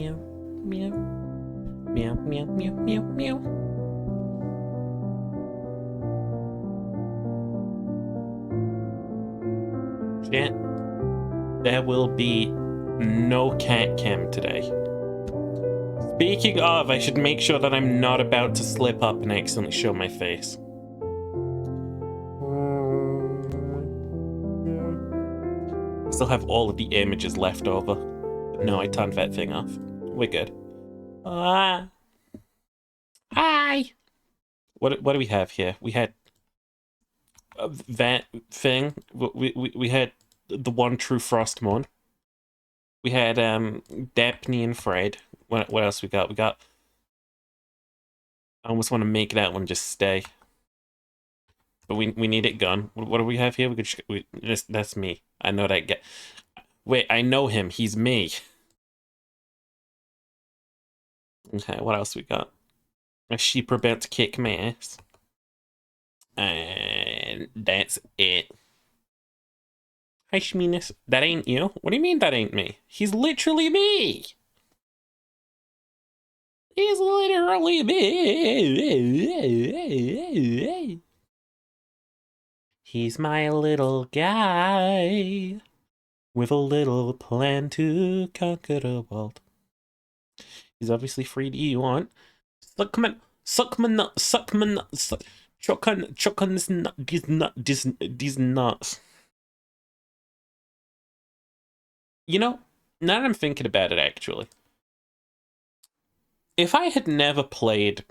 meow, meow, meow, meow, meow, meow, meow. Chat, there will be no cat cam today. Speaking of, I should make sure that I'm not about to slip up and accidentally show my face. I still have all of the images left over. But no, I turned that thing off. We're good. Hi. What do we have here? We had that thing. We had the one true Frostmourne. We had Daphne and Fred. What else we got? We got. I almost want to make that one just stay. But we need it gone. What do we have here? That's me. I know that guy. Wait, I know him. He's me. Okay, what else we got? A sheep about to kick my ass. And that's it. Hi, Shmeenus. That ain't you? What do you mean that ain't me? He's literally me! He's literally me! He's my little guy with a little plan to conquer the world. He's obviously free to you want. Suck my nut, choke on this nut, these nuts. You know, now that I'm thinking about it, actually, if I had never played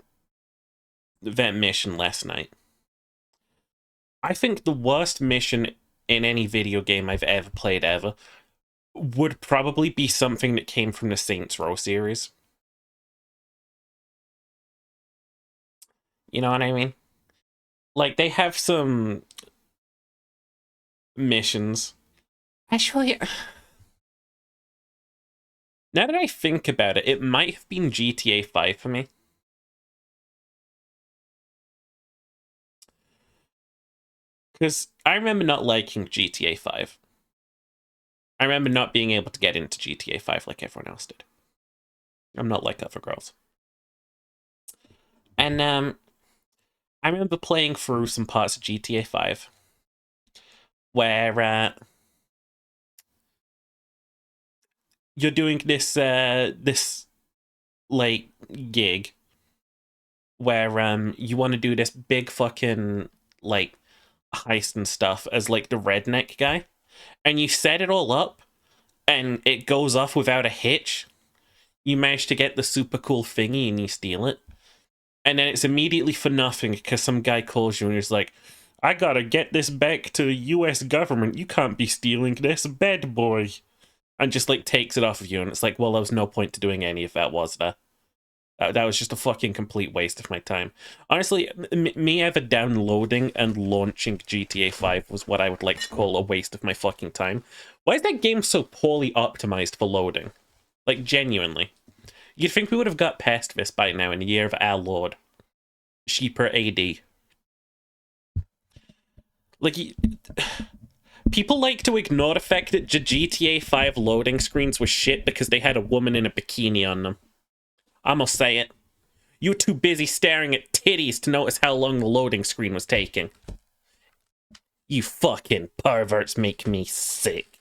that mission last night, I think the worst mission in any video game I've ever played ever would probably be something that came from the Saints Row series. You know what I mean? Like, they have some missions. Actually, now that I think about it, it might have been GTA 5 for me. Because I remember not liking GTA 5. I remember not being able to get into GTA 5 like everyone else did. I'm not like other girls. And I remember playing through some parts of GTA 5 where you're doing this like gig where you want to do this big fucking like heist and stuff as like the redneck guy, and you set it all up and it goes off without a hitch. You manage to get the super cool thingy and you steal it, and then it's immediately for nothing because some guy calls you and he's like, I gotta get this back to the US government, you can't be stealing this, bad boy, and just like takes it off of you. And it's like, well, there was no point to doing any of that, was there? That was just a fucking complete waste of my time. Honestly, me ever downloading and launching GTA 5 was what I would like to call a waste of my fucking time. Why is that game so poorly optimized for loading? Like, genuinely. You'd think we would have got past this by now in the year of our Lord. Sheeper AD. Like, people like to ignore the fact that GTA 5 loading screens were shit because they had a woman in a bikini on them. I'm gonna say it. You were too busy staring at titties to notice how long the loading screen was taking. You fucking perverts make me sick.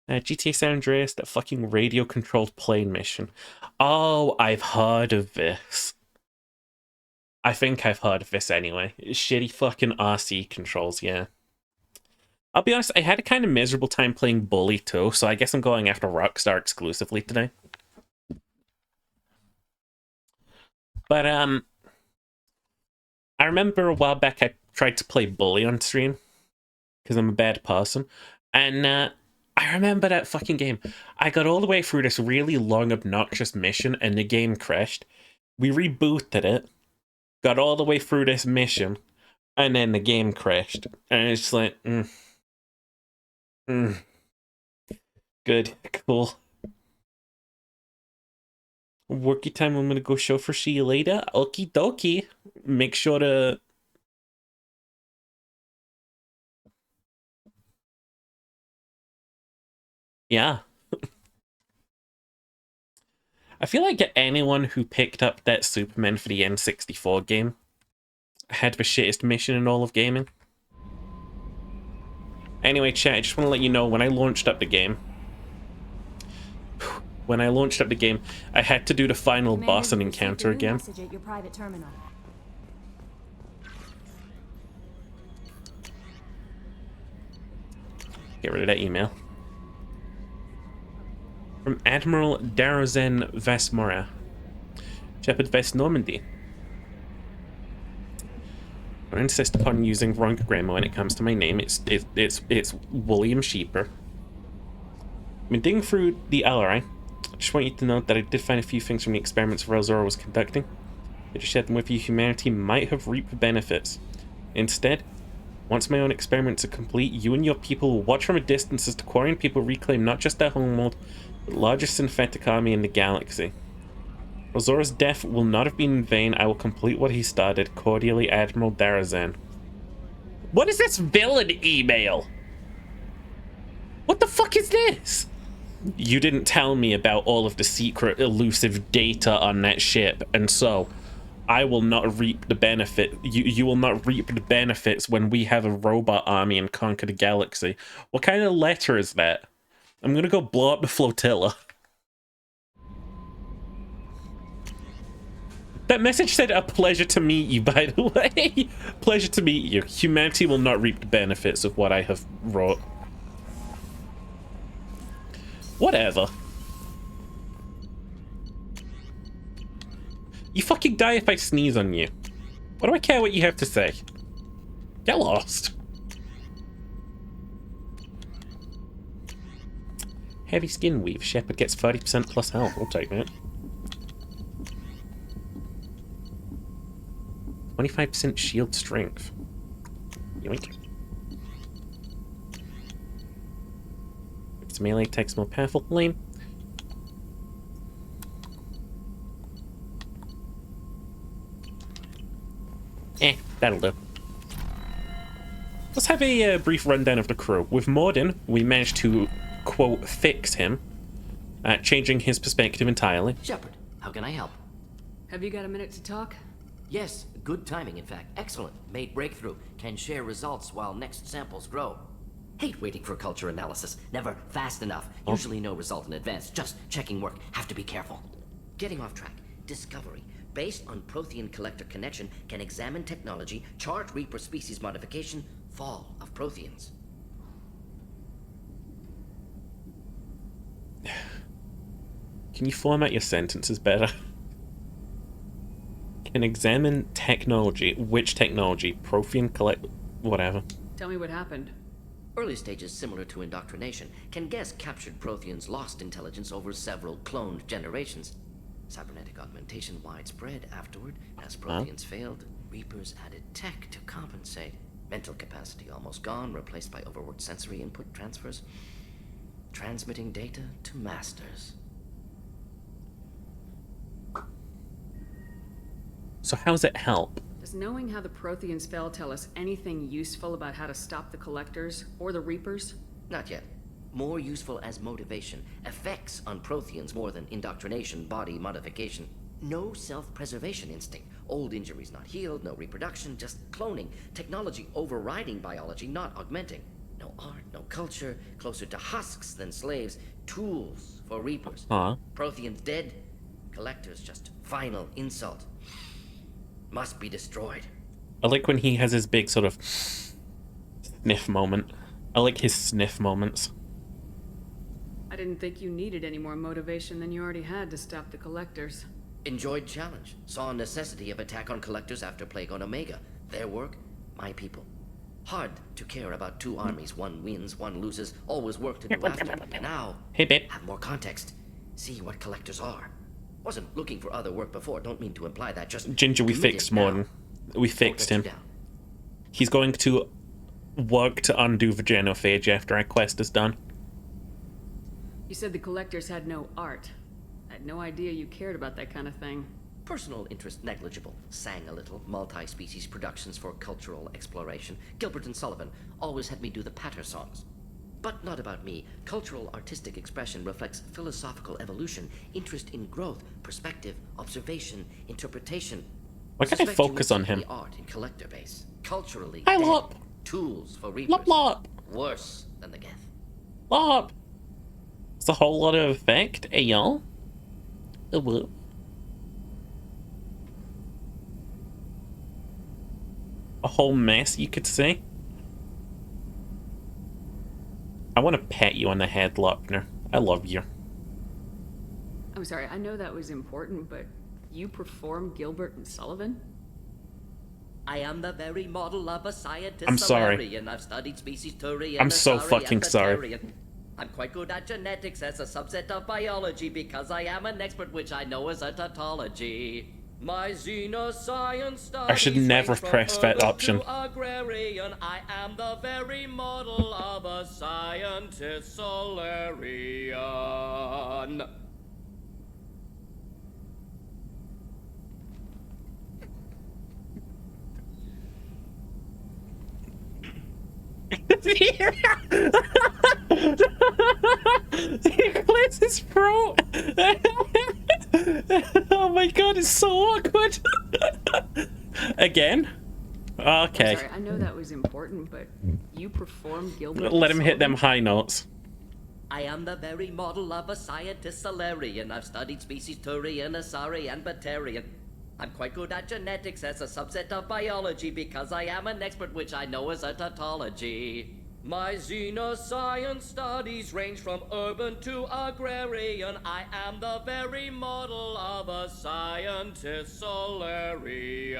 GTA San Andreas, that fucking radio-controlled plane mission. Oh, I've heard of this. I think I've heard of this anyway. Shitty fucking RC controls, yeah. I'll be honest, I had a kind of miserable time playing Bully too, so I guess I'm going after Rockstar exclusively today. But, I remember a while back I tried to play Bully on stream, because I'm a bad person, and, I remember that fucking game. I got all the way through this really long, obnoxious mission, and the game crashed. We rebooted it, got all the way through this mission, and then the game crashed. And it's like, good, cool. Worky time, I'm gonna go show for see you later. Okie dokie. Make sure to... Yeah. I feel like anyone who picked up that Superman for the N64 game had the shittest mission in all of gaming. Anyway, chat, I just want to let you know, when I launched up the game, I had to do the final boss and encounter again. Get rid of that email. From Admiral Darozen Vesmora. Shepard Vest Normandy. I insist upon using wrong grammar when it comes to my name. It's William Sheeper. I've been digging through the LRI. I just want you to know that I did find a few things from the experiments Rosora was conducting. I just shared them with you. Humanity might have reaped benefits. Instead, once my own experiments are complete, you and your people will watch from a distance as the Quarian people reclaim not just their homeworld, but the largest synthetic army in the galaxy. Rosora's death will not have been in vain. I will complete what he started. Cordially, Admiral Darazan. What is this villain email? What the fuck is this? You didn't tell me about all of the secret, elusive data on that ship, and so I will not reap the benefit. You will not reap the benefits when we have a robot army and conquer the galaxy. What kind of letter is that? I'm gonna go blow up the flotilla. That message said, a pleasure to meet you, by the way. Pleasure to meet you. Humanity will not reap the benefits of what I have wrought. Whatever. You fucking die if I sneeze on you. What do I care what you have to say? Get lost. Heavy skin weave. Shepard gets 30% plus health. I'll take that. 25% shield strength. Yoink. It's melee attacks more powerful. Lame. That'll do. Let's have a brief rundown of the crew. With Mordin, we managed to, quote, fix him, changing his perspective entirely. Shepard, how can I help? Have you got a minute to talk? Yes, good timing, in fact. Excellent. Made breakthrough. Can share results while next samples grow. Hate waiting for culture analysis. Never fast enough. Usually no result in advance. Just checking work. Have to be careful. Getting off track. Discovery. Based on Prothean collector connection, can examine technology, chart Reaper species modification, fall of Protheans. Can you format your sentences better? Can examine technology. Which technology? Prothean collect... whatever. Tell me what happened. Early stages similar to indoctrination. Can guess captured Protheans lost intelligence over several cloned generations. Cybernetic augmentation widespread afterward. As Protheans failed, Reapers added tech to compensate. Mental capacity almost gone, replaced by overworked sensory input transfers. Transmitting data to masters. So how's it help? Does knowing how the Protheans fell tell us anything useful about how to stop the Collectors or the Reapers? Not yet. More useful as motivation. Effects on Protheans more than indoctrination, body modification. No self-preservation instinct. Old injuries not healed, no reproduction, just cloning. Technology overriding biology, not augmenting. No art, no culture, closer to husks than slaves. Tools for Reapers. Protheans dead, Collectors just final insult. Must be destroyed. I like when he has his big sort of sniff moment. I like his sniff moments. I didn't think you needed any more motivation than you already had to stop the Collectors. Enjoyed challenge. Saw necessity of attack on Collectors after Plague on Omega. Their work, my people. Hard to care about two armies. One wins, one loses. Always work to do after. Now, hey, babe. Have more context. See what Collectors are. Wasn't looking for other work before. Don't mean to imply that. Just Ginger, we fixed Mordin. We fixed him. He's going to work to undo the genophage after our quest is done. You said the Collectors had no art. I had no idea you cared about that kind of thing. Personal interest negligible. Sang a little. Multi-species productions for cultural exploration. Gilbert and Sullivan always had me do the patter songs. But not about me. Cultural artistic expression reflects philosophical evolution, interest in growth, perspective, observation, interpretation. Why can't I Suspect you focus missed on him? The art and collector base. Culturally Hi, dead. Lop. Tools for reapers. Lop lop. Worse than the Geth. Lop. It's a whole lot of effect. Hey, y'all. Whoop. A whole mess, you could say. I want to pet you on the head, Lopner. I love you. I'm sorry, I know that was important, but you perform Gilbert and Sullivan? I am the very model of a scientist. I'm sorry. Solarian. I've studied species Turian. I'm so Asari, fucking and sorry. Batarian. I'm quite good at genetics as a subset of biology because I am an expert, which I know as a tautology. My xenoscience studies I should never range from press that urban option. to agrarian. I am the very model of a scientist Solarian. He clears his throat. Oh my god, it's so awkward. Again? Okay. I'm sorry, I know that was important, but you perform Gilbert Let and him hit them Sullivan? high notes. I am the very model of a scientist Solarian. I've studied species Turian, Asari, and Batarian. I'm quite good at genetics as a subset of biology because I am an expert, which I know as a tautology. My xenoscience studies range from urban to agrarian. I am the very model of a scientist Solarian.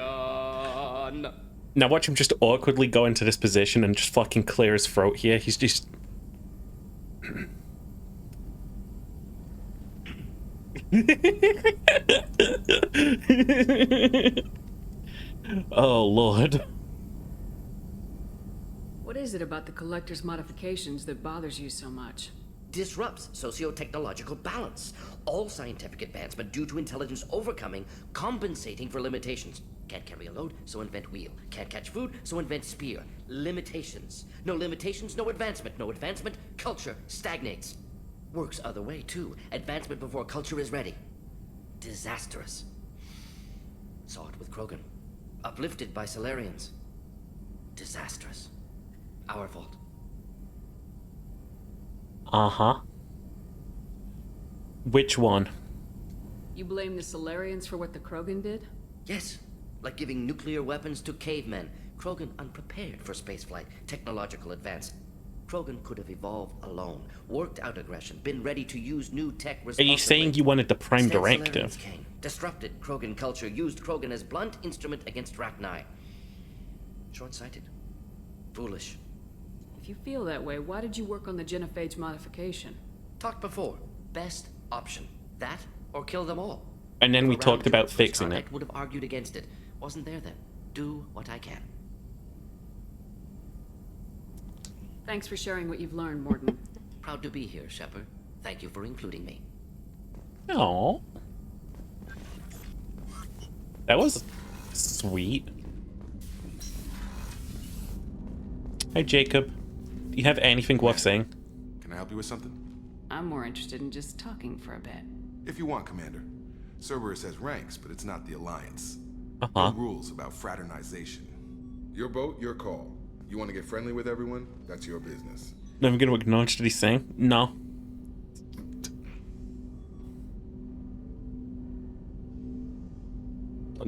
Now watch him just awkwardly go into this position and just fucking clear his throat here. He's just... Oh, Lord. What is it about the Collector's modifications that bothers you so much? Disrupts socio-technological balance. All scientific advancement due to intelligence overcoming, compensating for limitations. Can't carry a load, so invent wheel. Can't catch food, so invent spear. Limitations. No limitations, no advancement. No advancement, culture stagnates. Works other way, too. Advancement before culture is ready. Disastrous. Saw it with Krogan. Uplifted by Solarians. Disastrous. Our fault. Uh-huh. Which one? You blame the Solarians for what the Krogan did? Yes, like giving nuclear weapons to cavemen. Krogan unprepared for spaceflight, technological advance. Krogan could have evolved alone, worked out aggression, been ready to use new tech Are responsibly. you saying you wanted the Prime Instead, Directive? Solarians came, disrupted Krogan culture, used Krogan as blunt instrument against Rachni. Short-sighted. Foolish. If you feel that way, why did you work on the genophage modification? Talked before. Best option. That or kill them all. And then we Around talked to about the first fixing it. contact would have argued against it. Wasn't there then. Do what I can. Thanks for sharing what you've learned, Mordin. Proud to be here, Shepard. Thank you for including me. Oh, that was sweet. Hi, Jacob. Do you have anything worth saying? Can I help you with something? I'm more interested in just talking for a bit. If you want, Commander. Cerberus has ranks, but it's not the Alliance. Uh-huh. No rules about fraternization. Your boat, your call. You want to get friendly with everyone? That's your business. I'm going to acknowledge what he's saying. No.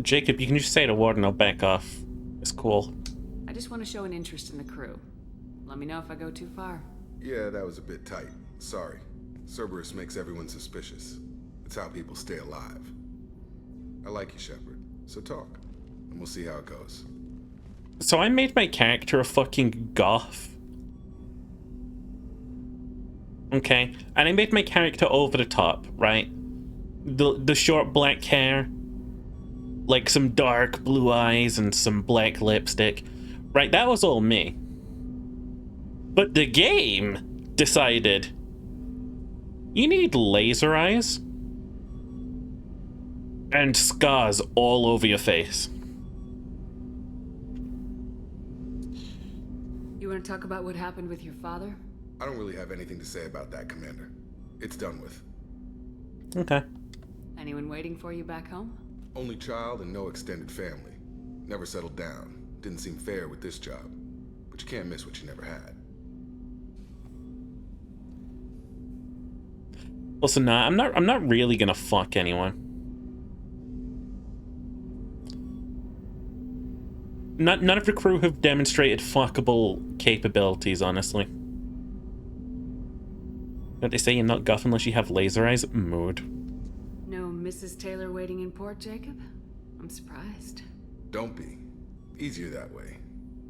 Jacob, you can just say the word and I'll back off. It's cool. I just want to show an interest in the crew. Let me know if I go too far. Yeah, that was a bit tight. Sorry. Cerberus makes everyone suspicious. It's how people stay alive. I like you, Shepard. So talk, and we'll see how it goes. So I made my character a fucking goth. Okay, and I made my character over the top, right? The short black hair, like some dark blue eyes and some black lipstick. Right, that was all me. But the game decided you need laser eyes and scars all over your face. You want to talk about what happened with your father? I don't really have anything to say about that, Commander. It's done with. Okay. Anyone waiting for you back home? Only child and no extended family. Never settled down. Didn't seem fair with this job. But you can't miss what you never had. Also, nah, I'm not really gonna fuck anyone. None of the crew have demonstrated fuckable capabilities, honestly. Don't they say you're not guff unless you have laser eyes? Mood. No Mrs. Taylor waiting in port, Jacob? I'm surprised. Don't be. Easier that way.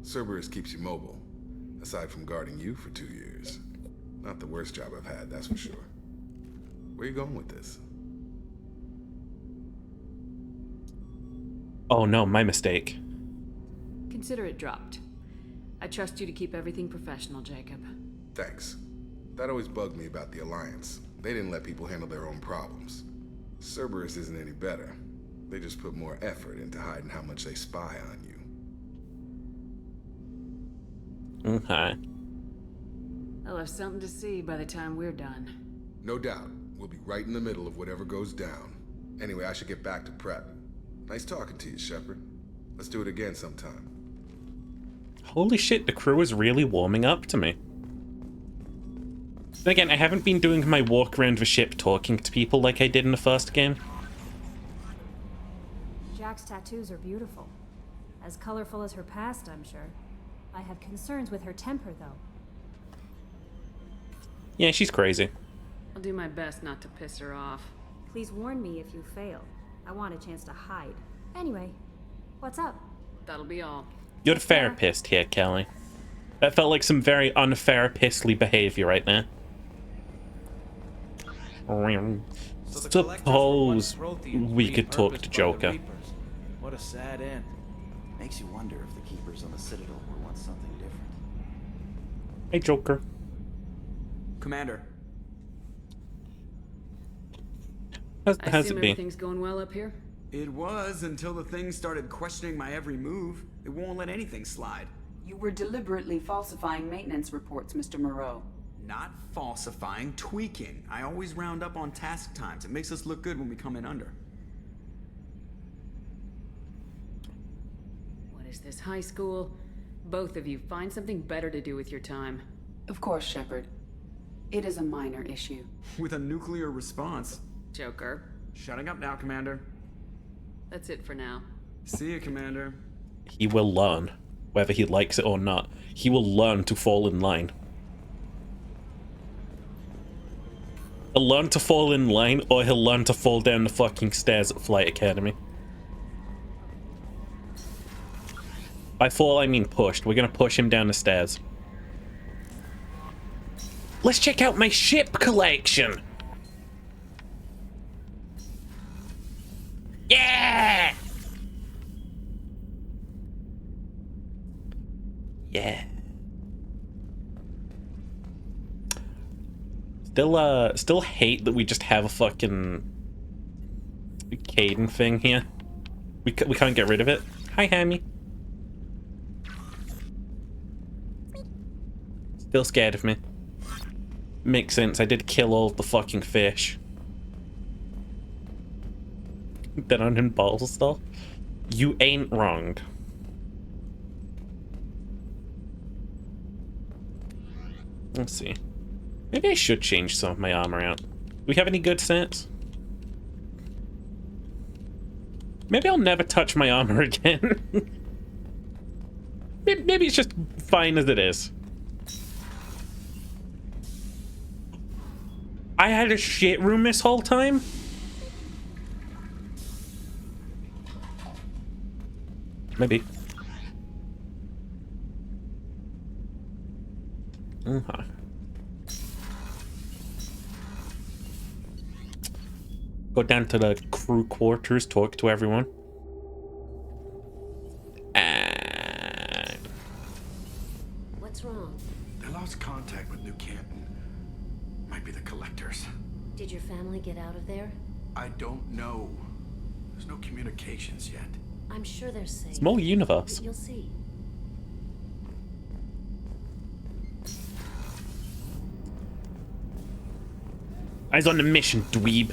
Cerberus keeps you mobile. Aside from guarding you for 2 years. Not the worst job I've had, that's for sure. Where are you going with this? Oh no, my mistake. Consider it dropped. I trust you to keep everything professional, Jacob. Thanks. That always bugged me about the Alliance. They didn't let people handle their own problems. Cerberus isn't any better. They just put more effort into hiding how much they spy on you. Okay. I'll have something to see by the time we're done. No doubt. We'll be right in the middle of whatever goes down. Anyway, I should get back to prep. Nice talking to you, Shepard. Let's do it again sometime. Holy shit, the crew is really warming up to me. Then again, I haven't been doing my walk around the ship talking to people like I did in the first game. Jack's tattoos are beautiful. As colorful as her past, I'm sure. I have concerns with her temper, though. Yeah, she's crazy. I'll do my best not to piss her off. Please warn me if you fail. I want a chance to hide. Anyway, what's up? That'll be all. You're the therapist here, Kelly. That felt like some very untherapistly behavior right there. Suppose we could talk to Joker. What a sad end. Makes you wonder if the Keepers on the Citadel were once something different. Hey, Joker. Commander. I How's assume it been? everything's going well up here? It was until the thing started questioning my every move. It won't let anything slide. You were deliberately falsifying maintenance reports, Mr. Moreau. Not falsifying, tweaking. I always round up on task times. It makes us look good when we come in under. What is this, high school? Both of you, find something better to do with your time. Of course, Shepard. It is a minor issue. With a nuclear response. Joker. Shutting up now, Commander. That's it for now. See you, Commander. He will learn, whether he likes it or not. He will learn to fall in line. He'll learn to fall in line, or he'll learn to fall down the fucking stairs at Flight Academy. By fall, I mean pushed. We're gonna push him down the stairs. Let's check out my ship collection! Yeah! Yeah. Still hate that we just have a fucking Caden thing here. We can't get rid of it. Hi, Hammy. Still scared of me. Makes sense. I did kill all the fucking fish. Then on in balls stuff. You ain't wrong. Let's see. Maybe I should change some of my armor out. Do we have any good sets? Maybe I'll never touch my armor again. Maybe it's just fine as it is. I had a shit room this whole time? Maybe. Okay. Go down to the crew quarters, talk to everyone. What's wrong? They lost contact with New Canton. Might be the Collectors. Did your family get out of there? I don't know. There's no communications yet. I'm sure they're safe. Small universe. You'll see. Eyes on the mission, dweeb.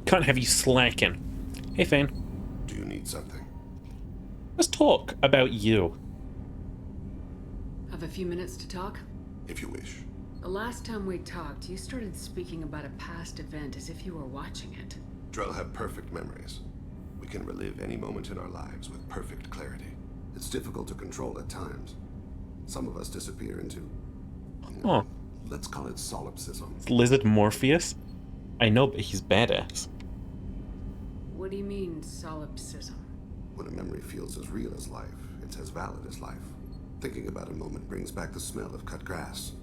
Can't have you slacking. Hey, Fane. Do you need something? Let's talk about you. Have a few minutes to talk? If you wish. The last time we talked, you started speaking about a past event as if you were watching it. Drell have perfect memories. We can relive any moment in our lives with perfect clarity. It's difficult to control at times. Some of us disappear into... Oh. Let's call it solipsism. It's Lizard Morpheus? I know, but he's badass. What do you mean, solipsism? When a memory feels as real as life, it's as valid as life. Thinking about a moment brings back the smell of cut grass,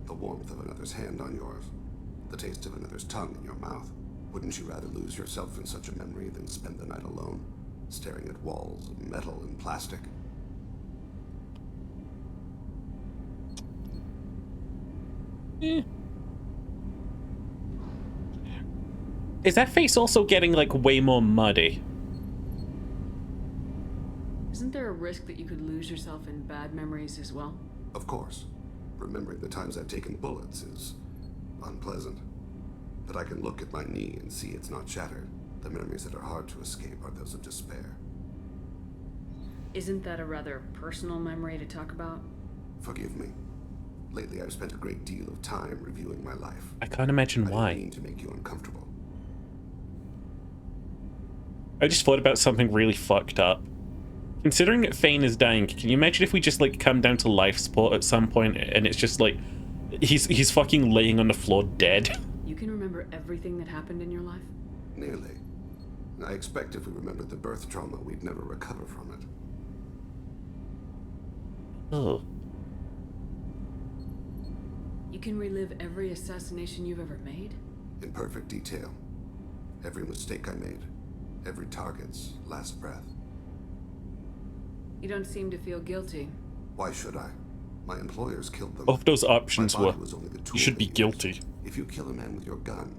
the warmth of another's hand on yours, the taste of another's tongue in your mouth. Wouldn't you rather lose yourself in such a memory than spend the night alone, staring at walls of metal and plastic? Eh. Is that face also getting, like, way more muddy? Isn't there a risk that you could lose yourself in bad memories as well? Of course. Remembering the times I've taken bullets is unpleasant. But I can look at my knee and see it's not shattered. The memories that are hard to escape are those of despair. Isn't that a rather personal memory to talk about? Forgive me. Lately, I've spent a great deal of time reviewing my life. I can't imagine why. I didn't mean to make you uncomfortable. I just thought about something really fucked up. Considering that Fane is dying, can you imagine if we just, like, come down to life support at some point and it's just, like, he's fucking laying on the floor dead? You can remember everything that happened in your life? Nearly. I expect if we remembered the birth trauma, we'd never recover from it. Oh. You can relive every assassination you've ever made? In perfect detail. Every mistake I made. Every target's last breath. You don't seem to feel guilty. Why should I? My employers killed them. Both those options My were, body was only the tool you should be they used. guilty. If you kill a man with your gun,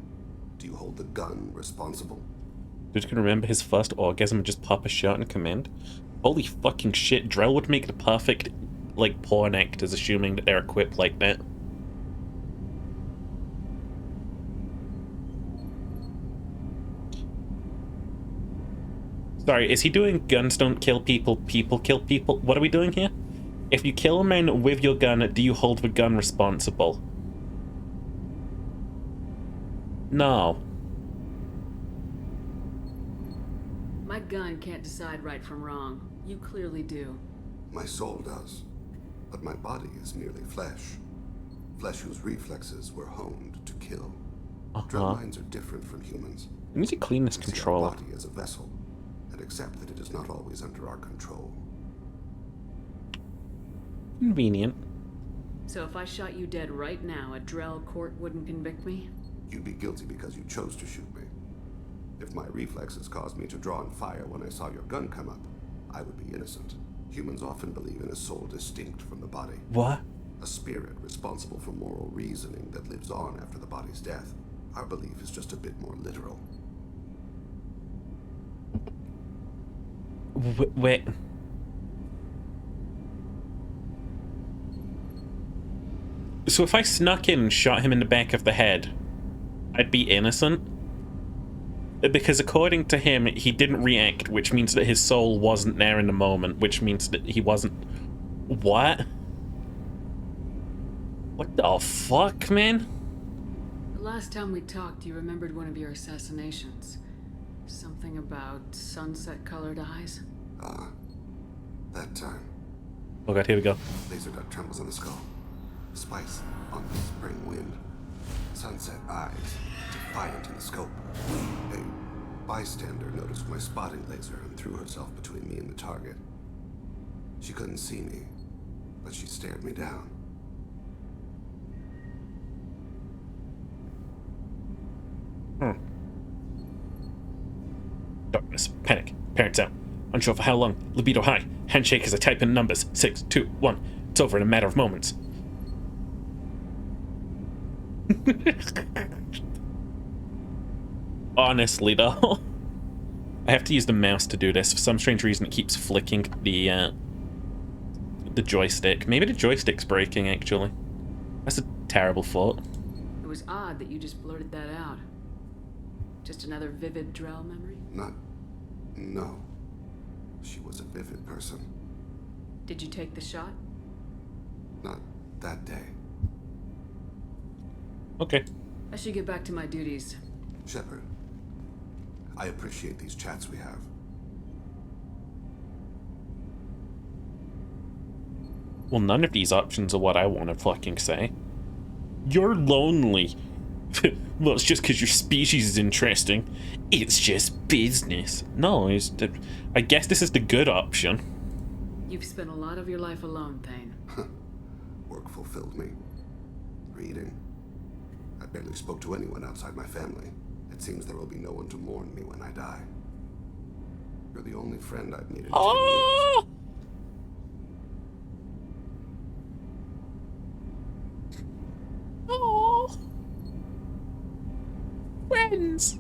do you hold the gun responsible? Dude can remember his first orgasm and just pop a shot in command? Holy fucking shit, Drell would make the perfect, like, porn actors, assuming that they're equipped like that. Sorry, is he doing guns don't kill people, people kill people? What are we doing here? If you kill a man with your gun, do you hold the gun responsible? No. My gun can't decide right from wrong. You clearly do. My soul does. But my body is merely flesh. Flesh whose reflexes were honed to kill. Drell minds are different from humans. We need to clean this We see our controller. body as a vessel, and accept that it is not always under our control. Convenient. So if I shot you dead right now, a Drell court wouldn't convict me? You'd be guilty because you chose to shoot me. If my reflexes caused me to draw and fire when I saw your gun come up, I would be innocent. Humans often believe in a soul distinct from the body. What? A spirit responsible for moral reasoning that lives on after the body's death. Our belief is just a bit more literal. Wait. So if I snuck in and shot him in the back of the head, I'd be innocent? Because according to him, he didn't react, which means that his soul wasn't there in the moment, which means that he wasn't... What? What the fuck, man? The last time we talked, you remembered one of your assassinations. Something about sunset-colored eyes? That time. Oh god, here we go. Laser dot trembles on the skull. Spice on the spring wind. Sunset eyes, defiant in the scope. A bystander noticed my spotting laser and threw herself between me and the target. She couldn't see me, but she stared me down. Darkness, panic, parents out. Unsure for how long, libido high. Handshake as I type in numbers. 6, 2, 1. It's over in a matter of moments. Honestly, though, I have to use the mouse to do this. For some strange reason, it keeps flicking the joystick. Maybe the joystick's breaking, actually. That's a terrible thought. It was odd that you just blurted that out. Just another vivid Drell memory? No. She was a vivid person. Did you take the shot? Not that day. Okay. I should get back to my duties. Shepard, I appreciate these chats we have. Well, none of these options are what I want to fucking say. You're lonely. Well, it's just because your species is interesting. It's just business. No, I guess this is the good option. You've spent a lot of your life alone, Thane. Work fulfilled me. Reading. I barely spoke to anyone outside my family. It seems there will be no one to mourn me when I die. You're the only friend I've needed in 10 years. Oh, friends.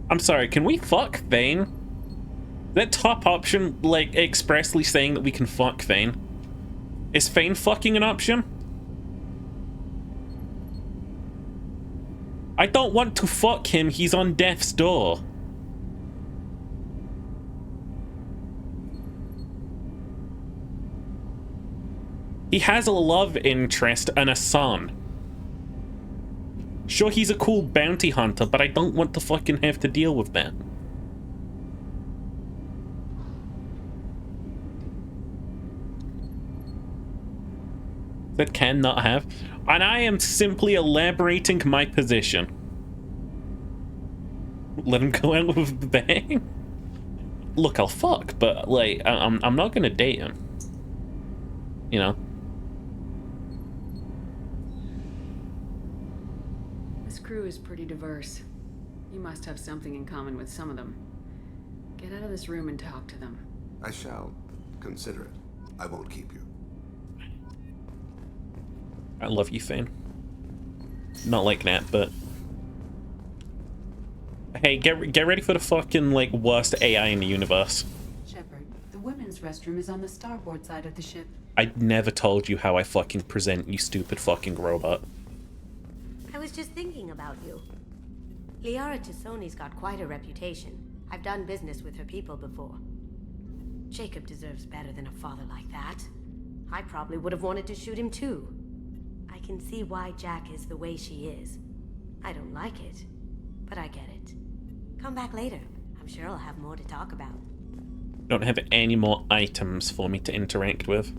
I'm sorry, can we fuck Thane? That top option, like, expressly saying that we can fuck Thane. Is Thane fucking an option? I don't want to fuck him, he's on death's door. He has a love interest and a son. Sure, he's a cool bounty hunter, but I don't want to fucking have to deal with that. That cannot have. And I am simply elaborating my position. Let him go out with the bang? Look, I'll fuck, but, like, I'm not gonna date him. You know? This crew is pretty diverse. You must have something in common with some of them. Get out of this room and talk to them. I shall consider it. I won't keep you. I love you, Thane. Not like that, but... Hey, get ready for the fucking, like, worst AI in the universe. Shepard, the women's restroom is on the starboard side of the ship. I never told you how I fucking present, you stupid fucking robot. I was just thinking about you. Liara Tassoni's got quite a reputation. I've done business with her people before. Jacob deserves better than a father like that. I probably would have wanted to shoot him too. I can see why Jack is the way she is. I don't like it, but I get it. Come back later. I'm sure I'll have more to talk about. Don't have any more items for me to interact with.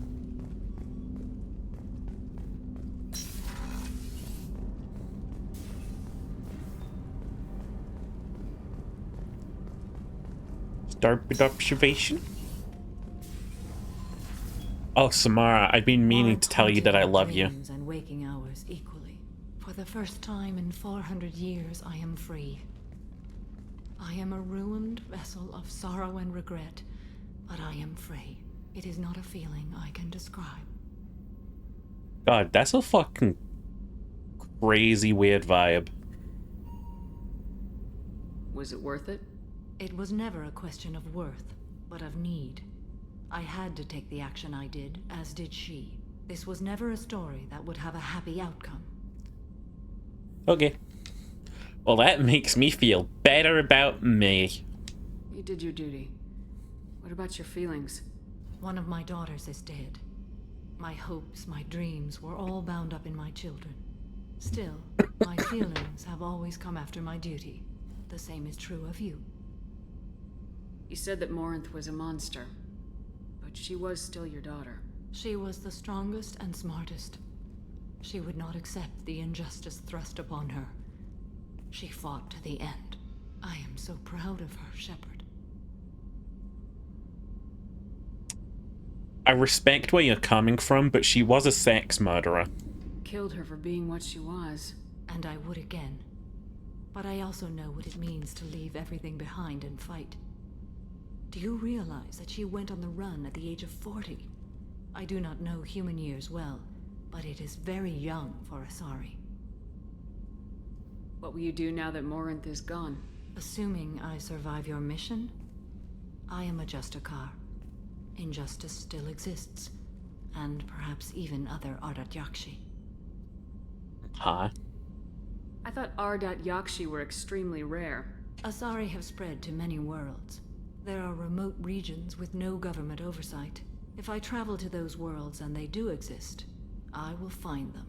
Starboard observation. Oh, Samara, I've been meaning to tell you that I love you. And waking hours equally. For the first time in 400 years, I am free. I am a ruined vessel of sorrow and regret, but I am free. It is not a feeling I can describe. God, that's a fucking crazy weird vibe. Was it worth it? It was never a question of worth, but of need. I had to take the action I did, as did she. This was never a story that would have a happy outcome. Okay. Well, that makes me feel better about me. You did your duty. What about your feelings? One of my daughters is dead. My hopes, my dreams were all bound up in my children. Still, my feelings have always come after my duty. The same is true of you. You said that Morinth was a monster. But she was still your daughter. She was the strongest and smartest. She would not accept the injustice thrust upon her. She fought to the end. I am so proud of her, Shepard. I respect where you're coming from, but she was a sex murderer. Killed her for being what she was. And I would again. But I also know what it means to leave everything behind and fight. Do you realize that she went on the run at the age of 40? I do not know human years well, but it is very young for Asari. What will you do now that Morinth is gone? Assuming I survive your mission, I am a Justicar. Injustice still exists, and perhaps even other Ardat Yakshi. Huh? I thought Ardat Yakshi were extremely rare. Asari have spread to many worlds. There are remote regions with no government oversight. If I travel to those worlds and they do exist, I will find them.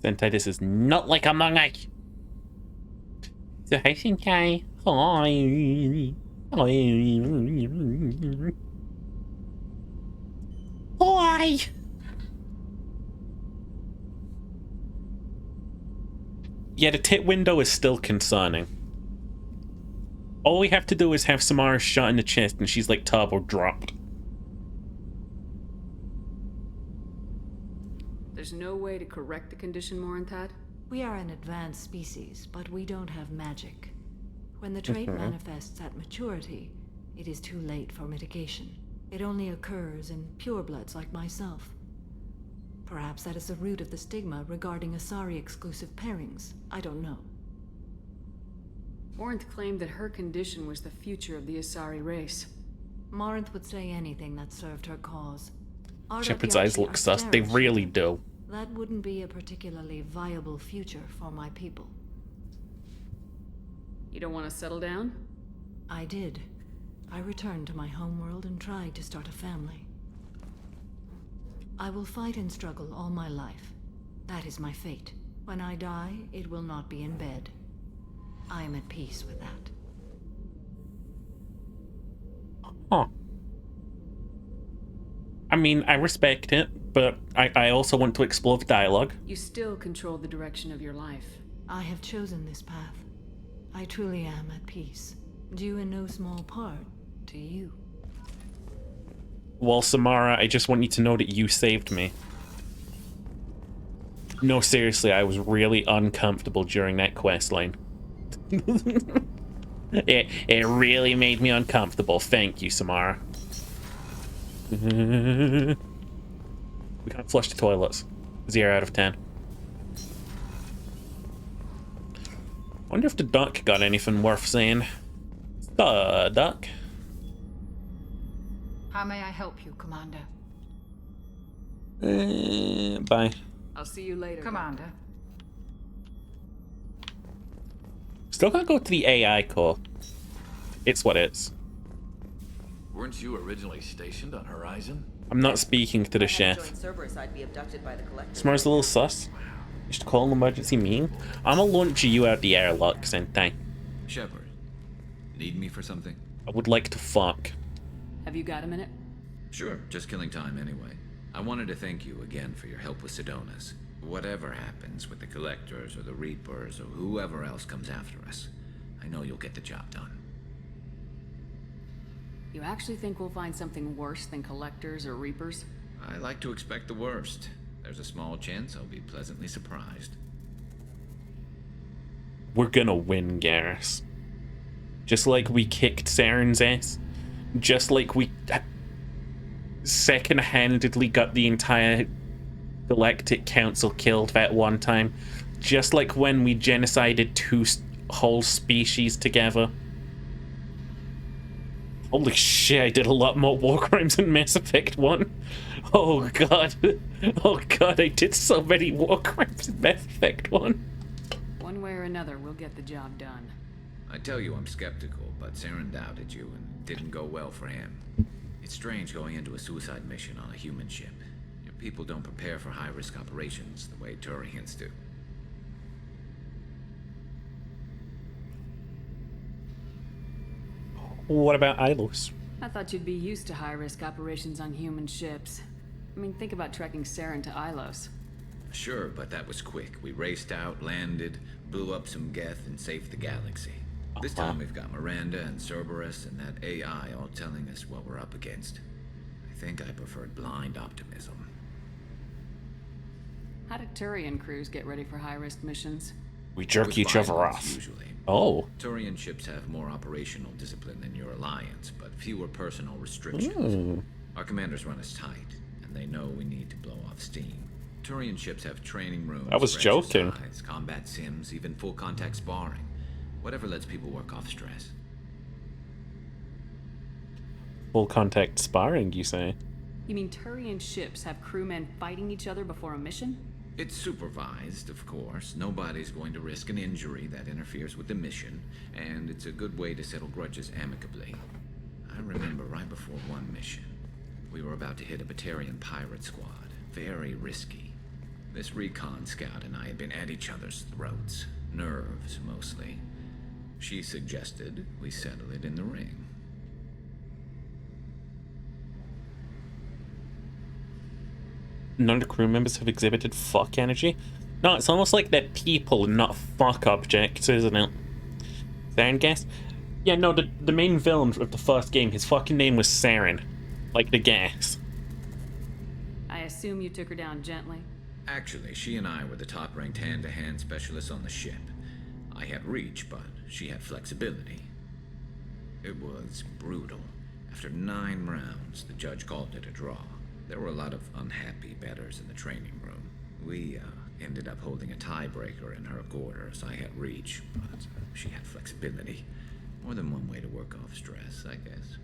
Sentai, this is not like Among Us. So hi, Sentai. Hi. Hi. Yeah, the tit window is still concerning. All we have to do is have Samara shot in the chest and she's like turbo dropped. There's no way to correct the condition, Morinthad? We are an advanced species, but we don't have magic. When the trait manifests at maturity, it is too late for mitigation. It only occurs in purebloods like myself. Perhaps that is the root of the stigma regarding Asari-exclusive pairings. I don't know. Morinth claimed that her condition was the future of the Asari race. Morinth would say anything that served her cause. Shepard's eyes look sus. They really do. That wouldn't be a particularly viable future for my people. You don't want to settle down? I did. I returned to my homeworld and tried to start a family. I will fight and struggle all my life. That is my fate. When I die, it will not be in bed. I am at peace with that. Huh. I mean, I respect it, but I also want to explore the dialogue. You still control the direction of your life. I have chosen this path. I truly am at peace, due in no small part to you. Well, Samara, I just want you to know that you saved me. No, seriously, I was really uncomfortable during that quest line. It really made me uncomfortable. Thank you, Samara. We can't flush the toilets. 0 out of 10. Wonder if the duck got anything worth saying. Duck. How may I help you, Commander? Bye. I'll see you later, Commander. Still can't go to the AI core. It's what it is. Weren't you originally stationed on Horizon? I'm not speaking to the chef. Cerberus, I'd be abducted by the Collector. Smar's a little sus. You should call an emergency meeting. I'ma launch you out the airlock, Sentai. Shepard, need me for something? I would like to fuck. Have you got a minute? Sure, just killing time anyway. I wanted to thank you again for your help with Sidonis. Whatever happens with the Collectors or the Reapers or whoever else comes after us, I know you'll get the job done. You actually think we'll find something worse than Collectors or Reapers? I like to expect the worst. There's a small chance I'll be pleasantly surprised. We're gonna win, Garrus. Just like we kicked Saren's ass. Just like we second-handedly got the entire Galactic Council killed that one time. Just like when we genocided 2 whole species together. Holy shit, I did a lot more war crimes in Mass Effect 1. Oh god. Oh god, I did so many war crimes in Mass Effect 1. One way or another, we'll get the job done. I tell you I'm skeptical, but Saren doubted you and it didn't go well for him. It's strange going into a suicide mission on a human ship. Your people don't prepare for high-risk operations the way Turians do. What about Ilos? I thought you'd be used to high-risk operations on human ships. I mean, think about trekking Saren to Ilos. Sure, but that was quick. We raced out, landed, blew up some Geth, and saved the galaxy. This time we've got Miranda and Cerberus and that AI all telling us what we're up against. I think I preferred blind optimism. How do Turian crews get ready for high-risk missions? We jerk each other off. Usually. Oh. Turian ships have more operational discipline than your alliance, but fewer personal restrictions. Our commanders run us tight, and they know we need to blow off steam. Turian ships have training rooms. I was joking. Combat sims, even full contact sparring. Whatever lets people work off stress. Full contact sparring, you say? You mean Turian ships have crewmen fighting each other before a mission? It's supervised, of course. Nobody's going to risk an injury that interferes with the mission, and it's a good way to settle grudges amicably. I remember right before one mission, we were about to hit a Batarian pirate squad. Very risky. This recon scout and I had been at each other's throats. Nerves, mostly. She suggested we settle it in the ring. None of the crew members have exhibited fuck energy. No, it's almost like they're people and not fuck objects, isn't it? Saren gas? Yeah, no, the main villain of the first game, his fucking name was Saren. Like the gas. I assume you took her down gently? Actually, she and I were the top-ranked hand-to-hand specialists on the ship. I had reach, but she had flexibility. It was brutal. After 9 rounds, the judge called it a draw. There were a lot of unhappy bettors in the training room. We ended up holding a tiebreaker in her quarters. I had reach, but she had flexibility. More than one way to work off stress, I guess.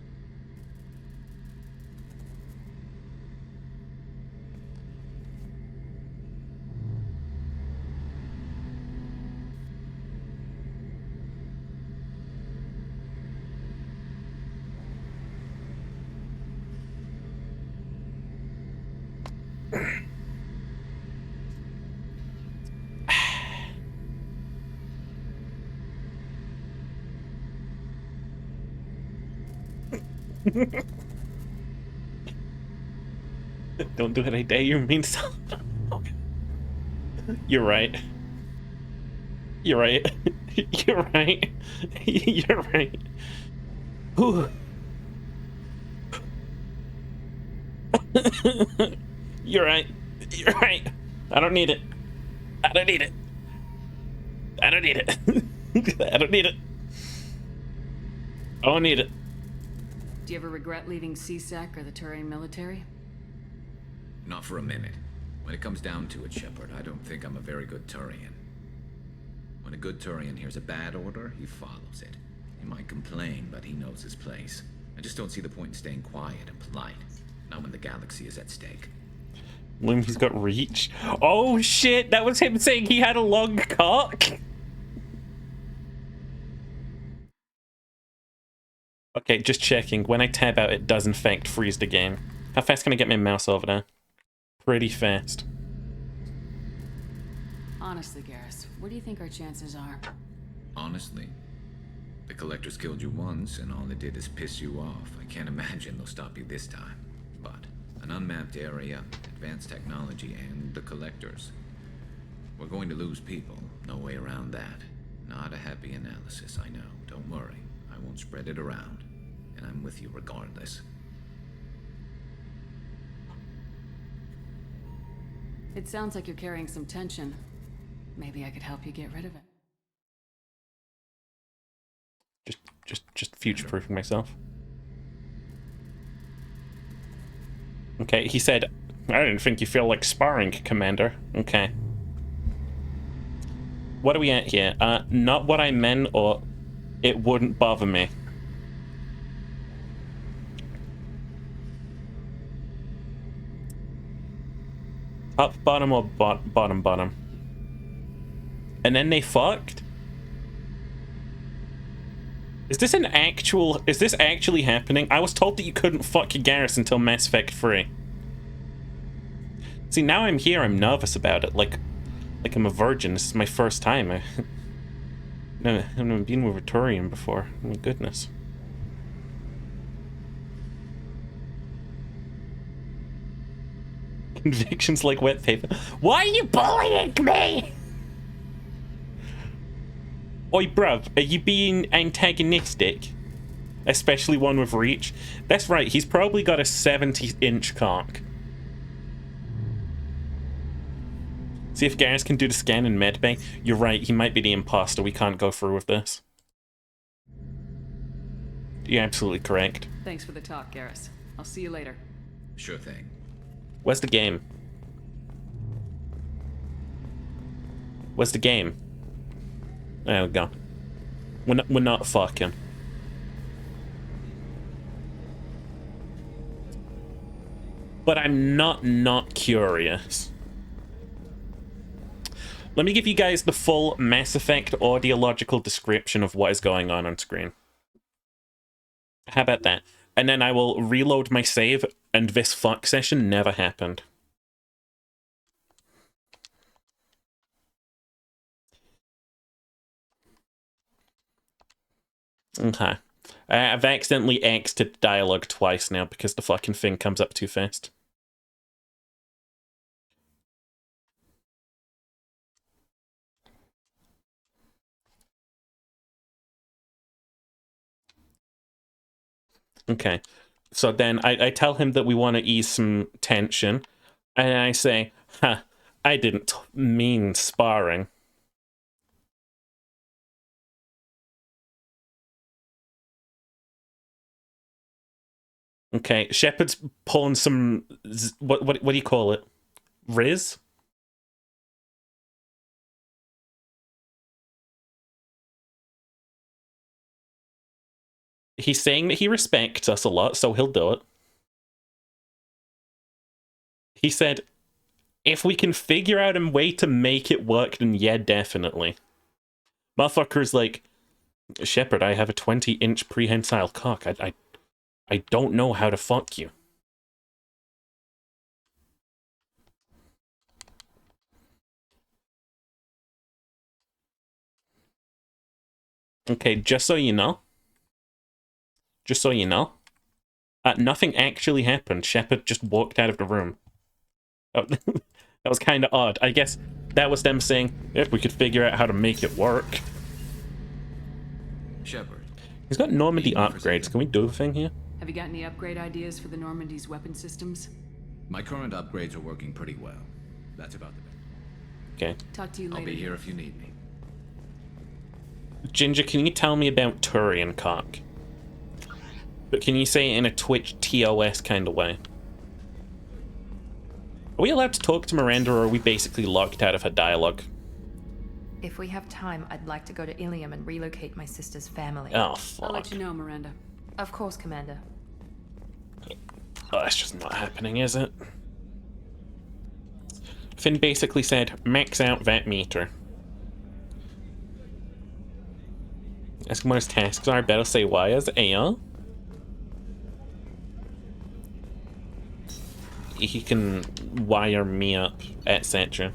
Don't do it, I dare you, mean so. You're right. You're right. You're right. You're right. Ooh. You're right. You're right. I don't need it. I don't need it. I don't need it. I don't need it. I don't need it. Do you ever regret leaving CSAC or the Turian military? Not for a minute. When it comes down to it, Shepard, I don't think I'm a very good Turian. When a good Turian hears a bad order, he follows it. He might complain, but he knows his place. I just don't see the point in staying quiet and polite. Not when the galaxy is at stake. When he's got reach. Oh shit, that was him saying he had a long cock. Okay, just checking. When I tab out, it does in fact freeze the game. How fast can I get my mouse over there? Pretty fast. Honestly, Garrus, what do you think our chances are? Honestly, the Collectors killed you once, and all they did is piss you off. I can't imagine they'll stop you this time. But an unmapped area, advanced technology, and the Collectors. We're going to lose people. No way around that. Not a happy analysis, I know. Don't worry. I won't spread it around. And I'm with you regardless. It sounds like you're carrying some tension. Maybe I could help you get rid of it. Just future-proofing myself. Okay, he said, I didn't think you feel like sparring, Commander. Okay. What are we at here? Not what I meant, or it wouldn't bother me. Up, bottom, or bottom? And then they fucked? Is this actually happening? I was told that you couldn't fuck your Garrus until Mass Effect 3. See, now I'm here, I'm nervous about it. Like I'm a virgin. This is my first time. I've never been with a Turian before. Oh my goodness. Convictions like wet paper. Why are you bullying me? Oi, bruv, are you being antagonistic? Especially one with reach? That's right, he's probably got a 70-inch cock. See if Garrus can do the scan in medbay. You're right, he might be the imposter. We can't go through with this. You're absolutely correct. Thanks for the talk, Garrus. I'll see you later. Sure thing. Where's the game? Where's the game? There we go. We're not fucking. but I'm not curious. Let me give you guys the full Mass Effect audiological description of what is going on screen. How about that? And then I will reload my save, and this fuck session never happened. Okay. I've accidentally exited dialogue twice now because the fucking thing comes up too fast. Okay. So then I tell him that we want to ease some tension, and I say, "Ha, I didn't mean sparring." Okay, Shepard's pulling some what do you call it? Riz? He's saying that he respects us a lot, so he'll do it. He said, if we can figure out a way to make it work, then yeah, definitely. Motherfucker's like, Shepard, I have a 20-inch prehensile cock. I don't know how to fuck you. Okay, just so you know, nothing actually happened. Shepard just walked out of the room. Oh, that was kind of odd. I guess that was them saying, if we could figure out how to make it work. Shepard. He's got Normandy upgrades. Can we do the thing here? Have you got any upgrade ideas for the Normandy's weapon systems? My current upgrades are working pretty well. That's about the best. Okay. Talk to you later. I'll be here if you need me. Ginger, can you tell me about Turian cock? But can you say it in a Twitch TOS kind of way? Are we allowed to talk to Miranda, or are we basically locked out of her dialogue? If we have time, I'd like to go to Ilium and relocate my sister's family. Oh, fuck. I'll let you know, Miranda. Of course, Commander. Oh, that's just not happening, is it? Finn basically said, max out that meter. Ask him what his tasks are, better say why as AR. He can wire me up, etc.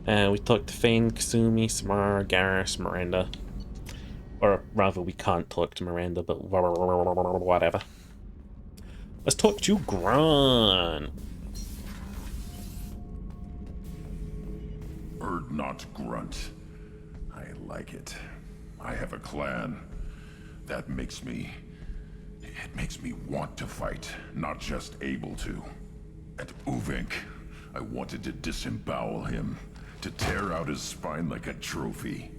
We talked to Fane, Kasumi, Samara, Garrus, Miranda. Or rather, we can't talk to Miranda, but whatever. Let's talk to Grun. Urdnot Grunt. I like it. I have a clan. That makes me... It makes me want to fight, not just able to. And Uvink, I wanted to disembowel him, to tear out his spine like a trophy.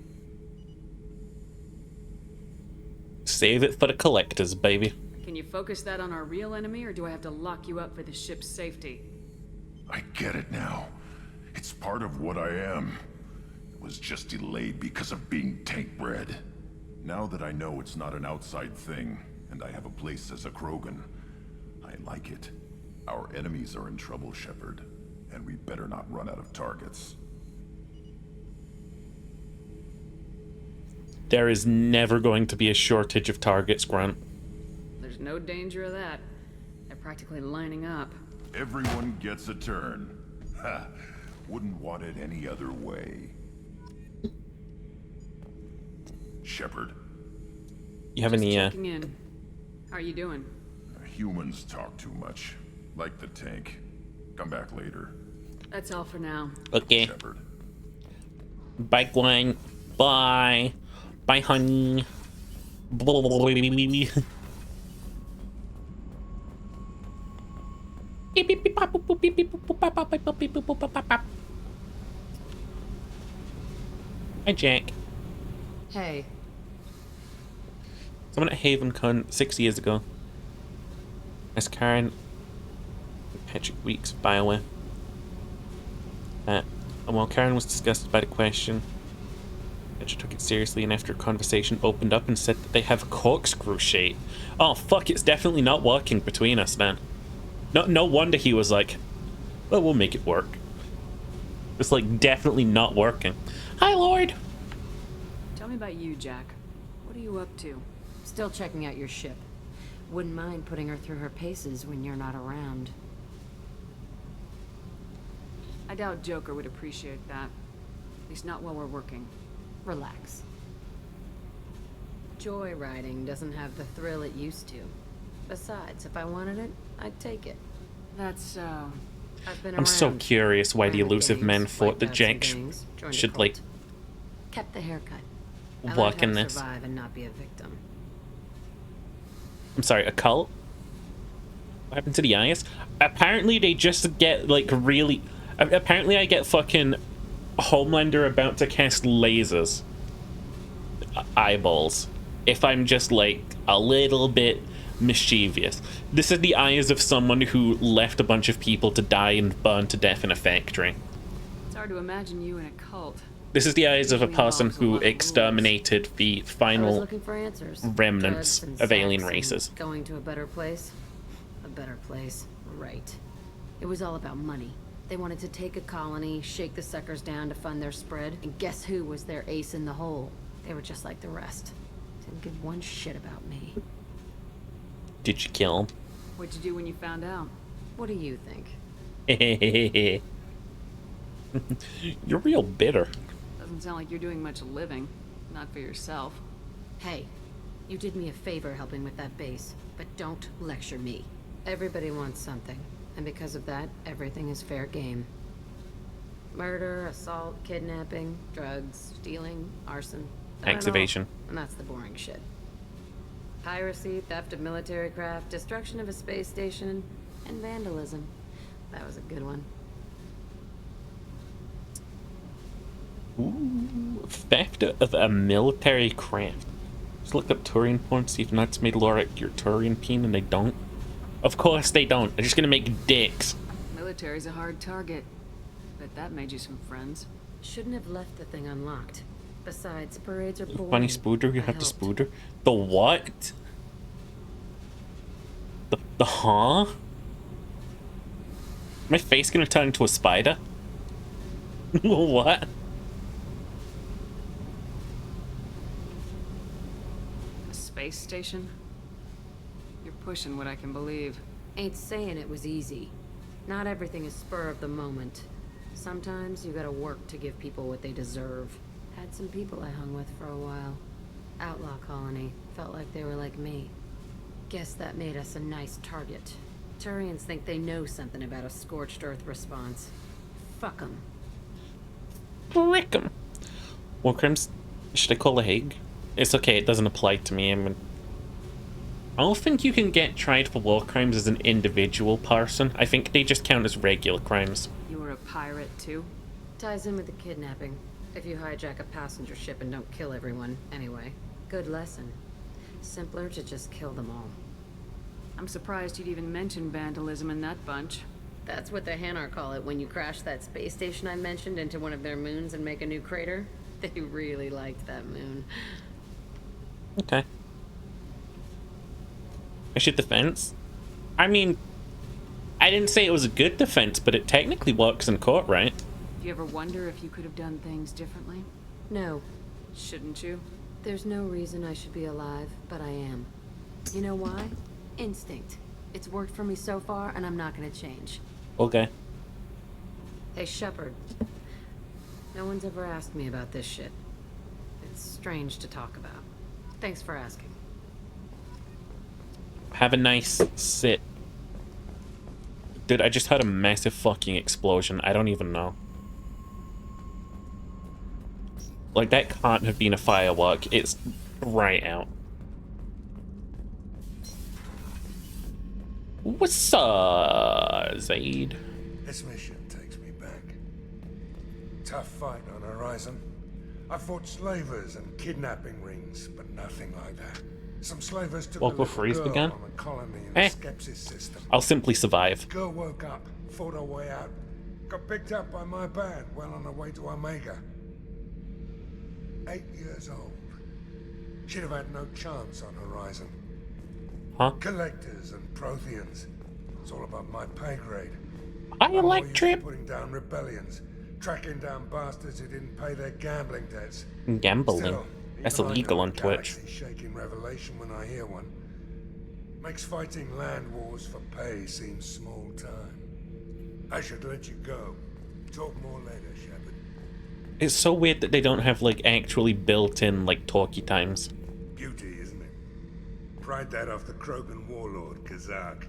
Save it for the collectors, baby. Can you focus that on our real enemy, or do I have to lock you up for the ship's safety? I get it now. It's part of what I am. It was just delayed because of being tank bred. Now that I know it's not an outside thing, and I have a place as a Krogan, I like it. Our enemies are in trouble, Shepard, and we better not run out of targets. There is never going to be a shortage of targets, Grunt. There's no danger of that. They're practically lining up. Everyone gets a turn. Ha! Wouldn't want it any other way. Shepard. You have any, Checking in. How are you doing? Humans talk too much. Like the tank. Come back later. That's all for now. Okay. Shepard. Bye, Gwen. Bye. Bye, honey. Hi, Jack. Hey. Someone at HavenCon 6 years ago. As Karen. Patrick Weeks, BioWare. And while Karen was disgusted by the question, Patrick took it seriously, and after a conversation opened up and said that they have corkscrew shape. Oh fuck, it's definitely not working between us then. No wonder he was like, well, we'll make it work. It's like definitely not working. Hi, Lord. Tell me about you, Jack. What are you up to? Still checking out your ship. Wouldn't mind putting her through her paces when you're not around. I doubt Joker would appreciate that. At least not while we're working. Relax. Joyriding doesn't have the thrill it used to. Besides, if I wanted it, I'd take it. That's, I've been I'm so curious why the ran the elusive men gangs, thought that wiped out some Jack gangs, joined a should, cult. like, Kept the haircut. I learned work how in to this. survive and not be a victim. I'm sorry, a cult? What happened to the eyes? Apparently they just get, like, really... Apparently I get fucking Homelander about to cast lasers. Eyeballs. If I'm just, like, a little bit mischievous. This is the eyes of someone who left a bunch of people to die and burn to death in a factory. it's hard to imagine you in a cult. This is the eyes of a person who exterminated the I was final looking for answers. remnants Drugs and of alien sex and races. Going to a better place? A better place, right. It was all about money. They wanted to take a colony, shake the suckers down to fund their spread, and guess who was their ace in the hole? They were just like the rest. Didn't give one shit about me. Did you kill him? What'd you do when you found out? What do you think? You're real bitter. Doesn't sound like you're doing much living. Not for yourself. Hey, you did me a favor helping with that base, but don't lecture me. Everybody wants something, and because of that, everything is fair game. Murder, assault, kidnapping, drugs, stealing, arson. I don't know. Activation. And that's the boring shit. Piracy, theft of military craft, destruction of a space station, and vandalism. That was a good one. Ooh, theft of a military craft. Just look up Turian porn, see if nuts made Laura your Turian peen, and they don't. Of course they don't. They're just gonna make dicks. Military's a hard target. Bet that made you some friends. Shouldn't have left the thing unlocked. Besides, parades are boring. Funny spooder, you have the spooder. The what? The huh? My face gonna turn into a spider? What? A space station? You're pushing what I can believe. Ain't saying it was easy. Not everything is spur of the moment. Sometimes you gotta work to give people what they deserve. Had some people I hung with for a while. Outlaw colony. Felt like they were like me. Guess that made us a nice target. Turians think they know something about a scorched earth response. Fuck 'em. Frick 'em. War crimes? Should I call the Hague? It's okay, it doesn't apply to me. I don't think you can get tried for war crimes as an individual person. I think they just count as regular crimes. You were a pirate, too? Ties in with the kidnapping. If you hijack a passenger ship and don't kill everyone, anyway. Good lesson. Simpler to just kill them all. I'm surprised you'd even mention vandalism in that bunch. That's what the Hanar call it when you crash that space station I mentioned into one of their moons and make a new crater. They really liked that moon. Okay. I should defense? I mean, I didn't say it was a good defense, but it technically works in court, right? Do you ever wonder if you could have done things differently? No. Shouldn't you? There's no reason I should be alive, but I am. You know why? Instinct. It's worked for me so far, and I'm not gonna change. Okay. Hey, Shepard. No one's ever asked me about this shit. It's strange to talk about. Thanks for asking. Have a nice sit. Dude, I just heard a massive fucking explosion. I don't even know. Like, that can't have been a firework. It's right out. What's up, Zaid? This mission takes me back. Tough fight on Horizon. I fought slavers and kidnapping rings, but nothing like that. Some slavers took What, a before little Freeze girl began? on a colony in the Skepsis system. I'll simply survive. Girl woke up, fought her way out, got picked up by my band, well on her way to Omega. 8 years old. She'd have had no chance on Horizon. Huh? Collectors and Protheans. It's all above my pay grade. I I'm more like used trip. to putting down rebellions, tracking down bastards who didn't pay their gambling debts. Gambling. Still, That's even I illegal know on a Twitch. galaxy-shaking revelation when I hear one. Makes fighting land wars for pay seem small time. I should let you go. Talk more later, Shepard. It's so weird that they don't have like actually built-in like talkie times. Beauty, isn't it? Pried that off the Krogan warlord, Kazak.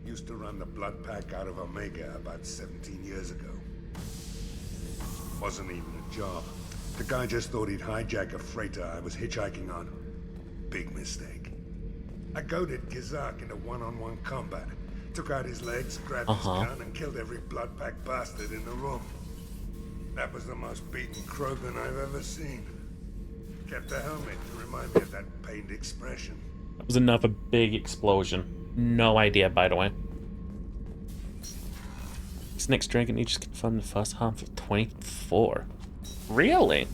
Used to run the Blood Pack out of Omega about 17 years ago. Wasn't even a job. The guy just thought he'd hijack a freighter I was hitchhiking on. Big mistake. I goaded Kazak into one-on-one combat. Took out his legs, grabbed his gun, and killed every Blood Pack bastard in the room. That was the most beaten Krogan I've ever seen. Kept a helmet to remind me of that pained expression. That was another big explosion. No idea, by the way. This next Dragon Age is confirmed the first half of 24. Really?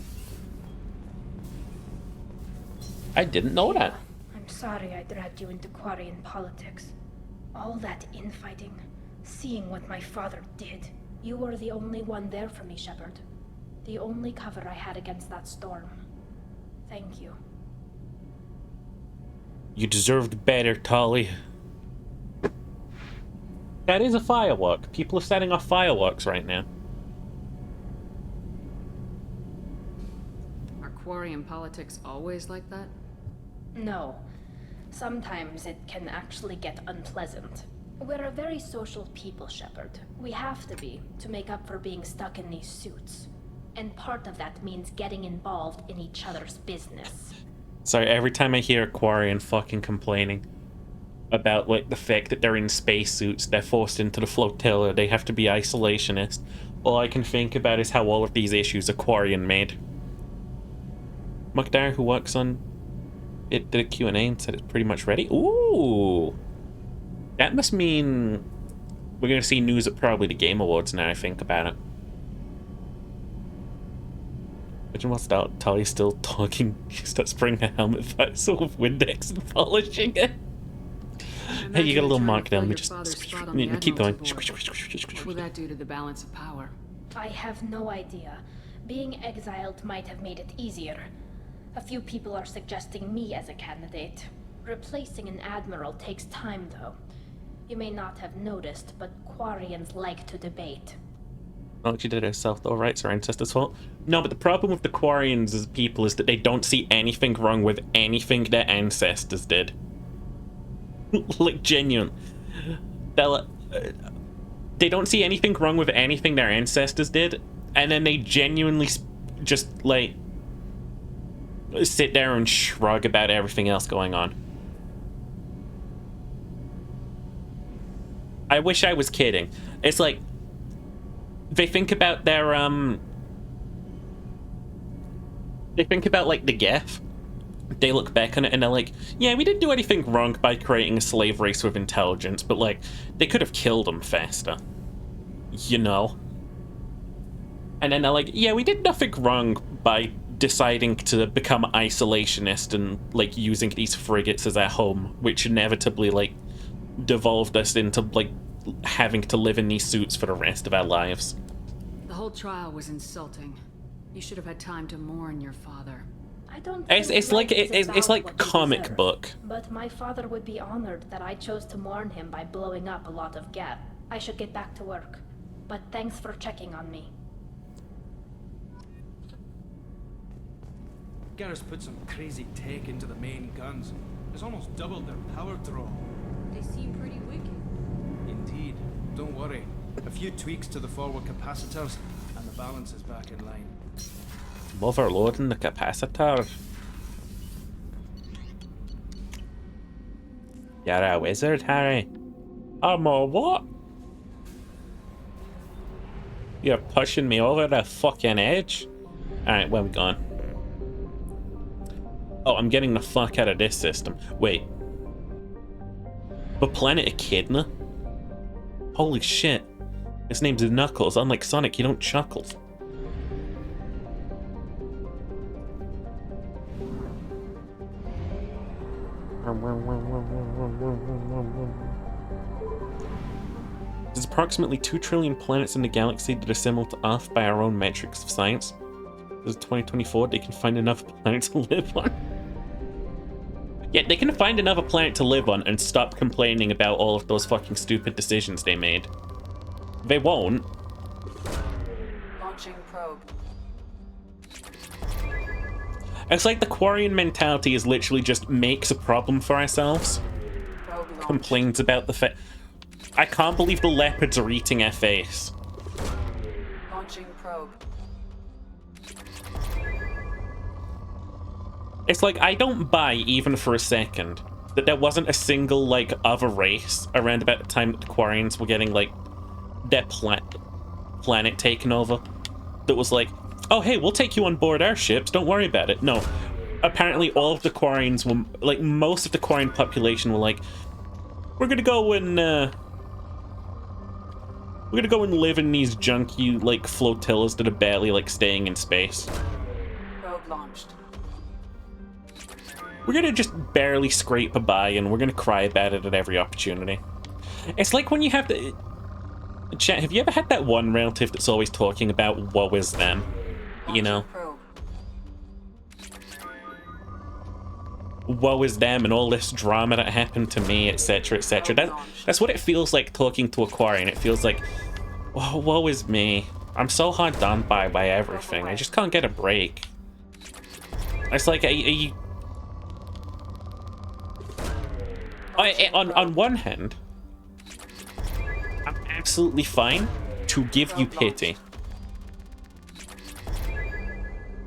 I didn't know that. I'm sorry I dragged you into Quarian politics. All that infighting, seeing what my father did. You were the only one there for me, Shepard. The only cover I had against that storm. Thank you. You deserved better, Tali. That is a firework. People are setting off fireworks right now. Are Quarian politics always like that? No. Sometimes it can actually get unpleasant. We're a very social people, Shepard. We have to be, to make up for being stuck in these suits. And part of that means getting involved in each other's business. Sorry, every time I hear a Quarian fucking complaining about, like, the fact that they're in spacesuits, they're forced into the flotilla, they have to be isolationist, all I can think about is how all of these issues are Quarian made. Mukhtar, who works on it, did a Q&A and said it's pretty much ready. Ooh! That must mean we're going to see news at probably the Game Awards now I think about it. Imagine what's that? Tali's still talking. She starts spraying her helmet visor with Windex and polishing it. Hey, you got a little mark down. Let me just keep going. What would that do to the balance of power? I have no idea. Being exiled might have made it easier. A few people are suggesting me as a candidate. Replacing an admiral takes time, though. You may not have noticed, but Quarians like to debate. Well, she did it herself, though, right? It's her ancestors' fault. No, but the problem with the Quarians as people is that they don't see anything wrong with anything their ancestors did. Like, genuine. They don't see anything wrong with anything their ancestors did, and then they genuinely just, like, sit there and shrug about everything else going on. I wish I was kidding. It's like, they think about their, they think about, like, the Geth. They look back on it and they're like, yeah, we didn't do anything wrong by creating a slave race with intelligence, but, like, they could have killed them faster. You know? And then they're like, yeah, we did nothing wrong by deciding to become isolationist and, like, using these frigates as our home, which inevitably, like, devolved us into, like, having to live in these suits for the rest of our lives. The whole trial was insulting. You should have had time to mourn your father. I don't it's like a comic book. But my father would be honored that I chose to mourn him by blowing up a lot of Geth. I should get back to work. But thanks for checking on me. Garrus put some crazy tech into the main guns. It's almost doubled their power draw. They seem pretty wicked. Indeed. Don't worry. A few tweaks to the forward capacitors, and the balance is back in line. Overloading the capacitor. You're a wizard, Harry. I'm a what? You're pushing me over the fucking edge. Alright, where we going? Oh, I'm getting the fuck out of this system. Wait. The planet Echidna? Holy shit. His name's Knuckles. Unlike Sonic, you don't chuckle. There's approximately 2 trillion planets in the galaxy that are similar to Earth by our own metrics of science. As 2024, they can find another planet to live on. Yeah, they can find another planet to live on and stop complaining about all of those fucking stupid decisions they made. They won't. Launching probe. It's like the Quarian mentality is literally just makes a problem for ourselves. Complains about the fact. I can't believe the leopards are eating our face. Launching probe. It's like, I don't buy, even for a second, that there wasn't a single, like, other race around about the time that the Quarians were getting, like, their planet taken over. That was like, oh, hey, we'll take you on board our ships, don't worry about it. No. Apparently all of the Quarians were, like, most of the Quarian population were like, we're gonna go and, live in these junky, like, flotillas that are barely, like, staying in space. Probe launched. We're gonna just barely scrape by, and we're gonna cry about it at every opportunity. It's like when you have to... Chat, have you ever had that one relative that's always talking about woe is them? You know? Woe is them and all this drama that happened to me, etc, etc. That's what it feels like talking to a Quarian. It feels like, oh, woe is me. I'm so hard done by everything. I just can't get a break. It's like, on one hand, I'm absolutely fine to give you pity.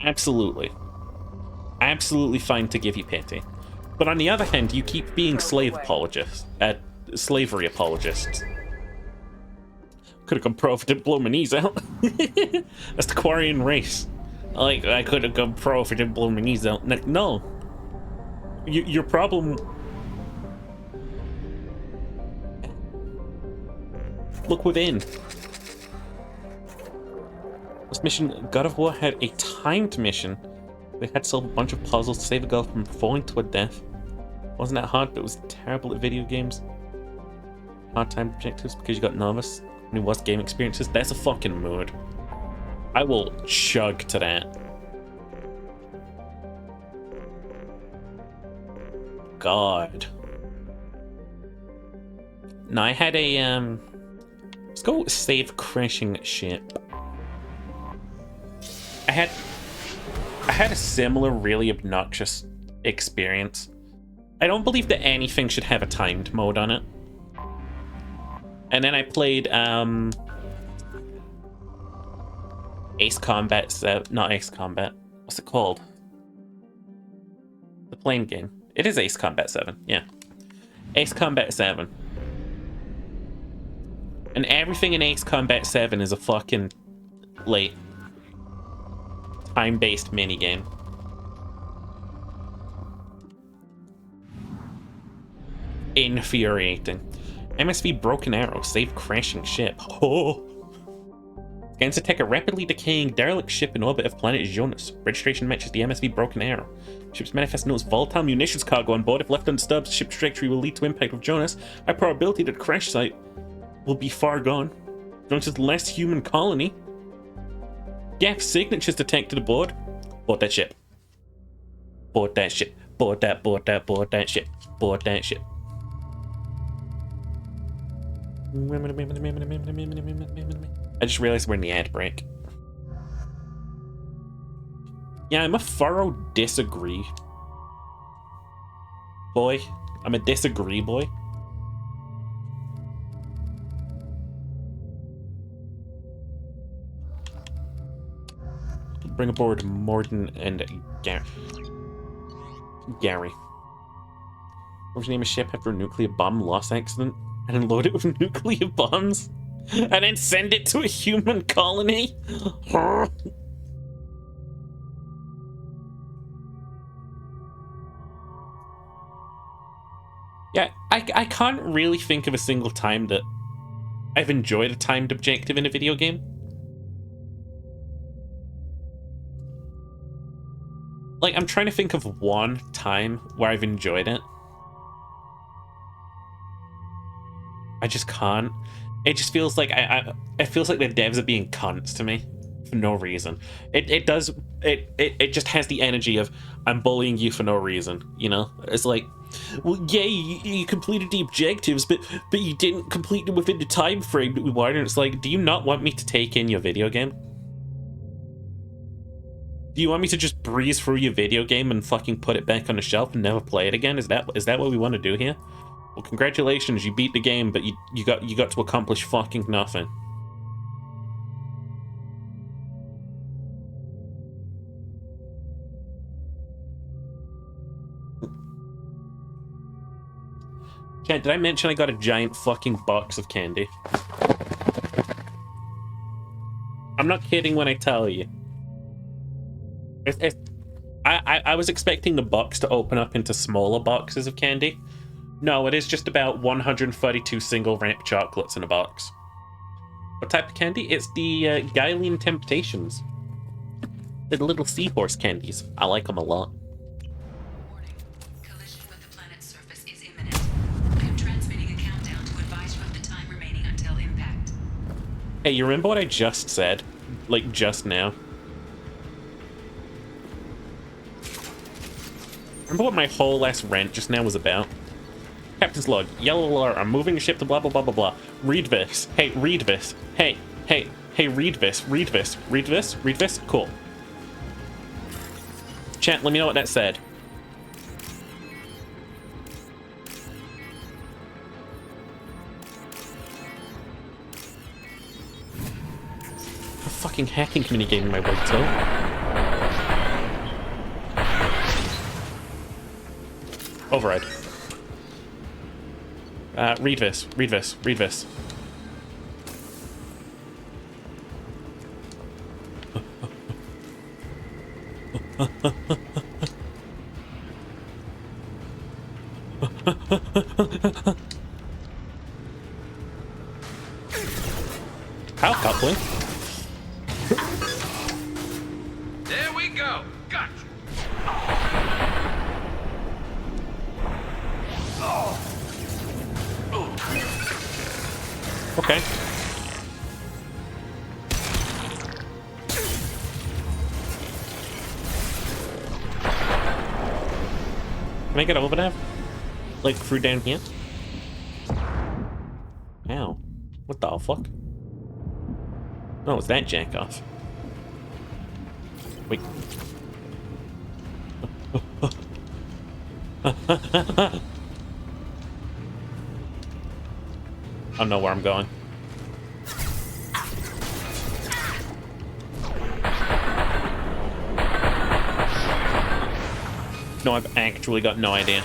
Absolutely. Absolutely fine to give you pity. But on the other hand, you keep being slavery apologists. Could have gone pro if I didn't blow my knees out. That's the Quarian race. Like, I could have gone pro if I didn't blow my knees out. No. Your problem... Look within. This mission, God of War had a timed mission. We had to solve a bunch of puzzles to save a girl from falling to her death. Wasn't that hard, but it was terrible at video games. Hard time objectives because you got nervous and it was game experiences. That's a fucking mood. I will chug to that. God. No, I had a, let's go save crashing ship. I had a similar really obnoxious experience. I don't believe that anything should have a timed mode on it. And then I played Ace Combat 7, not Ace Combat. What's it called? The plane game. It is Ace Combat 7, yeah. Ace Combat 7. And everything in Ace Combat 7 is a fucking, like, time-based minigame. Infuriating. MSV Broken Arrow, save crashing ship. Oh! Scans detect a rapidly decaying derelict ship in orbit of planet Jonas. Registration matches the MSV Broken Arrow. Ship's manifest notes volatile munitions cargo on board. If left undisturbed, ship's trajectory will lead to impact with Jonas. High probability that the crash site will be far gone. Jonas' last human colony. Gap signatures detected aboard. Board that ship. Board that ship. Board that ship. Board that ship. I just realized we're in the ad break. Yeah, I'm a thorough disagree boy. I'm a disagree boy. Bring aboard Morden and Gary. What was the name of ship after a nuclear bomb loss accident? And then load it with nuclear bombs? And then send it to a human colony? Yeah, I can't really think of a single time that I've enjoyed a timed objective in a video game. Like, I'm trying to think of one time where I've enjoyed it. I just can't. It just feels like it feels like the devs are being cunts to me for no reason. It just has the energy of I'm bullying you for no reason, you know? It's like, well, yeah, you completed the objectives, but you didn't complete them within the time frame that we wanted. It's like, do you not want me to take in your video game? Do you want me to just breeze through your video game and fucking put it back on the shelf and never play it again? Is that what we want to do here? Well, congratulations, you beat the game, but you got to accomplish fucking nothing. Chat, did I mention I got a giant fucking box of candy? I'm not kidding when I tell you. I was expecting the box to open up into smaller boxes of candy. No, it is just about 132 single ramp chocolates in a box. What type of candy? It's the Gylene Temptations. They're the little seahorse candies. I like them a lot. Hey, you remember what I just said? Like, just now? Remember what my whole last rant just now was about? Captain's log. Yellow alert. I'm moving the ship to blah, blah, blah, blah, blah. Read this. Hey, read this. Hey, read this. Read this. Read this. Read this. Cool. Chat, let me know what that said. A fucking hacking minigame in my way, too. Override. Read this. Read this. Read this. How coupling? There we go. Gotcha. Okay. Can I get over there? Like through down here? Ow. What the fuck? Oh, it's that jack off. Wait. I don't know where I'm going. No, I've actually got no idea.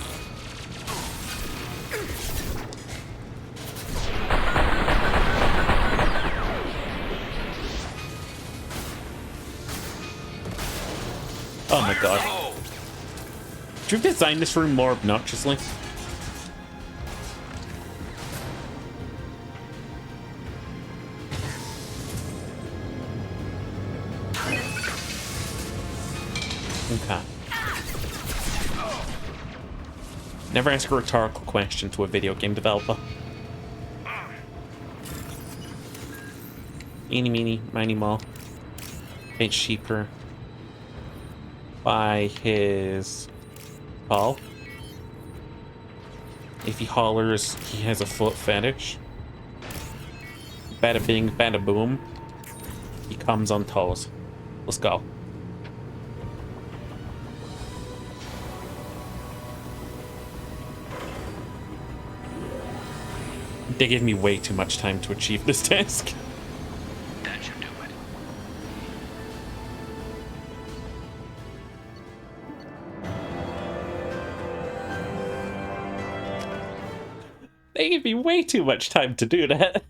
Oh my god. Should we design this room more obnoxiously? Okay. Never ask a rhetorical question to a video game developer. Eeny, meeny, miny, moe. Paint cheaper. By his Paul. If he hollers, he has a foot fetish. Bada bing, bada boom. He comes on toes. Let's go. They gave me way too much time to achieve this task. That should do it. They gave me way too much time to do that.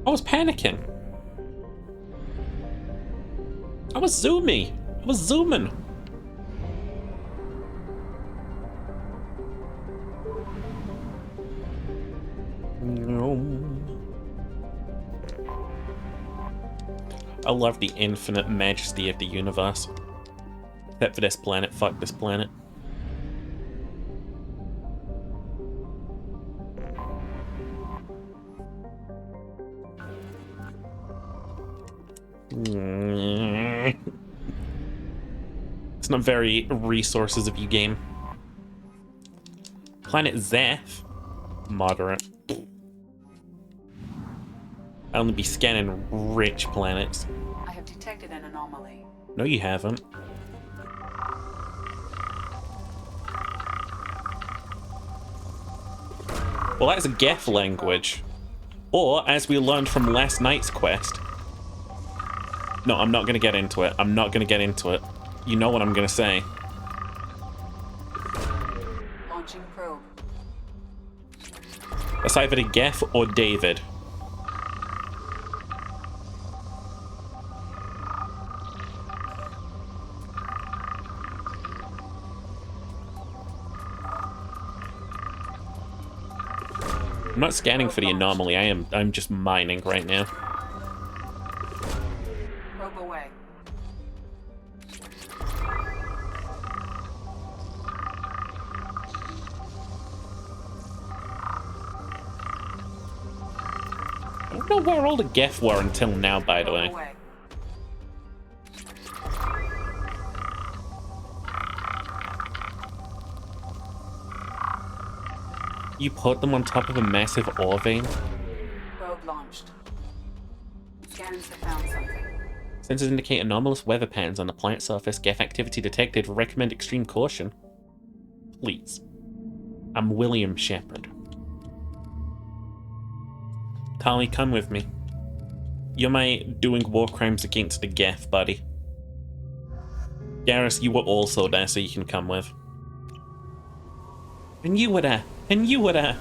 I was panicking. I was zoomy. I was zooming. I love the infinite majesty of the universe. Except for this planet. Fuck this planet. It's not very resources of you game. Planet Zeth. Moderate. I'll only be scanning rich planets. I have detected an anomaly. No, you haven't. Well, that's a Geth language. Or, as we learned from last night's quest... No, I'm not gonna get into it. I'm not gonna get into it. You know what I'm gonna say. Launching probe. That's either a Geth or David. I'm not scanning for the anomaly. I'm just mining right now. Probe away. I don't know where all the Geth were until now, by the way. You put them on top of a massive ore vein? Probe launched. Scans have found something. Sensors indicate anomalous weather patterns on the planet's surface. Geth activity detected. Recommend extreme caution. Please. I'm William Shepard. Tali, come with me. You're my doing war crimes against the Geth buddy. Garrus, you were also there, so you can come with. And you were there. And you were there.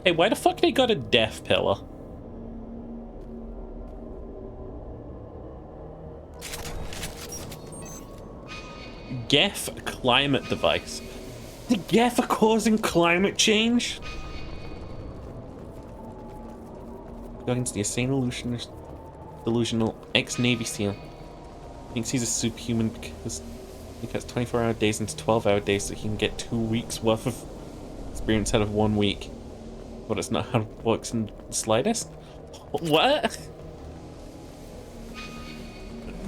Hey, why the fuck they got a death pillar? Geth climate device. The Geth are causing climate change? Against the insane delusional ex-Navy SEAL. Thinks he's a superhuman because he cuts 24-hour days into 12-hour days so he can get 2 weeks worth of experience out of 1 week. But it's not how it works in the slightest. What?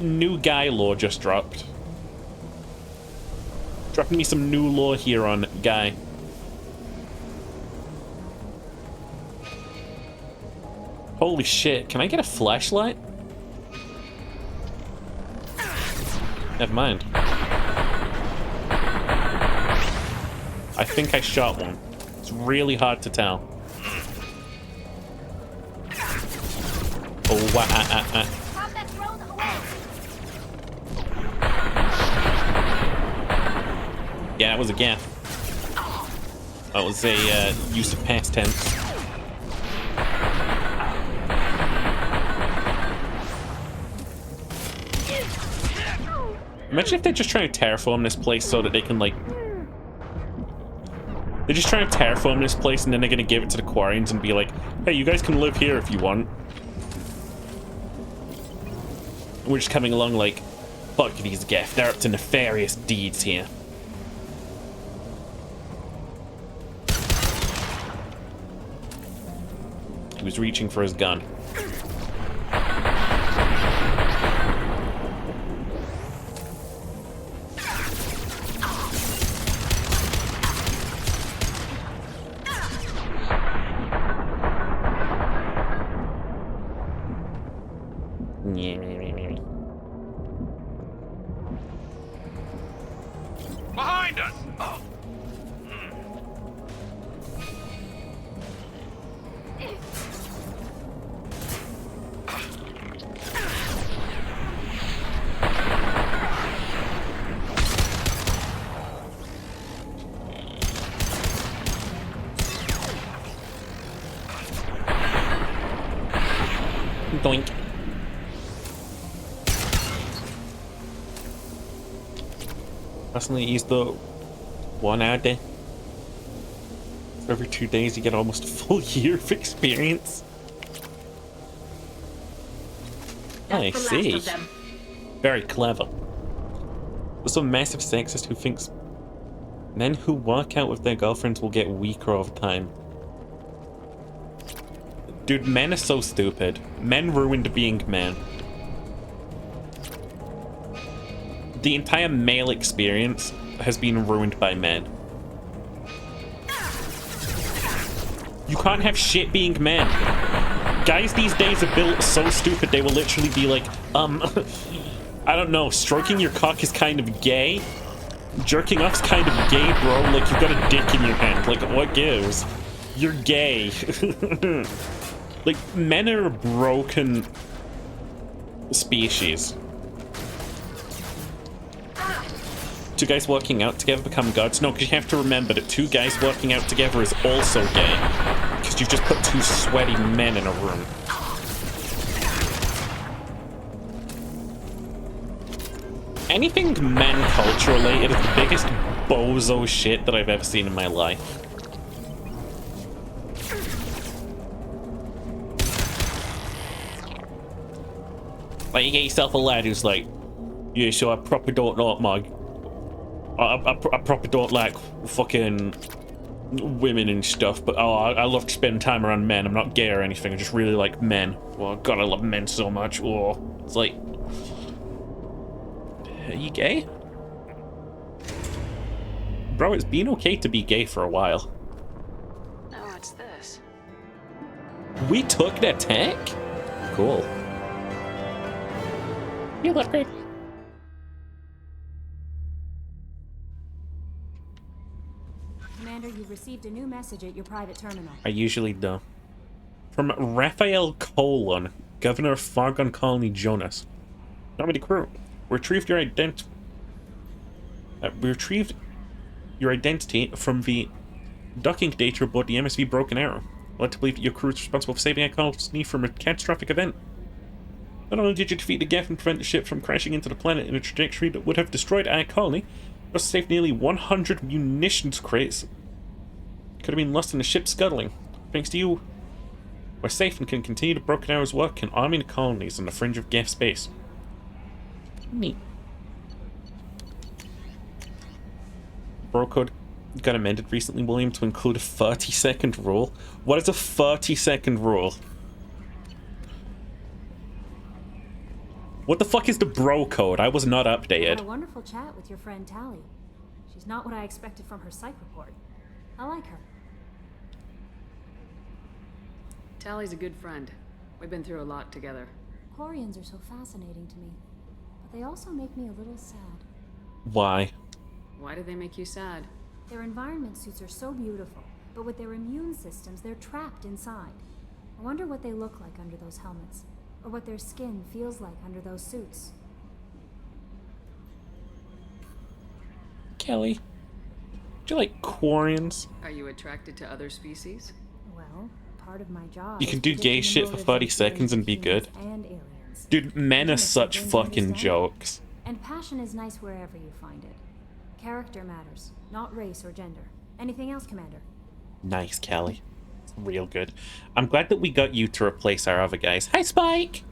New guy lore just dropped. Dropping me some new lore here on Guy. Holy shit, can I get a flashlight? Never mind. I think I shot one. It's really hard to tell. Oh, yeah, that was a Geth. That was a use of past tense. Imagine if they're just trying to terraform this place so that they can, like... They're just trying to terraform this place and then they're gonna give it to the Quarians and be like, hey, you guys can live here if you want. And we're just coming along like, fuck these Geth, they're up to nefarious deeds here. He was reaching for his gun. Behind us! Oh. Doink. Personally use the 1 hour day. For every 2 days, you get almost a full year of experience. I see. Very clever. There's some massive sexist who thinks men who work out with their girlfriends will get weaker over time. Dude, men are so stupid. Men ruined being men. The entire male experience has been ruined by men. You can't have shit being men. Guys these days are built so stupid they will literally be like, I don't know, stroking your cock is kind of gay. Jerking off's kind of gay, bro. Like, you've got a dick in your hand. Like, what gives? You're gay. Like, men are a broken species. Two guys working out together become gods? No, because you have to remember that two guys working out together is also gay. Because you've just put two sweaty men in a room. Anything men culture related is the biggest bozo shit that I've ever seen in my life. Like, you get yourself a lad who's like, yeah, so I proper don't like I proper don't like fucking women and stuff, but I love to spend time around men. I'm not gay or anything, I just really like men. Well, God, I love men so much. Oh, it's like, are you gay? Bro, it's been okay to be gay for a while. Oh, what's this? We took their tech? Cool. You upgrade. Commander, you've received a new message at your private terminal. I usually do. From Raphael Colon, Governor of Fargon Colony, Jonas. Normandy crew. Retrieved your identity from the docking data aboard the MSV Broken Arrow. Led to believe that your crew is responsible for saving our colony from a catastrophic event. Not only did you defeat the Geth and prevent the ship from crashing into the planet in a trajectory that would have destroyed our colony, you also saved nearly 100 munitions crates. Could have been lost in the ship scuttling. Thanks to you, we're safe and can continue the Broken Arrow's work in arming the colonies on the fringe of Geth space. Neat. Bro code got amended recently, William, to include a 30-second rule. What is a 30-second rule? What the fuck is the bro code? I was not I updated. had a wonderful chat with your friend Tally. She's not what I expected from her psych report. I like her. Tally's a good friend. We've been through a lot together. Quarians are so fascinating to me, but they also make me a little sad. Why? Why do they make you sad? Their environment suits are so beautiful, but with their immune systems, they're trapped inside. I wonder what they look like under those helmets, or what their skin feels like under those suits. Kelly, do you like Quarians? Are you attracted to other species? Well, part of my job. You can do gay shit for 30 seconds and be good. And aliens. Dude, men are such fucking jokes. And passion is nice wherever you find it. Character matters, not race or gender. Anything else, Commander? Nice, Kelly. It's real good. I'm glad that we got you to replace our other guys. Hi, Spike!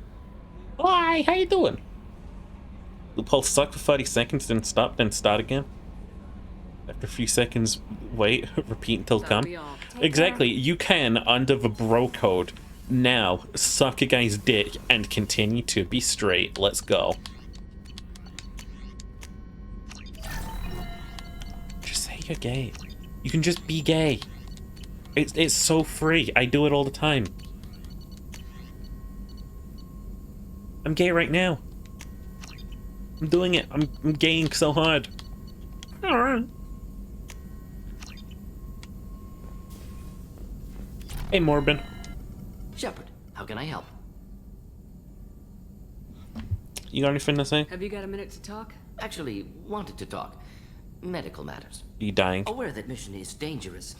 Hi, how you doing? Loophole suck for 30 seconds, then stop, then start again. After a few seconds, wait, repeat until come. Exactly, you can, under the bro code, now suck a guy's dick and continue to be straight. Let's go. Just say you're gay. You can just be gay. It's so free. I do it all the time. I'm gay right now. I'm doing it. I'm gaying so hard. Alright. Hey, Morbin. Shepard, how can I help? You got anything to say? Have you got a minute to talk? Actually, wanted to talk. Medical matters. You dying? Aware that mission is dangerous.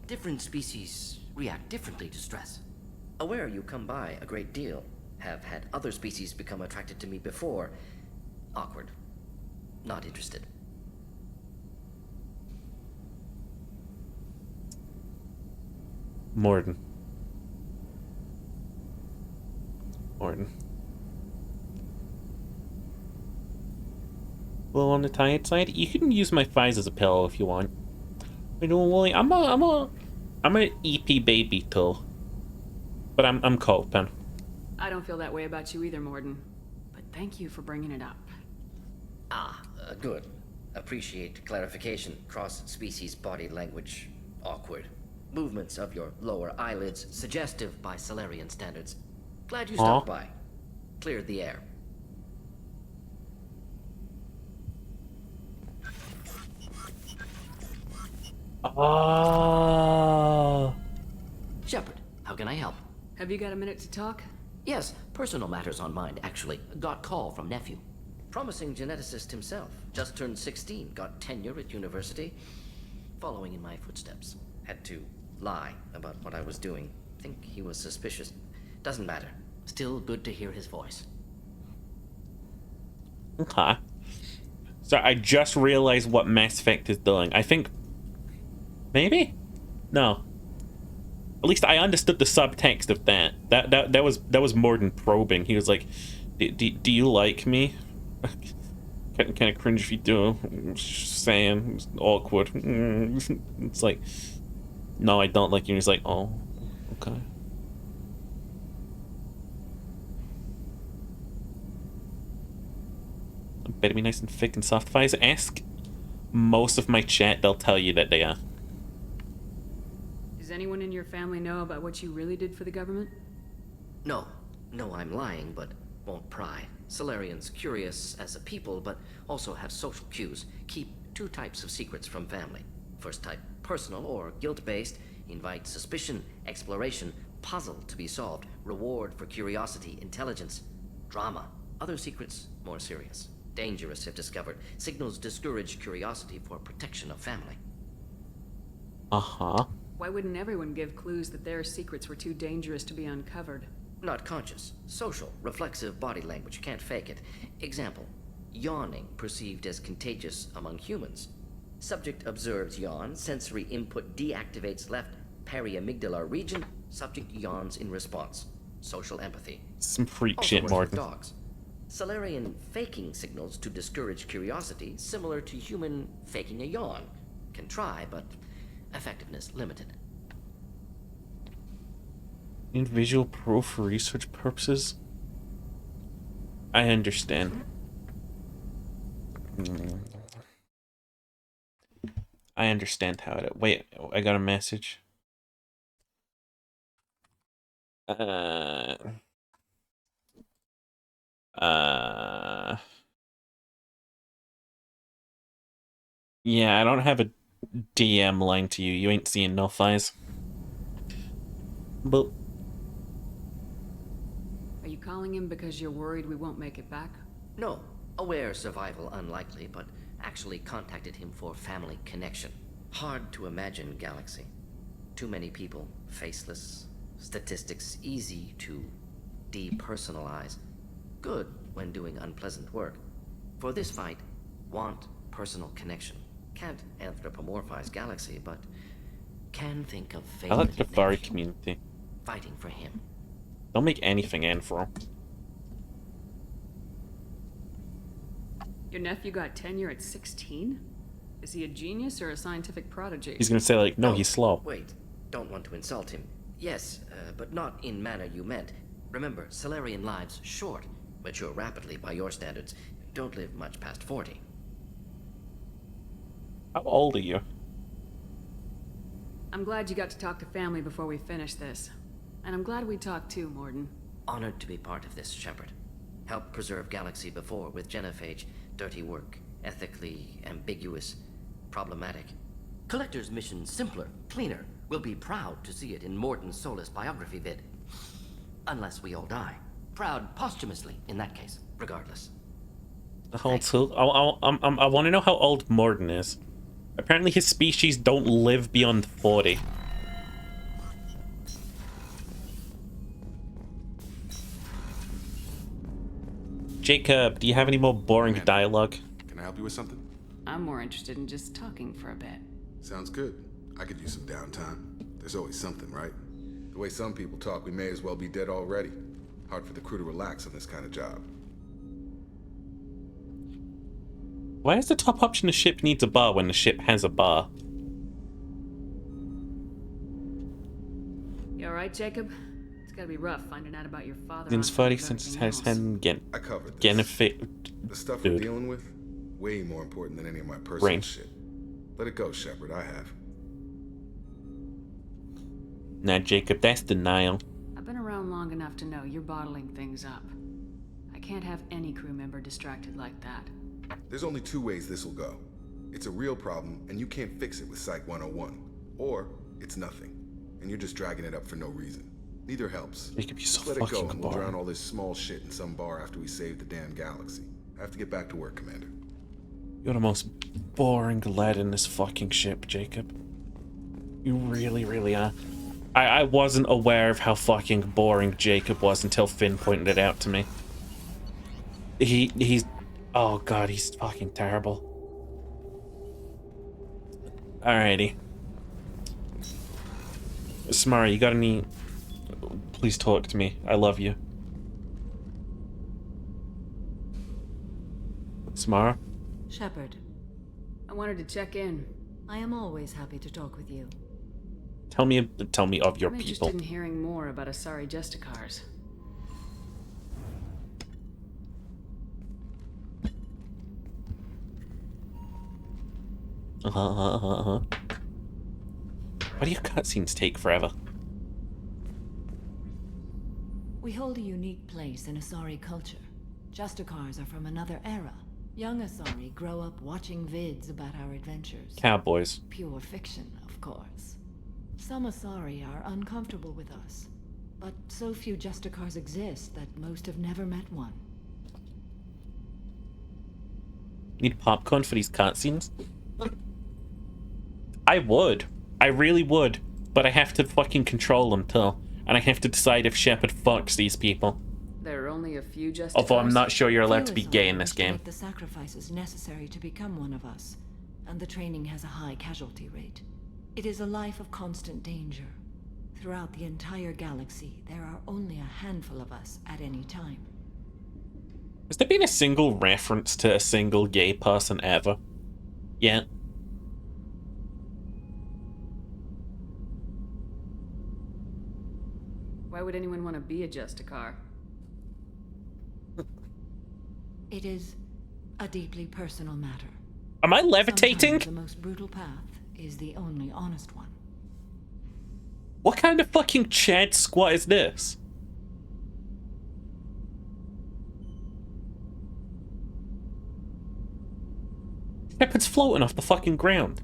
Different species react differently to stress. Aware you come by a great deal. Have had other species become attracted to me before. Awkward. Not interested. Morden. Well, on the tired side, you can use my thighs as a pillow if you want. But don't worry, I'm an EP baby too. But I'm coping. I don't feel that way about you either, Morden. But thank you for bringing it up. Good. Appreciate clarification. Cross-species body language. Awkward. Movements of your lower eyelids suggestive by Salarian standards. Glad you stopped by. Cleared the air. Shepard, how can I help? Have you got a minute to talk? Yes, personal matters on mind, actually. Got call from nephew. Promising geneticist himself. Just turned 16, got tenure at university. Following in my footsteps. Had to lie about what I was doing. Think he was suspicious. Doesn't matter. Still good to hear his voice. Okay. So I just realized what Mass Effect is doing. I think... Maybe? No. At least I understood the subtext of that. That was Morden probing. He was like, do you like me? Kind of cringe if you do. Saying, it's awkward. It's like, no, I don't like you. And he's like, oh, okay. Better be nice and thick and soft. If I ask most of my chat, they'll tell you that they are. Does anyone in your family know about what you really did for the government? No, I'm lying, but won't pry. Salarians curious as a people, but also have social cues. Keep two types of secrets from family. First type, personal or guilt-based, invite suspicion, exploration, puzzle to be solved, reward for curiosity, intelligence, drama. Other secrets, more serious. Dangerous if discovered. Signals discourage curiosity for protection of family. Uh-huh. Why wouldn't everyone give clues that their secrets were too dangerous to be uncovered? Not conscious. Social, reflexive body language. Can't fake it. Example. Yawning perceived as contagious among humans. Subject observes yawn. Sensory input deactivates left periamygdalar region. Subject yawns in response. Social empathy. Some freak Also shit, works with Morden. dogs. Salarian faking signals to discourage curiosity, similar to human faking a yawn. Can try, but effectiveness limited. Need visual proof for research purposes? I understand. I understand how it... Wait, I got a message. Yeah, I don't have a DM line to you. You ain't seeing no thighs. But... Are you calling him because you're worried we won't make it back? No. Aware survival unlikely, but actually contacted him for family connection. Hard to imagine galaxy. Too many people, faceless. Statistics easy to depersonalize. Good when doing unpleasant work. For this fight, want personal connection. Can't anthropomorphize galaxy, but can think of I like the favorite furry nephew. community. Fighting for him. Don't make anything Anthro. Your nephew got tenure at 16? Is he a genius or a scientific prodigy? He's gonna say like, no, he's slow. Wait, don't want to insult him. Yes, but not in manner you meant. Remember, Salarian lives short. Mature rapidly by your standards. Don't live much past 40. How old are you? I'm glad you got to talk to family before we finish this. And I'm glad we talked too, Morden. Honored to be part of this, Shepard. Helped preserve Galaxy before with Genophage. Dirty work. Ethically ambiguous. Problematic. Collector's mission simpler, cleaner. We'll be proud to see it in Morden Solus biography vid. Unless we all die. Proud posthumously, in that case, regardless. How old? I want to know how old Morden is. Apparently his species don't live beyond 40. Jacob, do you have any more boring dialogue? Can I help you with something? I'm more interested in just talking for a bit. Sounds good. I could use some downtime. There's always something, right? The way some people talk, we may as well be dead already. Hard for the crew to relax on this kind of job. Why is the top option a ship needs a bar when the ship has a bar? You alright, Jacob? It's gotta be rough finding out about your father. Since 40 cents has had I covered this. benefit. The stuff we're dealing with, way more important than any of my personal shit. Let it go, Shepard. I have. Nah, Jacob, that's denial. I've been around long enough to know you're bottling things up. I can't have any crew member distracted like that. There's only two ways this will go. It's a real problem, and you can't fix it with Psych 101. Or, it's nothing, and you're just dragging it up for no reason. Neither helps. Jacob, you're so let it go, and we'll boring. drown all this small shit in some bar after we save the damn galaxy. I have to get back to work, Commander. You're the most boring lad in this fucking ship, Jacob. You really, really are. I wasn't aware of how fucking boring Jacob was until Finn pointed it out to me. He's... Oh god, he's fucking terrible. Alrighty. Samara, you got any... Please talk to me. I love you. Samara? Shepard. I wanted to check in. I am always happy to talk with you. Tell me of your I'm people. interested in hearing more about Asari Justicars. Why do your cutscenes take forever? We hold a unique place in Asari culture. Justicars are from another era. Young Asari grow up watching vids about our adventures. Cowboys. Pure fiction, of course. Some Asari are uncomfortable with us, but so few Justicars exist that most have never met one. Need popcorn for these cutscenes? I would. I really would. But I have to fucking control them too. And I have to decide if Shepard fucks these people. There are only a few Justicars. Although I'm not sure you're allowed to be Few gay in Asari this wish to game. make the sacrifices necessary to become one of us, and the training has a high casualty rate. It is a life of constant danger. Throughout the entire galaxy, there are only a handful of us at any time. Has there been a single reference to a single gay person ever? Yeah. Why would anyone want to be a Justicar? It is a deeply personal matter. Am I levitating? Sometimes the most brutal path is the only honest one. What kind of fucking Chad squat is this? Shepard's floating off the fucking ground.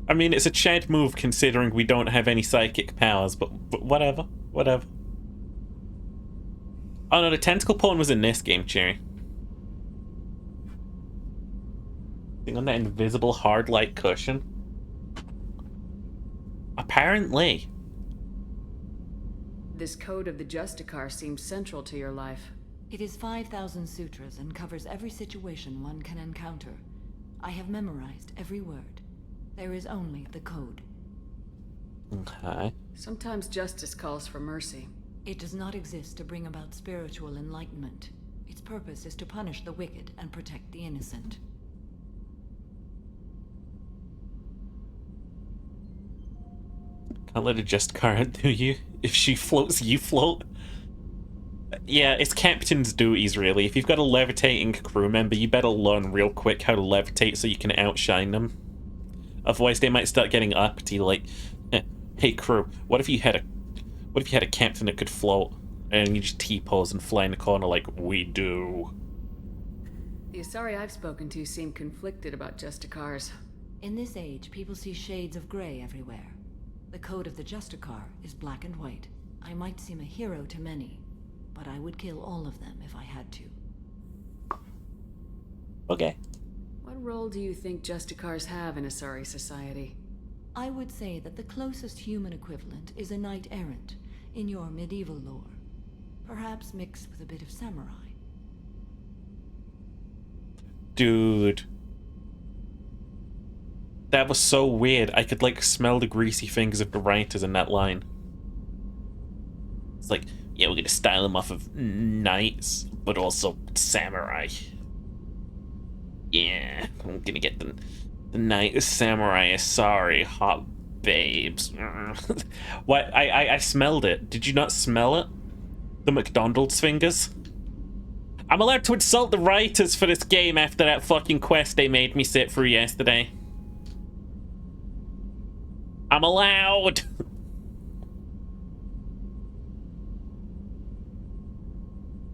I mean, it's a Chad move considering we don't have any psychic powers, but whatever. Whatever. Oh no, the tentacle pawn was in this game, Cherry. Sitting on that invisible hard light cushion. Apparently. This code of the Justicar seems central to your life. It is 5,000 sutras and covers every situation one can encounter. I have memorized every word. There is only the code. Okay. Sometimes justice calls for mercy. It does not exist to bring about spiritual enlightenment. Its purpose is to punish the wicked and protect the innocent. Can't let a Justicar do you. If she floats, you float. Yeah, it's captain's duties, really. If you've got a levitating crew member, you better learn real quick how to levitate so you can outshine them. Otherwise, they might start getting uppity, like, hey crew, what if you had a captain that could float, and you just T-pose and fly in the corner like we do? The Asari I've spoken to seem conflicted about Justicars. In this age, people see shades of gray everywhere. The code of the Justicar is black and white. I might seem a hero to many, but I would kill all of them if I had to. Okay. What role do you think Justicars have in Asari society? I would say that the closest human equivalent is a knight-errant in your medieval lore. Perhaps mixed with a bit of samurai. Dude. That was so weird. I could, like, smell the greasy fingers of the writers in that line. It's like, yeah, we're gonna style them off of knights, but also samurai. Yeah, I'm gonna get the knight samurai. Sorry, hot babes. What? I smelled it. Did you not smell it? The McDonald's fingers? I'm allowed to insult the writers for this game after that fucking quest they made me sit through yesterday. I'm allowed!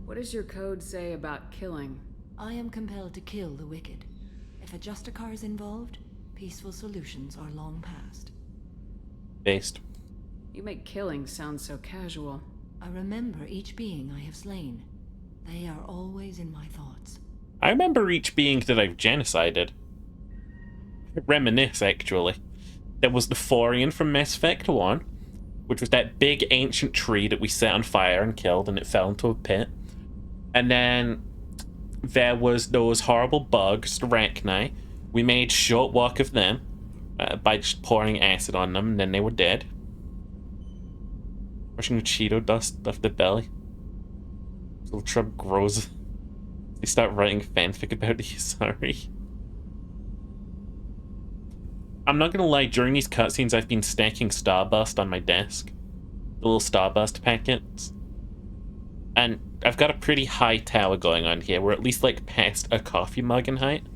What does your code say about killing? I am compelled to kill the wicked. If a Justicar is involved, peaceful solutions are long past. Based. You make killing sound so casual. I remember each being I have slain. They are always in my thoughts. I remember each being that I've genocided. I reminisce, actually. There was the Thorian from Mass Effect 1, which was that big ancient tree that we set on fire and killed, and it fell into a pit. And then there was those horrible bugs, the Rachni. We made short work of them by just pouring acid on them, and then they were dead. Brushing the Cheeto dust off their belly. Little Trub grows. They start writing fanfic about you, sorry. I'm not gonna lie, during these cutscenes I've been stacking Starburst on my desk. The little Starburst packets. And I've got a pretty high tower going on here. We're at least like past a coffee mug in height.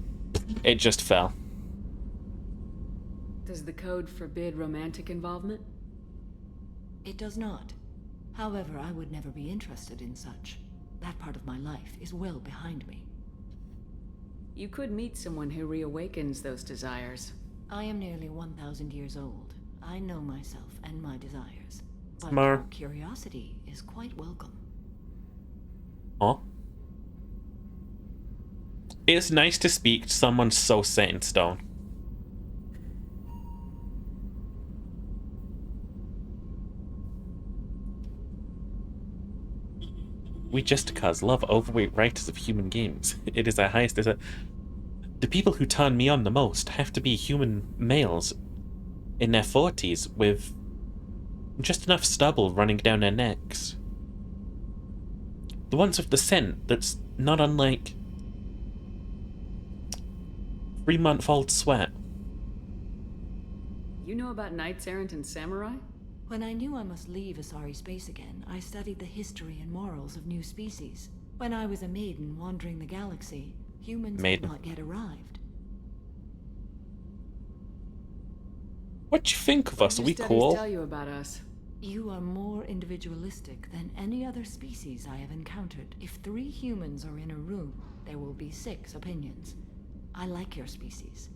It just fell. Does the code forbid romantic involvement? It does not. However, I would never be interested in such. That part of my life is well behind me. You could meet someone who reawakens those desires. I am nearly 1,000 years old. I know myself and my desires. But Smart. your curiosity is quite welcome. Huh? It's nice to speak to someone so set in stone. We Justicars love overweight writers of human games. It is our highest desert. The people who turn me on the most have to be human males in their 40s with just enough stubble running down their necks. The ones with the scent that's not unlike 3-month-old sweat. You know about knights errant and samurai? When I knew I must leave Asari space again, I studied the history and morals of new species. When I was a maiden wandering the galaxy, humans had not yet arrived. What you think of us? Are we What do cool? tell you about us? You are more individualistic than any other species I have encountered. If 3 humans are in a room, there will be 6 opinions. I like your species.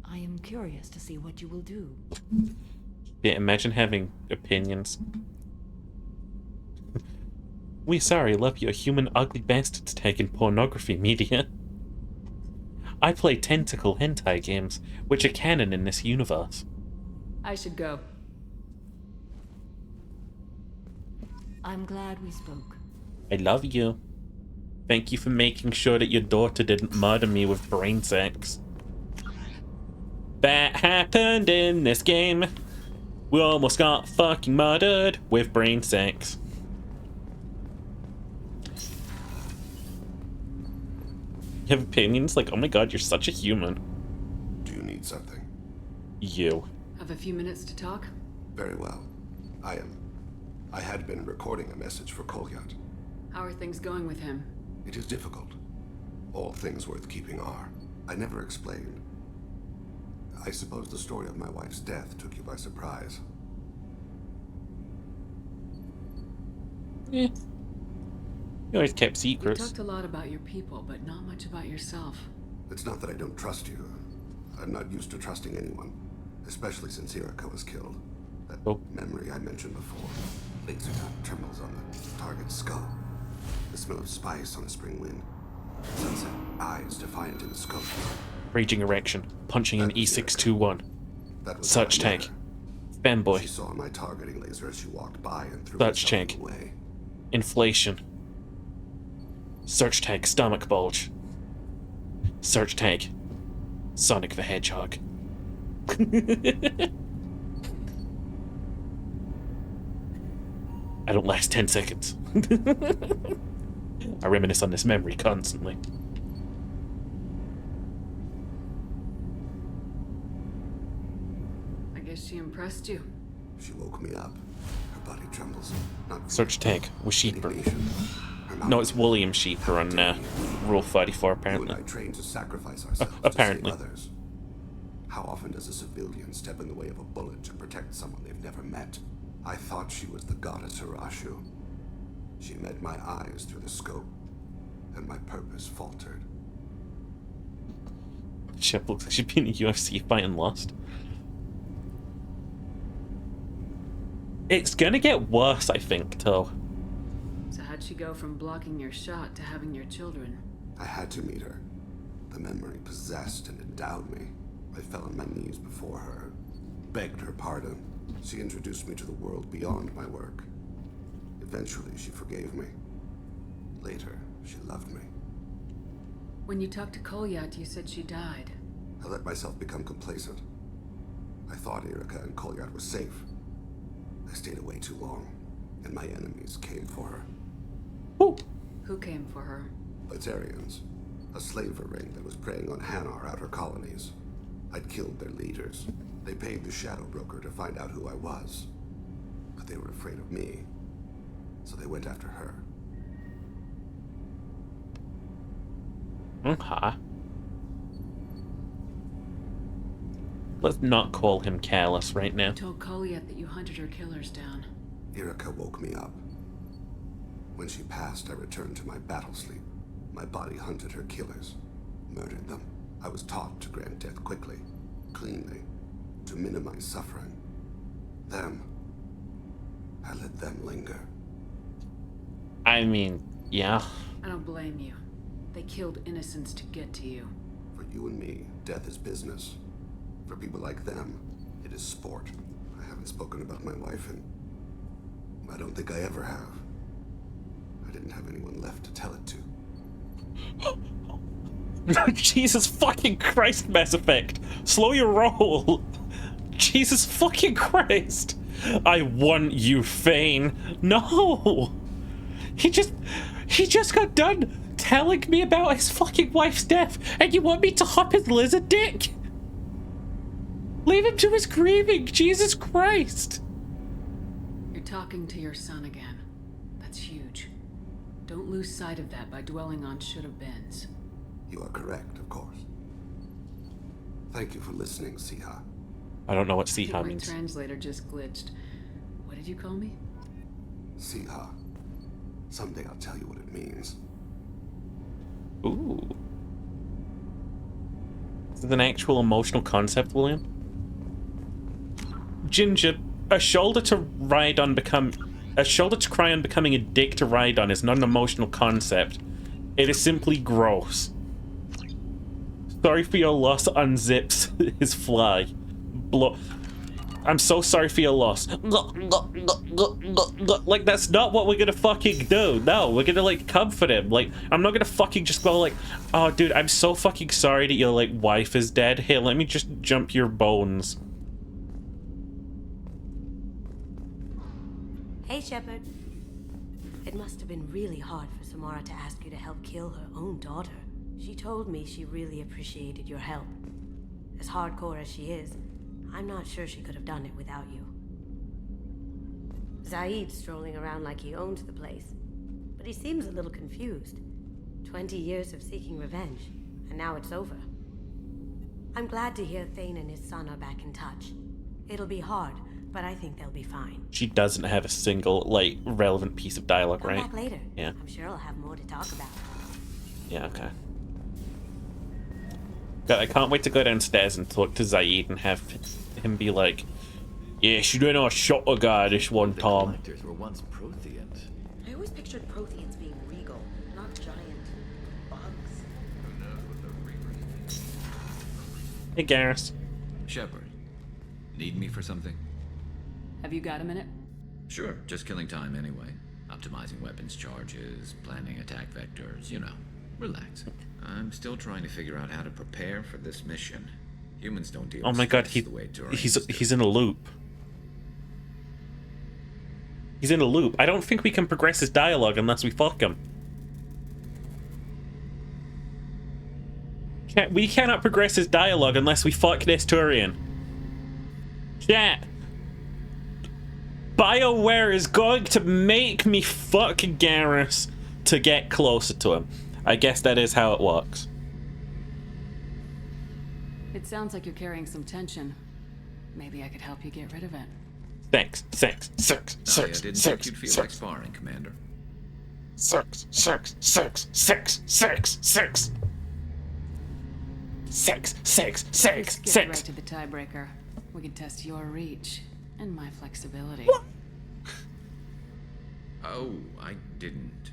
I am curious to see what you will do. Yeah, imagine having opinions. We sorry, love you, human ugly bastards taking pornography media. I play tentacle hentai games, which are canon in this universe. I should go. I'm glad we spoke. I love you. Thank you for making sure that your daughter didn't murder me with brain sex. That happened in this game. We almost got fucking murdered with brain sex. You have opinions? Like, oh my god, you're such a human. Do you need something? You. Have a few minutes to talk? Very well. I had been recording a message for Kolyat. How are things going with him? It is difficult. All things worth keeping are. I never explained. I suppose the story of my wife's death took you by surprise. Yeah. You always kept You secrets. talked a lot about your people, but not much about yourself. It's not that I don't trust you. I'm not used to trusting anyone, especially since Hirako was killed. That memory I mentioned before. Laser dot trembles on the target's skull. The smell of spice on a spring wind. Sunset eyes defiant in the scope. Raging erection. Punching an E621. Search tank. She Fanboy. saw my targeting laser as she walked by and threw Search herself tank. away. Inflation. Search tank. Stomach bulge. Search tag. Sonic the Hedgehog. I don't last 10 seconds. I reminisce on this memory constantly. I guess she impressed you. She woke me up. Her body trembles. Not Search tag with Sheeper. No, it's William Sheeper on Rule 34, apparently. You and I trained to sacrifice ourselves apparently. to save others. How often does a civilian step in the way of a bullet to protect someone they've never met? I thought she was the goddess Hirashu. She met my eyes through the scope, and my purpose faltered. Shep looks like she'd been in a UFC fight and lost. It's gonna get worse, I think, too. So how'd she go from blocking your shot to having your children? I had to meet her. The memory possessed and endowed me. I fell on my knees before her, begged her pardon. She introduced me to the world beyond my work. Eventually, she forgave me. Later, she loved me. When you talked to Kolyat, you said she died. I let myself become complacent. I thought Irika and Kolyat were safe. I stayed away too long, and my enemies came for her. Who came for her? Batarians. A slaver ring that was preying on Hanar outer colonies. I'd killed their leaders. They paid the Shadow Broker to find out who I was. But they were afraid of me, so they went after her. Okay. Let's not call him careless right now. You told Kolyat that you hunted her killers down. Irika woke me up. When she passed, I returned to my battle sleep. My body hunted her killers, murdered them. I was taught to grant death quickly, cleanly, to minimize suffering. I let them linger. I mean, yeah. I don't blame you. They killed innocents to get to you. For you and me, death is business. For people like them, it is sport. I haven't spoken about my wife, and I don't think I ever have. I didn't have anyone left to tell it to. Jesus fucking Christ, Mass Effect. Slow your roll. Jesus fucking Christ. I want you, Fane. No. He just got done telling me about his fucking wife's death, and you want me to hop his lizard dick? Leave him to his grieving, Jesus Christ. You're talking to your son again. That's huge. Don't lose sight of that by dwelling on should-have-beens. You are correct, of course. Thank you for listening, Siha. I don't know what Siha My means. translator just glitched. What did you call me? Siha. Someday I'll tell you what it means. Ooh. Is it an actual emotional concept, William? Ginger, a shoulder to cry on becoming a dick to ride on is not an emotional concept. It is simply gross. Sorry for your loss unzips his fly. I'm so sorry for your loss. Like, that's not what we're gonna fucking do. No, we're gonna, like, comfort him. Like, I'm not gonna fucking just go, like, oh, dude, I'm so fucking sorry that your, like, wife is dead. Here, let me just jump your bones. Hey, Shepard. It must have been really hard for Samara to ask you to help kill her own daughter. She told me she really appreciated your help. As hardcore as she is, I'm not sure she could have done it without you. Zaid's strolling around like he owns the place, but he seems a little confused. 20 years of seeking revenge, and now it's over. I'm glad to hear Thane and his son are back in touch. It'll be hard, but I think they'll be fine. She doesn't have a single, like, relevant piece of dialogue, Come right? back later. Yeah. I'm sure I'll have more to talk about. Yeah, okay. God, I can't wait to go downstairs and talk to Zaid and have him be like, yeah, she didn't know I shot a guy this one time. Collectors were once Prothean. I always pictured Protheans being regal, not giant bugs. Hey, Garrus. Shepard, need me for something? Have you got a minute? Sure, just killing time anyway. Optimizing weapons charges, planning attack vectors, you know. Relax. I'm still trying to figure out how to prepare for this mission. Humans don't deal Oh with my god, stress the way Turians he's in a loop. He's in a loop. I don't think we can progress his dialogue unless we fuck him. We cannot progress his dialogue unless we fuck this Turian. Chat. BioWare is going to make me fuck Garrus to get closer to him. I guess that is how it works. It sounds like you're carrying some tension. Maybe I could help you get rid of it. Thanks. I didn't think you'd feel like sparring, Commander. Sex. Let's get right to the tiebreaker. We can test your reach and my flexibility. Oh, I didn't.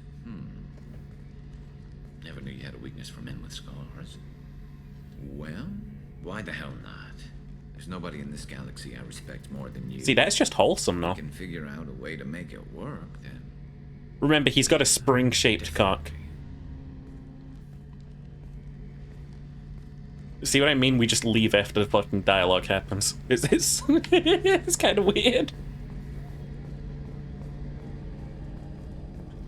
Never knew you had a weakness for men with scars. Well, why the hell not? There's nobody in this galaxy I respect more than you. See, that's just wholesome, though. If you can figure out a way to make it work, then... Remember, he's got a spring-shaped cock. See what I mean? We just leave after the fucking dialogue happens. It's it's kind of weird.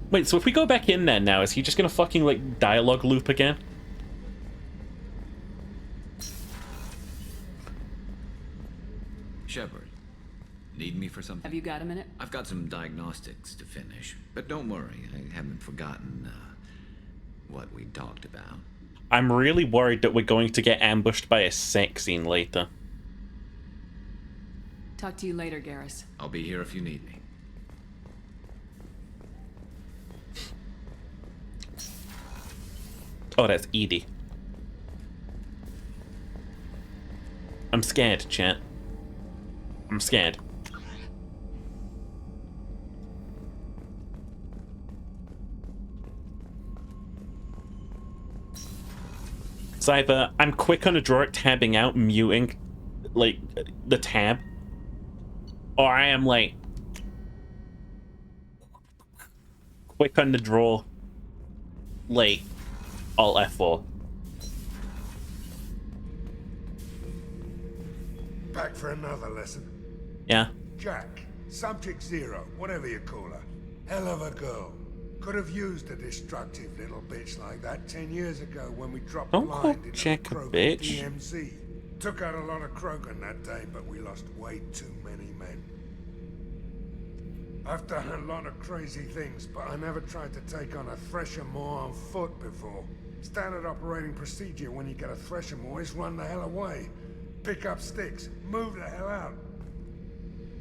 Wait, so if we go back in there now, is he just gonna fucking, like, dialogue loop again? Shepard, need me for something? Have you got a minute? I've got some diagnostics to finish, but don't worry, I haven't forgotten what we talked about. I'm really worried that we're going to get ambushed by a sex scene later. Talk to you later, Garrus. I'll be here if you need me. Oh, that's Edie. I'm scared, chat. I'm scared. It's either I'm quick on the draw at tabbing out, muting, like, the tab, or I am, like, quick on the draw, like, Alt F4. Back for another lesson. Yeah. Jack, Subject Zero, whatever you call her. Hell of a girl. Could have used a destructive little bitch like that 10 years ago when we dropped Don't call blind in Jack a Krogan bitch. DMZ. Took out a lot of Krogan that day, but we lost way too many men. I've done a lot of crazy things, but I never tried to take on a Thresher Maw on foot before. Standard operating procedure when you get a Thresher Maw is run the hell away. Pick up sticks, move the hell out.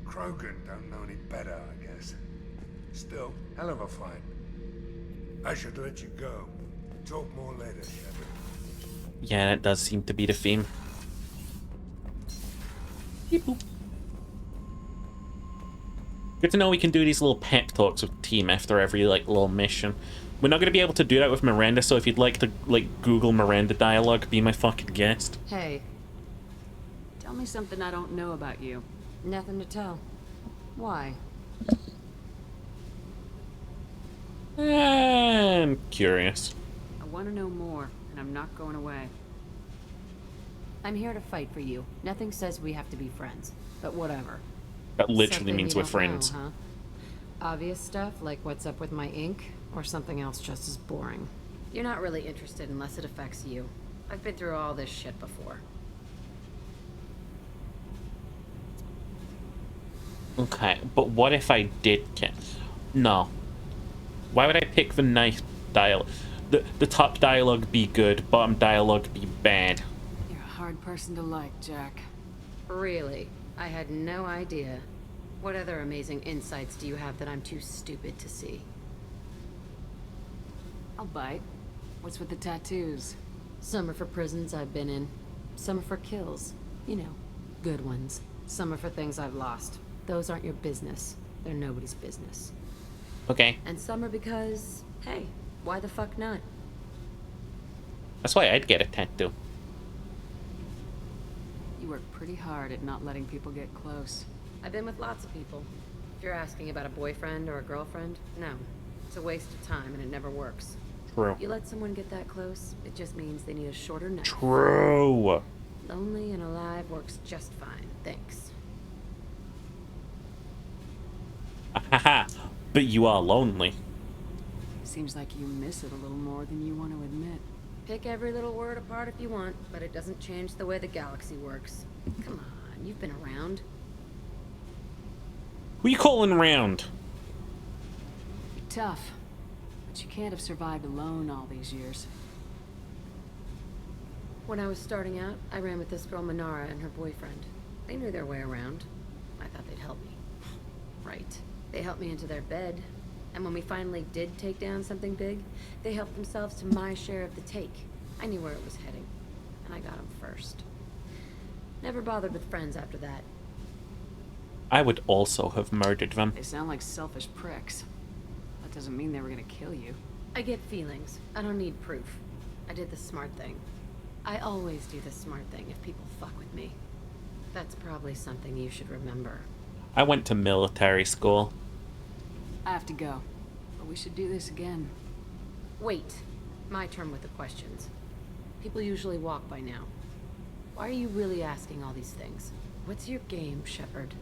Krogan don't know any better, I guess. Still, hell of a fight. I should let you go. Talk more later, Shepard. Yeah, that does seem to be the theme. Beep-boop. Good to know we can do these little pep talks with team after every, like, little mission. We're not going to be able to do that with Miranda, so if you'd like to, like, Google Miranda dialogue, be my fucking guest. Hey. Tell me something I don't know about you. Nothing to tell. Why? I'm curious. I want to know more, and I'm not going away. I'm here to fight for you. Nothing says we have to be friends, but whatever. That literally Something means you we're don't friends. know, huh? Obvious stuff, like what's up with my ink, or something else just as boring. You're not really interested unless it affects you. I've been through all this shit before. Okay, but what if I did get... No. Why would I pick the nice dialogue? The top dialogue be good, bottom dialogue be bad. You're a hard person to like, Jack. Really? I had no idea. What other amazing insights do you have that I'm too stupid to see? I'll bite. What's with the tattoos? Some are for prisons I've been in. Some are for kills. You know, good ones. Some are for things I've lost. Those aren't your business. They're nobody's business. Okay. And some are because, hey, why the fuck not? That's why I'd get a tattoo. You work pretty hard at not letting people get close. I've been with lots of people. If you're asking about a boyfriend or a girlfriend, no. It's a waste of time and it never works. True. You let someone get that close, it just means they need a shorter knife. True. Lonely and alive works just fine, thanks. Haha. But you are lonely. Seems like you miss it a little more than you want to admit. Pick every little word apart if you want, but it doesn't change the way the galaxy works. Come on, you've been around. Who you calling around? Tough. But you can't have survived alone all these years. When I was starting out, I ran with this girl Minara and her boyfriend. They knew their way around. I thought they'd help me. Right. They helped me into their bed. And when we finally did take down something big, they helped themselves to my share of the take. I knew where it was heading. And I got them first. Never bothered with friends after that. I would also have murdered them. They sound like selfish pricks. That doesn't mean they were gonna kill you. I get feelings. I don't need proof. I did the smart thing. I always do the smart thing if people fuck with me. That's probably something you should remember. I went to military school. I have to go. But we should do this again. Wait. My turn with the questions. People usually walk by now. Why are you really asking all these things? What's your game, Shepard?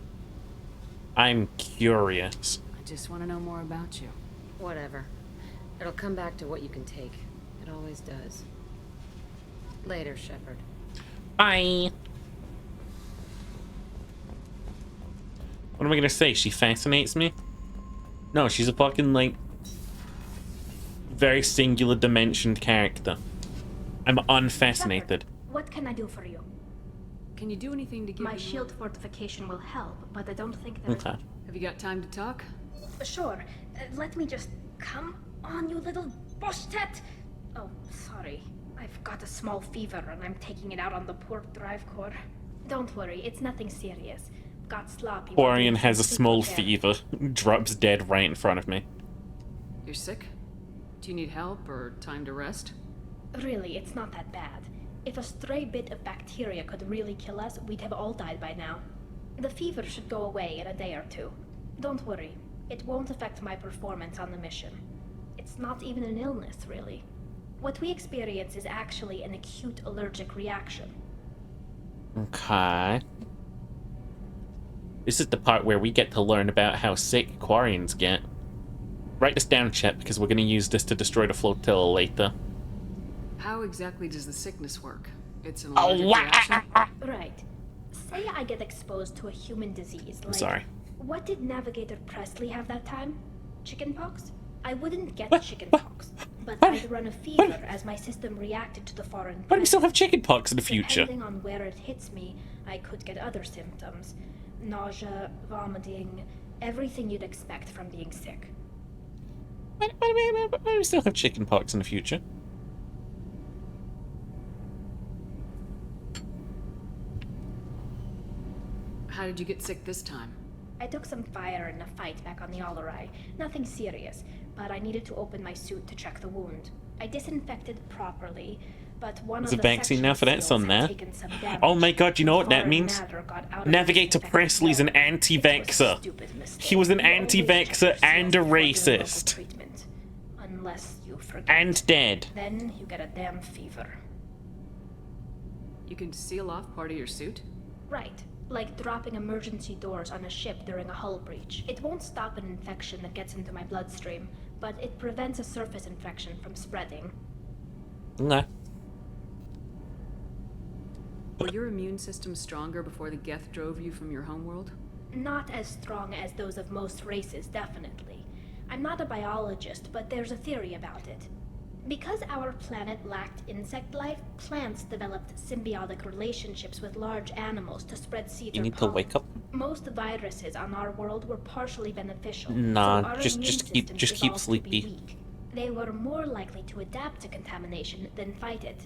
I'm curious. I just want to know more about you. Whatever. It'll come back to what you can take. It always does. Later, Shepard. Bye. What am I gonna say? She fascinates me? No, she's a fucking, like, very singular dimensioned character. I'm unfascinated. Shepard, what can I do for you? Can you do anything to give My shield fortification will help, but I don't think that... Okay. Have you got time to talk? Sure. Let me just... Come on, you little boshtet! Oh, sorry. I've got a small fever and I'm taking it out on the poor drive core. Don't worry, it's nothing serious. Got sloppy. Quarian has a small fever. Drops dead right in front of me. You're sick? Do you need help or time to rest? Really, it's not that bad. If a stray bit of bacteria could really kill us, we'd have all died by now. The fever should go away in a day or two. Don't worry. It won't affect my performance on the mission. It's not even an illness, really. What we experience is actually an acute allergic reaction. Okay. This is the part where we get to learn about how sick Quarians get. Write this down, Chet, because we're going to use this to destroy the flotilla later. How exactly does the sickness work? It's an allergic reaction? Right. Say I get exposed to a human disease, like... Sorry. What did Navigator Presley have that time? Chickenpox? I wouldn't get chickenpox, but I'd run a fever as my system reacted to the foreign... Why do we still have chickenpox in the future? Depending on where it hits me, I could get other symptoms. Nausea, vomiting, everything you'd expect from being sick. Why do we still have chickenpox in the future? How did you get sick this time? I took some fire in a fight back on the Allerai. Nothing serious, but I needed to open my suit to check the wound. I disinfected properly, but one of the vaccine now for that seals son had there. taken some damage. Oh my god, you know what that Foreign means? matter got out of Navigator the Presley's an disinfectant anti-vaxxer. stupid mistake. He was an You always anti-vaxxer check your and a seals before doing local racist. treatment. Unless you forget. And dead. Then you get a damn fever. You can seal off part of your suit? Right. Like dropping emergency doors on a ship during a hull breach. It won't stop an infection that gets into my bloodstream, but it prevents a surface infection from spreading. Okay. Were your immune system stronger before the Geth drove you from your homeworld? Not as strong as those of most races, definitely. I'm not a biologist, but there's a theory about it. Because our planet lacked insect life, plants developed symbiotic relationships with large animals to spread seeds. You need to wake up. Most viruses on our world were partially beneficial. Nah, so our just immune keep systems evolved to be sleepy. weak. They were more likely to adapt to contamination than fight it.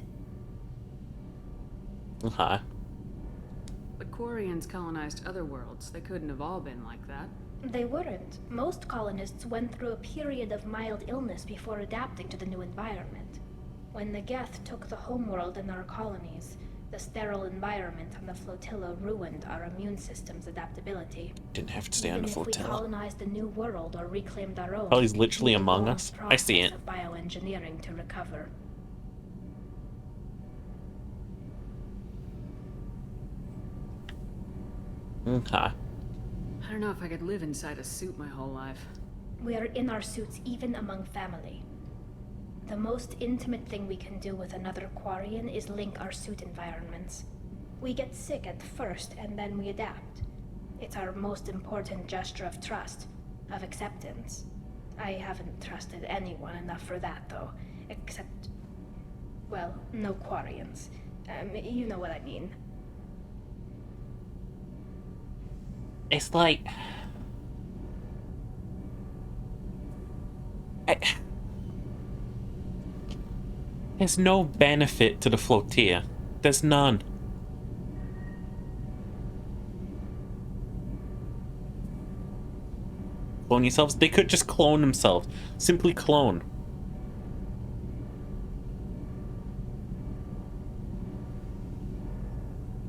Okay. But Quarians colonized other worlds. They couldn't have all been like that. They weren't. Most colonists went through a period of mild illness before adapting to the new environment. When the Geth took the homeworld in our colonies, The sterile environment on the flotilla ruined our immune system's adaptability. Didn't have to stay on the Even if we flotilla. colonized a new world or reclaimed our own, Oh, he's literally we need a among long us. I see it. process of bioengineering to recover. Okay. I don't know if I could live inside a suit my whole life. We are in our suits even among family. The most intimate thing we can do with another Quarian is link our suit environments. We get sick at first and then we adapt. It's our most important gesture of trust, of acceptance. I haven't trusted anyone enough for that though, except, well, no Quarians. You know what I mean. It's like... There's no benefit to the flotilla. There's none. Clone yourselves? They could just clone themselves. Simply clone.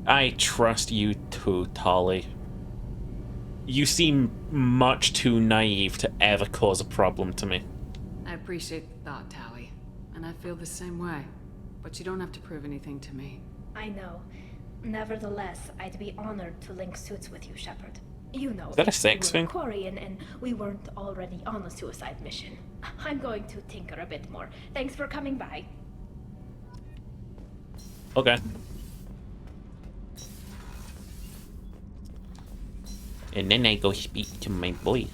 I trust you too, Tali. You seem much too naive to ever cause a problem to me. I appreciate the thought, Tali. And I feel the same way. But you don't have to prove anything to me. I know. Nevertheless, I'd be honored to link suits with you, Shepard. You know, Is that a if sex you thing? were Quarian and we weren't already on a suicide mission. I'm going to tinker a bit more. Thanks for coming by. Okay. And then I go speak to my boy.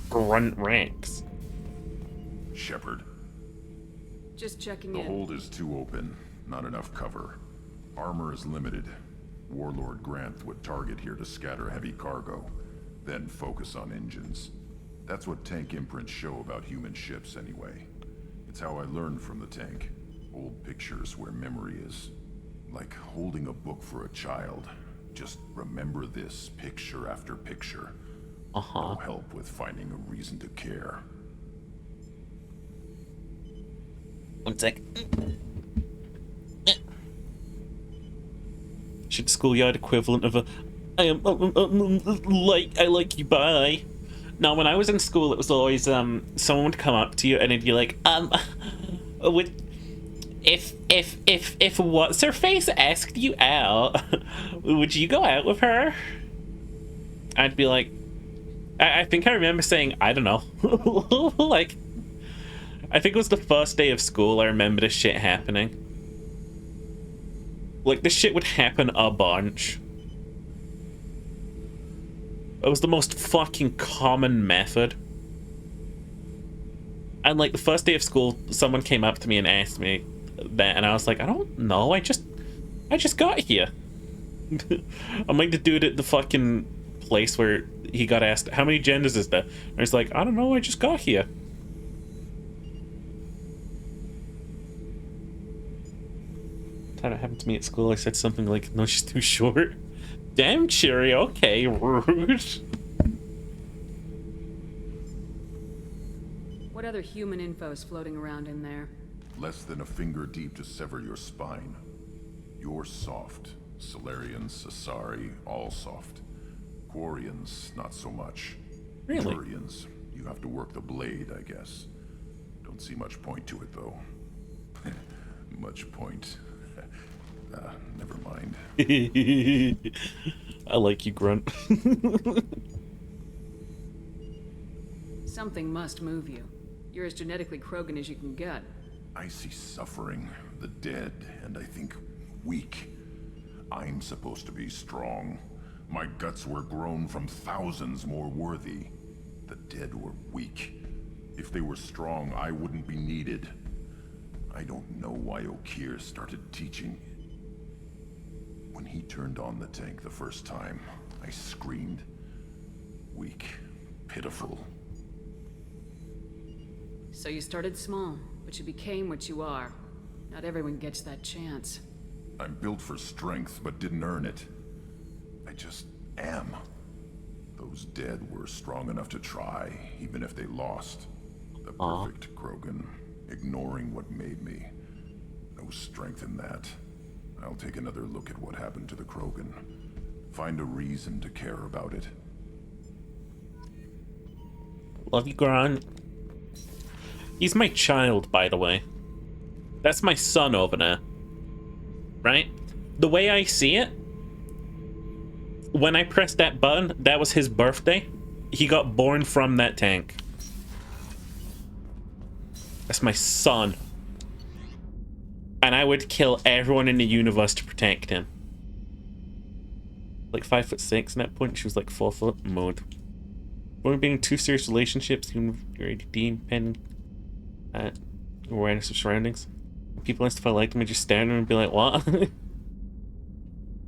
Grunt Rex. Shepard, Just checking the in. hold is too open. Not enough cover. Armor is limited. Warlord Granth would target here to scatter heavy cargo, then focus on engines. That's what tank imprints show about human ships anyway. It's how I learned from the tank. Old pictures where memory is. Like holding a book for a child. Just remember this picture after picture. No help with finding a reason to care. One sec. Should schoolyard equivalent of a I like you, bye. Now, when I was in school, it was always someone would come up to you and it'd be like, if what's her face asked you out, would you go out with her? I'd be like, I think I remember saying, I don't know. Like, I think it was the first day of school I remember this shit happening. Like, this shit would happen a bunch. It was the most fucking common method. And like, the first day of school, someone came up to me and asked me that, and I was like, I don't know, I just got here. I'm like the dude at the fucking place where he got asked, how many genders is there? And he's like, I don't know, I just got here. Time it happened to me at school, I said something like, no, she's too short. Damn, Cherry, okay, rude. What other human info is floating around in there? Less than a finger deep to sever your spine. You're soft. Solarians, Asari, all soft. Quarians, not so much. Really? Turians, you have to work the blade, I guess. Don't see much point to it, though. Much point. Never mind. I like you, Grunt. Something must move you. You're as genetically Krogan as you can get. I see suffering, the dead, and I think weak. I'm supposed to be strong. My guts were grown from thousands more worthy. The dead were weak. If they were strong, I wouldn't be needed. I don't know why Okeer started teaching. When he turned on the tank the first time, I screamed. Weak, pitiful. So you started small, but you became what you are. Not everyone gets that chance. I'm built for strength, but didn't earn it. I just am. Those dead were strong enough to try, even if they lost. The perfect Krogan, ignoring what made me. No strength in that. I'll take another look at what happened to the Krogan. Find a reason to care about it. Love you, Grant. He's my child, by the way. That's my son over there. Right? The way I see it, when I pressed that button, that was his birthday. He got born from that tank. That's my son. And I would kill everyone in the universe to protect him. Like 5'6" in that point, she was like 4 foot. Mode. When being in 2 serious relationships, even your ADD, depending at awareness of surroundings. People ask if I like them, I just stand there and be like, what?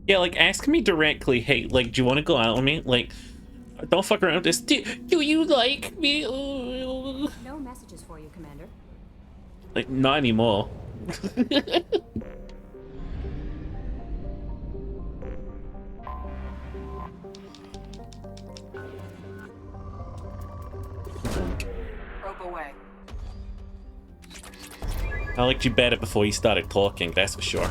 Yeah, like, ask me directly, hey, like, do you want to go out with me? Like, don't fuck around with this. Do you like me? No messages for you, Commander. Like, not anymore. Probe away. I liked you better before you started talking, that's for sure.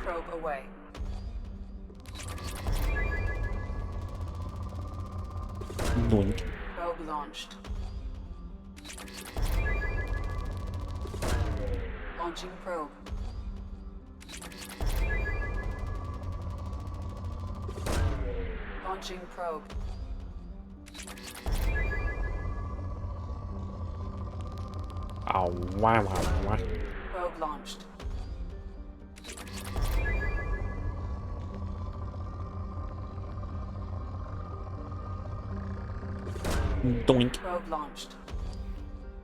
Probe away. Doink. Probe launched. Launching probe. Launching probe. Oh, wow. Probe launched. Doink. Probe launched.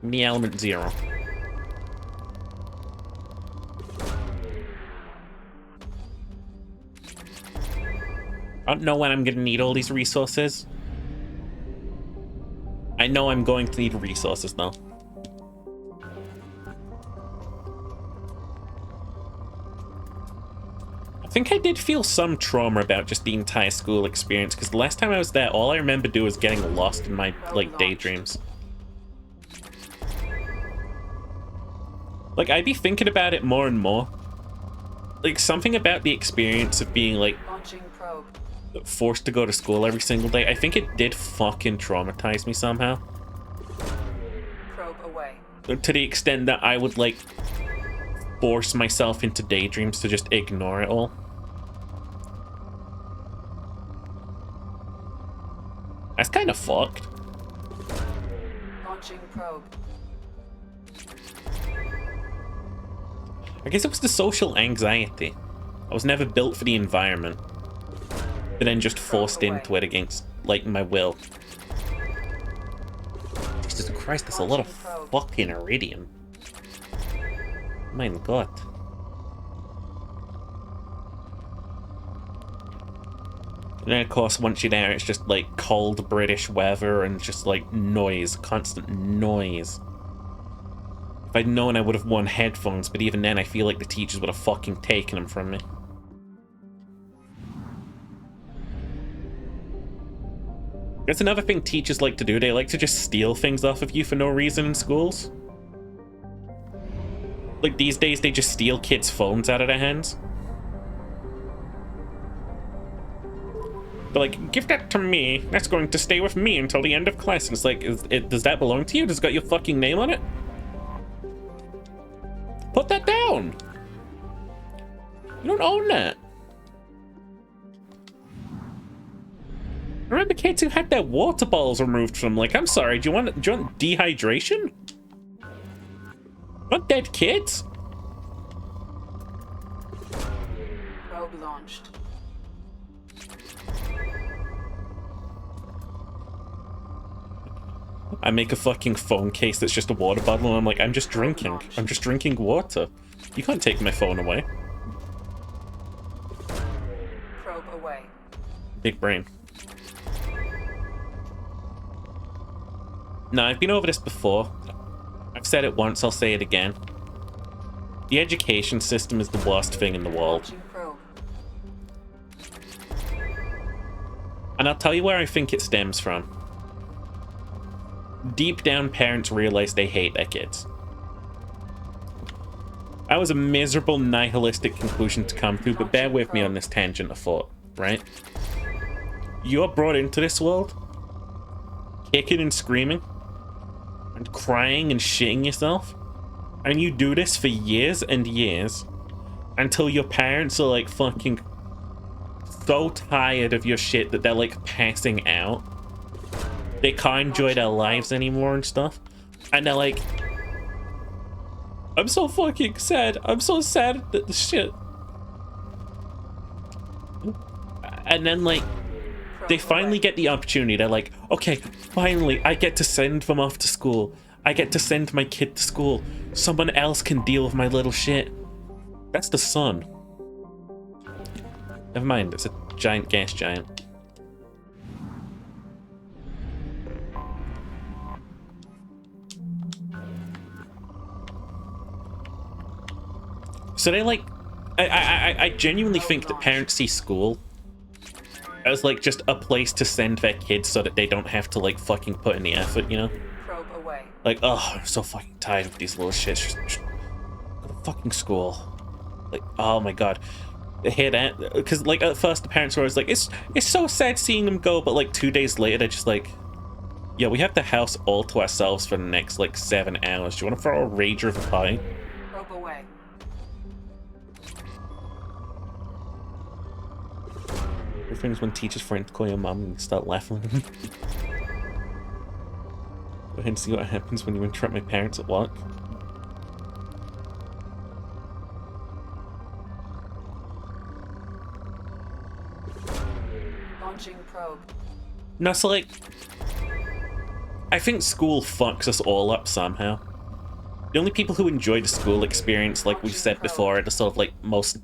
Me element 0. I don't know when I'm gonna need all these resources. I know I'm going to need resources though. I think I did feel some trauma about just the entire school experience, because the last time I was there, all I remember doing was getting lost in my, like, daydreams. Like, I'd be thinking about it more and more. Like, something about the experience of being, like, forced to go to school every single day, I think it did fucking traumatize me somehow. Probe away. To the extent that I would, like, force myself into daydreams to just ignore it all. That's kind of fucked. Launching probe. I guess it was the social anxiety. I was never built for the environment, but then just forced into it against, like, my will. Jesus Christ, that's a lot of fucking iridium. My God. And then, of course, once you're there, it's just, like, cold British weather and just, like, noise. Constant noise. If I'd known, I would have worn headphones, but even then, I feel like the teachers would have fucking taken them from me. That's another thing teachers like to do. They like to just steal things off of you for no reason in schools. Like, these days, they just steal kids' phones out of their hands. They're like, give that to me. That's going to stay with me until the end of class. And it's like, does that belong to you? Does it got your fucking name on it? Put that down. You don't own that. I remember kids who had their water bottles removed from them. Like, I'm sorry, do you want dehydration? Not dead kids. Probe launched. I make a fucking phone case that's just a water bottle, and I'm like, I'm just drinking. I'm just drinking water. You can't take my phone away. Probe away. Big brain. No, I've been over this before. I've said it once, I'll say it again. The education system is the worst thing in the world. And I'll tell you where I think it stems from. deep down parents realize they hate their kids. That was a miserable, nihilistic conclusion to come to, but bear with me on this tangent of thought, right? You're brought into this world, kicking and screaming, and crying and shitting yourself, and you do this for years and years, until your parents are like fucking so tired of your shit that they're like passing out. They can't enjoy their lives anymore and stuff. And they're like, I'm so fucking sad. I'm so sad that the shit. And then like, they finally get the opportunity. They're like, okay, finally, I get to send them off to school. I get to send my kid to school. Someone else can deal with my little shit. That's the sun. Never mind, it's a giant gas giant. So they like, I genuinely think that parents see school as like just a place to send their kids so that they don't have to like fucking put in the effort, you know? Probe away. Like, oh, I'm so fucking tired of these little shits. Just go to fucking school. Like, oh my god. I hear that? Because like at first the parents were always like, it's so sad seeing them go, but like 2 days later they're just like, yeah, we have the house all to ourselves for the next like 7 hours. Do you want to throw a rager of a pie? Probe away. Your friends when teachers friends call your mom and you start laughing at them. Go ahead and see what happens when you interrupt my parents at work. Launching probe. No, so like, I think school fucks us all up somehow. The only people who enjoy the school experience, like we've said before, are the sort of like most...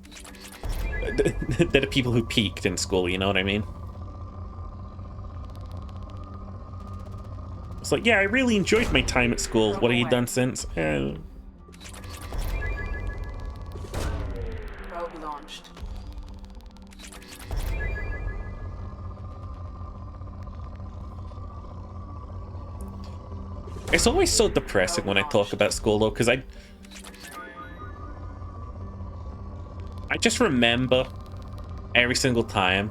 they're the people who peaked in school, you know what I mean? It's like, yeah, I really enjoyed my time at school. What have you done since? Probe launched. It's always so depressing when I talk about school, though, because I just remember every single time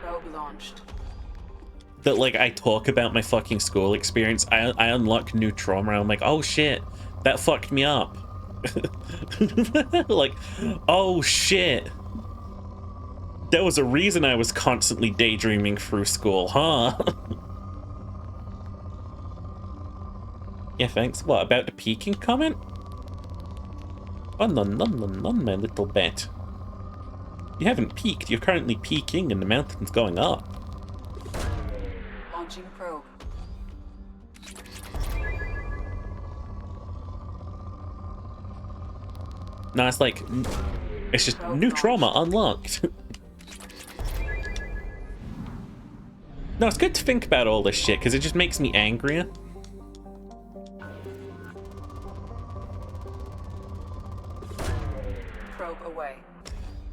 Probe launched. that like I talk about my fucking school experience, I unlock new trauma. I'm like, oh shit, that fucked me up. Like, oh shit, there was a reason I was constantly daydreaming through school, huh? Yeah, thanks. What, about the peaking comment? Oh, none, my little bat. You haven't peaked, you're currently peaking and the mountain's going up. Launching probe. No, it's like, it's just new trauma unlocked. No, it's good to think about all this shit, because it just makes me angrier.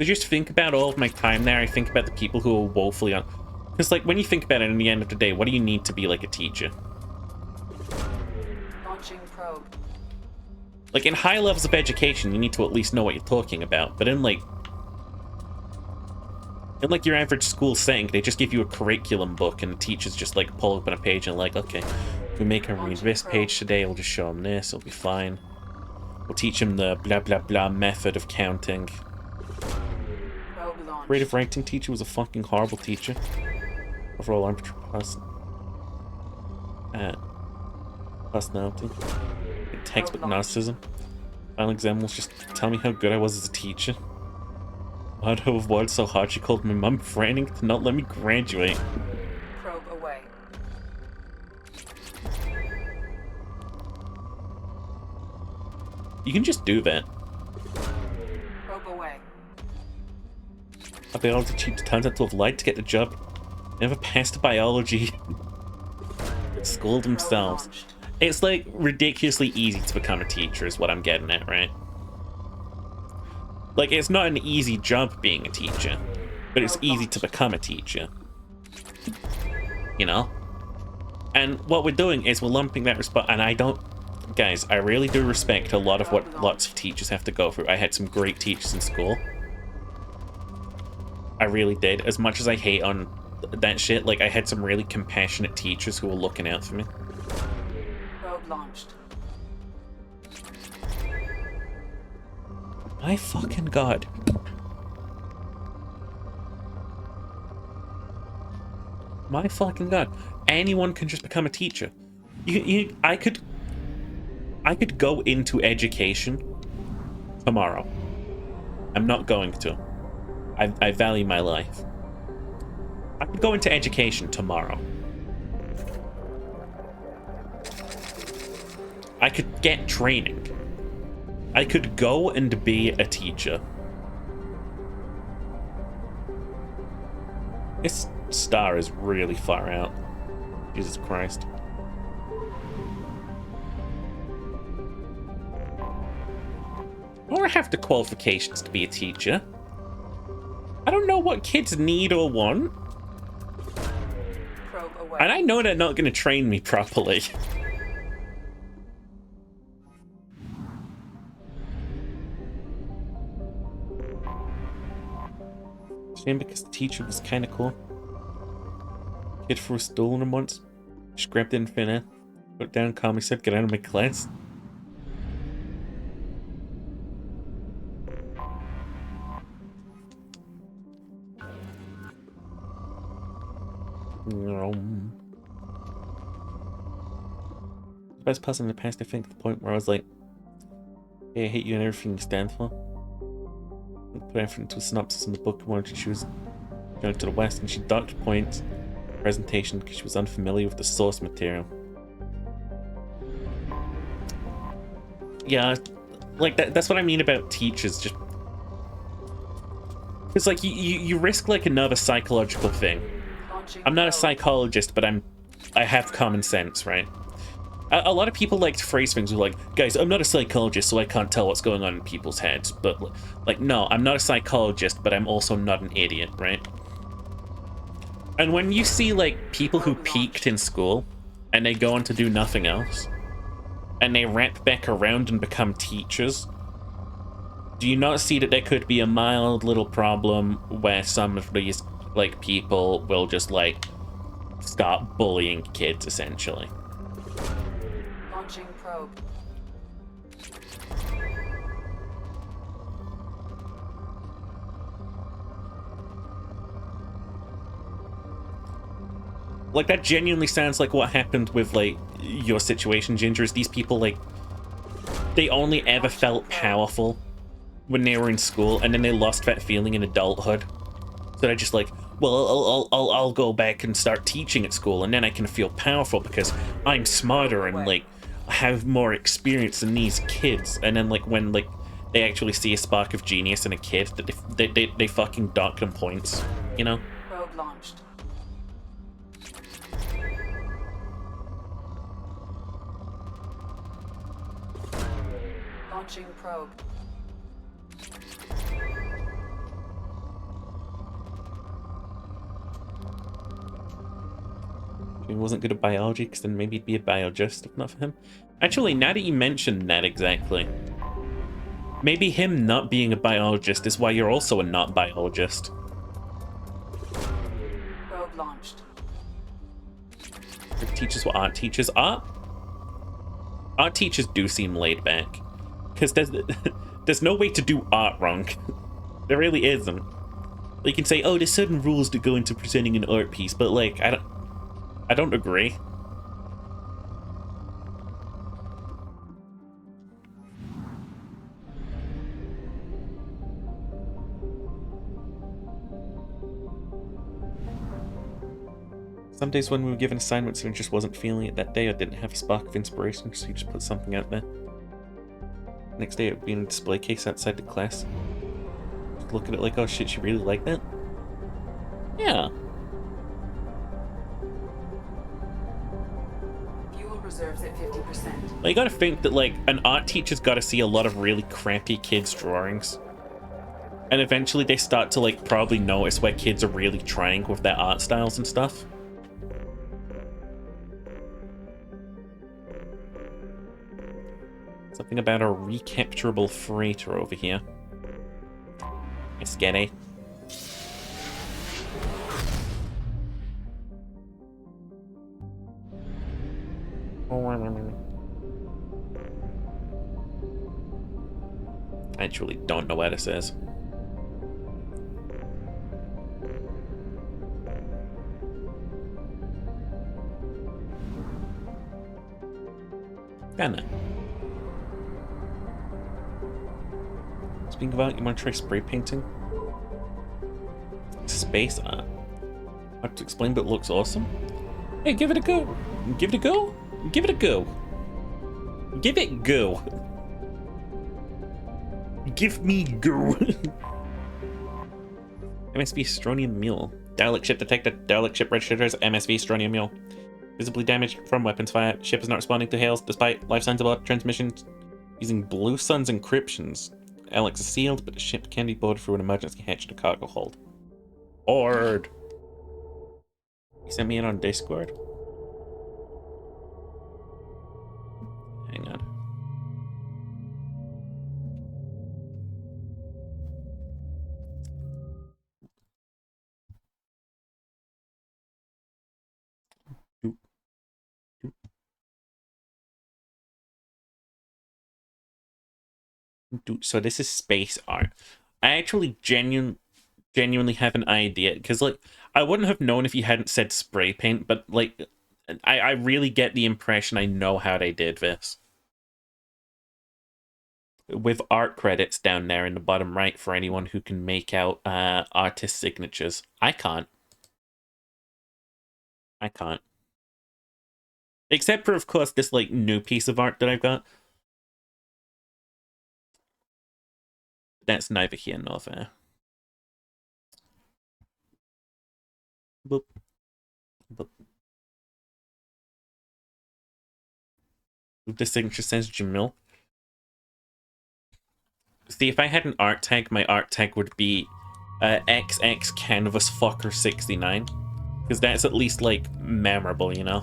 I just think about all of my time there. I think about the people who are woefully on... Because, like, when you think about it, in the end of the day, what do you need to be, like, a teacher? Launching probe. Like, in high levels of education, you need to at least know what you're talking about. But in, like... In, like, your average school setting, they just give you a curriculum book, and the teachers just, like, pull open a page and, like, okay, if we make them read this page today, we'll just show them this, it'll be fine. We'll teach them the blah, blah, blah method of counting. Creative writing teacher was a fucking horrible teacher. Overall person. Personality. Textbook narcissism. Final exam was just tell me how good I was as a teacher. Why'd I have worked so hard she called my mum threatening to not let me graduate. Probe away. You can just do that. Probe away. A biology teacher turns out to have lied to get the job. Never passed biology. School themselves. It's like ridiculously easy to become a teacher is what I'm getting at, right? Like, it's not an easy job being a teacher. but it's easy to become a teacher. You know? And what we're doing is we're lumping that and I don't... Guys, I really do respect a lot of what lots of teachers have to go through. I had some great teachers in school. I really did. As much as I hate on that shit, like, I had some really compassionate teachers who were looking out for me. Probe launched. My fucking god. My fucking god. Anyone can just become a teacher. I could go into education tomorrow. I'm not going to. I value my life. I could go into education tomorrow. I could get training. I could go and be a teacher. This star is really far out. Jesus Christ. Or have the qualifications to be a teacher. I don't know what kids need or want. And I know they're not going to train me properly. Shame because the teacher was kind of cool. Kid threw a stool on him once. Just grabbed it in thin air. Put it down, calmly said, "Get out of my class." The best person in the past, I think, to the point where I was like, "Hey, I hate you and everything you stand for." Put effort into a synopsis in the book I wanted to choose. Going to the West, and she docked points presentation because she was unfamiliar with the source material. Yeah, like that's what I mean about teachers. Just because, like, you risk like another psychological thing. I'm not a psychologist, but I have common sense, right? A lot of people like to phrase things like, "Guys, I'm not a psychologist, so I can't tell what's going on in people's heads." But, like, no, I'm not a psychologist, but I'm also not an idiot, right? And when you see, like, people who peaked in school, and they go on to do nothing else, and they wrap back around and become teachers, do you not see that there could be a mild little problem where some of these, like, people will just, like, start bullying kids, essentially? Launching probe. Like, that genuinely sounds like what happened with, like, your situation, Ginger. Is these people, like, they only ever felt powerful when they were in school, and then they lost that feeling in adulthood. So they're just like, well, I'll go back and start teaching at school, and then I can feel powerful because I'm smarter and, like, have more experience than these kids. And then, like, when, like, they actually see a spark of genius in a kid, that they fucking dock them points, you know? Probe launched. Launching probe. He wasn't good at biology, because then maybe he'd be a biologist if not for him. Actually, now that you mentioned that exactly, maybe him not being a biologist is why you're also a not biologist. Probe launched. Teachers were art teachers. Art teachers do seem laid back, because there's no way to do art wrong. There really isn't. You can say, oh, there's certain rules that go into presenting an art piece, but, like, I don't agree. Some days when we were given assignments and just wasn't feeling it that day, I didn't have a spark of inspiration, so you just put something out there. Next day it would be in a display case outside the class. Just look at it like, oh shit, you really like that? Yeah. Reserves at 50%. Well, you gotta think that, like, an art teacher's gotta see a lot of really crappy kids' drawings. And eventually they start to like probably notice where kids are really trying with their art styles and stuff. Something about a recapturable freighter over here. It's scary. I actually don't know where this is. Kinda. Speaking about, you want to try spray painting? Space art. Hard to explain, but it looks awesome. Hey, give it a go. Give it a go. Give it a go. Give it go. Give me go. MSV Strontium Mule. Dalek ship detected. Dalek ship registers MSV Strontium Mule. Visibly damaged from weapons fire. Ship is not responding to hails despite life signs about transmissions using Blue Sun's encryptions. Alex is sealed, but the ship can be boarded through an emergency hatch to cargo hold. Board. You sent me in on Discord? Hang on. So this is space art. I actually genuinely have an idea, because like I wouldn't have known if you hadn't said spray paint, but like I really get the impression I know how they did this. With art credits down there in the bottom right for anyone who can make out artist signatures. I can't. Except for, of course, this like new piece of art that I've got. That's neither here nor there. Boop. Boop. The signature says Jamil. See, if I had an art tag, my art tag would be XX Canvas Fucker 69. Because that's at least, like, memorable, you know?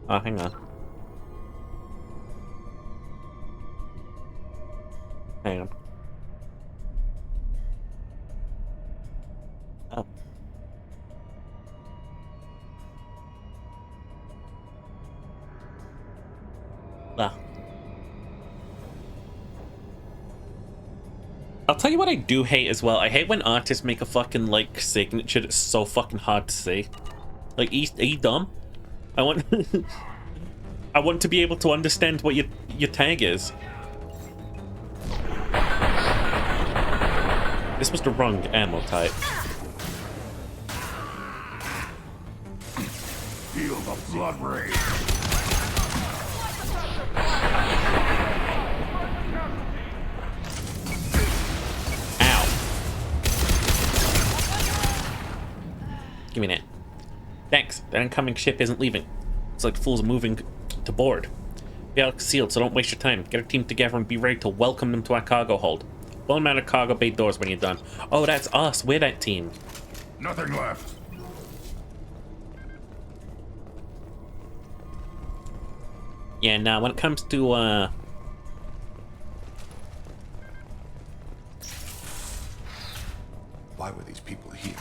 Oh, hang on. Hang on. Oh. Ah. I'll tell you what I do hate as well. I hate when artists make a fucking, like, signature that's so fucking hard to see. Like, are you dumb? I want I want to be able to understand what your tag is. This was the wrong ammo type. Feel the blood rage. Ow. Give me that. Thanks. That incoming ship isn't leaving. Looks like the fools are moving to board. The Alex is sealed, so don't waste your time. Get a team together and be ready to welcome them to our cargo hold. Blow them out of cargo bay doors when you're done. Oh, that's us. We're that team. Nothing left. Yeah, now when it comes to why were these people here?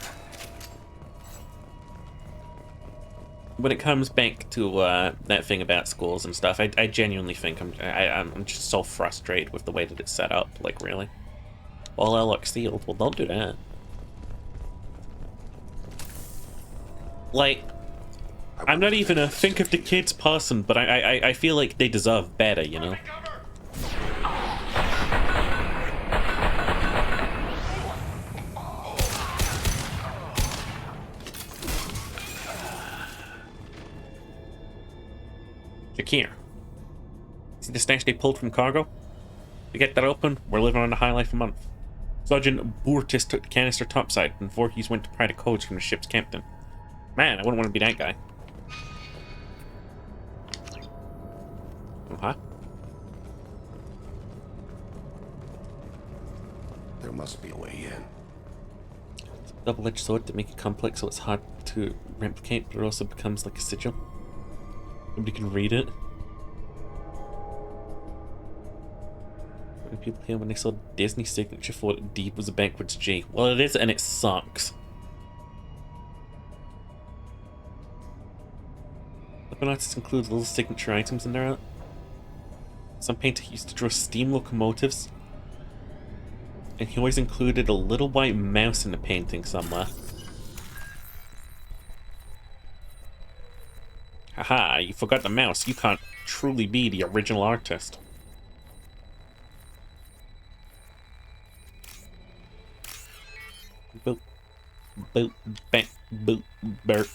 When it comes back to that thing about schools and stuff, I genuinely think I'm just so frustrated with the way that it's set up. Like, really? All Alex sealed. Well, don't do that. Like, I'm not even a think of the kids person, but I feel like they deserve better, you know? Fakir. See the stash they pulled from cargo? To get that open, we're living on the high life a month. Sergeant Boortis took the canister topside, and Voorhees went to pry the codes from the ship's captain. Man, I wouldn't want to be that guy. Huh? There must be a way in. It's a double-edged sword to make it complex so it's hard to replicate, but it also becomes like a sigil. Nobody can read it. When people here when they saw Disney signature for what indeed was a backwards J. Well, it is, and it sucks. Weapon artists include little signature items in their art. Some painter used to draw steam locomotives, and he always included a little white mouse in the painting somewhere. Haha, you forgot the mouse. You can't truly be the original artist. Boop. Boop. Bang. Boop. Bert.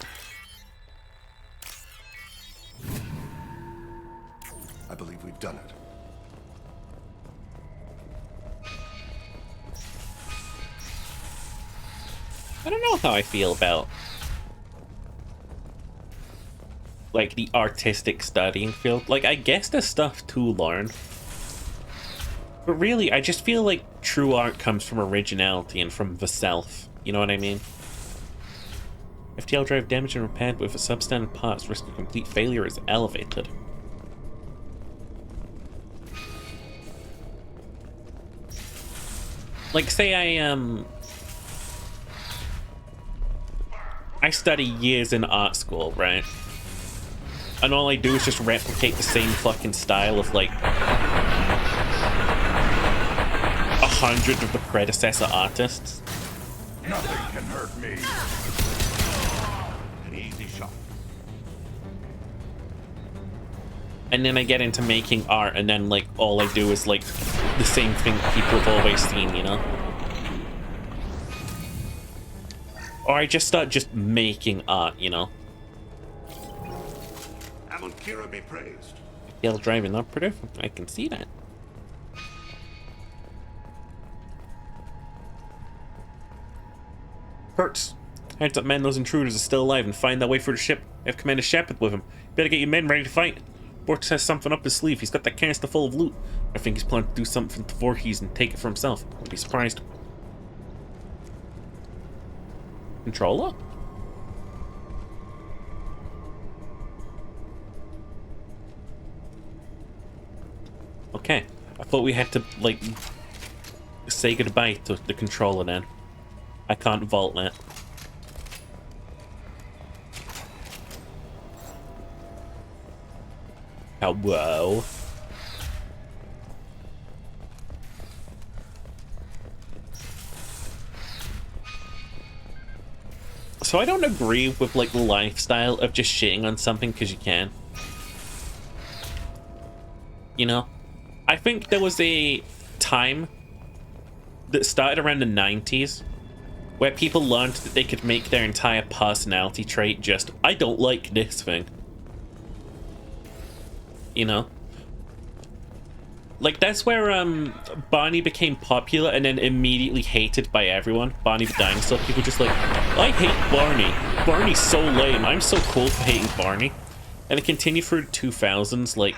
I believe we've done it. I don't know how I feel about like the artistic studying field. Like, I guess there's stuff to learn, but really I just feel like true art comes from originality and from the self, you know what I mean? FTL drive damaged and repaired with a substandard parts, risk of complete failure is elevated. Like, say I study years in art school, right? And all I do is just replicate the same fucking style of, like, 100 of the predecessor artists. Nothing can hurt me. An easy shot. And then I get into making art, and then, like, all I do is, like, the same thing people have always seen, you know? Or I just start just making art, you know? Amonkira be praised. FTL driving operative? I can see that. Hurts. Heads up, man, those intruders are still alive and find their way through the ship. They have Commander Shepard with him. Better get your men ready to fight. Bortus has something up his sleeve. He's got that canister full of loot. I think he's planning to do something to Voorhees and take it for himself. I'd be surprised. Controller? Okay. I thought we had to, like, say goodbye to the controller then. I can't vault that. Oh, whoa. So I don't agree with, like, the lifestyle of just shitting on something because you can. You know? I think there was a time that started around the 90s where people learned that they could make their entire personality trait just, I don't like this thing. You know? Like, that's where Barney became popular and then immediately hated by everyone. Barney the dinosaur. People just like, I hate Barney. Barney's so lame. I'm so cool for hating Barney. And it continued through the 2000s. Like,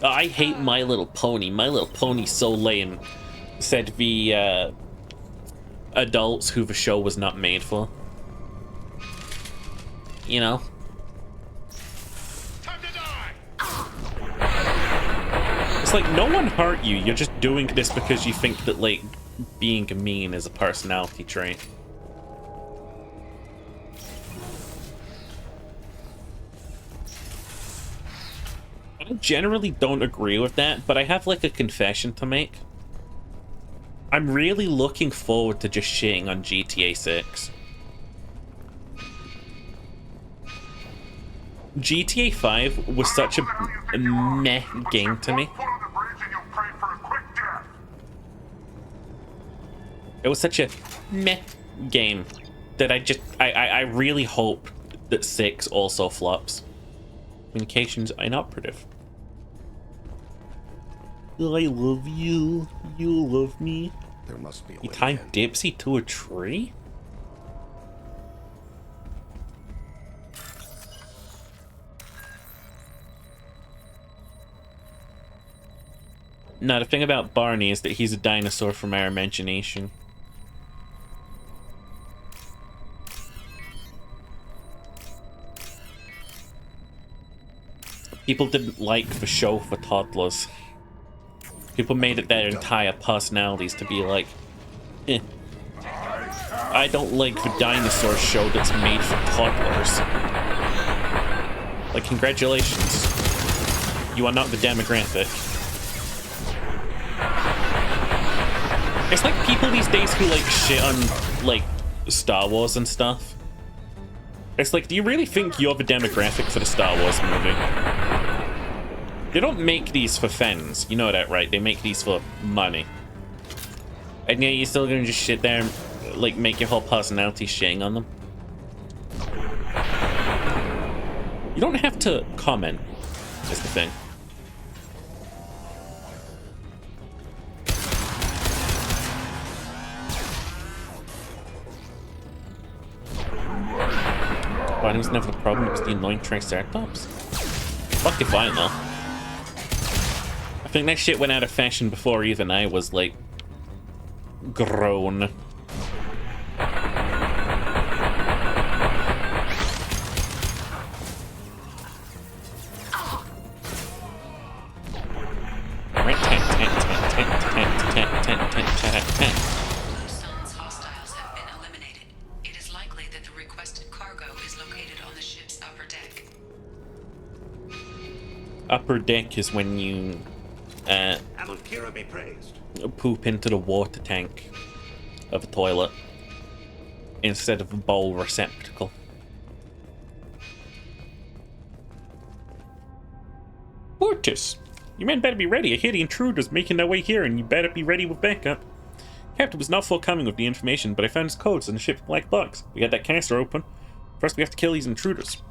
I hate My Little Pony. My Little Pony's so lame. Said the adults who the show was not made for. You know? It's like, no one hurt you. You're just doing this because you think that, like, being mean is a personality trait. I generally don't agree with that, but I have, like, a confession to make. I'm really looking forward to just shitting on GTA 6. GTA 5 was such a meh game to me. It was such a meh game that I really hope that 6 also flops. Communications inoperative. I love you. You love me. There must be a You way tie in. Dipsy to a tree? No, the thing about Barney is that he's a dinosaur from our imagination. People didn't like the show for toddlers. People made it their entire personalities to be like, eh. I don't like the dinosaur show that's made for toddlers. Like, congratulations. You are not the demographic. It's like people these days who like shit on like Star Wars and stuff. It's like, do you really think you're the demographic for the Star Wars movie? They don't make these for fans, you know that, right? They make these for money. And yeah, you're still gonna just shit there and like make your whole personality shitting on them. You don't have to comment, is the thing. Barney was never the problem, it was the annoying Triceratops. Fuck if I know. I think that shit went out of fashion before even I was, like, grown. Hostiles have been eliminated. It is likely that the requested cargo is located on the ship's upper deck. Upper deck is when you Kira be praised. poop into the water tank of a toilet instead of a bowl receptacle. Mortis, you men better be ready. I hear the intruders making their way here, and you better be ready with backup. Captain was not forthcoming with the information, but I found his codes in the ship's black box. We got that canister open. First, we have to kill these intruders.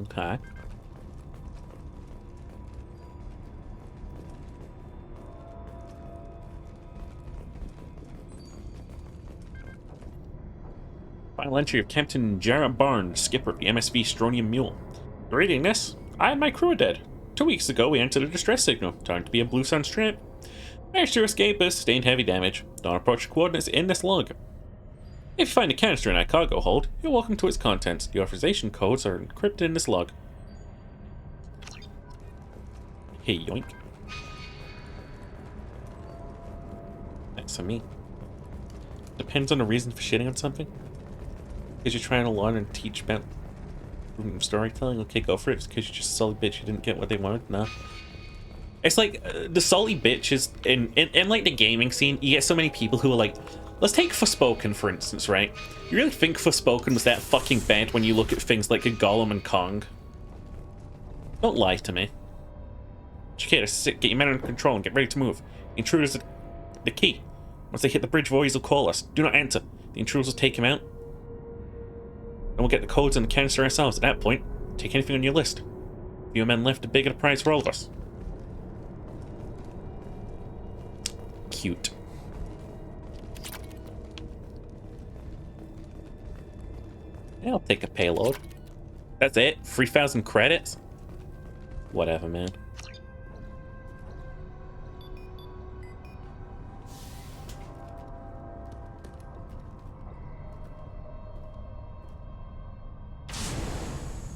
Okay. Final entry of Captain Jarrett Barnes, skipper of the MSV Stronium Mule. Reading this, I and my crew are dead. 2 weeks ago, we entered a distress signal. Turned to be a Blue Sun strip. Managed to escape but sustained heavy damage. Don't approach the coordinates in this log. If you find a canister in our cargo hold, you're welcome to its contents. The authorization codes are encrypted in this log. Hey, yoink. That's on me. Depends on the reason for shitting on something. Because you're trying to learn and teach about storytelling, okay, go for it. It's because you're just a salty bitch you didn't get what they wanted. Nah. It's like, the salty bitch is, in like the gaming scene, you get so many people who are like, let's take Forspoken for instance, right? You really think Forspoken was that fucking bad when you look at things like a Gollum and Kong? Don't lie to me. Chiquita, sit, get your men under control and get ready to move. The intruders are the key. Once they hit the bridge, Voorhees will call us. Do not enter. The intruders will take him out. And we'll get the codes and the canister ourselves. At that point, take anything on your list. Fewer men left, the bigger the prize for all of us. Cute. Yeah, I'll take a payload. That's it? 3,000 credits? Whatever, man.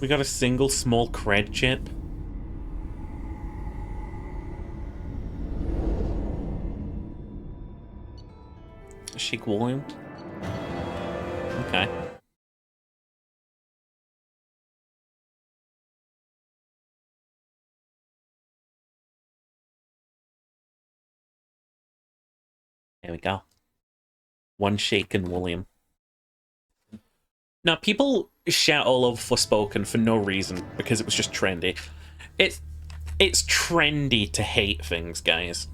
We got a single small cred chip. Sheik William. Okay. There we go. One shaken William. Now, people shout all over Forspoken for no reason, because it was just trendy. It's trendy to hate things, guys.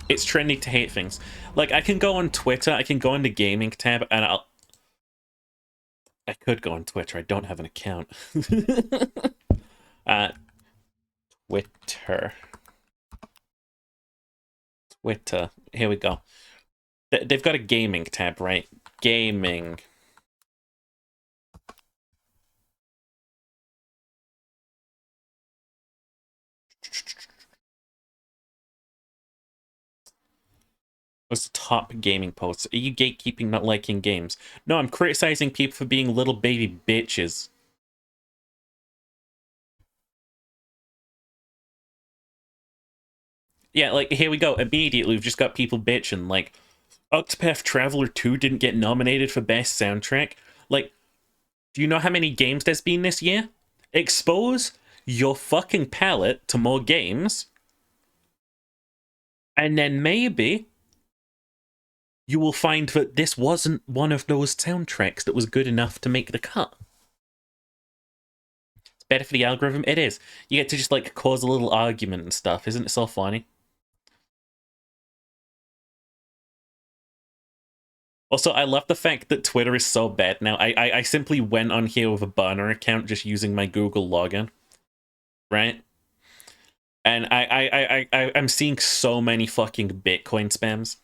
It's trendy to hate things. Like, I can go on Twitter, I can go on the gaming tab, and I could go on Twitter, I don't have an account. Twitter. Twitter. Here we go. They've got a gaming tab, right? Gaming. What's the top gaming posts? Are you gatekeeping, not liking games? No, I'm criticizing people for being little baby bitches. Yeah, like, here we go. Immediately, we've just got people bitching. Like, Octopath Traveler 2 didn't get nominated for Best Soundtrack. Like, do you know how many games there's been this year? Expose your fucking palate to more games. And then maybe you will find that this wasn't one of those soundtracks that was good enough to make the cut. It's better for the algorithm. It is. You get to just, like, cause a little argument and stuff. Isn't it so funny? Also, I love the fact that Twitter is so bad now. I simply went on here with a burner account just using my Google login. Right? And I'm seeing so many fucking Bitcoin spams.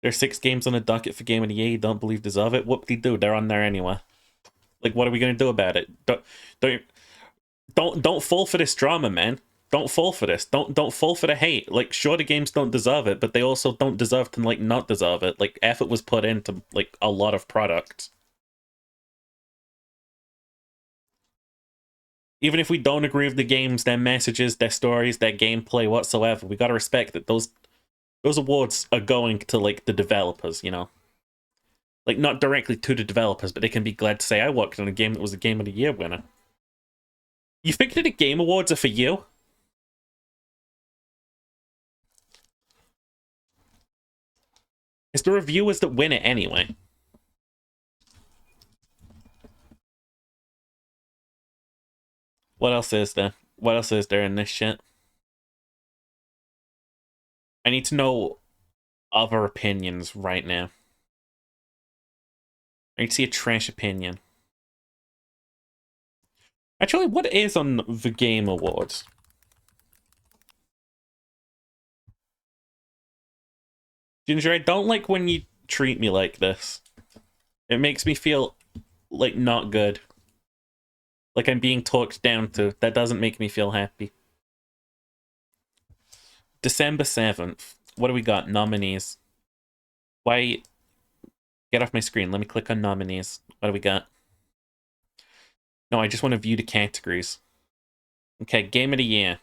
There's 6 games on the docket for Game of the Year you don't believe deserve it. Whoop-de-doo, they're on there anyway. Like, what are we gonna do about it? Don't fall for this drama, man. Don't fall for this. Don't fall for the hate. Like, sure, the games don't deserve it, but they also don't deserve to, like, not deserve it. Like, effort was put into, like, a lot of products. Even if we don't agree with the games, their messages, their stories, their gameplay, whatsoever, we gotta respect that those awards are going to, like, the developers, you know? Like, not directly to the developers, but they can be glad to say, I worked on a game that was a Game of the Year winner. You think that the Game Awards are for you? It's the reviewers that win it anyway. What else is there? What else is there in this shit? I need to know other opinions right now. I need to see a trash opinion. Actually, what is on the Game Awards? Ginger, I don't like when you treat me like this. It makes me feel, like, not good. Like I'm being talked down to. That doesn't make me feel happy. December 7th. What do we got? Nominees. Why? Get off my screen. Let me click on nominees. What do we got? No, I just want to view the categories. Okay, Game of the Year.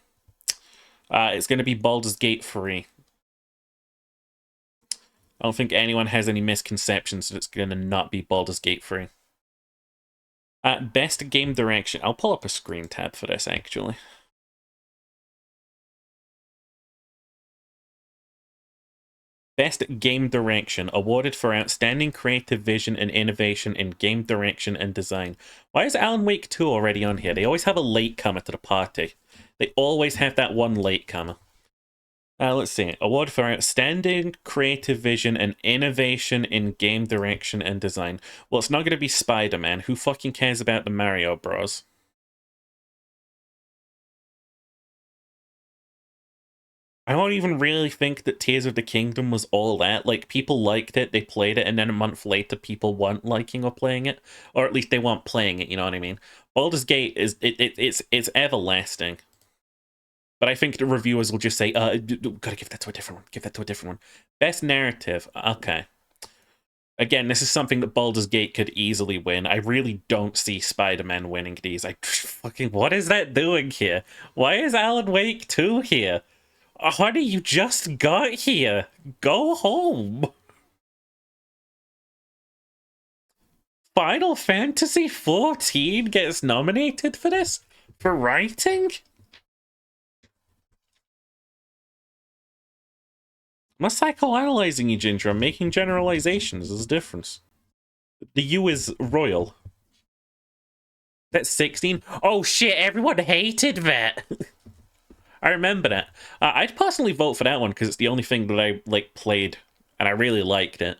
It's going to be Baldur's Gate 3. I don't think anyone has any misconceptions that it's going to not be Baldur's Gate 3. Best Game Direction. I'll pull up a screen tab for this, actually. Best Game Direction, awarded for outstanding creative vision and innovation in game direction and design. Why is Alan Wake 2 already on here? They always have a latecomer to the party. They always have that one latecomer. Let's see. Award for outstanding creative vision and innovation in game direction and design. Well, it's not going to be Spider-Man. Who fucking cares about the Mario Bros? I don't even really think that Tears of the Kingdom was all that. Like, people liked it, they played it, and then a month later people weren't liking or playing it. Or at least they weren't playing it, you know what I mean? Baldur's Gate is it's everlasting. But I think the reviewers will just say, gotta give that to a different one. Give that to a different one. Best Narrative. Okay. Again, this is something that Baldur's Gate could easily win. I really don't see Spider-Man winning these. What is that doing here? Why is Alan Wake 2 here? Honey, you just got here. Go home. Final Fantasy 14 gets nominated for this? For writing? I'm not psychoanalyzing you, Ginger. I'm making generalizations. There's a difference. The U is royal. That's 16? Oh shit, everyone hated that! I remember that. I'd personally vote for that one because it's the only thing that I, like, played, and I really liked it.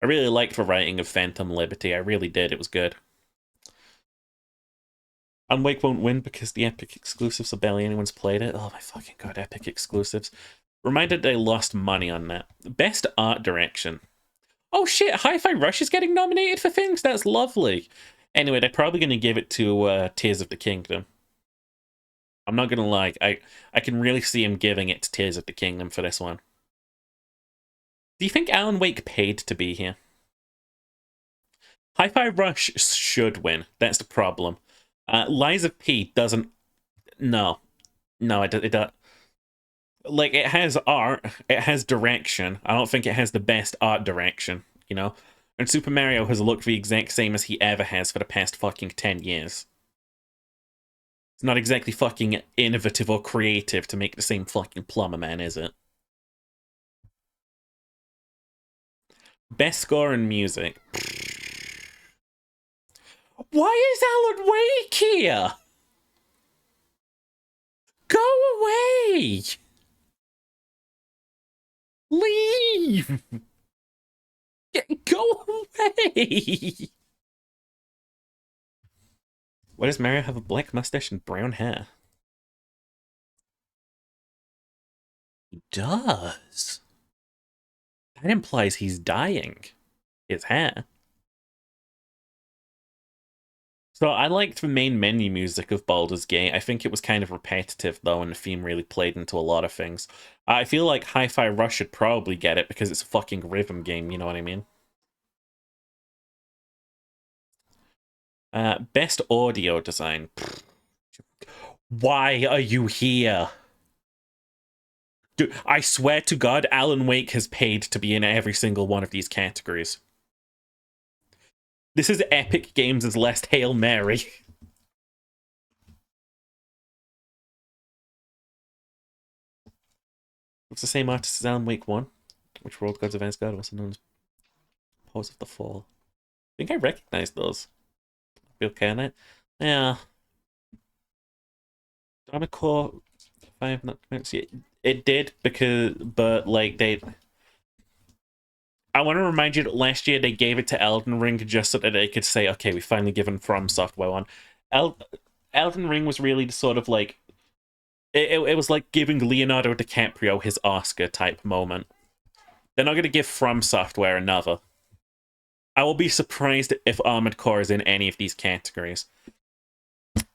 I really liked the writing of Phantom Liberty. I really did. It was good. And Wake won't win because the Epic exclusives, so barely anyone's played it. Oh my fucking god, Epic exclusives. Reminded they lost money on that. Best art direction. Oh shit, Hi-Fi Rush is getting nominated for things? That's lovely. Anyway, they're probably going to give it to Tears of the Kingdom. I'm not going to lie, I can really see him giving it to Tears of the Kingdom for this one. Do you think Alan Wake paid to be here? Hi-Fi Rush should win. That's the problem. Lies of P doesn't... No, it does. Like, it has art, it has direction. I don't think it has the best art direction, you know? And Super Mario has looked the exact same as he ever has for the past fucking 10 years. It's not exactly fucking innovative or creative to make the same fucking Plumber Man, is it? Best score and music. Why is Alan Wake here? Go away! Leave! Go away! Why does Mario have a black mustache and brown hair? He does. That implies he's dyeing his hair. So I liked the main menu music of Baldur's Gate. I think it was kind of repetitive though, and the theme really played into a lot of things. I feel like Hi-Fi Rush should probably get it because it's a fucking rhythm game, you know what I mean? Best audio design. Why are you here? Dude, I swear to God, Alan Wake has paid to be in every single one of these categories. This is Epic Games' last Hail Mary. It's the same artist as Alan Wake 1, which wrote Gods of Asgard, also known as Pause of the Fall. I think I recognize those. Feel okay on that? Yeah. Armored Core 5 not commenced yet. It did because, but like I want to remind you that last year they gave it to Elden Ring just so that they could say, okay, we finally given From Software one. Elden Ring was really the sort of like, it was like giving Leonardo DiCaprio his Oscar type moment. They're not going to give From Software another. I will be surprised if Armored Core is in any of these categories.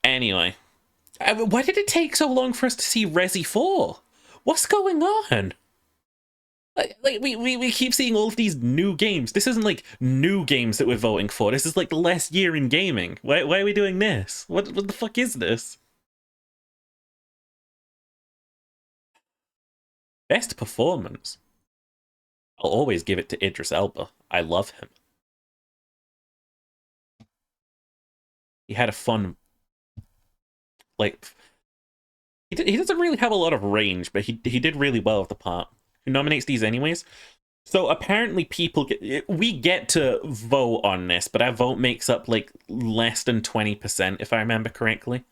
Anyway, why did it take so long for us to see Resi 4? What's going on? Like we keep seeing all of these new games. This isn't like new games that we're voting for. This is like the last year in gaming. Why are we doing this? What the fuck is this? Best performance. I'll always give it to Idris Elba. I love him. He had a fun, like, he doesn't really have a lot of range, but he did really well with the part. Who nominates these anyways? So apparently we get to vote on this, but our vote makes up like less than 20%, if I remember correctly.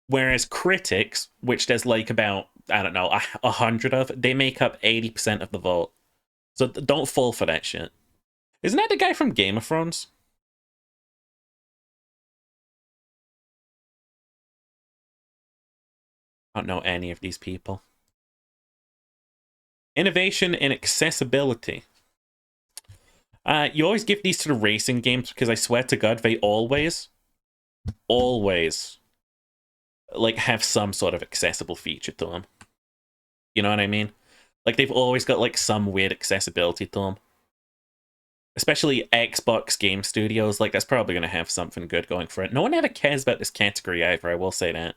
Whereas critics, which there's like about, I don't know, 100 of, they make up 80% of the vote. So don't fall for that shit. Isn't that the guy from Game of Thrones? I don't know any of these people. Innovation and accessibility. You always give these to the racing games because I swear to God, they always, like, have some sort of accessible feature to them. You know what I mean? Like, they've always got, like, some weird accessibility to them. Especially Xbox Game Studios, like, that's probably going to have something good going for it. No one ever cares about this category either, I will say that.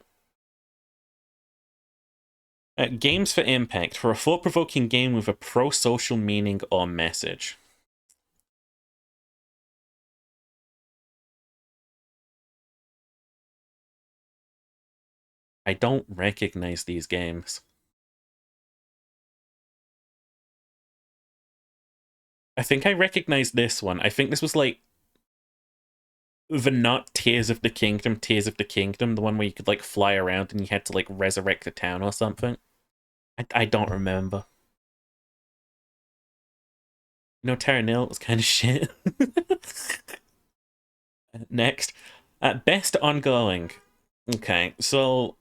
Games for Impact. For a thought-provoking game with a pro-social meaning or message. I don't recognize these games. I think I recognize this one. I think this was like the not Tears of the Kingdom, the one where you could like fly around and you had to like resurrect a town or something. I don't remember. You know, Terra Nil was kind of shit. Next. Best ongoing. Okay, so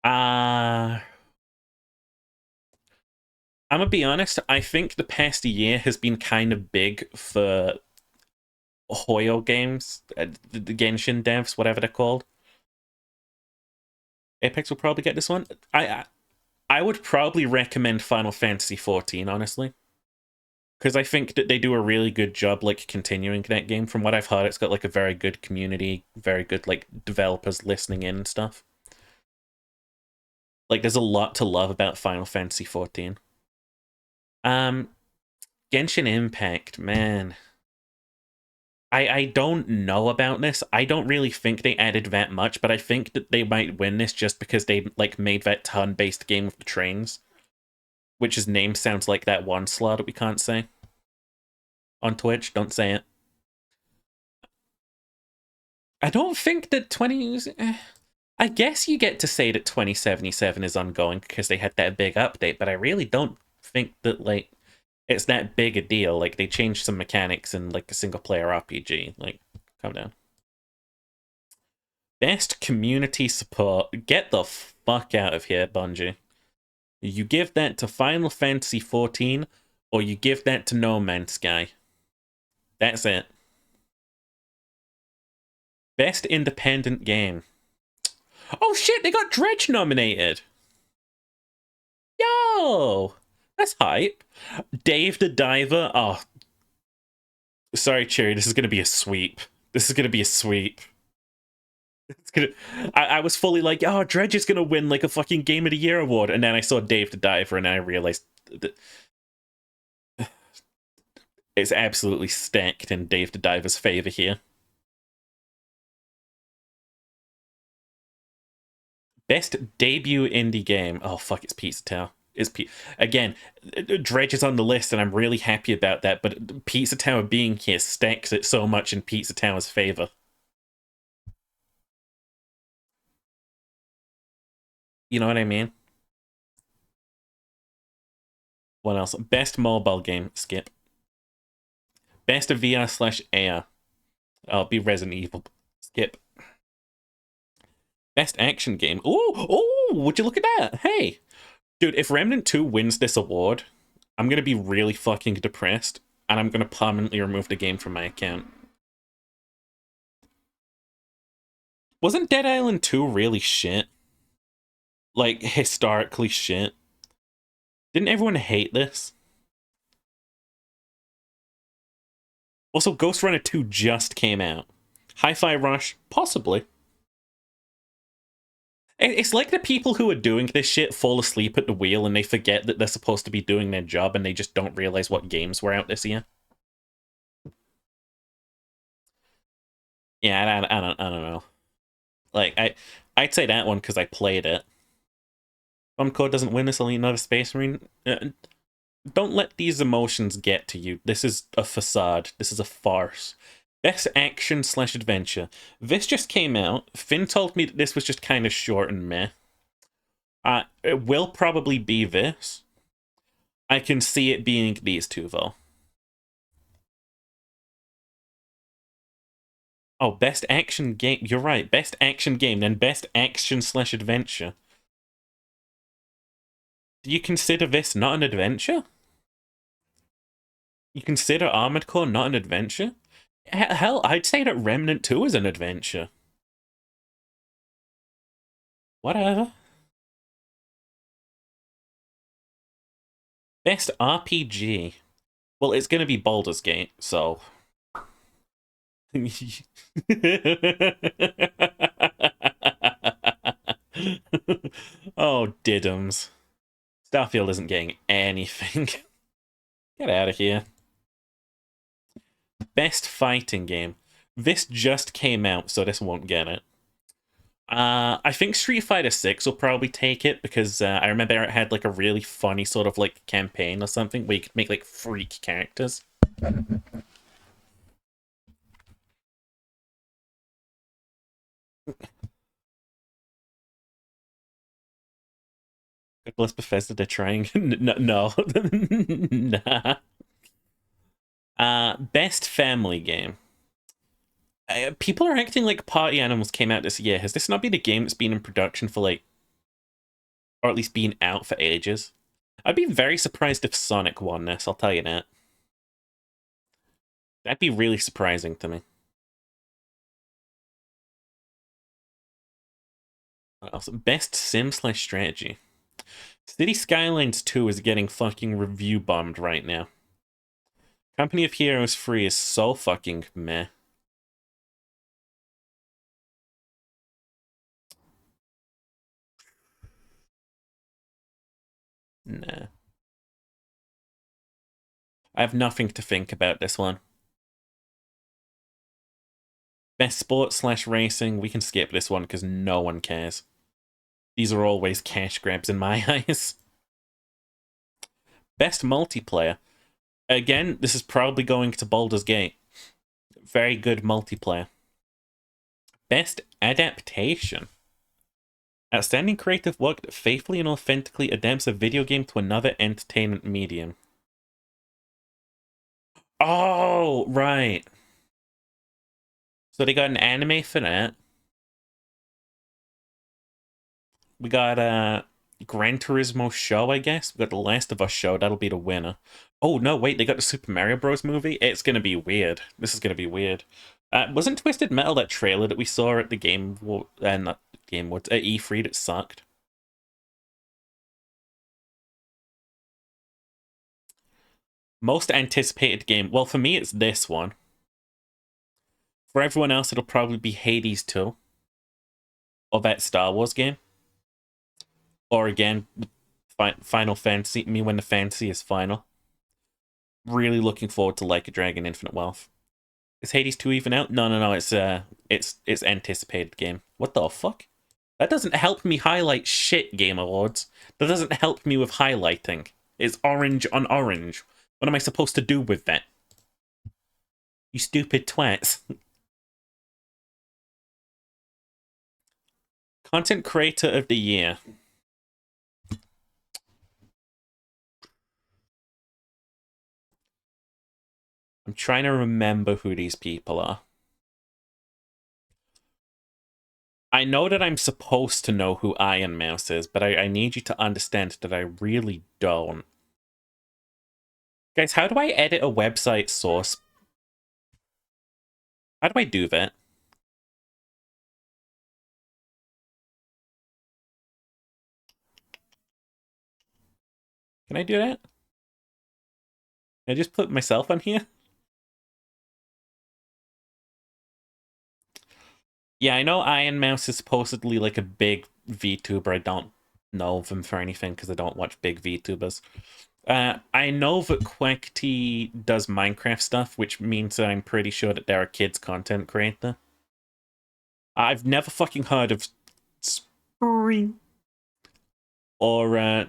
I'm gonna be honest, I think the past year has been kind of big for Hoyo games, the Genshin devs, whatever they're called. Apex will probably get this one. I would probably recommend Final Fantasy XIV, honestly. Because I think that they do a really good job, like, continuing that game. From what I've heard, it's got, like, a very good community, very good, like, developers listening in and stuff. Like, there's a lot to love about Final Fantasy XIV. Genshin Impact, man. I don't know about this. I don't really think they added that much, but I think that they might win this just because they, like, made that turn-based game with the trains. Which his name sounds like that one slur that we can't say. On Twitch, don't say it. I don't think that 20... I guess you get to say that 2077 is ongoing because they had that big update, but I really don't think that, like, it's that big a deal. Like, they changed some mechanics in, like, a single-player RPG. Like, calm down. Best community support. Get the fuck out of here, Bungie. You give that to Final Fantasy XIV, or you give that to No Man's Sky. That's it. Best independent game. Oh shit, they got Dredge nominated! Yo! That's hype. Dave the Diver. Oh. Sorry, Cherry, this is gonna be a sweep. This is gonna be a sweep. It's gonna... I was fully like, oh, Dredge is gonna win like a fucking Game of the Year award, and then I saw Dave the Diver, and I realized that it's absolutely stacked in Dave the Diver's favor here. Best debut indie game. Oh fuck, it's Pizza Tower. Again, Dredge is on the list, and I'm really happy about that. But Pizza Tower being here stacks it so much in Pizza Tower's favor. You know what I mean? What else? Best mobile game, skip. Best of VR/AR. I'll be Resident Evil, skip. Best action game. Oh, would you look at that? Hey, dude, if Remnant 2 wins this award, I'm gonna be really fucking depressed, and I'm gonna permanently remove the game from my account. Wasn't Dead Island 2 really shit? Like, historically shit. Didn't everyone hate this? Also, Ghost Runner 2 just came out. Hi-Fi Rush? Possibly. It's like the people who are doing this shit fall asleep at the wheel and they forget that they're supposed to be doing their job and they just don't realize what games were out this year. Yeah, I don't know. Like, I'd say that one because I played it. Code doesn't win this, I'll eat another Space Marine. Don't let these emotions get to you. This is a facade. This is a farce. Best action/adventure. This just came out. Finn told me that this was just kind of short and meh. It will probably be this. I can see it being these two, though. Oh, best action game. You're right. Best action game, then best action/adventure. Do you consider this not an adventure? You consider Armored Core not an adventure? Hell, I'd say that Remnant 2 is an adventure. Whatever. Best RPG. Well, it's gonna be Baldur's Gate, so... Oh, diddums. Starfield isn't getting anything. Get out of here. Best fighting game. This just came out, so this won't get it. I think Street Fighter 6 will probably take it because I remember it had like a really funny sort of like campaign or something where you could make like freak characters. God bless Bethesda, they're trying. No. Nah. Best family game. People are acting like Party Animals came out this year. Has this not been a game that's been in production for like, or at least been out for ages? I'd be very surprised if Sonic won this, I'll tell you that. That'd be really surprising to me. What else? Best sim/strategy. City Skylines 2 is getting fucking review bombed right now. Company of Heroes 3 is so fucking meh. Nah. I have nothing to think about this one. Best sport/racing, we can skip this one because no one cares. These are always cash grabs in my eyes. Best multiplayer. Again, this is probably going to Baldur's Gate. Very good multiplayer. Best adaptation. Outstanding creative work that faithfully and authentically adapts a video game to another entertainment medium. Oh, right. So they got an anime for that. We got a Gran Turismo show, I guess. We got the Last of Us show. That'll be the winner. Oh, no, wait. They got the Super Mario Bros. Movie. It's going to be weird. This is going to be weird. Wasn't Twisted Metal that trailer that we saw at the not Game Awards, at E3 that sucked? Most anticipated game. Well, for me, it's this one. For everyone else, it'll probably be Hades 2. Or that Star Wars game. Or again, Final Fantasy. Me when the fantasy is final. Really looking forward to Like a Dragon Infinite Wealth. Is Hades 2 even out? No. It's anticipated game. What the fuck? That doesn't help me highlight shit, Game Awards. That doesn't help me with highlighting. It's orange on orange. What am I supposed to do with that? You stupid twats. Content Creator of the Year. I'm trying to remember who these people are. I know that I'm supposed to know who Iron Mouse is, but I need you to understand that I really don't. Guys, how do I edit a website source? How do I do that? Can I do that? Can I just put myself on here? Yeah, I know Iron Mouse is supposedly like a big VTuber. I don't know them for anything because I don't watch big VTubers. I know that Quackty does Minecraft stuff, which means that I'm pretty sure that they're a kids content creator. I've never fucking heard of Spring or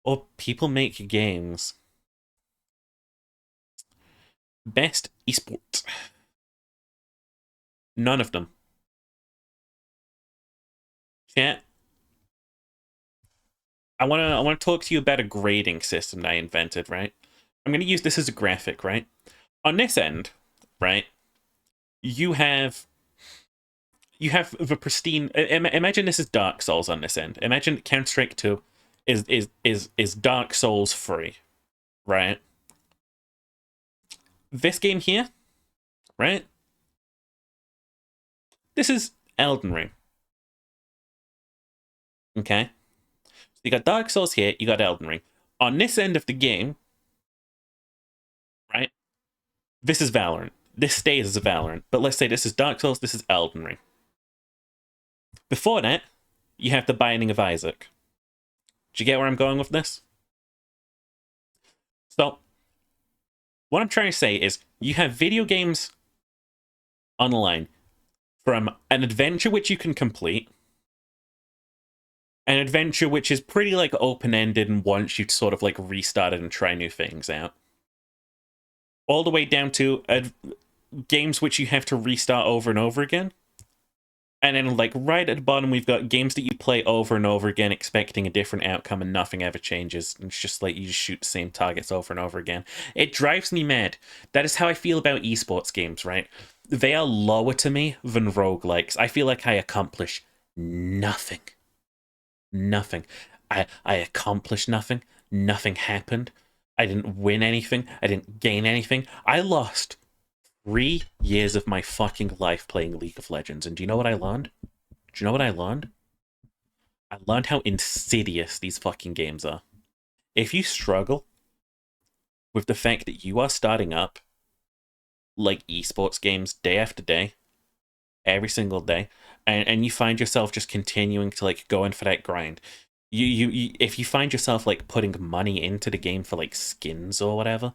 or People Make Games. Best esports. None of them. Chat. I wanna talk to you about a grading system that I invented, right? I'm gonna use this as a graphic, right? On this end, right? You have the pristine. Imagine this is Dark Souls on this end. Imagine Counter-Strike 2 is Dark Souls 3, right? This game here, right? This is Elden Ring. Okay? So you got Dark Souls here, you got Elden Ring. On this end of the game, right? This is Valorant. This stays as a Valorant. But let's say this is Dark Souls, this is Elden Ring. Before that, you have the Binding of Isaac. Do you get where I'm going with this? So, what I'm trying to say is, you have video games online from an adventure which you can complete, an adventure which is pretty like open-ended and wants you to sort of like restart it and try new things out, all the way down to games which you have to restart over and over again, And then, like, right at the bottom, we've got games that you play over and over again, expecting a different outcome, and nothing ever changes. And it's just like you just shoot the same targets over and over again. It drives me mad. That is how I feel about esports games, right? They are lower to me than roguelikes. I feel like I accomplish nothing. Nothing. I accomplished nothing. Nothing happened. I didn't win anything. I didn't gain anything. I lost 3 years of my fucking life playing League of Legends. And do you know what I learned? Do you know what I learned? I learned how insidious these fucking games are. If you struggle with the fact that you are starting up like esports games day after day, every single day, and you find yourself just continuing to like go in for that grind, you if you find yourself like putting money into the game for like skins or whatever,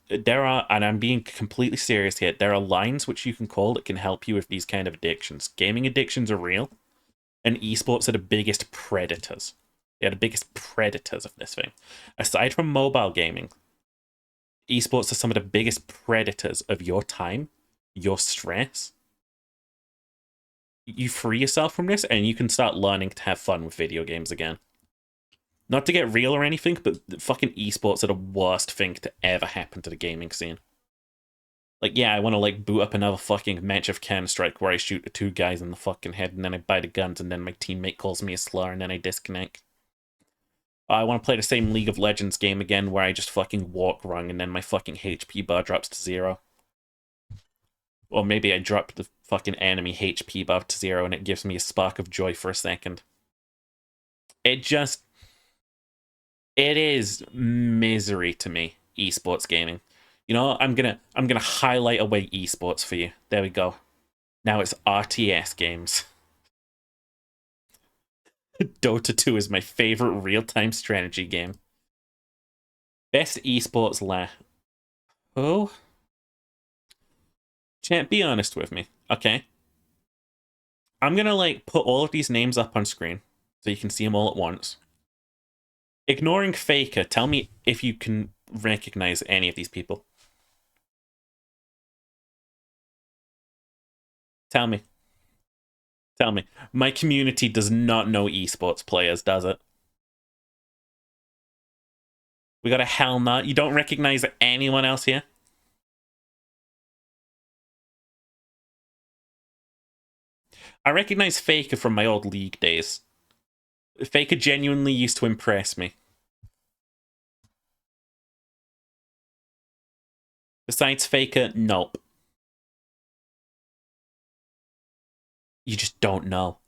there are, and I'm being completely serious here, there are lines which you can call that can help you with these kind of addictions. Gaming addictions are real, and esports are the biggest predators. They're the biggest predators of this thing. Aside from mobile gaming, esports are some of the biggest predators of your time, your stress. You free yourself from this, and you can start learning to have fun with video games again. Not to get real or anything, but fucking esports are the worst thing to ever happen to the gaming scene. Like, yeah, I want to, like, boot up another fucking match of Counter-Strike where I shoot the 2 guys in the fucking head, and then I buy the guns, and then my teammate calls me a slur, and then I disconnect. I want to play the same League of Legends game again where I just fucking walk wrong, and then my fucking HP bar drops to 0. Or maybe I drop the fucking enemy HP bar to 0, and it gives me a spark of joy for a second. It is misery to me, esports gaming. You know, I'm gonna highlight away esports for you. There we go. Now it's RTS games. Dota 2 is my favorite real-time strategy game. Best esports Oh? Chat, be honest with me, okay? I'm gonna, like, put all of these names up on screen so you can see them all at once. Ignoring Faker, tell me if you can recognize any of these people. Tell me. Tell me. My community does not know esports players, does it? We got a hell no. You don't recognize anyone else here? I recognize Faker from my old League days. Faker genuinely used to impress me. Besides Faker, nope. You just don't know.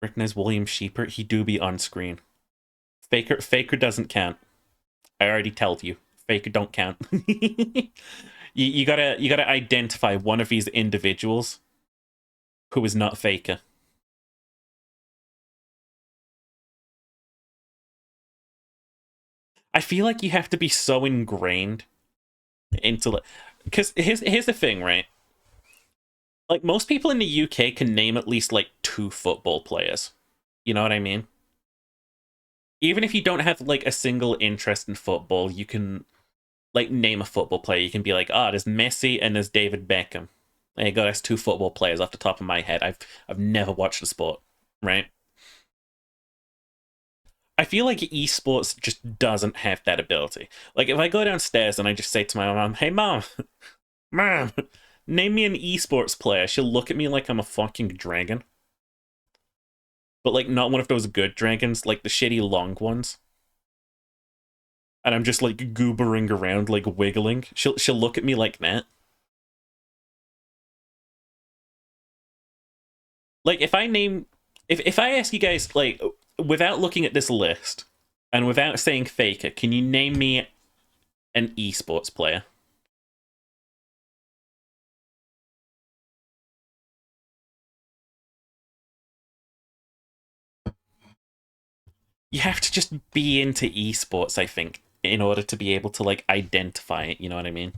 Recognize William Sheepert? He do be on screen. Faker doesn't count. I already told you. Faker don't count. you gotta identify one of these individuals who is not Faker. I feel like you have to be so ingrained into it. Because here's the thing, right? Like, most people in the UK can name at least, like, 2 football players. You know what I mean? Even if you don't have, like, a single interest in football, you can, like, name a football player. You can be like, there's Messi and there's David Beckham. There you go, that's 2 football players off the top of my head. I've never watched the sport, right? I feel like esports just doesn't have that ability. Like, if I go downstairs and I just say to my mom, hey, Mom, name me an esports player, she'll look at me like I'm a fucking dragon. But, like, not one of those good dragons, like the shitty long ones. And I'm just, like, goobering around, like, wiggling. She'll look at me like that. Like, if I ask you guys, like, without looking at this list, and without saying Faker, can you name me an esports player? You have to just be into esports, I think, in order to be able to, like, identify it, you know what I mean?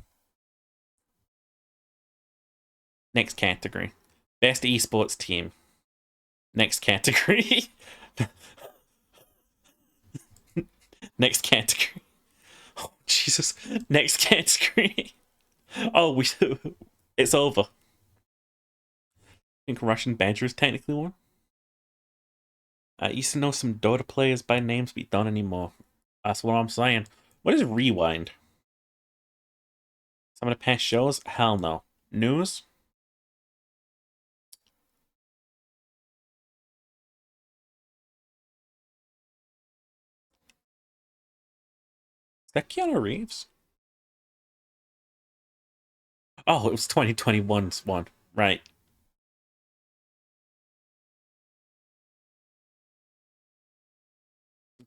Next category. Best esports team. Next category. Next category. Oh Jesus. Next cat screen. Oh, it's over. I think Russian Badger is technically one. I used to know some Dota players by names, but don't anymore. That's what I'm saying. What is Rewind? Some of the past shows? Hell no. News? Is that Keanu Reeves? Oh, it was 2021's one. Right.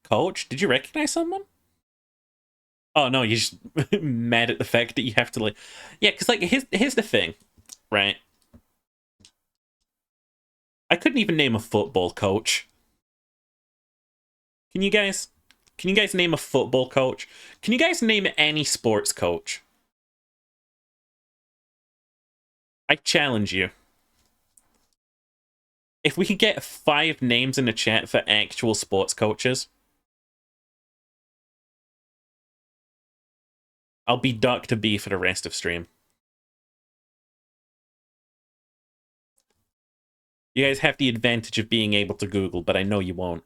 Coach, did you recognize someone? Oh no, you're just mad at the fact that you have to like, yeah, because like here's the thing, right? I couldn't even name a football coach. Can you guys name a football coach? Can you guys name any sports coach? I challenge you. If we could get 5 names in the chat for actual sports coaches, I'll be Dr. B for the rest of stream. You guys have the advantage of being able to Google, but I know you won't.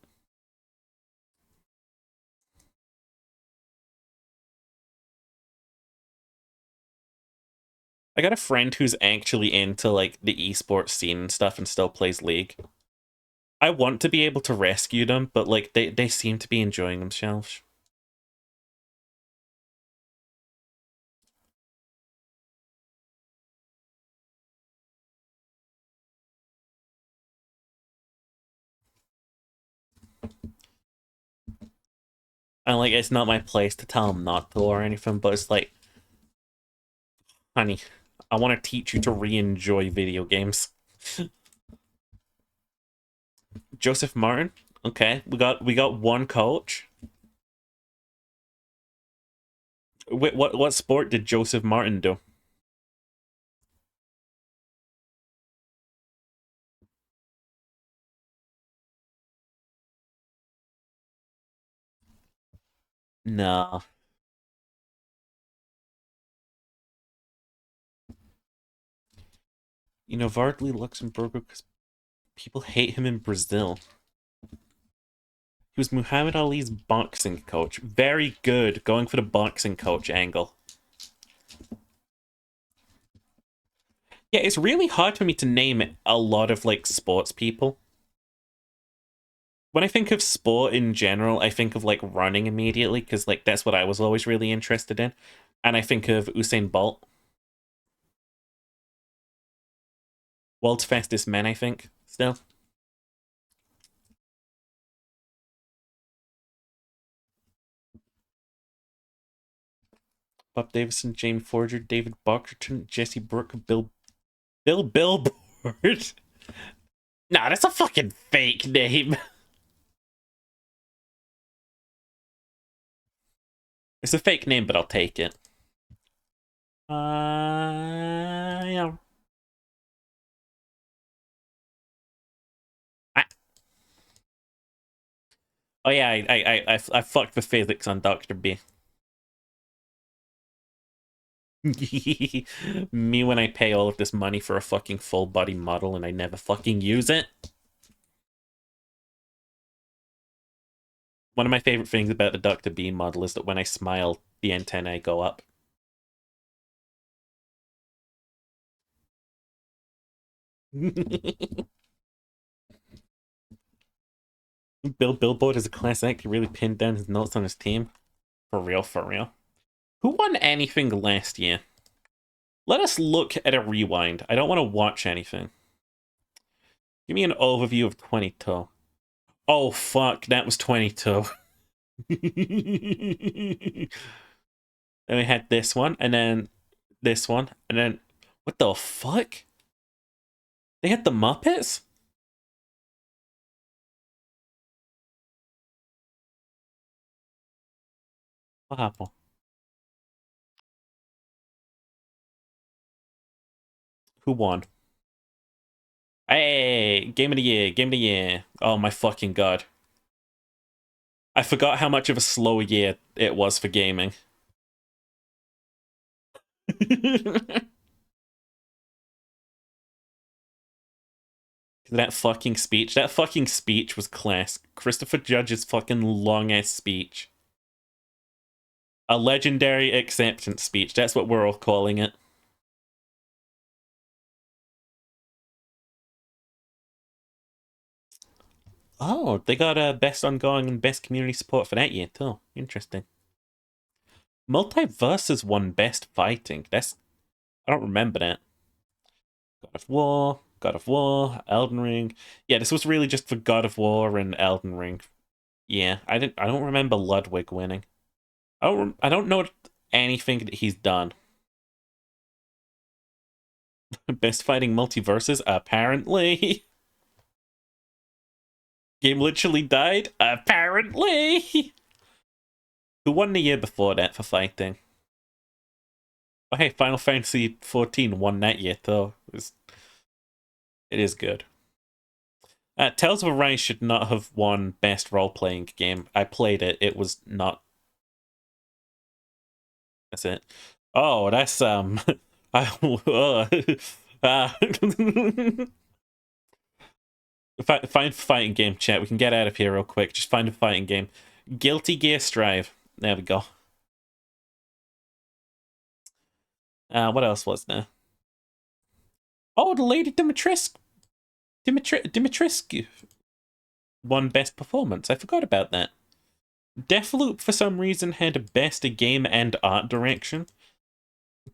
I got a friend who's actually into like the esports scene and stuff and still plays League. I want to be able to rescue them, but like they seem to be enjoying themselves. And like it's not my place to tell them not to or anything, but it's like, honey, I want to teach you to re-enjoy video games. Joseph Martin. Okay, we got one coach. What sport did Joseph Martin do? No. You know, Vardley Luxembourg because people hate him in Brazil. He was Muhammad Ali's boxing coach. Very good, going for the boxing coach angle. Yeah, it's really hard for me to name a lot of, like, sports people. When I think of sport in general, I think of, like, running immediately, because, like, that's what I was always really interested in. And I think of Usain Bolt. World's fastest man, I think, still. Bob Davison, Jamie Forger, David Bockerton, Jesse Brooke, Bill Billboard. Nah, that's a fucking fake name. It's a fake name, but I'll take it. Yeah. Oh yeah, I fucked the physics on Dr. B. Me when I pay all of this money for a fucking full body model and I never fucking use it. One of my favorite things about the Dr. B model is that when I smile, the antennae go up. Bill Billboard is a class act. He really pinned down his notes on his team. For real, for real. Who won anything last year? Let us look at a rewind. I don't want to watch anything. Give me an overview of 22. Oh, fuck. That was 22. Then we had this one, and then this one, and then... What the fuck? They had the Muppets? What happened? Who won? Hey, game of the year, game of the year. Oh my fucking god. I forgot how much of a slow year it was for gaming. That fucking speech was class. Christopher Judge's fucking long-ass speech. A legendary acceptance speech. That's what we're all calling it. Oh, they got a best ongoing and best community support for that year too. Interesting. MultiVersus won best fighting. I don't remember that. God of War, Elden Ring. Yeah, this was really just for God of War and Elden Ring. Yeah, I don't remember Ludwig winning. I don't know anything that he's done. Best fighting MultiVersus, apparently. Game literally died, apparently. Who won the year before that for fighting? Oh, hey, Final Fantasy XIV won that year though. It is good. Tales of Arise should not have won best role-playing game. I played it. It was not. That's it. Oh, that's find fighting game, chat. We can get out of here real quick. Just find a fighting game. Guilty Gear Strive. There we go. What else was there? Oh, the Lady Dimitrescu won best performance. I forgot about that. Deathloop for some reason had best game and art direction. I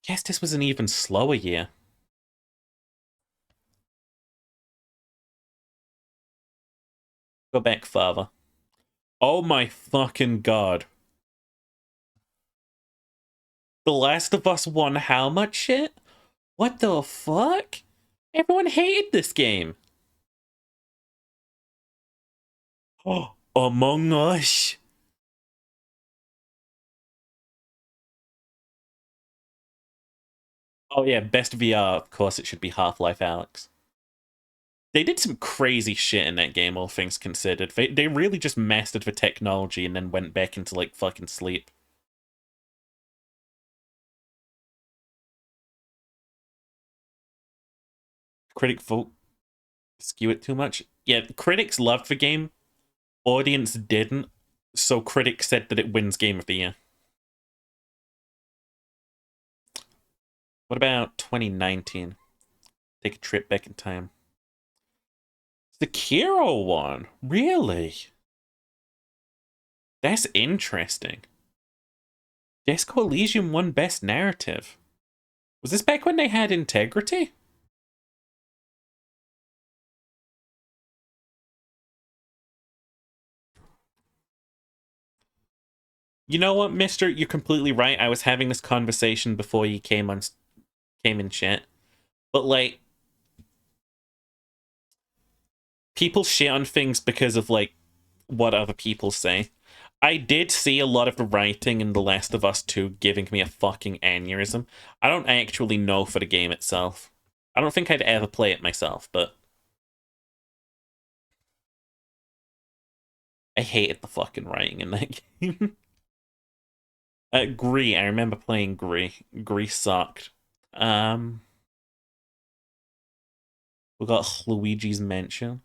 guess this was an even slower year. Go back further. Oh my fucking god. The Last of Us won how much shit? What the fuck? Everyone hated this game. Oh, Among Us. Oh yeah, best VR, of course it should be Half-Life Alyx. They did some crazy shit in that game, all things considered. They really just mastered the technology and then went back into like fucking sleep. Critic vote skew it too much. Yeah, critics loved the game. Audience didn't. So critics said that it wins Game of the Year. What about 2019? Take a trip back in time. Sekiro won? Really? That's interesting. Disco Elysium won Best Narrative. Was this back when they had integrity? You know what, mister? You're completely right. I was having this conversation before you came in chat. But, like, people shit on things because of, like, what other people say. I did see a lot of the writing in The Last of Us 2 giving me a fucking aneurysm. I don't actually know for the game itself. I don't think I'd ever play it myself, but I hated the fucking writing in that game. Gree, I remember playing Gree. Gree sucked. We got Luigi's Mansion.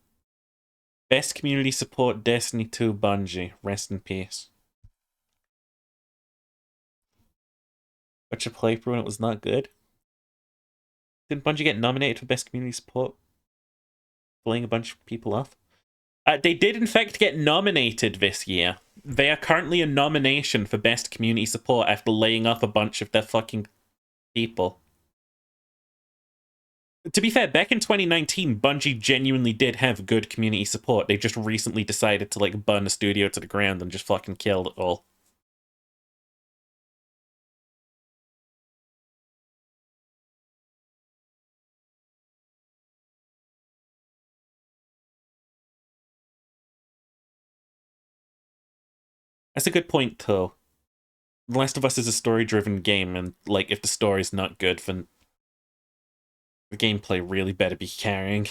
Best community support, Destiny 2 Bungie. Rest in peace. Watch a playthrough and it was not good. Didn't Bungie get nominated for best community support? Playing a bunch of people off? They did in fact get nominated this year. They are currently a nomination for best community support after laying off a bunch of their fucking people. To be fair, back in 2019, Bungie genuinely did have good community support. They just recently decided to, like, burn the studio to the ground and just fucking killed it all. That's a good point, though. The Last of Us is a story-driven game, and, like, if the story's not good, then the gameplay really better be carrying.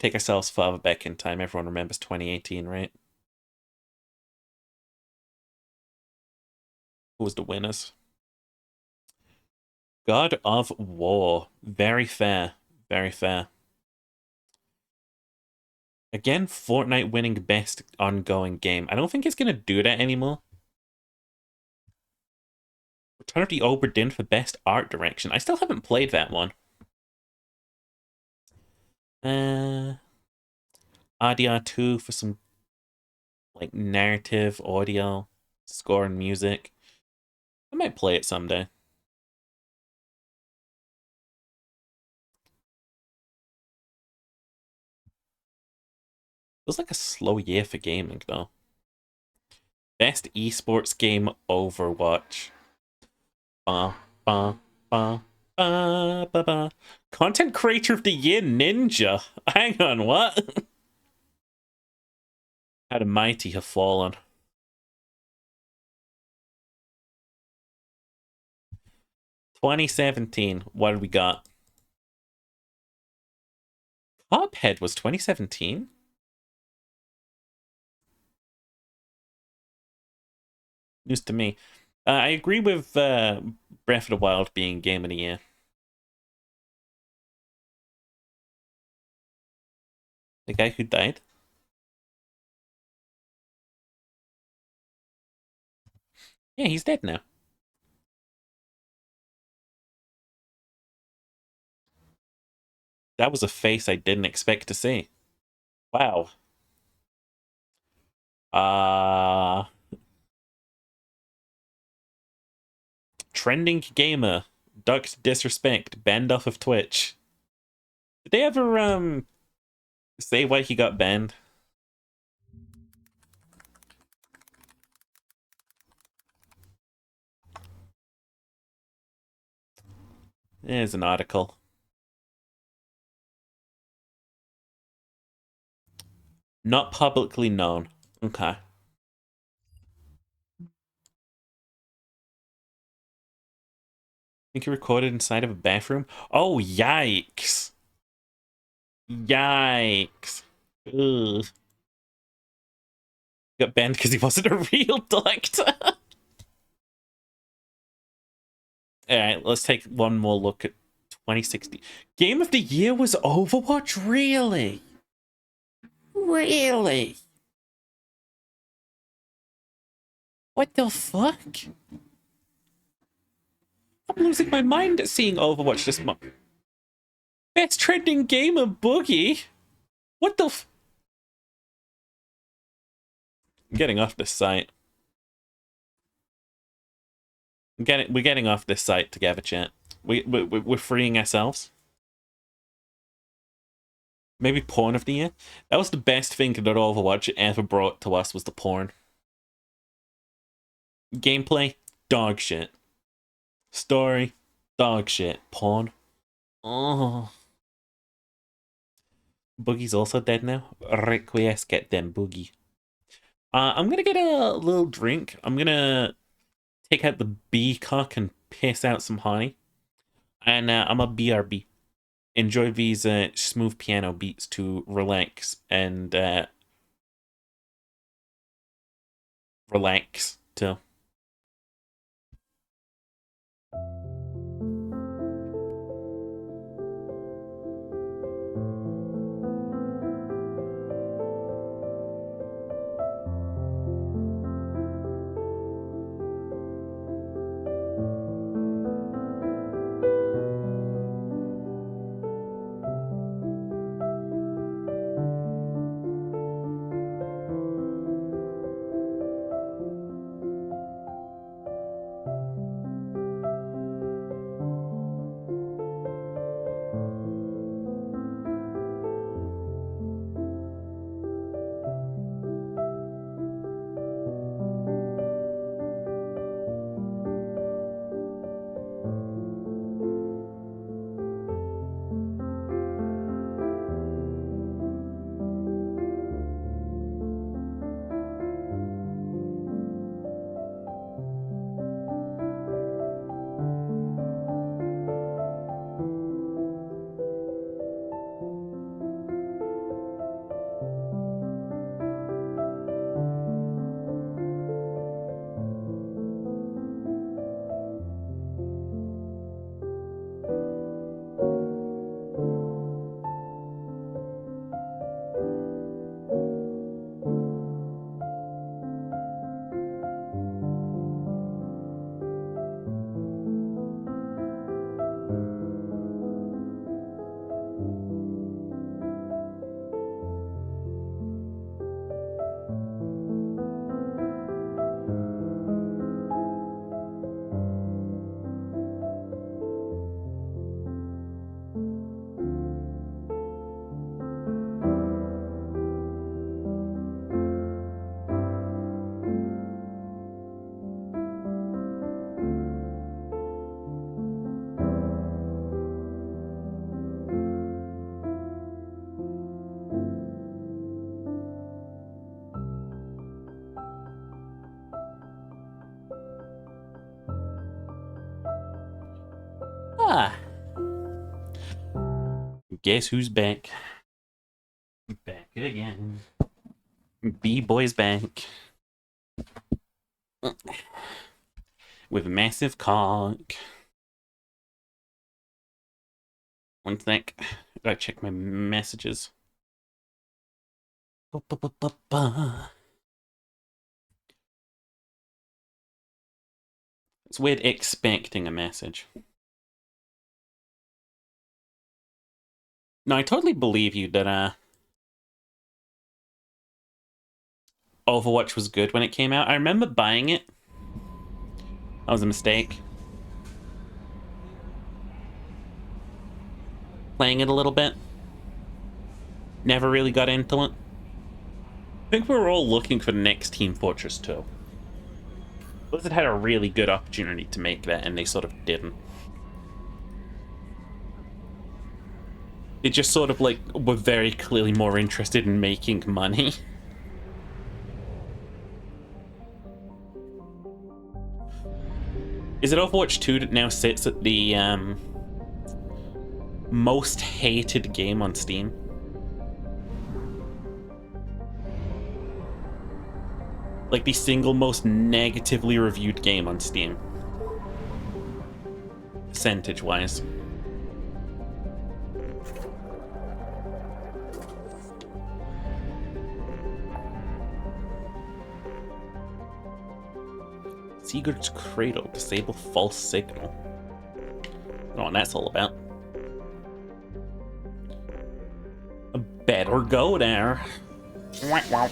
take ourselves further back in time. Everyone remembers 2018, right? Who was the winners? God of War. Very fair. Very fair. Again, Fortnite winning best ongoing game. I don't think it's going to do that anymore. Return of the Obra Dinn for best art direction. I still haven't played that one. RDR 2 for some like narrative, audio, score and music. I might play it someday. Feels like a slow year for gaming, though. Best esports game, Overwatch. Ba, ba, ba, ba, ba, ba. Content Creator of the Year, Ninja. Hang on, what? How the mighty have fallen. $2017. What do we got? Cuphead was 2017? News to me. I agree with Breath of the Wild being Game of the Year. The guy who died? Yeah, he's dead now. That was a face I didn't expect to see. Wow. Trending gamer. Ducked disrespect. Banned off of Twitch. Did they ever, say why he got banned? There's an article. Not publicly known. Okay. Think you recorded inside of a bathroom? Oh, yikes. Yikes. Ugh. Got banned because he wasn't a real doctor. Alright, let's take one more look at 2016. Game of the Year was Overwatch? Really? Really? What the fuck? I'm losing my mind at seeing Overwatch this month. Best trending gamer, Boogie? What the f... I'm getting off this site. We're getting off this site together, chat. We're freeing ourselves. Maybe porn of the year? That was the best thing that Overwatch ever brought to us, was the porn. Gameplay? Dog shit. Story? Dog shit. Porn? Oh. Boogie's also dead now? Requiescat them, Boogie. I'm gonna get a little drink. I'm gonna take out the bee cock and piss out some honey. And I'm a BRB. Enjoy these smooth piano beats to relax and relax too. Guess who's back? Back again. B-Boy's back. With a massive cock. One sec. Gotta check my messages. It's weird expecting a message. No, I totally believe you that Overwatch was good when it came out. I remember buying it. That was a mistake. Playing it a little bit. Never really got into it. I think we were all looking for the next Team Fortress 2. Blizzard had a really good opportunity to make that, and they sort of didn't. They just sort of, like, were very clearly more interested in making money. Is it Overwatch 2 that now sits at the, most hated game on Steam? Like, the single most negatively reviewed game on Steam. Percentage-wise. Sigurd's Cradle. Disable false signal. I don't know what that's all about. I better go there. Wow.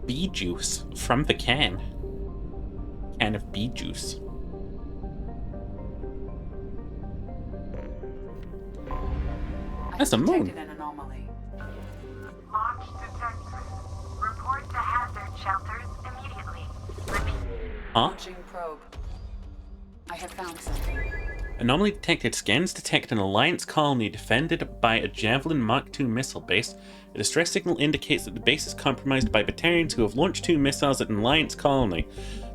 Bee juice from the can. Can of bee juice. That's a moon. An anomaly. Launch detected. Report to hazard shelters immediately. Repeat. Huh? Launching probe. I have found something. Anomaly detected. Scans detect an Alliance colony defended by a Javelin Mark II missile base. A distress signal indicates that the base is compromised by Batarians who have launched 2 missiles at an Alliance colony.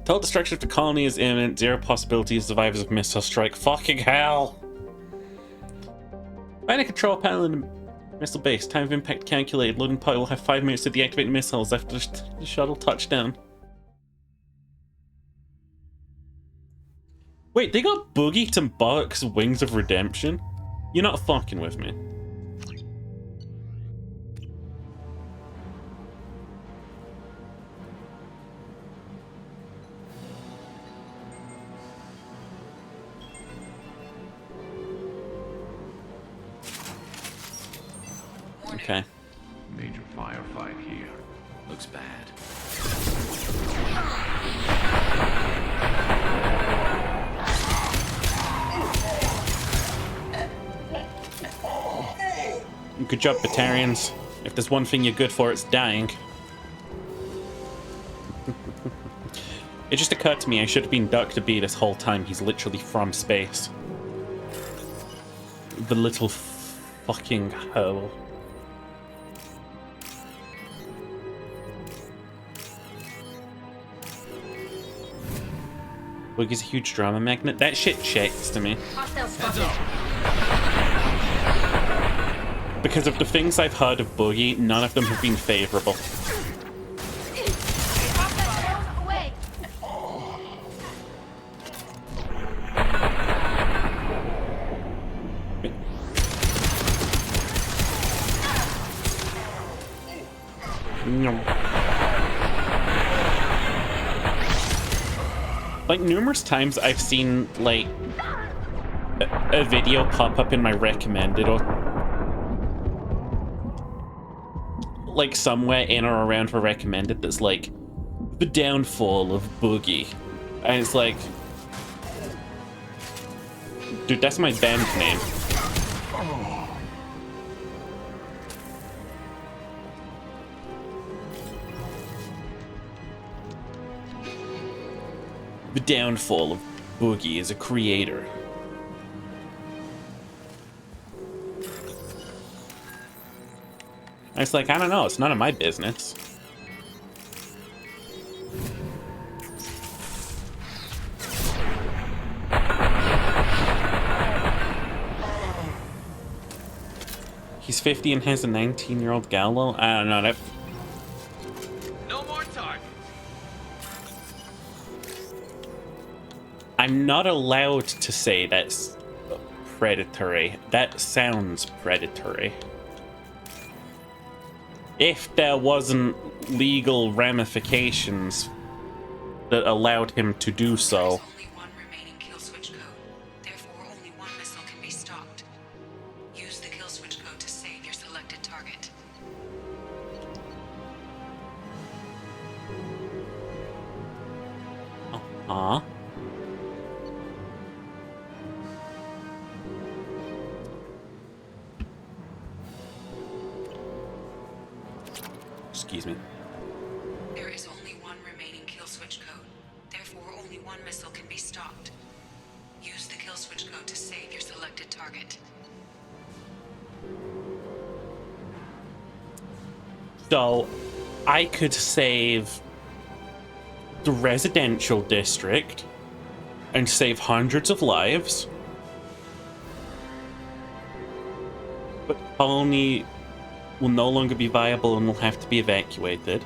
Total destruction of the colony is imminent. 0 possibility of survivors of missile strike. Fucking hell! Find a control panel in the missile base. Time of impact calculated. Loading pod will have 5 minutes to deactivate missiles after the shuttle touchdown. Wait, they got Boogie to Bark's Wings of Redemption? You're not fucking with me. Okay. Major firefight here. Looks bad. Good job, Batarians. If there's one thing you're good for, it's dying. It just occurred to me I should have been Dr. B this whole time. He's literally from space. The little fucking hole. Boogie's a huge drama magnet. That shit checks to me. Because of the things I've heard of Boogie, none of them have been favorable. Like, numerous times I've seen, like, a video pop up in my recommended or like somewhere in or around my recommended that's like the downfall of Boogie, and it's like, dude, that's my band name. The downfall of Boogie as a creator. It's like, I don't know, it's none of my business. He's 50 and has a 19-year-old Gallo? I don't know, that... No more target. I'm not allowed to say that's predatory. That sounds predatory. If there wasn't legal ramifications that allowed him to do so. Only one remaining kill switch code. Therefore, only one missile can be stocked. Use the kill switch code to save your selected target. Excuse me. There is only one remaining kill switch code. Therefore, only one missile can be stocked. Use the kill switch code to save your selected target. So, I could save the residential district and save hundreds of lives, but colony will no longer be viable and will have to be evacuated.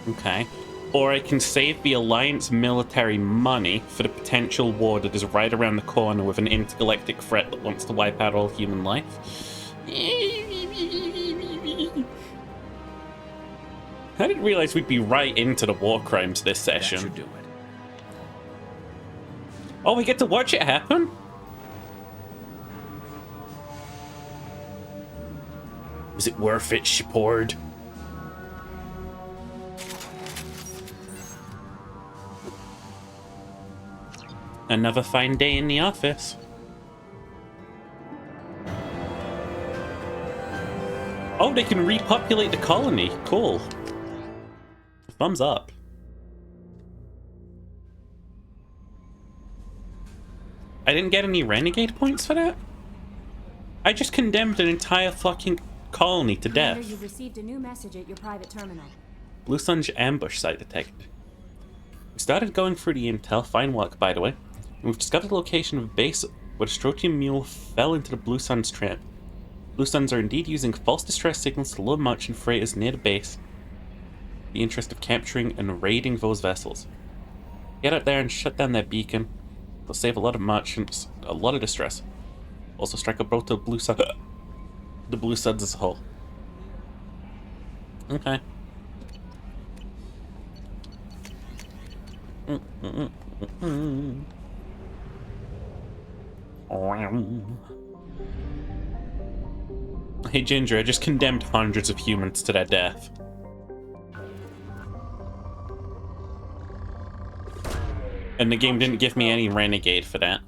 Okay. Or I can save the Alliance military money for the potential war that is right around the corner with an intergalactic threat that wants to wipe out all human life. I didn't realize we'd be right into the war crimes this session. That should do it. Oh, we get to watch it happen? Was it worth it, Shepard? Another fine day in the office. Oh, they can repopulate the colony. Cool. Thumbs up. I didn't get any renegade points for that? I just condemned an entire fucking colony to Commander, death. you've received a new message at your private terminal. Blue Sun's ambush site detected. We started going through the intel, fine work by the way, and we've discovered the location of a base where the Strotium Mule fell into the Blue Sun's trap. Blue Suns are indeed using false distress signals to lure merchant freighters near the base in the interest of capturing and raiding those vessels. Get out there and shut down their beacon. They'll save a lot of merchants, a lot of distress. Also strike a blow to the Blue Suns as a whole. Okay. Hey Ginger, I just condemned hundreds of humans to their death. And the game didn't give me any renegade for that.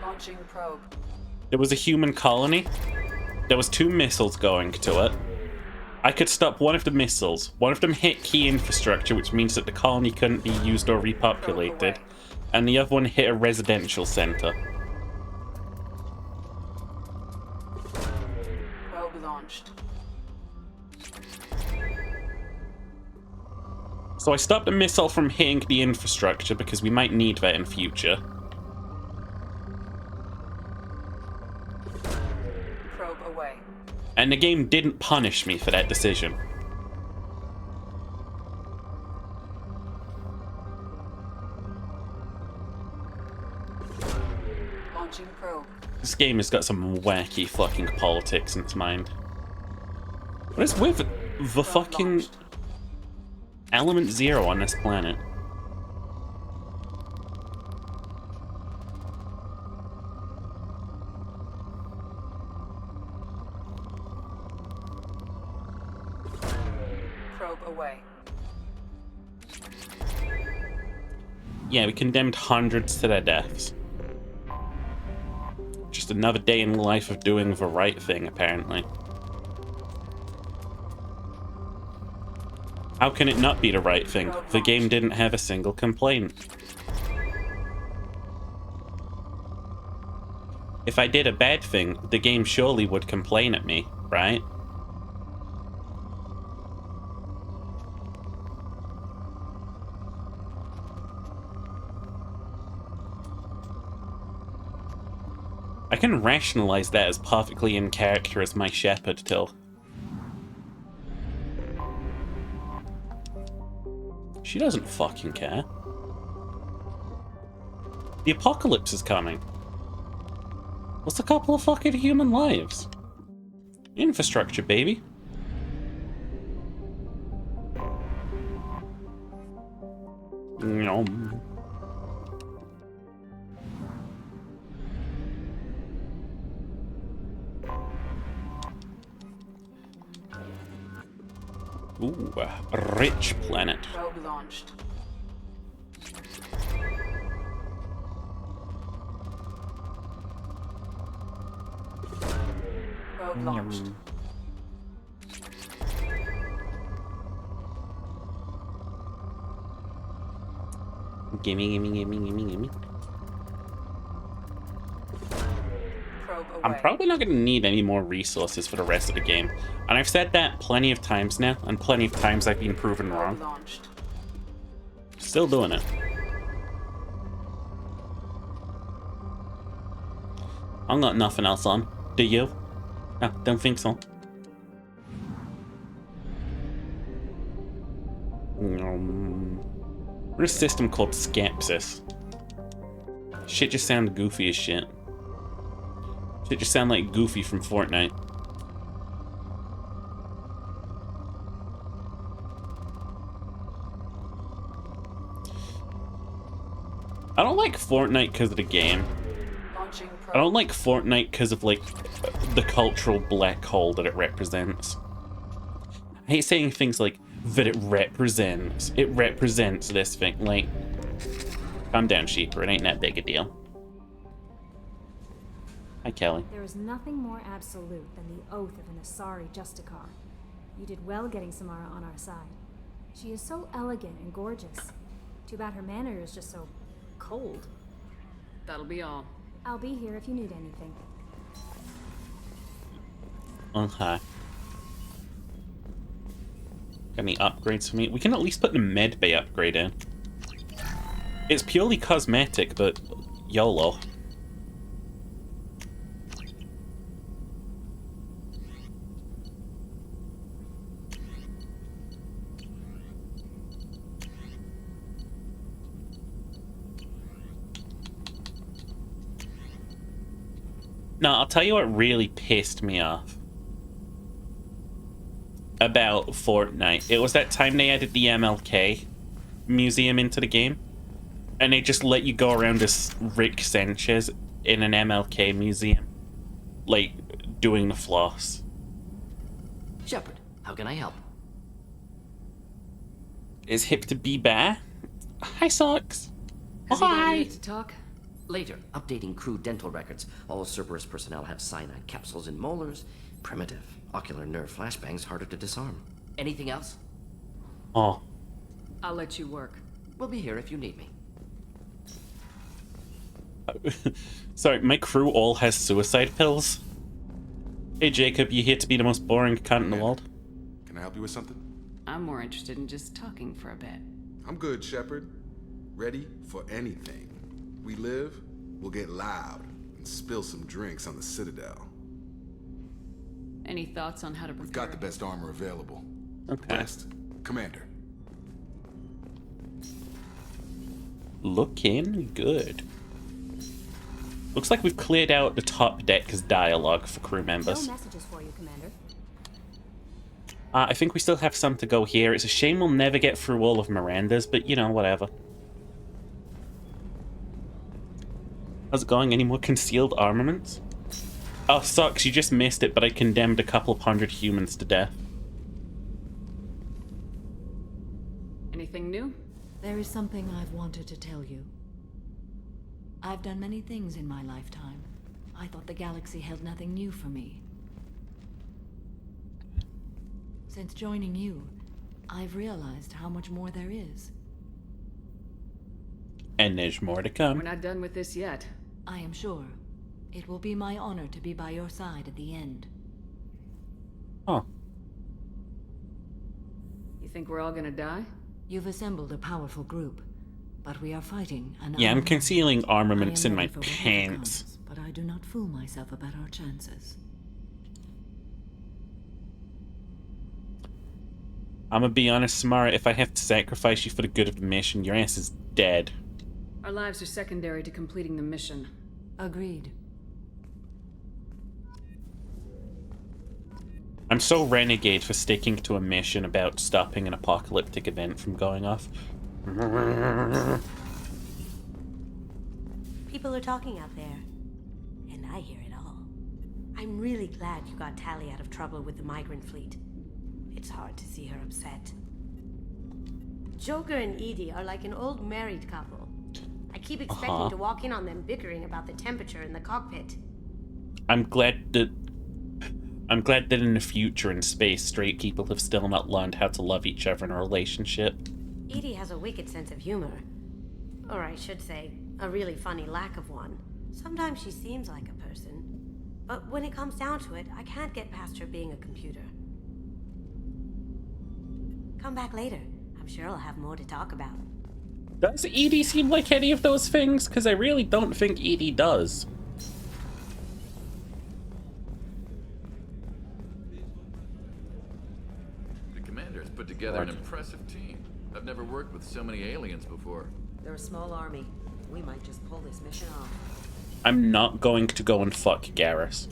Launching probe. There was a human colony. There was 2 missiles going to it. I could stop one of the missiles. One of them hit key infrastructure, which means that the colony couldn't be used or repopulated. And the other one hit a residential center. Probe launched. So I stopped a missile from hitting the infrastructure because we might need that in future. Probe away. And the game didn't punish me for that decision. Launching probe. This game has got some wacky fucking politics in its mind. What is with the fucking Element Zero on this planet? Probe away. Yeah, we condemned hundreds to their deaths. Just another day in the life of doing the right thing, apparently. How can it not be the right thing? The game didn't have a single complaint. If I did a bad thing, the game surely would complain at me, right? I can rationalize that as perfectly in character as my shepherd till. She doesn't fucking care. The apocalypse is coming. What's a couple of fucking human lives? Infrastructure, baby. Nom. Ooh, a rich planet. Probe launched. Probe launched. Gimme. Probe away. I'm probably not going to need any more resources for the rest of the game. And I've said that plenty of times now, and plenty of times I've been proven wrong. Launched. Still doing it. I've got nothing else on. Do you? No, don't think so. There's a system called Skepsis. Shit just sound goofy as shit. Shit just sound like Goofy from Fortnite. I don't like Fortnite because of the game. I don't like Fortnite because of, like, the cultural black hole that it represents. I hate saying things like, that it represents this thing. Like, calm down, Sheeper. It ain't that big a deal. Hi, Kelly. There is nothing more absolute than the oath of an Asari Justicar. You did well getting Samara on our side. She is so elegant and gorgeous. Too bad her manner is just so cold. That'll be all. I'll be here if you need anything. Okay. Got any upgrades for me? We can at least put the med bay upgrade in. It's purely cosmetic, but YOLO. No, I'll tell you what really pissed me off about Fortnite. It was that time they added the MLK museum into the game, and they just let you go around as Rick Sanchez in an MLK museum, like, doing the floss. Shepard, how can I help? Is hip to be bear? Hi, Socks. Have you got a minute to talk? Later, updating crew dental records. All Cerberus personnel have cyanide capsules in molars. Primitive. Ocular nerve flashbangs harder to disarm. Anything else? Oh. I'll let you work. We'll be here if you need me. Sorry, my crew all has suicide pills. Hey, Jacob, you here to be the most boring cunt in the world? Can I help you with something? I'm more interested in just talking for a bit. I'm good, Shepard. Ready for anything. We live, we'll get loud and spill some drinks on the Citadel. Any thoughts on how to prepare? We've got the best armor available. Okay. Best, Commander. Looking good. Looks like we've cleared out the top deck as dialogue for crew members. No messages for you, Commander. I think we still have some to go here. It's a shame we'll never get through all of Miranda's, but you know, whatever. How's it going? Any more concealed armaments? Oh, sucks. You just missed it, but I condemned a couple of 100 humans to death. Anything new? There is something I've wanted to tell you. I've done many things in my lifetime. I thought the galaxy held nothing new for me. Since joining you, I've realized how much more there is. And there's more to come. We're not done with this yet. I am sure. It will be my honor to be by your side at the end. Oh. You think we're all gonna die? You've assembled a powerful group, but we are fighting an Yeah, I'm unknown. concealing armaments I am in my ready for whatever pants. comes, but I do not fool myself about our chances. I'm gonna be honest, Samara, if I have to sacrifice you for the good of the mission, your ass is dead. Our lives are secondary to completing the mission. Agreed. I'm so renegade for sticking to a mission about stopping an apocalyptic event from going off. People are talking out there, and I hear it all. I'm really glad you got Tali out of trouble with the migrant fleet. It's hard to see her upset. Joker and Edie are like an old married couple. I keep expecting to walk in on them bickering about the temperature in the cockpit. I'm glad that in the future in space, straight people have still not learned how to love each other in a relationship. Edie has a wicked sense of humor. Or I should say, a really funny lack of one. Sometimes she seems like a person. But when it comes down to it, I can't get past her being a computer. Come back later. I'm sure I'll have more to talk about. Does Edie seem like any of those things? Because I really don't think Edie does. The commander has put together an impressive team. I've never worked with so many aliens before. They're a small army. We might just pull this mission off. I'm not going to go and fuck Garrus.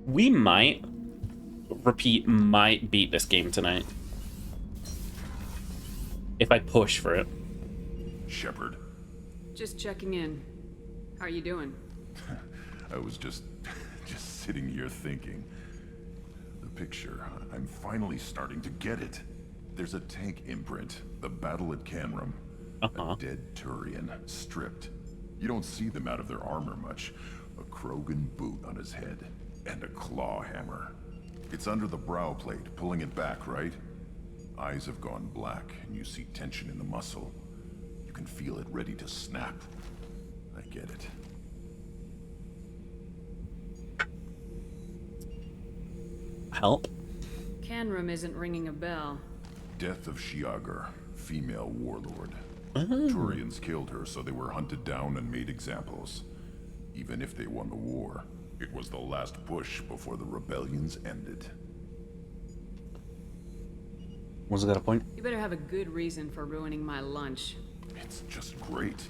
We might, might beat this game tonight. If I push for it. Shepard. Just checking in. How are you doing? I was just sitting here thinking. The picture, I'm finally starting to get it. There's a tank imprint, the battle at Canrum. A dead Turian, stripped. You don't see them out of their armor much. A Krogan boot on his head, and a claw hammer. It's under the brow plate, pulling it back, right? Eyes have gone black, and you see tension in the muscle. You can feel it ready to snap. I get it. Help? Canrum isn't ringing a bell. Death of Shiagar, female warlord. Turians killed her, so they were hunted down and made examples. Even if they won the war, it was the last push before the rebellions ended. Was that a point? You better have a good reason for ruining my lunch. It's just great.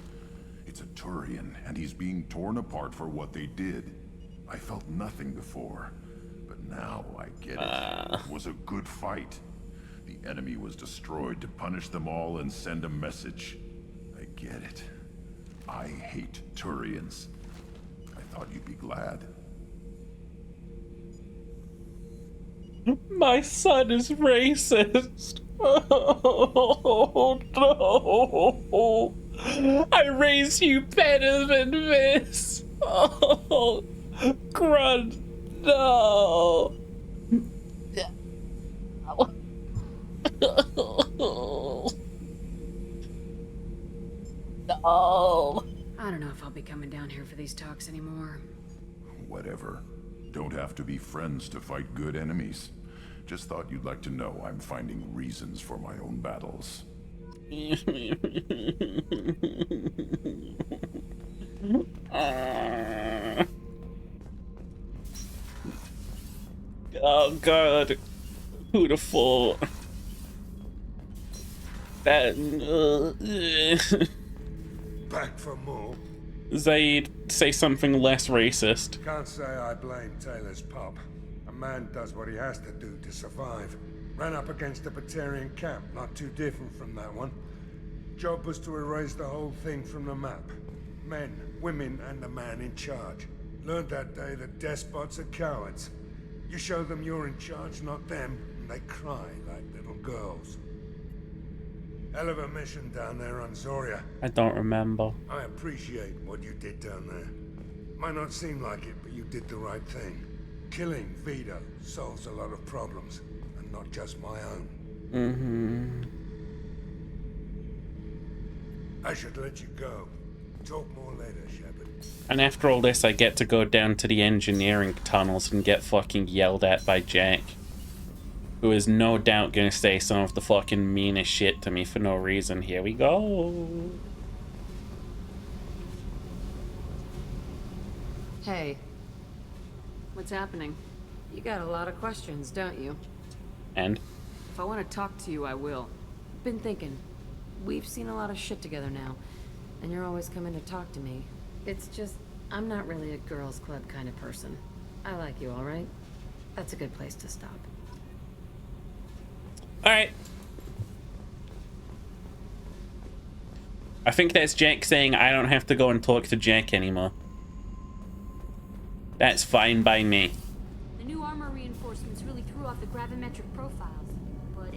It's a Turian, and he's being torn apart for what they did. I felt nothing before, but now I get it. It was a good fight. The enemy was destroyed to punish them all and send a message. I get it. I hate Turians. I thought you'd be glad. My son is racist. Oh no. I raised you better than this. Oh, Grunt, no. No. I don't know if I'll be coming down here for these talks anymore. Whatever. Don't have to be friends to fight good enemies. Just thought you'd like to know I'm finding reasons for my own battles. Oh god. Who'd have thought? That... Back for more? Zaid, say something less racist. Can't say I blame Taylor's pop. A man does what he has to do to survive. Ran up against a Batarian camp, not too different from that one. Job was to erase the whole thing from the map. Men, women, and the man in charge. Learned that day that despots are cowards. You show them you're in charge, not them, and they cry like little girls. Hell of a mission down there on Zoria. I don't remember. I appreciate what you did down there. Might not seem like it, but you did the right thing. Killing Vito solves a lot of problems, and not just my own. Mm-hmm. I should let you go. Talk more later, Shepard. And after all this, I get to go down to the engineering tunnels and get fucking yelled at by Jack, who is no doubt gonna say some of the fucking meanest shit to me for no reason. Here we go. Hey, What's happening? you got a lot of questions, don't you? And? If I want to talk to you, I will. Been thinking. We've seen a lot of shit together now, and you're always coming to talk to me. It's just, I'm not really a girls' club kind of person. I like you, alright? That's a good place to stop. Alright. I think that's Jack saying I don't have to go and talk to Jack anymore. That's fine by me. The new armor reinforcements really threw off the gravimetric profiles, but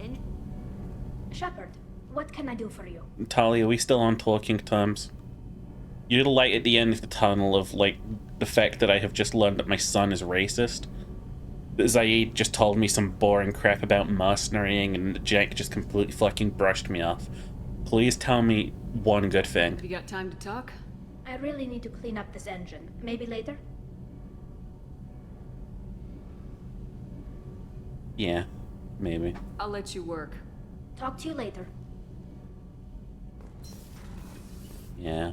Shepard, what can I do for you? Talia, are we still on talking terms? You're the light at the end of the tunnel of, like, the fact that I have just learned that my son is racist. Zaid just told me some boring crap about mercenarying, and Jack just completely fucking brushed me off. Please tell me one good thing. Have you got time to talk? I really need to clean up this engine. Maybe later? Yeah, maybe. I'll let you work. Talk to you later. Yeah.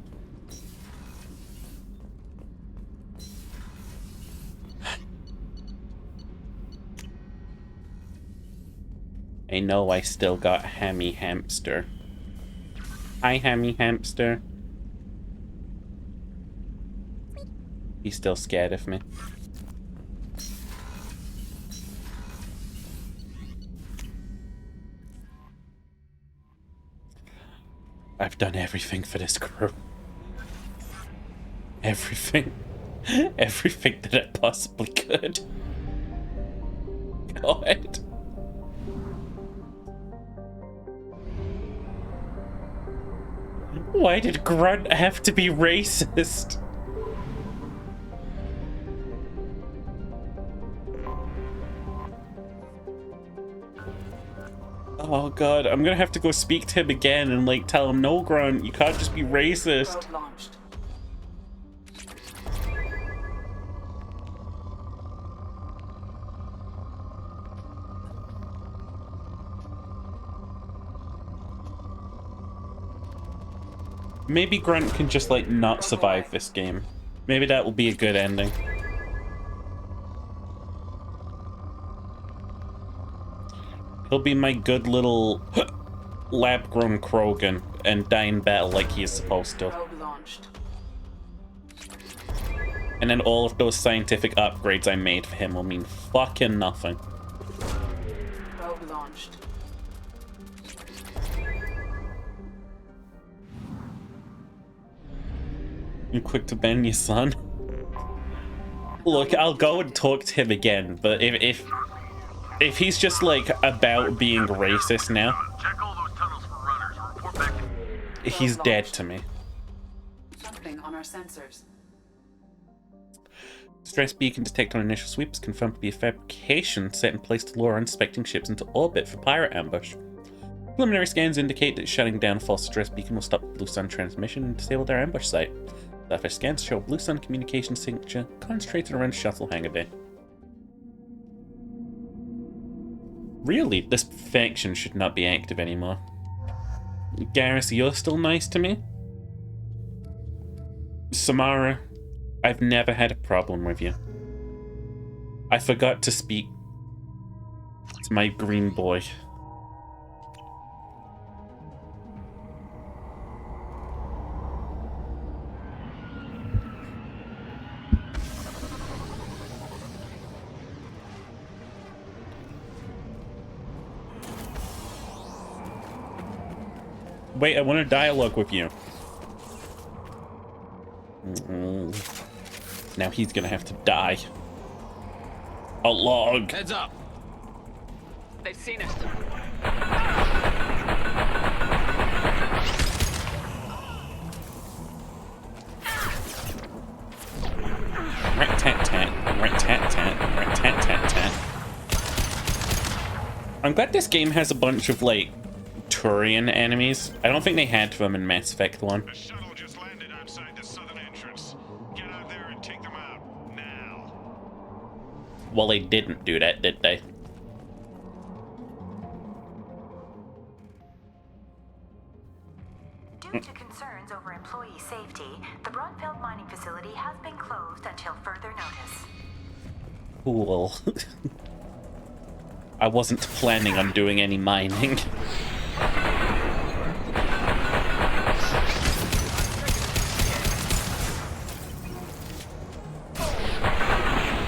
I know I still got Hammy Hamster. Hi, Hammy Hamster. He's still scared of me. I've done everything for this crew. Everything. Everything that I possibly could. God. Why did Grunt have to be racist? Oh god, I'm gonna have to go speak to him again and like tell him, no Grunt, you can't just be racist. Probe launched. Maybe Grunt can just like not survive this game. Maybe that will be a good ending. He'll be my good little lab-grown Krogan and die in battle like he is supposed to. Probe launched. And then all of those scientific upgrades I made for him will mean fucking nothing. Probe launched. You quick to bend your son? Look, I'll go and talk to him again, but if he's just like about being racist now, Check all those tunnels for runners. Report back. he's dead to me. Something on our sensors. Stress beacon detected on initial sweep is confirmed to be a fabrication set in place to lure unsuspecting ships into orbit for pirate ambush. Preliminary scans indicate that shutting down a false stress beacon will stop Blue Sun transmission and disable their ambush site. Surface scans show Blue Sun communication signature concentrated around Shuttle Hangar Bay. Really, this faction should not be active anymore. Garrus, you're still nice to me? Samara, I've never had a problem with you. I forgot to speak to my green boy. Wait, I want a dialogue with you. Now he's gonna have to die. A log. Heads up. They've seen us. Rat-tat-tat, rat-tat-tat, rat-tat-tat-tat. I'm glad this game has a bunch of, like, Turian enemies. I don't think they had them in Mass Effect 1. The shuttle just landed outside Well, they didn't do that, did they? Due to concerns over employee safety, the Brunfeld mining facility has been closed until further notice. Cool. I wasn't planning on doing any mining.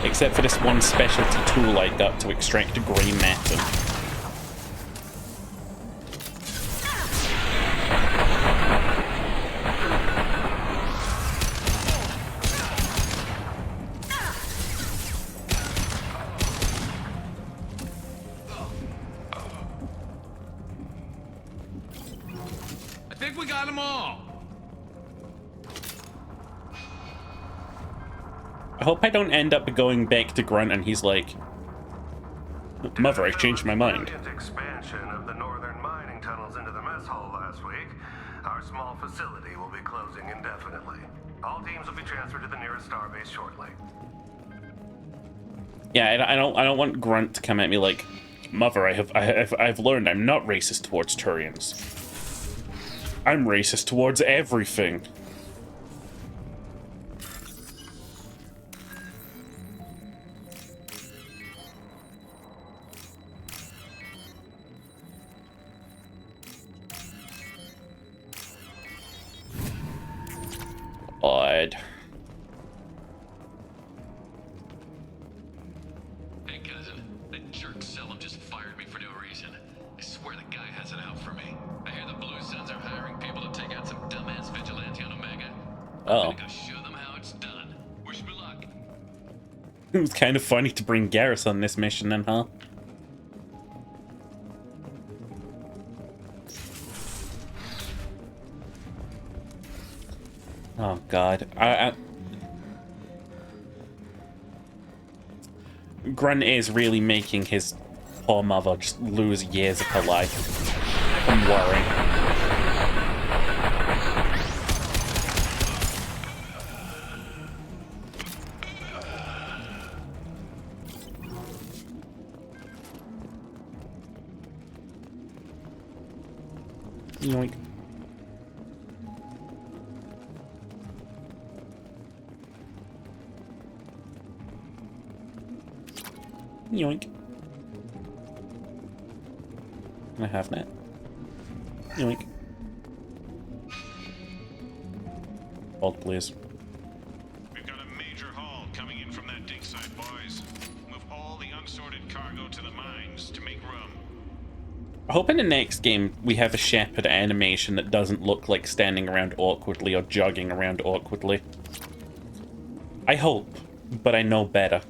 Except for this one specialty tool I got to extract grey matter. I think we got them all. I hope I don't end up going back to Grunt and he's like, Mother, I changed my mind. Expansion of the northern mining tunnels into the mess hall last week. Our small facility will be closing indefinitely. All teams will be transferred to the nearest starbase shortly. Yeah, I don't want Grunt to come at me like, Mother, I've learned I'm not racist towards Turians. I'm racist towards everything. Odd. Hey, cousin. That jerk Selim just fired me for no reason. I swear the guy has it out for me. I hear the Blue Suns are hiring people to take out some dumbass vigilante on Omega. Oh. I'm gonna go show them how it's done. Wish me luck. It was kind of funny to bring Garrus on this mission then, huh? Oh god. Grunt is really making his poor mother just lose years of her life. I'm worried. Yoink. Yoink. Can I have that? Yoink. Hold, please. We've got a major haul coming in from that dig site, boys. Move all the unsorted cargo to the mines to make room. I hope in the next game we have a Shepard animation that doesn't look like standing around awkwardly or jogging around awkwardly. I hope, but I know better.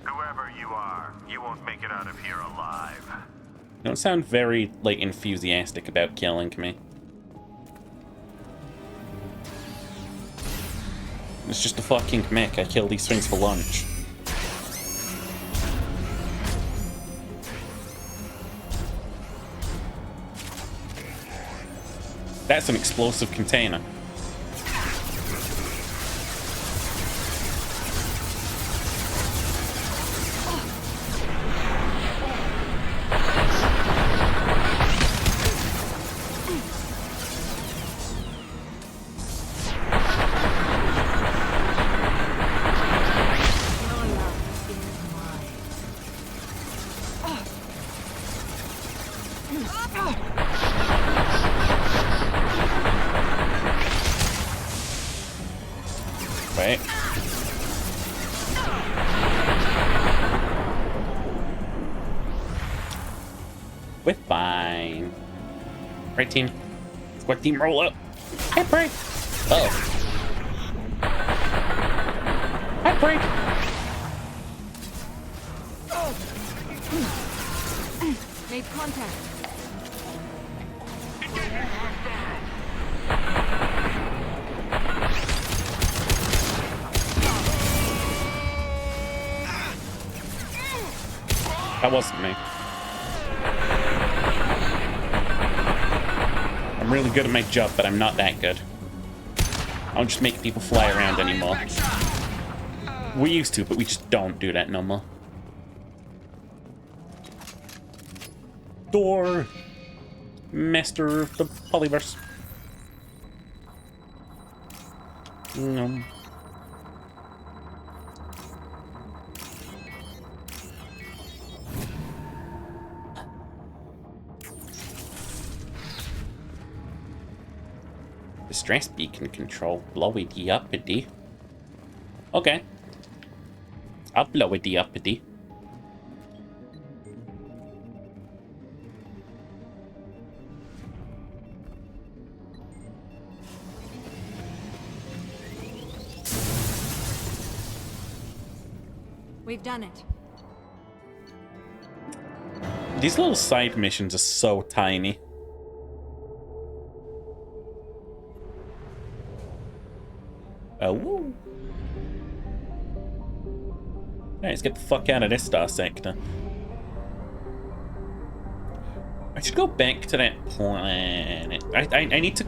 Whoever you are, you won't make it out of here alive. You don't sound very, like, enthusiastic about killing me. It's just a fucking mech. I kill these things for lunch. That's an explosive container. Right. We're fine. Right, team. Squad team, roll up. Hit break. Oh. Hit break. Made contact. That wasn't me. I'm really good at my job, but I'm not that good. I don't just make people fly around anymore. We used to, but we just don't do that no more. Door! Master of the Polyverse. No. Distress beacon control. Blow it uppity. Okay. I'll blow it uppity. We've done it. These little side missions are so tiny. Oh. Alright, let's get the fuck out of this star sector. I should go back to that planet. I need to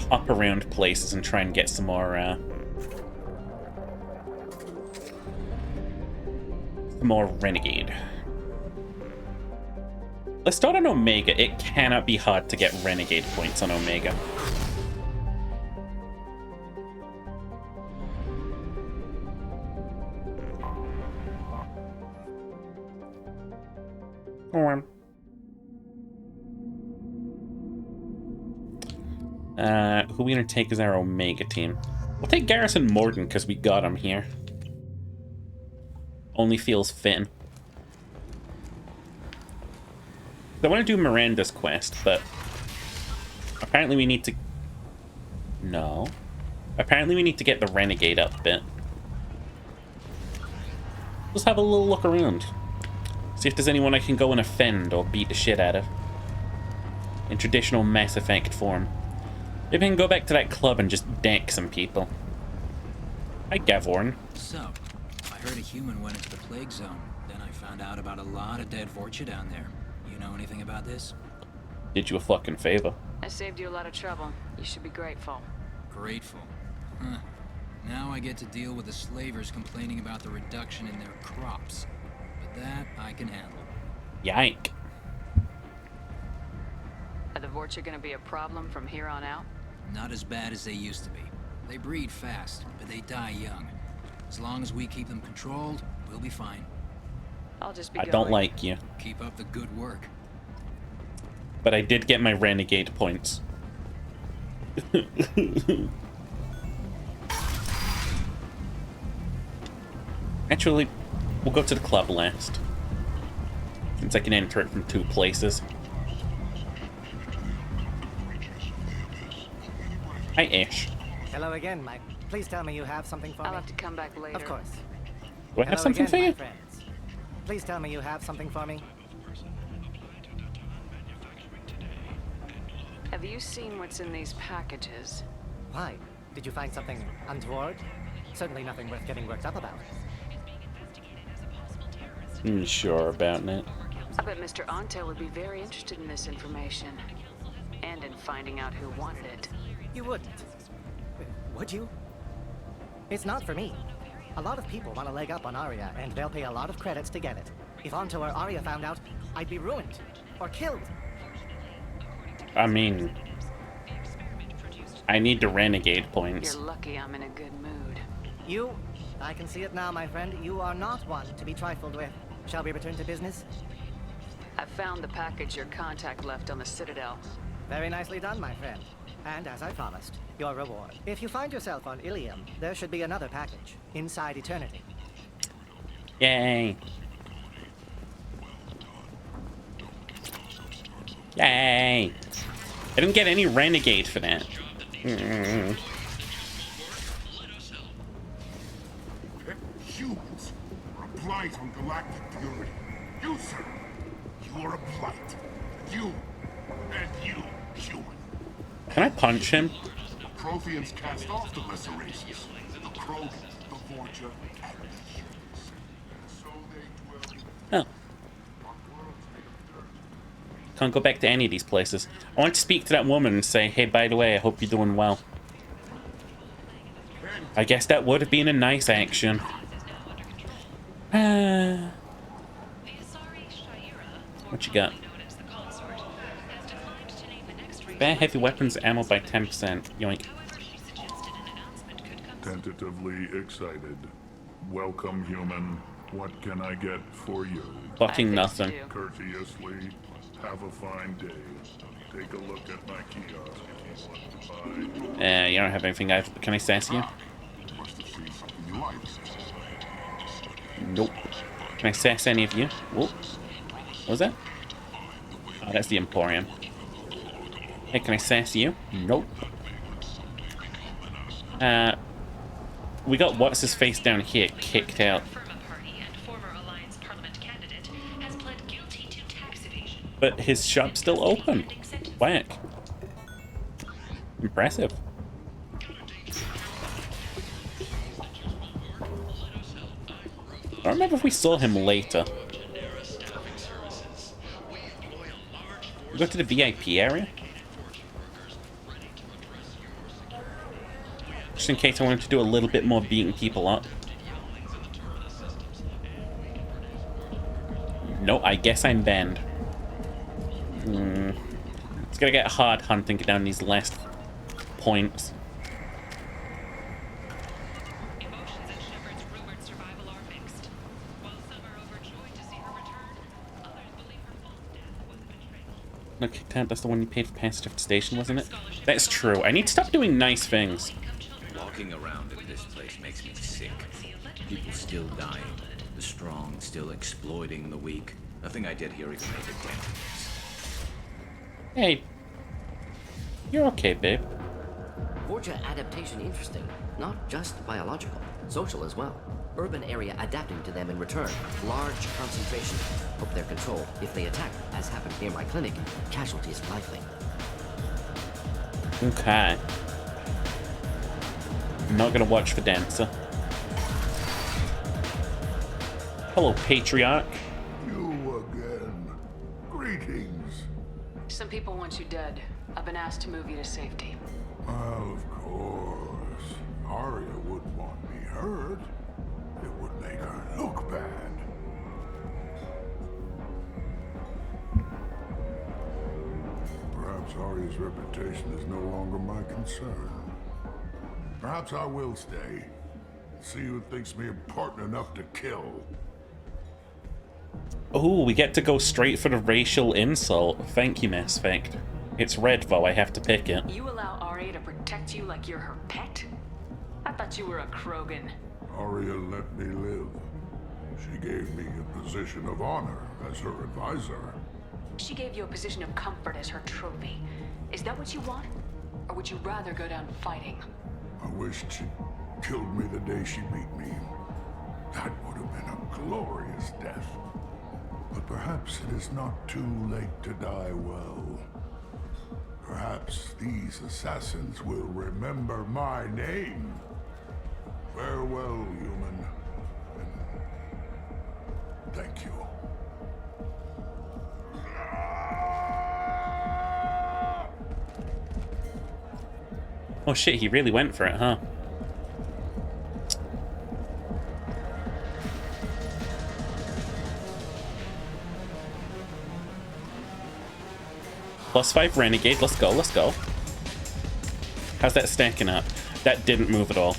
hop around places and try and get some more, Renegade. Let's start on Omega. It cannot be hard to get Renegade points on Omega. Who are we gonna take as our Omega team? We'll take Garrison Morden because we got him here. Only feels fitting. I want to do Miranda's quest, but apparently we need to... No. Apparently we need to get the Renegade up a bit. Let's have a little look around. See if there's anyone I can go and offend or beat the shit out of. In traditional Mass Effect form. Maybe I can go back to that club and just deck some people. Hi, Gavorn. So, I heard a human went into the plague zone. Then I found out about a lot of dead Vorcha down there. You know anything about this? Did you a fucking favor. I saved you a lot of trouble. You should be grateful. Grateful? Huh. Now I get to deal with the slavers complaining about the reduction in their crops. But that I can handle. Yike. Are the Vorcha gonna be a problem from here on out? Not as bad as they used to be. They breed fast, but they die young. As long as we keep them controlled, we'll be fine. I'll just be I don't like you. Keep up the good work. But I did get my Renegade points. Actually, we'll go to the club last. Since I can enter it from 2 places. Hi, Ash. Hello again, Mike. Please tell me you have something for me. I'll have to come back later. Of course. Do I have something for you? Friends. Please tell me you have something for me. Have you seen what's in these packages? Why? Did you find something untoward? Certainly nothing worth getting worked up about. Sure about it. I bet Mr. Antel would be very interested in this information. And in finding out who wanted it. You wouldn't. Would you? It's not for me. A lot of people want a leg up on Aria, and they'll pay a lot of credits to get it. If Anto or Aria found out, I'd be ruined. Or killed. I mean... I need the Renegade points. You're lucky I'm in a good mood. You? I can see it now, my friend. You are not one to be trifled with. Shall we return to business? I found the package your contact left on the Citadel. Very nicely done, my friend. And as I promised, your reward. If you find yourself on Ilium, there should be another package. Inside Eternity. Yay. Yay. I didn't get any Renegade for that. Humans are a blight on galactic purity. You, sir, you are a blight. You, and you, human. Can I punch him? The Protheans cast off the lesser races. The Krogan, the Vorcha, and the humans. And so they dwell. Oh. Can't go back to any of these places. I want to speak to that woman and say, hey, by the way, I hope you're doing well. I guess that would have been a nice action. What you got? Spare heavy weapons ammo by 10%. Yoink. Tentatively excited. Welcome, human. What can I get for you? Fucking nothing. Courteously, have a fine day. Take a look at my kiosk if you want to buy. You don't have anything. Can I sass you? Nope. Can I sass any of you? Whoa. What was that? Oh, that's the Emporium. Hey, can I sass you? Nope. We got what's his face down here kicked out. But his shop's still open. Whack. Impressive. I don't remember if we saw him later. We go to the VIP area? Just in case I wanted to do a little bit more beating people up. No, I guess I'm banned. It's gonna get hard hunting down these last points. No, kicked out. That's the one you paid for passage of the station, wasn't it? That's true. I need to stop doing nice things. Walking around in this place makes me sick. People still dying. The strong still exploiting the weak. Nothing I did here even made a dent. Hey. You're okay, babe. Vorcha adaptation interesting. Not just biological. Social as well. Urban area adapting to them in return. Large concentration. Hope they're controlled. If they attack, as happened near my clinic, casualties likely. Okay. I'm not gonna watch for Dancer. Hello, Patriarch. You again. Greetings. Some people want you dead. I've been asked to move you to safety. Well, of course. Arya wouldn't want me hurt. It would make her look bad. Perhaps Arya's reputation is no longer my concern. Perhaps I will stay. See who thinks me important enough to kill. Oh, we get to go straight for the racial insult. Thank you, Mass Effect. It's red, though. I have to pick it. You allow Arya to protect you like you're her pet? I thought you were a Krogan. Arya let me live. She gave me a position of honor as her advisor. She gave you a position of comfort as her trophy. Is that what you want? Or would you rather go down fighting? I wished she'd killed me the day she beat me. That would have been a glorious death. But perhaps it is not too late to die well. Perhaps these assassins will remember my name. Farewell, human. And thank you. Oh shit, he really went for it, huh? +5 Renegade, let's go, let's go. How's that stacking up? That didn't move at all.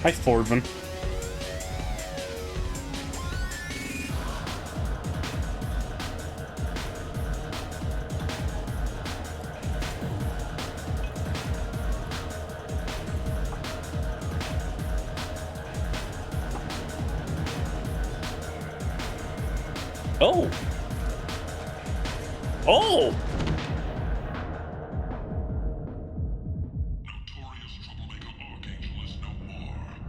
Hi, Fordman. Oh! Oh!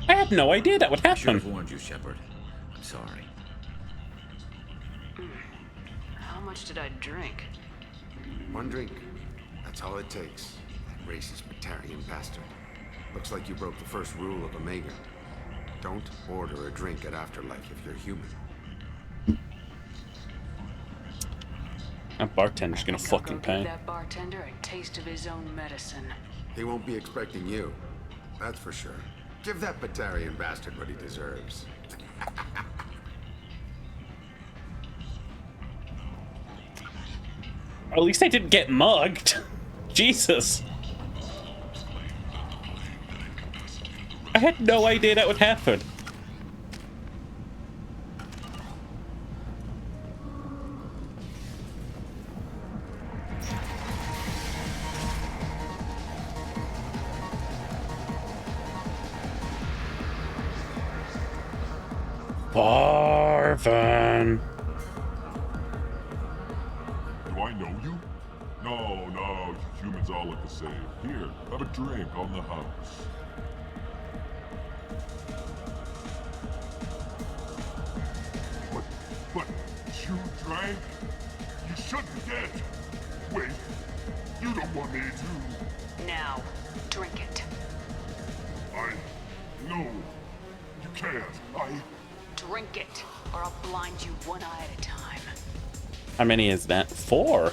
I had no idea that would happen. Should have warned you, Shepard. I'm sorry. How much did I drink? One drink. That's all it takes. That racist Batarian bastard. Looks like you broke the first rule of Omega. Don't order a drink at Afterlife if you're human. That bartender's gonna fucking Give pay. that bartender a taste of his own medicine. He won't be expecting you. That's for sure. Give that Batarian bastard what he deserves. At least I didn't get mugged. Jesus. I had no idea that would happen. Barvan. Do I know you? No, humans all look the same. Here, have a drink on the house. But you drank? You shouldn't get. Wait, you don't want me to. Now, drink it. No, you can't. Drink it, or I'll blind you one eye at a time. How many is that? 4.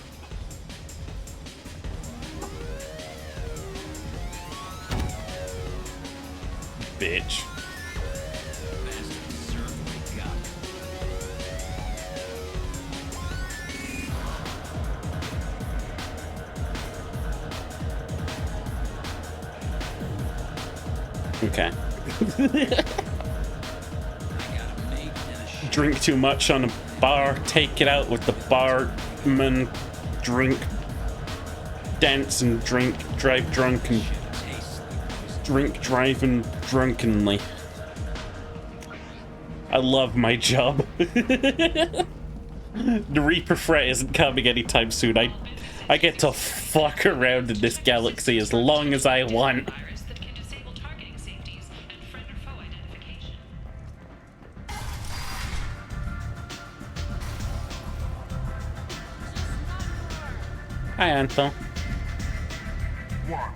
Bitch. Okay. Drink too much on a bar, take it out with the barman, drink, dance and drink, drive drunk and drink, driving drunkenly. I love my job. The Reaper threat isn't coming anytime soon. I get to fuck around in this galaxy as long as I want. Hi, Anthel. What?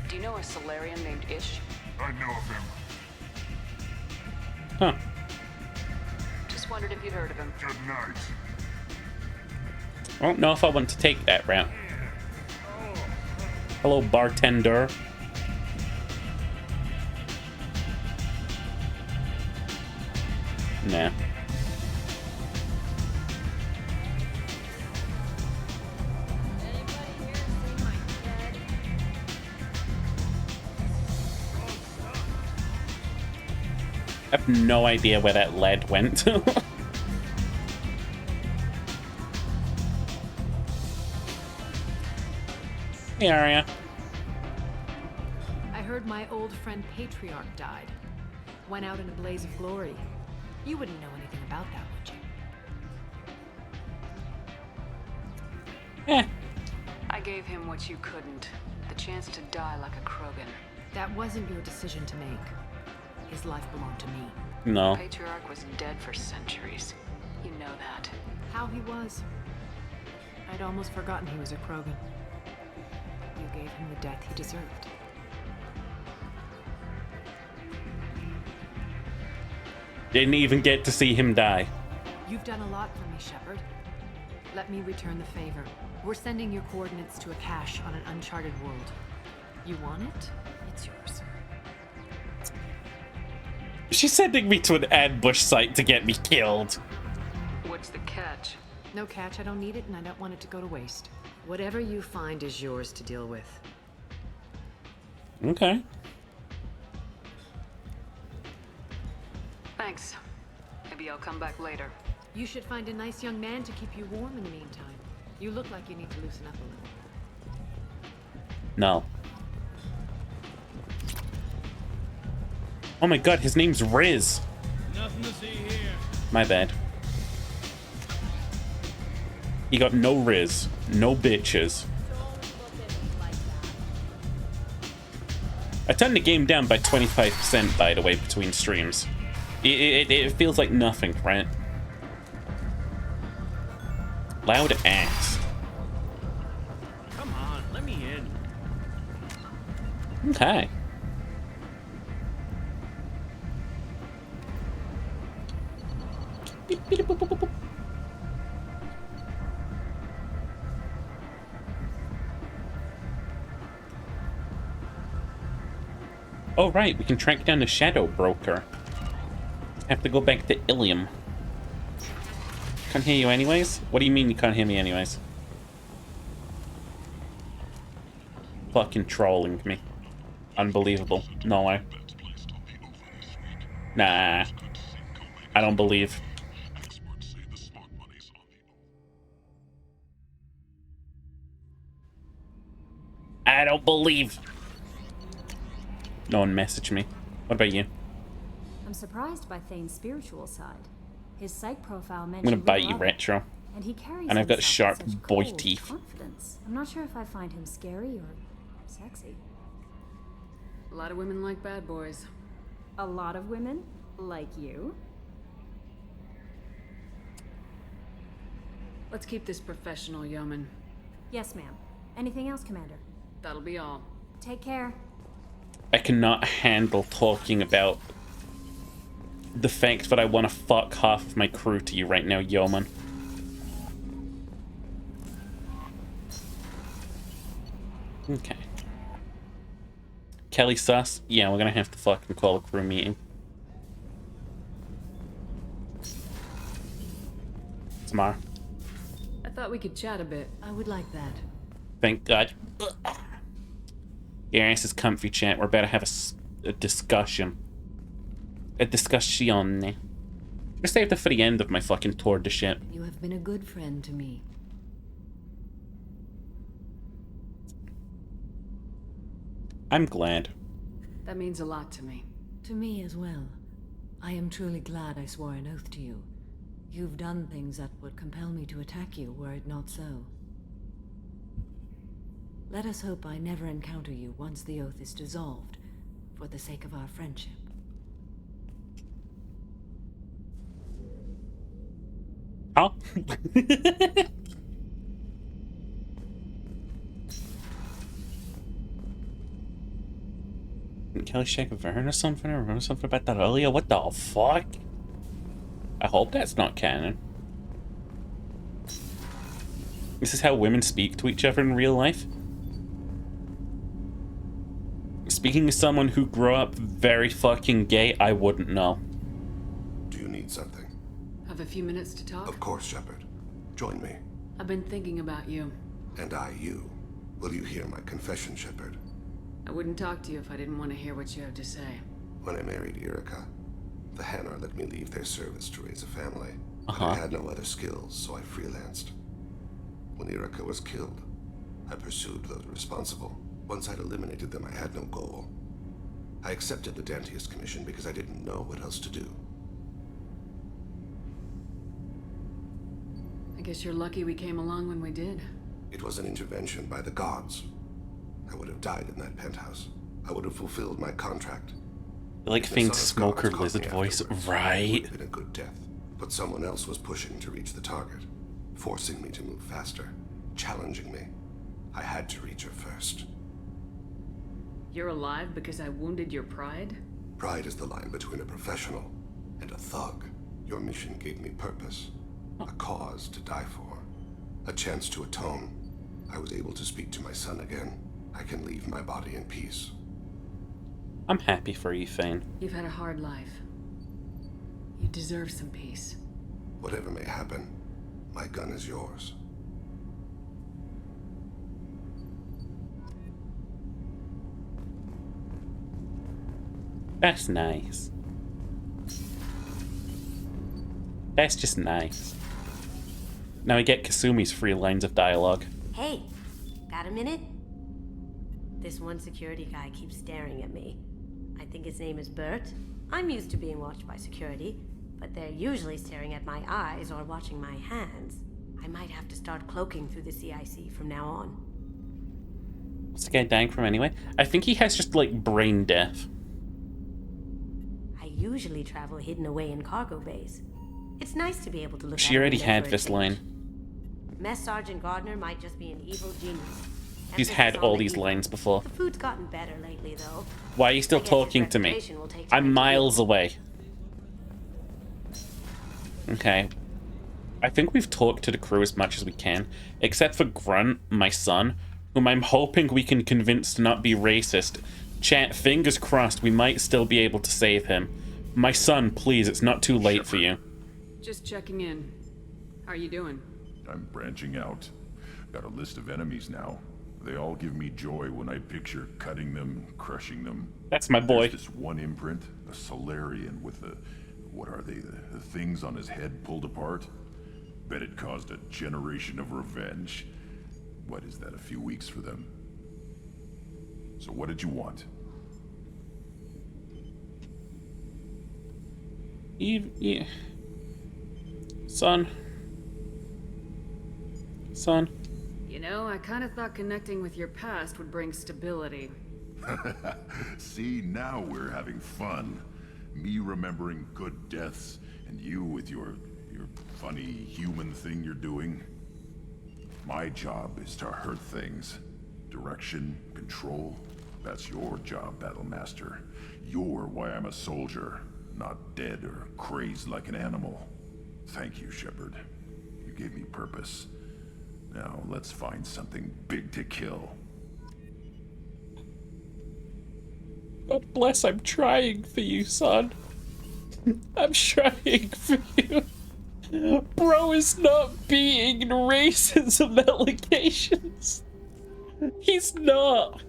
Do you know a Solarian named Ish? I know of him. Huh. Just wondered if you'd heard of him. Good night. I don't know if I want to take that route. Hello, bartender. Nah. I have no idea where that lead went. Hey, Arya. I heard my old friend Patriarch died. Went out in a blaze of glory. You wouldn't know anything about that, would you? Eh. I gave him what you couldn't. The chance to die like a Krogan. That wasn't your decision to make. His life belonged to me. No. Patriarch was dead for centuries. You know that. How he was. I'd almost forgotten he was a Krogan. You gave him the death he deserved. Didn't even get to see him die. You've done a lot for me, Shepard. Let me return the favor. We're sending your coordinates to a cache on an uncharted world. You want it? It's yours. She's sending me to an ambush site to get me killed. What's the catch? No catch, I don't need it, and I don't want it to go to waste. Whatever you find is yours to deal with. Okay. Thanks. Maybe I'll come back later. You should find a nice young man to keep you warm in the meantime. You look like you need to loosen up a little. No. Oh my god, his name's Riz. Nothing to see here. My bad. He got no Riz, no bitches. I turned the game down by 25%, by the way, between streams. It feels like nothing, right? Loud ass. Come on, let me in. Okay. Oh, right, we can track down the Shadow Broker. Have to go back to Ilium. Can't hear you anyways? What do you mean you can't hear me anyways? Fucking trolling me. Unbelievable. No way. Nah. I don't believe. I don't believe. No one messaged me. What about you? I'm surprised by Thane's spiritual side. His psych profile I'm mentioned gonna bite real you, love, Retro. and he carries And I've got himself sharp with such boy cold teeth. confidence. I'm not sure if I find him scary or sexy. A lot of women like bad boys. A lot of women? Like you? Let's keep this professional, yeoman. Yes, ma'am. Anything else, Commander? That'll be all. Take care. I cannot handle talking about the fact that I want to fuck half of my crew to you right now, yeoman. Okay. Kelly sus? Yeah, we're gonna have to fucking call a crew meeting. Samara. I thought we could chat a bit. I would like that. Thank God. Your ass is comfy, chat. We're about to have a discussion. A discussion. I saved it for the end of my fucking tour de shit. You have been a good friend to me. I'm glad. That means a lot to me. To me as well. I am truly glad I swore an oath to you. You've done things that would compel me to attack you were it not so. Let us hope I never encounter you once the oath is dissolved, for the sake of our friendship. Huh? Didn't Kelly shake a Vern or something? I remember something about that earlier. What the fuck? I hope that's not canon. This is how women speak to each other in real life? Speaking as someone who grew up very fucking gay, I wouldn't know. Do you need something? Have a few minutes to talk? Of course, Shepard. Join me. I've been thinking about you. And I, you. Will you hear my confession, Shepard? I wouldn't talk to you if I didn't want to hear what you have to say. When I married Erica, the Hanar let me leave their service to raise a family. But I had no other skills, so I freelanced. When Erica was killed, I pursued those responsible. Once I'd eliminated them, I had no goal. I accepted the Dantius Commission because I didn't know what else to do. I guess you're lucky we came along when we did. It was an intervention by the gods. I would have died in that penthouse. I would have fulfilled my contract. Like Fiend's Smoker Lizard voice, right? It would have been a good death. But someone else was pushing to reach the target, forcing me to move faster, challenging me. I had to reach her first. You're alive because I wounded your pride? Pride is the line between a professional and a thug. Your mission gave me purpose, a cause to die for, a chance to atone. I was able to speak to my son again. I can leave my body in peace. I'm happy for you, Thane. You've had a hard life. You deserve some peace. Whatever may happen, my gun is yours. That's nice. That's just nice. Now we get Kasumi's 3 lines of dialogue. Hey, got a minute? This one security guy keeps staring at me. I think his name is Bert. I'm used to being watched by security, but they're usually staring at my eyes or watching my hands. I might have to start cloaking through the CIC from now on. What's the guy dying from anyway? I think he has just, like, brain death. I usually travel hidden away in cargo bays. It's nice to be able to look She out already the had window for a this change. line. Mess Sergeant Gardner might just be an evil genius. He's had all these lines before. The food's gotten better lately, though. Why are you still talking to me? I'm miles away. Okay. I think we've talked to the crew as much as we can, except for Grunt, my son, whom I'm hoping we can convince to not be racist Chat, fingers crossed we might still be able to save him. My son, please, it's not too late for you. Just checking in. How are you doing? I'm branching out. Got a list of enemies now. They all give me joy when I picture cutting them, crushing them. That's my boy. There's this one imprint, a Solarian with the... what are they? The things on his head pulled apart? Bet it caused a generation of revenge. What is that, a few weeks for them? So what did you want? Yeah. Son. You know, I kind of thought connecting with your past would bring stability. See, now we're having fun. Me remembering good deaths, and you with your funny human thing you're doing. My job is to hurt things. Direction, control, that's your job, Battlemaster. You're why I'm a soldier, not dead or crazed like an animal. Thank you, Shepard. You gave me purpose. Now, let's find something big to kill. God bless, I'm trying for you, son. I'm trying for you. Bro is not being racism allegations. He's not.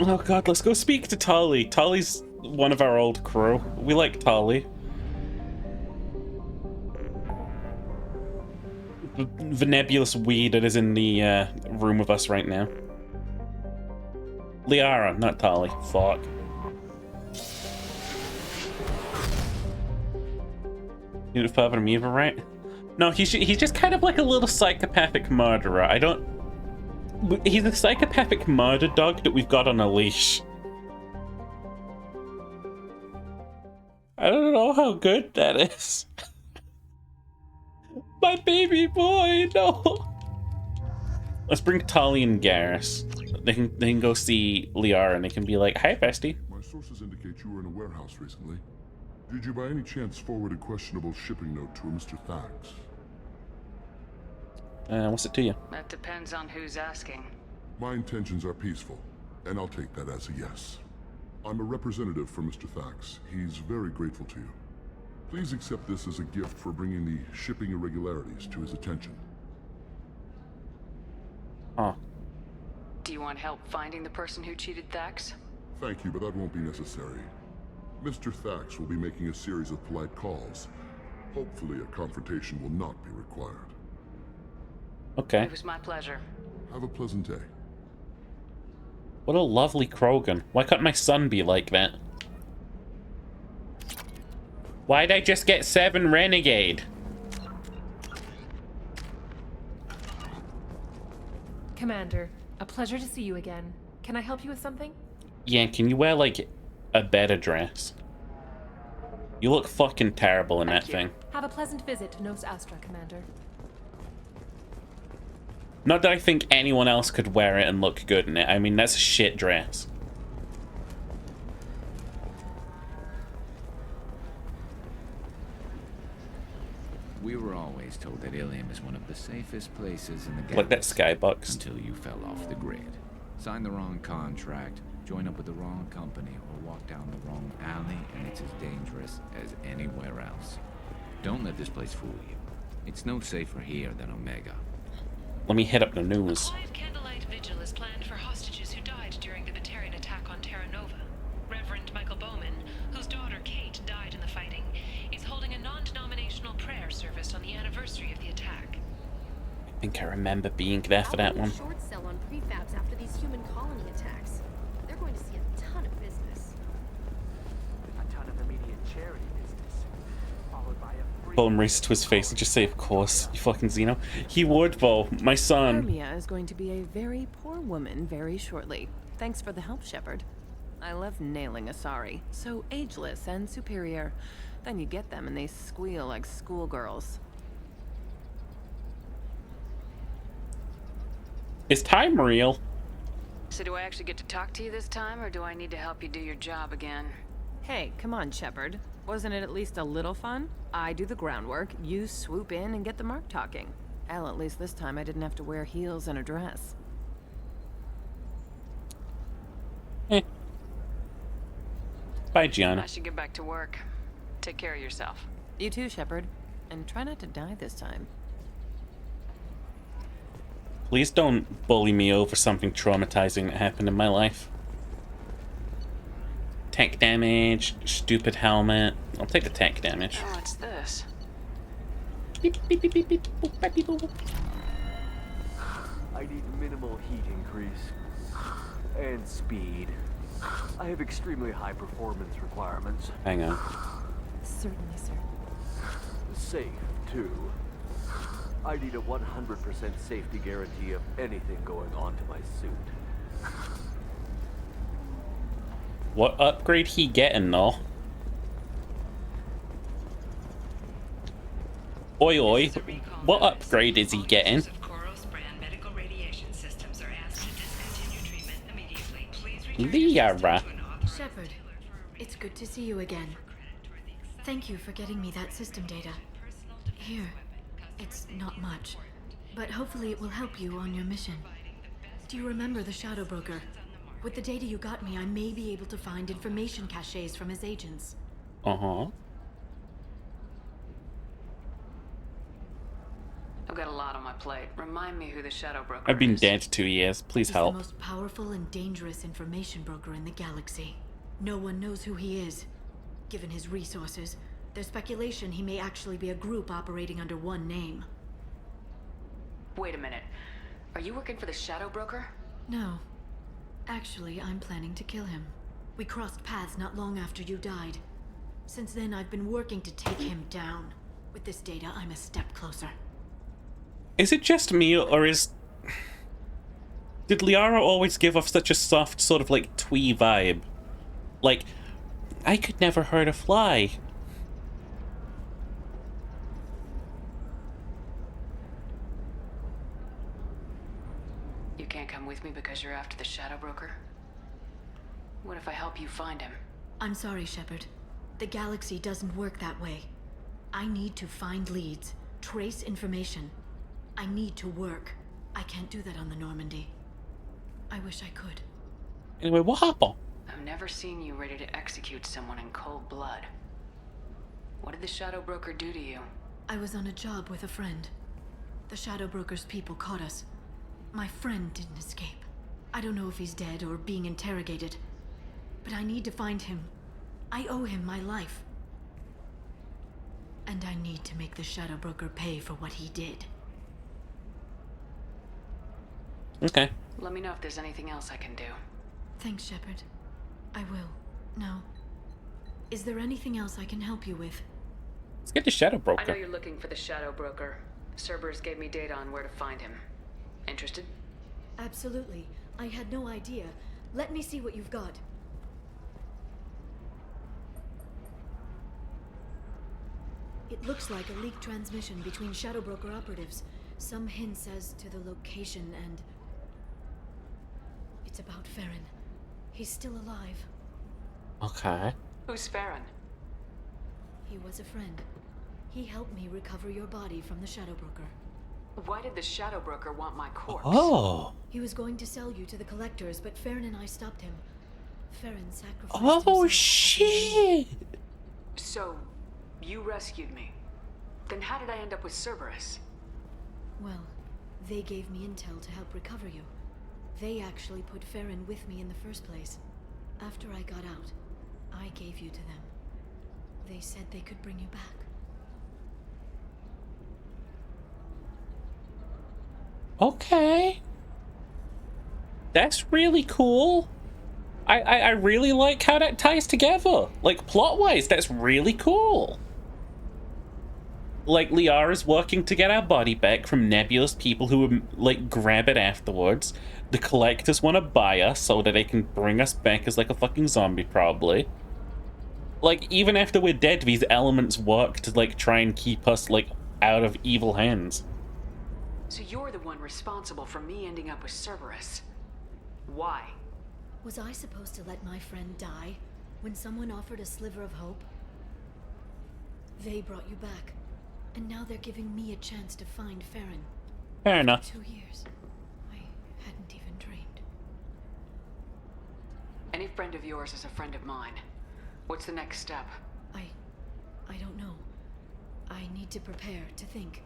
Oh god, let's go speak to Tali. Tali's one of our old crew. We like Tali. The nebulous weed that is in the room with us right now. Liara, not Tali. Fuck. You did Father Miva, right? No, he's just kind of like a little psychopathic murderer. He's a psychopathic murder dog that we've got on a leash. I don't know how good that is. My baby boy, no. Let's bring Tali and Garrus. They can go see Liara and they can be like, "Hi, bestie." My sources indicate you were in a warehouse recently. Did you by any chance forward a questionable shipping note to a Mr. Thax? What's it to you? That depends on who's asking. My intentions are peaceful, and I'll take that as a yes. I'm a representative for Mr. Thax. He's very grateful to you. Please accept this as a gift for bringing the shipping irregularities to his attention. Huh. Do you want help finding the person who cheated Thax? Thank you, but that won't be necessary. Mr. Thax will be making a series of polite calls. Hopefully a confrontation will not be required. Okay. It was my pleasure. Have a pleasant day. What a lovely Krogan. Why can't my son be like that? Why'd I just get 7 Renegade? Commander, a pleasure to see you again. Can I help you with something? Yeah, can you wear, like, a better dress? You look fucking terrible in that thing. Have a pleasant visit to Nos Astra, Commander. Not that I think anyone else could wear it and look good in it. I mean, that's a shit dress. We were always told that Ilium is one of the safest places in the galaxy. Like that skybox. Until you fell off the grid. Signed the wrong contract, joined up with the wrong company, or walked down the wrong alley, and it's as dangerous as anywhere else. Don't let this place fool you. It's no safer here than Omega. Let me hit up the news. A quiet candlelight vigil is planned for hostages who died during the Batarian attack on Terra Nova. Reverend Michael Bowman, whose daughter Kate died in the fighting, is holding a non-denominational prayer service on the anniversary of the attack. I think I remember being there for that one. Short sell on prefabs after these human colony attacks. They're going to see a ton of business. A ton of immediate charity business, followed by a Pull him race to his face and just say, "Of course, you fucking Xeno." He would, Bo. My son. Hermia is going to be a very poor woman very shortly. Thanks for the help, Shepard. I love nailing Asari. So ageless and superior. Then you get them and they squeal like schoolgirls. Is time real? So do I actually get to talk to you this time, or do I need to help you do your job again? Hey, come on, Shepard. Wasn't it at least a little fun? I do the groundwork, you swoop in and get the mark talking. Hell, at least this time I didn't have to wear heels and a dress. Bye, Gianna. I should get back to work. Take care of yourself. You too, Shepard. And try not to die this time. Please don't bully me over something traumatizing that happened in my life. Tech damage, stupid helmet. I'll take the tech damage. Oh, what's this? Beep, beep, beep, beep, beep, boop, beep, beep, boop. I need minimal heat increase. And speed. I have extremely high performance requirements. Hang on. Certainly, sir. Safe, too. I need a 100% safety guarantee of anything going on to my suit. What upgrade he getting though? Oi oi, what upgrade is he getting? Liara. Shepard, it's good to see you again. Thank you for getting me that system data. Here, it's not much, but hopefully it will help you on your mission. Do you remember the Shadow Broker? With the data you got me, I may be able to find information caches from his agents. Uh-huh. I've got a lot on my plate. Remind me who the Shadow Broker I've been is. dead 2 years. Please He's help. the most powerful and dangerous information broker in the galaxy. No one knows who he is. Given his resources, there's speculation he may actually be a group operating under one name. Wait a minute. Are you working for the Shadow Broker? No. Actually, I'm planning to kill him. We crossed paths not long after you died. Since then, I've been working to take him down. With this data, I'm a step closer. Is it just me, or is... Did Liara always give off such a soft, sort of like twee vibe? Like, I could never hurt a fly. You can't come with me because you're after the Shadow Broker? What if I help you find him? I'm sorry, Shepard. The galaxy doesn't work that way. I need to find leads, trace information. I need to work. I can't do that on the Normandy. I wish I could. Anyway, what happened? I've never seen you ready to execute someone in cold blood. What did the Shadow Broker do to you? I was on a job with a friend. The Shadow Broker's people caught us. My friend didn't escape. I don't know if he's dead or being interrogated. But I need to find him. I owe him my life. And I need to make the Shadow Broker pay for what he did. Okay. Let me know if there's anything else I can do. Thanks, Shepard. I will. Now, is there anything else I can help you with? Let's get the Shadow I know Broker. you're looking for the Shadow Broker. Cerberus gave me data on where to find him. Interested? Absolutely. I had no idea. Let me see what you've got. It looks like a leaked transmission between Shadow Broker operatives. Some hints as to the location and... It's about Farron. He's still alive. Okay. Who's Farron? He was a friend. He helped me recover your body from the Shadow Broker. Why did the Shadow Broker want my corpse? Oh. He was going to sell you to the collectors, but Farron and I stopped him. Farron sacrificed Oh, himself. shit. So, you rescued me. Then how did I end up with Cerberus? Well, they gave me intel to help recover you. They actually put Farron with me in the first place. After I got out, I gave you to them. They said they could bring you back. Okay. That's really cool. I really like how that ties together. Like, plot-wise, that's really cool. Like, Liara's working to get our body back from nebulous people who would, like, grab it afterwards. The collectors want to buy us so that they can bring us back as, like, a fucking zombie, probably. Like, even after we're dead, these elements work to, like, try and keep us, like, out of evil hands. So you're the one responsible for me ending up with Cerberus. Why? Was I supposed to let my friend die when someone offered a sliver of hope? They brought you back, and now they're giving me a chance to find Farron. Fair enough. 2 years. I hadn't even dreamed. Any friend of yours is a friend of mine. What's the next step? I don't know. I need to prepare, to think.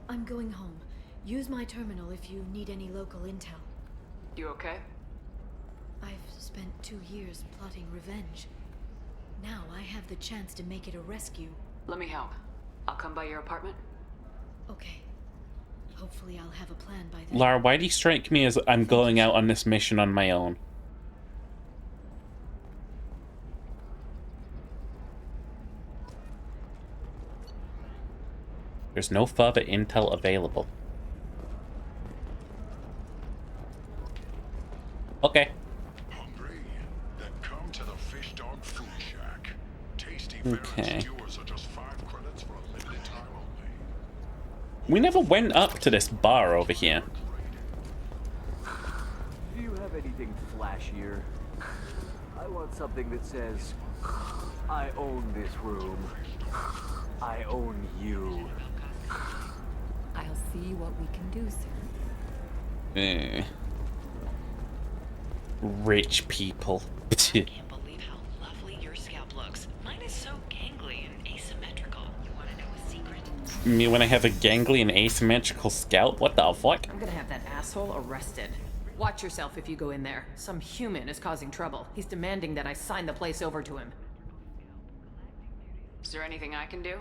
I'm going home. Use my terminal if you need any local intel. You okay? I've spent 2 years plotting revenge. Now I have the chance to make it a rescue. Let me help. I'll come by your apartment. Okay. Hopefully I'll have a plan by then. Lara, why do you strike me as I'm going out on this mission on my own? There's no further intel available. Okay. Hungry? Then come to the Fish Dog Food Shack. Tasty Okay. skewers are just 5 credits for a limited time only. We never went up to this bar over here. Do you have anything flashier? I want something that says, I own this room. I own you. I'll see what we can do, sir. Rich people. I can't believe how lovely your scalp looks. Mine is so gangly and asymmetrical. You want to know a secret? Me when I have a gangly and asymmetrical scalp? What the fuck? I'm gonna have that asshole arrested. Watch yourself if you go in there. Some human is causing trouble. He's demanding that I sign the place over to him. Is there anything I can do?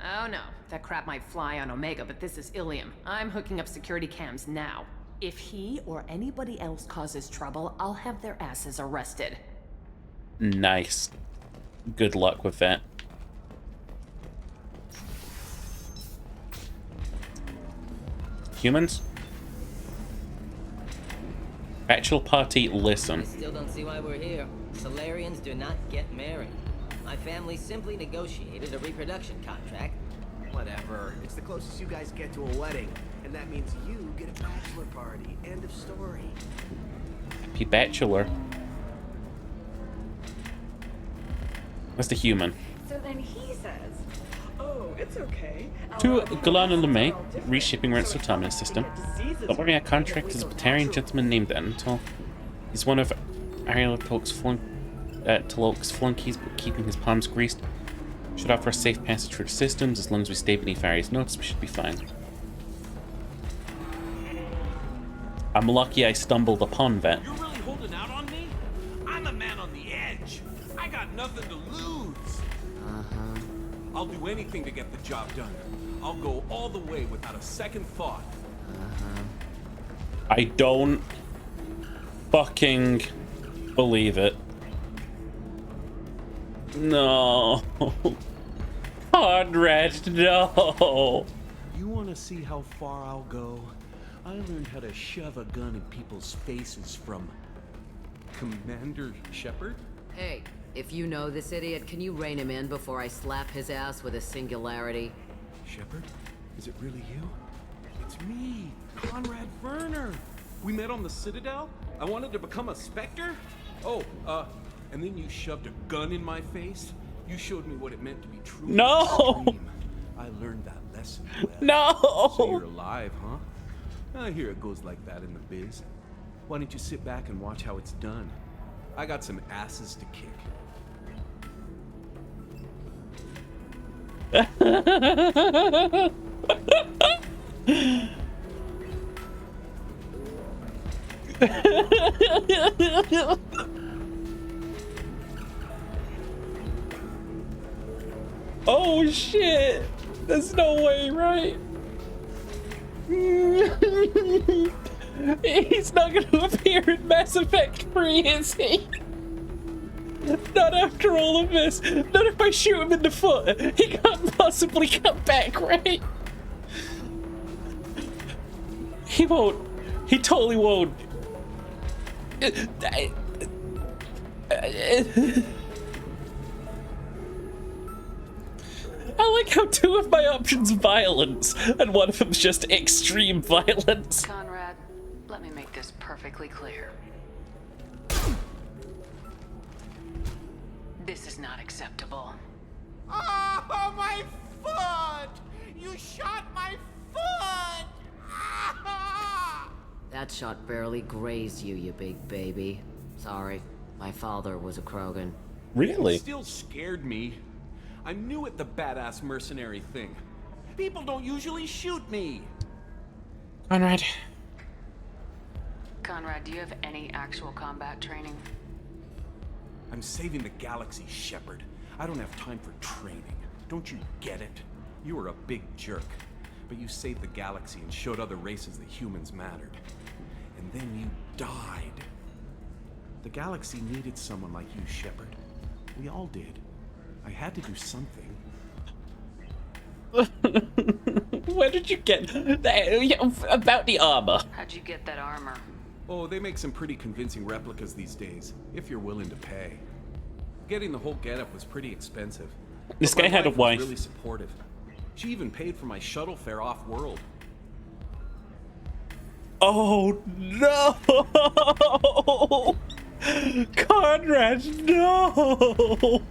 Oh no, that crap might fly on Omega, but this is Ilium. I'm hooking up security cams now. If he or anybody else causes trouble, I'll have their asses arrested. Nice. Good luck with that. Humans? Bachelor party, listen. I still don't see why we're here. Solarians do not get married. My family simply negotiated a reproduction contract. Whatever. It's the closest you guys get to a wedding. And that means you get a bachelor party. End of story. Happy bachelor. Where's the human? So then he says, oh, it's okay. To Golan and LeMay, reshipping Rental Terminus system. Don't worry, our contract is a Batarian gentleman named Anatol. He's one of Ariel Tolk's flunkies, but keeping his palms greased. Should offer a safe passage through the systems. As long as we stay beneath Ari's notice, we should be fine. I'm lucky I stumbled upon that. You're really holding out on me? I'm a man on the edge. I got nothing to lose. I'll do anything to get the job done. I'll go all the way without a second thought. I don't fucking believe it. No. Conrad, no. You want to see how far I'll go? I learned how to shove a gun in people's faces from Commander Shepard. Hey, if you know this idiot, can you rein him in before I slap his ass with a singularity? Shepard? Is it really you? It's me, Conrad Werner. We met on the Citadel. I wanted to become a Spectre. And then you shoved a gun in my face. You showed me what it meant to be true. No. Extreme. I learned that lesson. Well. No. So you're alive, huh? I hear it goes like that in the biz. Why don't you sit back and watch how it's done? I got some asses to kick. Oh shit! There's no way, right? He's not gonna appear in Mass Effect 3, is he? Not after all of this. Not if I shoot him in the foot. He can't possibly come back, right? He won't. He totally won't. I like how two of my options are violence, and one of them's just extreme violence. Conrad, let me make this perfectly clear. This is not acceptable. Oh, my foot! You shot my foot! That shot barely grazed you, you big baby. Sorry, my father was a Krogan. Really? It still scared me. I'm new at the badass mercenary thing. People don't usually shoot me. Conrad. Conrad, do you have any actual combat training? I'm saving the galaxy, Shepard. I don't have time for training. Don't you get it? You were a big jerk, but you saved the galaxy and showed other races that humans mattered. And then you died. The galaxy needed someone like you, Shepard. We all did. I had to do something. Where did you get that? About the armor? How'd you get that armor? Oh, they make some pretty convincing replicas these days, if you're willing to pay. Getting the whole getup was pretty expensive. This But guy my had a was wife. Really supportive. She even paid for my shuttle fare off-world. Oh no! Conrad, no!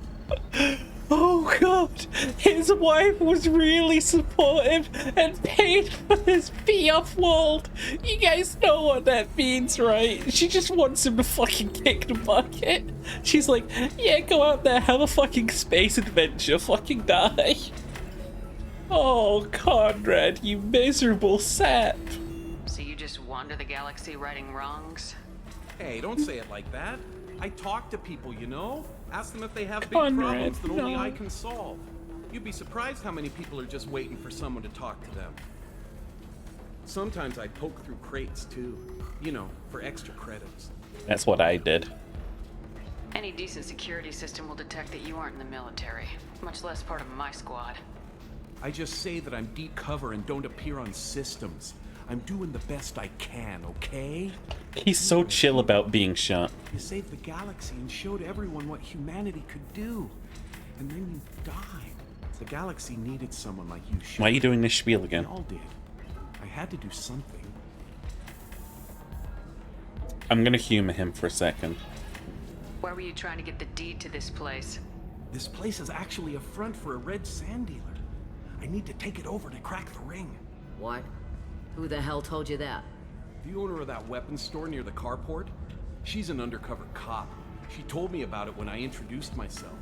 Oh god! His wife was really supportive and paid for his fee off-world. You guys know what that means, right? She just wants him to fucking kick the bucket. She's like, yeah, go out there, have a fucking space adventure, fucking die. Oh, Conrad, you miserable sap. So you just wander the galaxy righting wrongs? Hey, don't say it like that. I talk to people, you know? Ask them if they have big Conrad, problems that only no. I can solve. You'd be surprised how many people are just waiting for someone to talk to them. Sometimes I poke through crates, too. You know, for extra credits. That's what I did. Any decent security system will detect that you aren't in the military, much less part of my squad. I just say that I'm deep cover and don't appear on systems. I'm doing the best I can, okay? He's so chill about being shot. You saved the galaxy and showed everyone what humanity could do. And then you died. The galaxy needed someone like you, Shepard. Why are you doing this spiel again? We all did. I had to do something. I'm gonna humor him for a second. Why were you trying to get the deed to this place? This place is actually a front for a red sand dealer. I need to take it over to crack the ring. What? Who the hell told you that? The owner of that weapons store near the carport? She's an undercover cop. She told me about it when I introduced myself.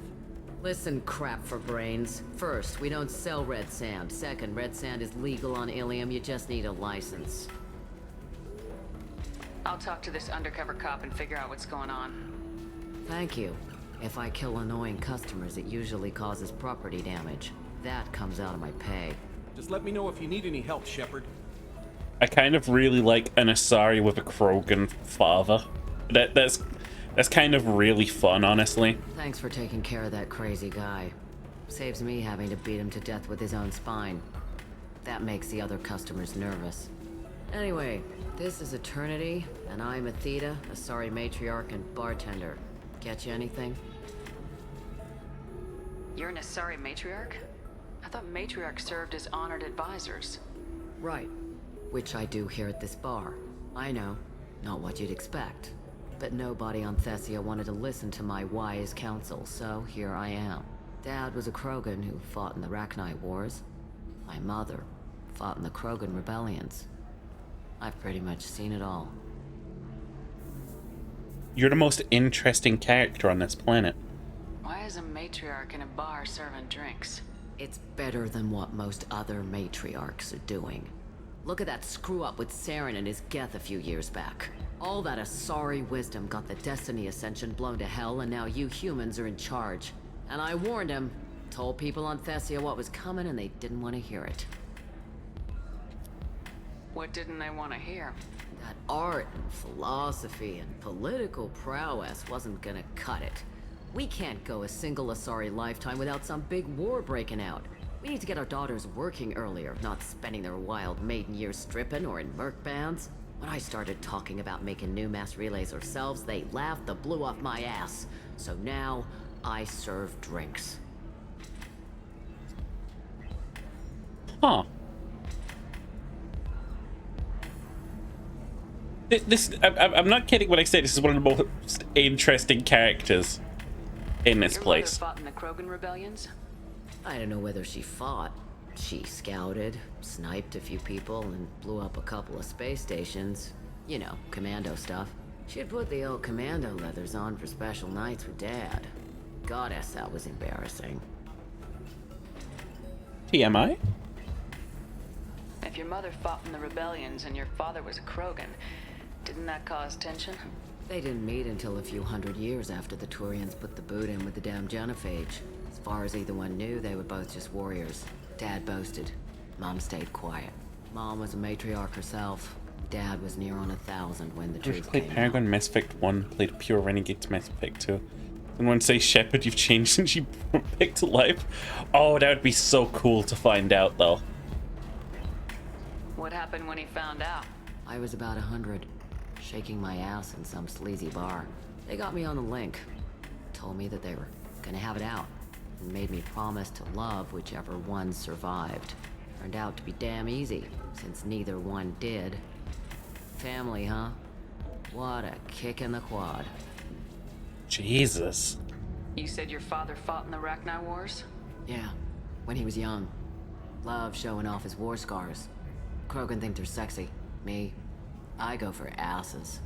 Listen, crap for brains. First, we don't sell red sand. Second, red sand is legal on Ilium. You just need a license. I'll talk to this undercover cop and figure out what's going on. Thank you. If I kill annoying customers, it usually causes property damage. That comes out of my pay. Just let me know if you need any help, Shepard. I kind of really like an Asari with a Krogan father. That's kind of really fun, honestly. Thanks for taking care of that crazy guy. Saves me having to beat him to death with his own spine. That makes the other customers nervous. Anyway, this is Eternity, and I'm Athena, Asari matriarch and bartender. Get you anything? You're an Asari matriarch? I thought matriarchs served as honored advisors. Right. Which I do here at this bar. I know, not what you'd expect. But nobody on Thessia wanted to listen to my wise counsel, so here I am. Dad was a Krogan who fought in the Rachni Wars. My mother fought in the Krogan rebellions. I've pretty much seen it all. You're the most interesting character on this planet. Why is a matriarch in a bar serving drinks? It's better than what most other matriarchs are doing. Look at that screw-up with Saren and his Geth a few years back. All that Asari wisdom got the Destiny Ascension blown to hell, and now you humans are in charge. And I warned him, told people on Thessia what was coming, and they didn't want to hear it. What didn't they want to hear? That art and philosophy and political prowess wasn't gonna cut it. We can't go a single Asari lifetime without some big war breaking out. We need to get our daughters working earlier, not spending their wild maiden years stripping or in merc bands. When I started talking about making new mass relays ourselves, they laughed the blue off my ass. So now, I serve drinks. Huh. I'm not kidding when I say this is one of the most interesting characters in this place. Your mother fought in the Krogan rebellions? I don't know whether she fought. She scouted, sniped a few people, and blew up a couple of space stations. You know, commando stuff. She'd put the old commando leathers on for special nights with Dad. goddess, that was embarrassing. TMI? If your mother fought in the rebellions and your father was a Krogan, didn't that cause tension? They didn't meet until a few hundred years after the Turians put the boot in with the damn genophage. As far as either one knew, they were both just warriors. Dad boasted. Mom stayed quiet. Mom was a matriarch herself. Dad was near on 1,000 when the truth Played came Paragon Mass Effect 1, played Pure Renegades Mass Effect 2. Someone say, Shepard, you've changed since you picked to life? Oh, that would be so cool to find out, though. What happened when he found out? I was about 100, shaking my ass in some sleazy bar. They got me on the link. Told me that they were gonna have it out, and made me promise to love whichever one survived. Turned out to be damn easy, since neither one did. Family, huh? What a kick in the quad. Jesus. You said your father fought in the Rachni Wars? Yeah, when he was young. Loved showing off his war scars. Krogan think they're sexy. Me, I go for asses.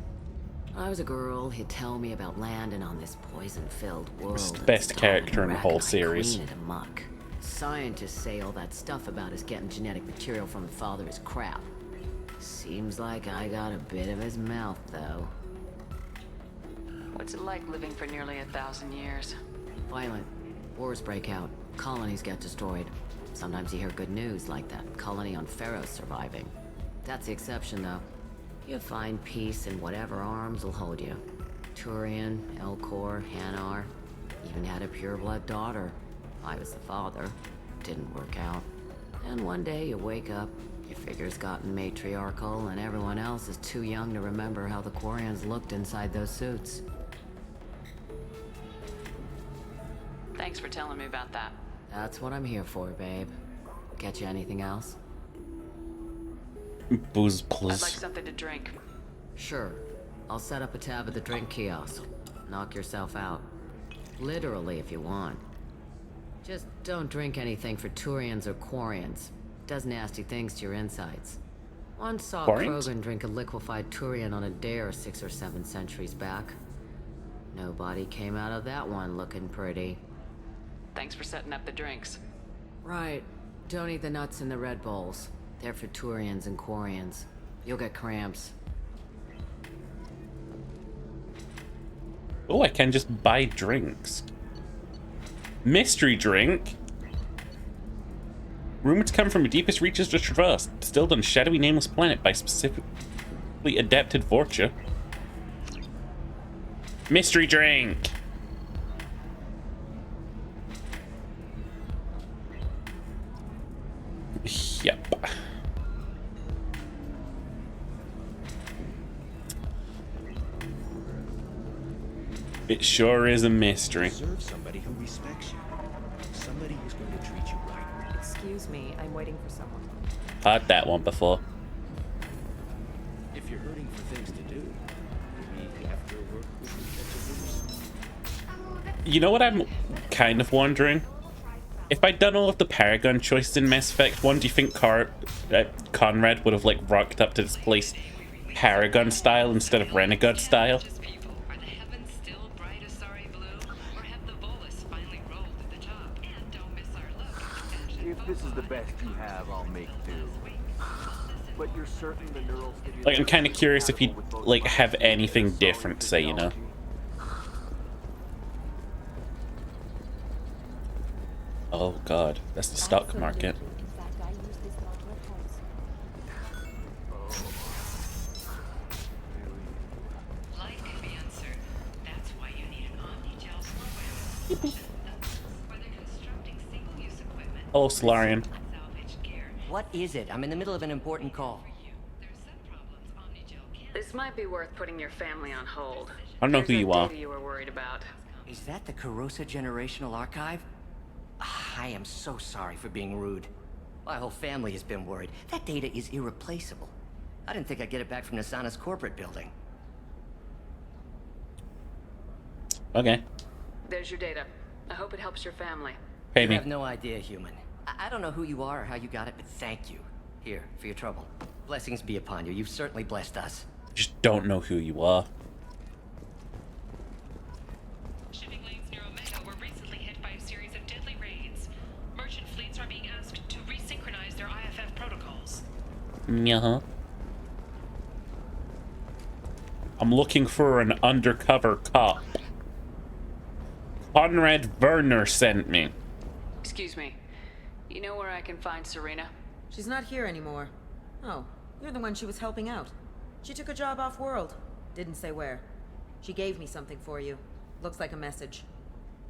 When I was a girl, he'd tell me about landing on this poison-filled world. It's the best character in the whole series. Clean it amok. Scientists say all that stuff about us getting genetic material from the father is crap. Seems like I got a bit of his mouth, though. What's it like living for nearly 1,000 years? Violent. Wars break out. Colonies get destroyed. Sometimes you hear good news, like that colony on Pharaoh surviving. That's the exception, though. You find peace in whatever arms will hold you. Turian, Elcor, Hanar. Even had a pureblood daughter. I was the father. Didn't work out. And one day you wake up, your figure's gotten matriarchal, and everyone else is too young to remember how the Quarians looked inside those suits. Thanks for telling me about that. That's what I'm here for, babe. Get you anything else? Booze, I'd please. like something to drink. Sure. I'll set up a tab at the drink kiosk. Knock yourself out. Literally, if you want. Just don't drink anything for Turians or Quarians. Does nasty things to your insides. Once saw Quarians? Krogan drink a liquefied Turian on a dare 6 or 7 centuries back. Nobody came out of that one looking pretty. Thanks for setting up the drinks. Right. Don't eat the nuts in the Red Bowls. They're for Turians and Quarians. You'll get cramps. Oh, I can just buy drinks. Mystery drink? Rumored to come from the deepest reaches of the Traverse, distilled on a shadowy nameless planet by specifically adapted Vorcha. Mystery drink! Yep. It sure is a mystery. Deserve somebody who respects you. Somebody who's going to treat you right. Excuse me, I'm waiting for someone. Heard that one before. If you're hurting for things to do, maybe after work we can catch a booze. You know what I'm kind of wondering? If I'd done all of the Paragon choices in Mass Effect 1, do you think Conrad would have like rocked up to this place Paragon style instead of Renegade style? If this is the best you have, I'll make do. But you're certain the neural stimulation... Like, I'm kind of curious if he'd like have anything different to say, you know? Oh god, that's the stock market. Hello, Solarian. What is it? I'm in the middle of an important call. This might be worth putting your family on hold. I don't know who Here's you that are. data you were worried about. Is that the Carosa Generational Archive? I am so sorry for being rude. My whole family has been worried. That data is irreplaceable. I didn't think I'd get it back from Nasana's corporate building. Okay. There's your data. I hope it helps your family. Pay You me. have no idea, human. I don't know who you are or how you got it, but thank you. Here, for your trouble. Blessings be upon you. You've certainly blessed us. Just don't know who you are. Shipping lanes near Omega were recently Yeah. I'm looking for an undercover cop. Conrad Werner sent me. Excuse me. You know where I can find Serena? She's not here anymore. Oh, you're the one she was helping out. She took a job off-world. Didn't say where. She gave me something for you. Looks like a message.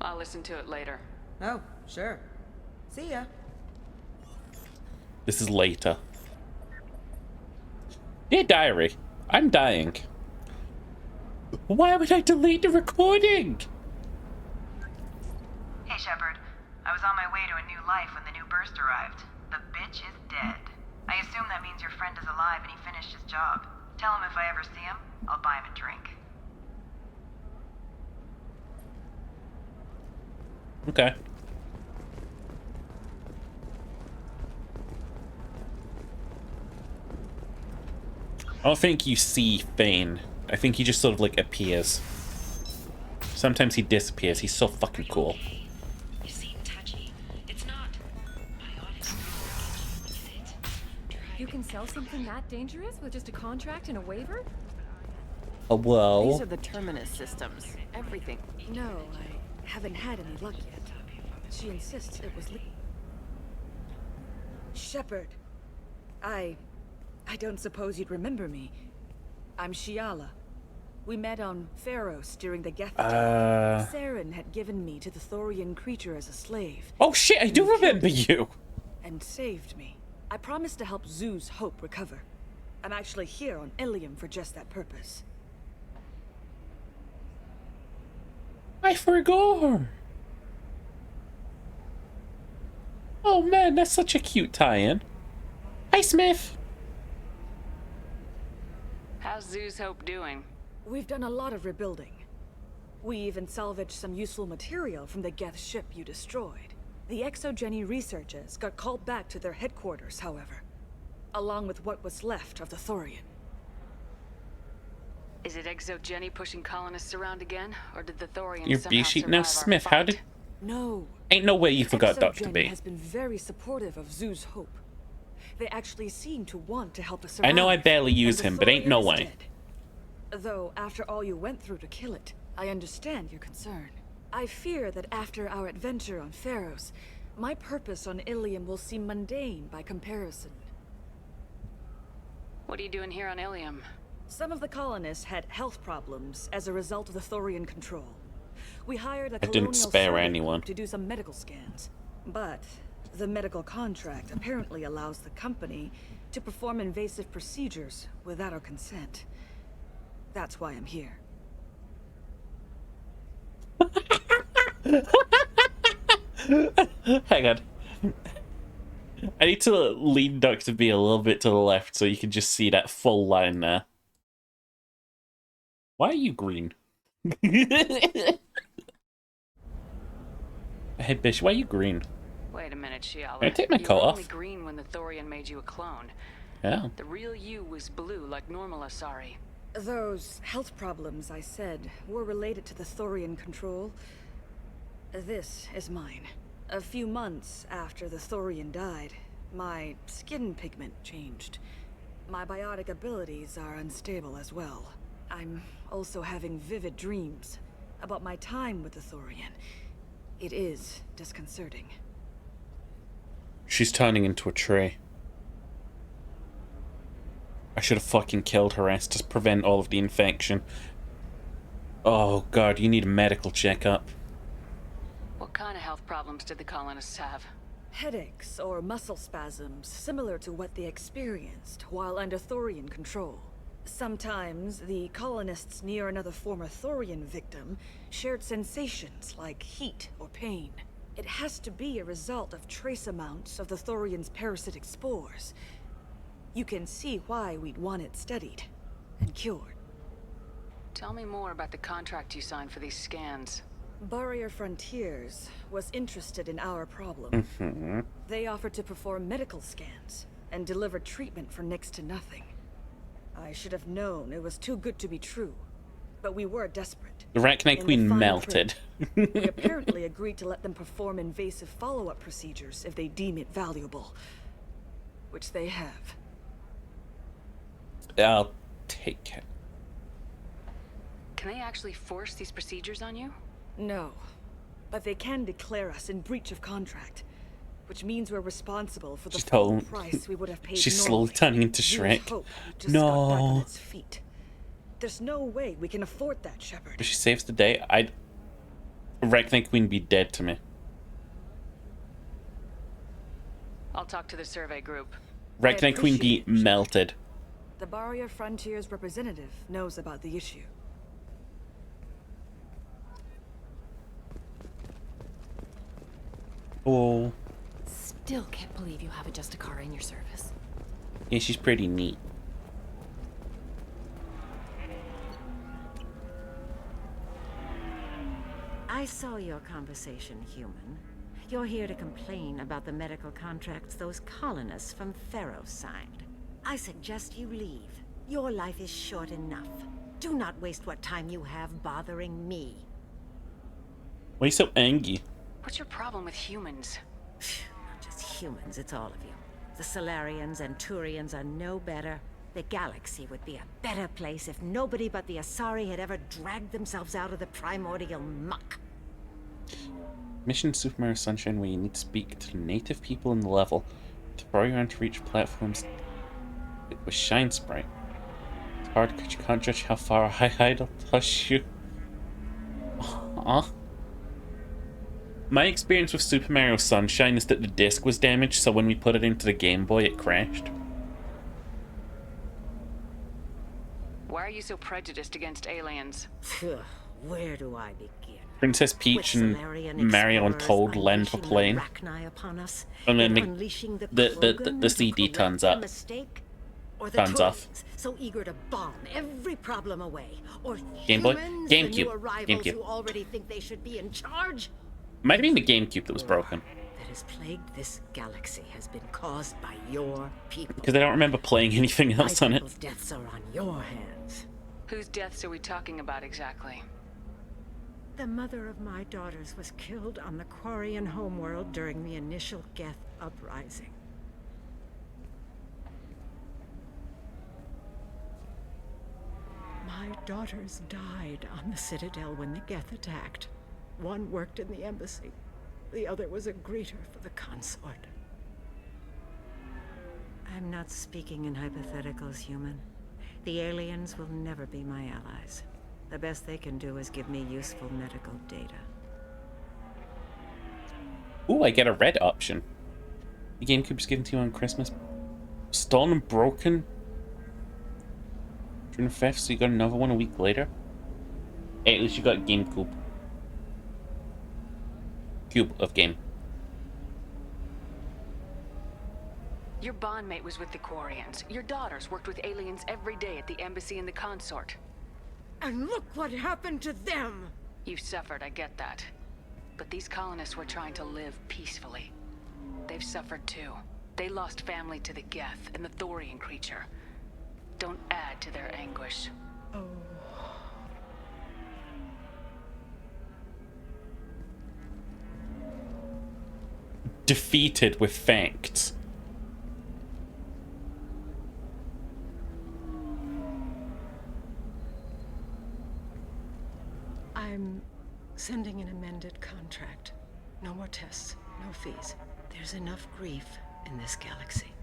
I'll listen to it later. Oh, sure. See ya. This is later. Dear diary, I'm dying. Why would I delete the recording? Hey, Shepard. I was on my way to a new life when the new burst arrived. The bitch is dead. I assume that means your friend is alive and he finished his job. Tell him if I ever see him, I'll buy him a drink. Okay. I don't think you see Thane. I think he just sort of like appears. Sometimes he disappears. He's so fucking cool. You seem touchy. It's not. You can sell something that dangerous with just a contract and a waiver? Oh, whoa. These are the Terminus systems. Everything. No, I haven't had any luck yet. She insists it was Shepard. I don't suppose you'd remember me. I'm Shiala. We met on Pharos during the Geth attack. Saren had given me to the Thorian creature as a slave. Oh shit, I do remember you! And saved me. I promised to help Zeus Hope recover. I'm actually here on Ilium for just that purpose. I forgot! Oh man, that's such a cute tie-in. Hi, Smith! How's Zeus Hope doing? We've done a lot of rebuilding. We even salvaged some useful material from the Geth ship you destroyed. The Exogeny researchers got called back to their headquarters, however, along with what was left of the Thorian. Is it Exogeny pushing colonists around again, or did the Thorians You're somehow B-sheet survive now, our Smith. fight? How did... No. Ain't no way you forgot Dr. Exogeny B. has been very supportive of Zeus Hope. They actually seem to want to help us I know I survive, barely use and the him, but ain't no Thorian is way. dead. Though, after all you went through to kill it, I understand your concern. I fear that after our adventure on Pharos, my purpose on Ilium will seem mundane by comparison. What are you doing here on Ilium? Some of the colonists had health problems as a result of the Thorian control. We hired a I didn't colonial spare survey anyone. group to do some medical scans. But the medical contract apparently allows the company to perform invasive procedures without our consent. That's why I'm here. Hang on. I need to lean Dr. B a little bit to the left so you can just see that full line there. Why are you green? Hey, Bish, why are you green? Wait a minute, Shiala. Can I take my you coat were off? only green when the Thorian made you a clone. Yeah. The real you was blue, like normal Asari. Those health problems I said were related to the Thorian control. This is mine. A few months after the Thorian died, my skin pigment changed. My biotic abilities are unstable as well. I'm also having vivid dreams about my time with the Thorian. It is disconcerting. She's turning into a tree. I should have fucking killed her ass to prevent all of the infection. Oh god, you need a medical checkup. What kind of health problems did the colonists have? Headaches or muscle spasms similar to what they experienced while under Thorian control. Sometimes the colonists near another former Thorian victim shared sensations like heat or pain. It has to be a result of trace amounts of the Thorian's parasitic spores. You can see why we'd want it studied and cured. Tell me more about the contract you signed for these scans. Barrier Frontiers was interested in our problem. Mm-hmm. They offered to perform medical scans and deliver treatment for next to nothing. I should have known it was too good to be true, but we were desperate. The Arachnite Queen melted. We apparently agreed to let them perform invasive follow-up procedures if they deem it valuable, which they have. I'll take it. Can they actually force these procedures on you? No. But they can declare us in breach of contract. Which means we're responsible for the full price we would have paid. She's slowly turning into Shrek. No. There's no way we can afford that, Shepard. If she saves the day, I'd Arachne Queen be dead to me. I'll talk to the survey group. Arachne Queen be melted. The Barrier Frontiers representative knows about the issue. Oh. Still can't believe you have a Justicar in your service. Yeah, she's pretty neat. I saw your conversation, human. You're here to complain about the medical contracts those colonists from Feros signed. I suggest you leave. Your life is short enough. Do not waste what time you have bothering me. Why are you so angry? What's your problem with humans? Not just humans, it's all of you. The Solarians and Turians are no better. The galaxy would be a better place if nobody but the Asari had ever dragged themselves out of the primordial muck. Mission Super Mario Sunshine, where you need to speak to the native people in the level to borrow you on to reach platforms with Shine Sprite. It's hard because you can't judge how far a high height will touch you. My experience with Super Mario Sunshine is that the disc was damaged, so when we put it into the Game Boy, it crashed. Why are you so prejudiced against aliens? Where do I begin? Princess Peach and Mario and Toad land the plane. And then the CD turns up. Turns off. So eager to bomb every problem away. Or Game Boy? humans, GameCube. the new arrivals GameCube. who already think they should be in charge. Might have been the GameCube that was broken. That has plagued this galaxy has been caused by your people. Because I don't remember playing anything else on it. People's deaths are on your hands. Whose deaths are we talking about exactly? The mother of my daughters was killed on the Quarian homeworld during the initial Geth uprising. My daughters died on the Citadel when the Geth attacked. One worked in the embassy. The other was a greeter for the consort. I'm not speaking in hypotheticals, human. The aliens will never be my allies. The best they can do is give me useful medical data. Ooh, I get a red option. The GameCube's given to you on Christmas. Stolen and broken during the theft, so you got another one a week later. Hey, at least you got a GameCube. Cube of game. Your bondmate was with the Quarians. Your daughters worked with aliens every day at the embassy and the consort. And look what happened to them! You suffered, I get that. But these colonists were trying to live peacefully. They've suffered too. They lost family to the Geth and the Thorian creature. Don't add to their anguish. Oh. Defeated with facts. I'm sending an amended contract. No more tests, no fees. There's enough grief in this galaxy.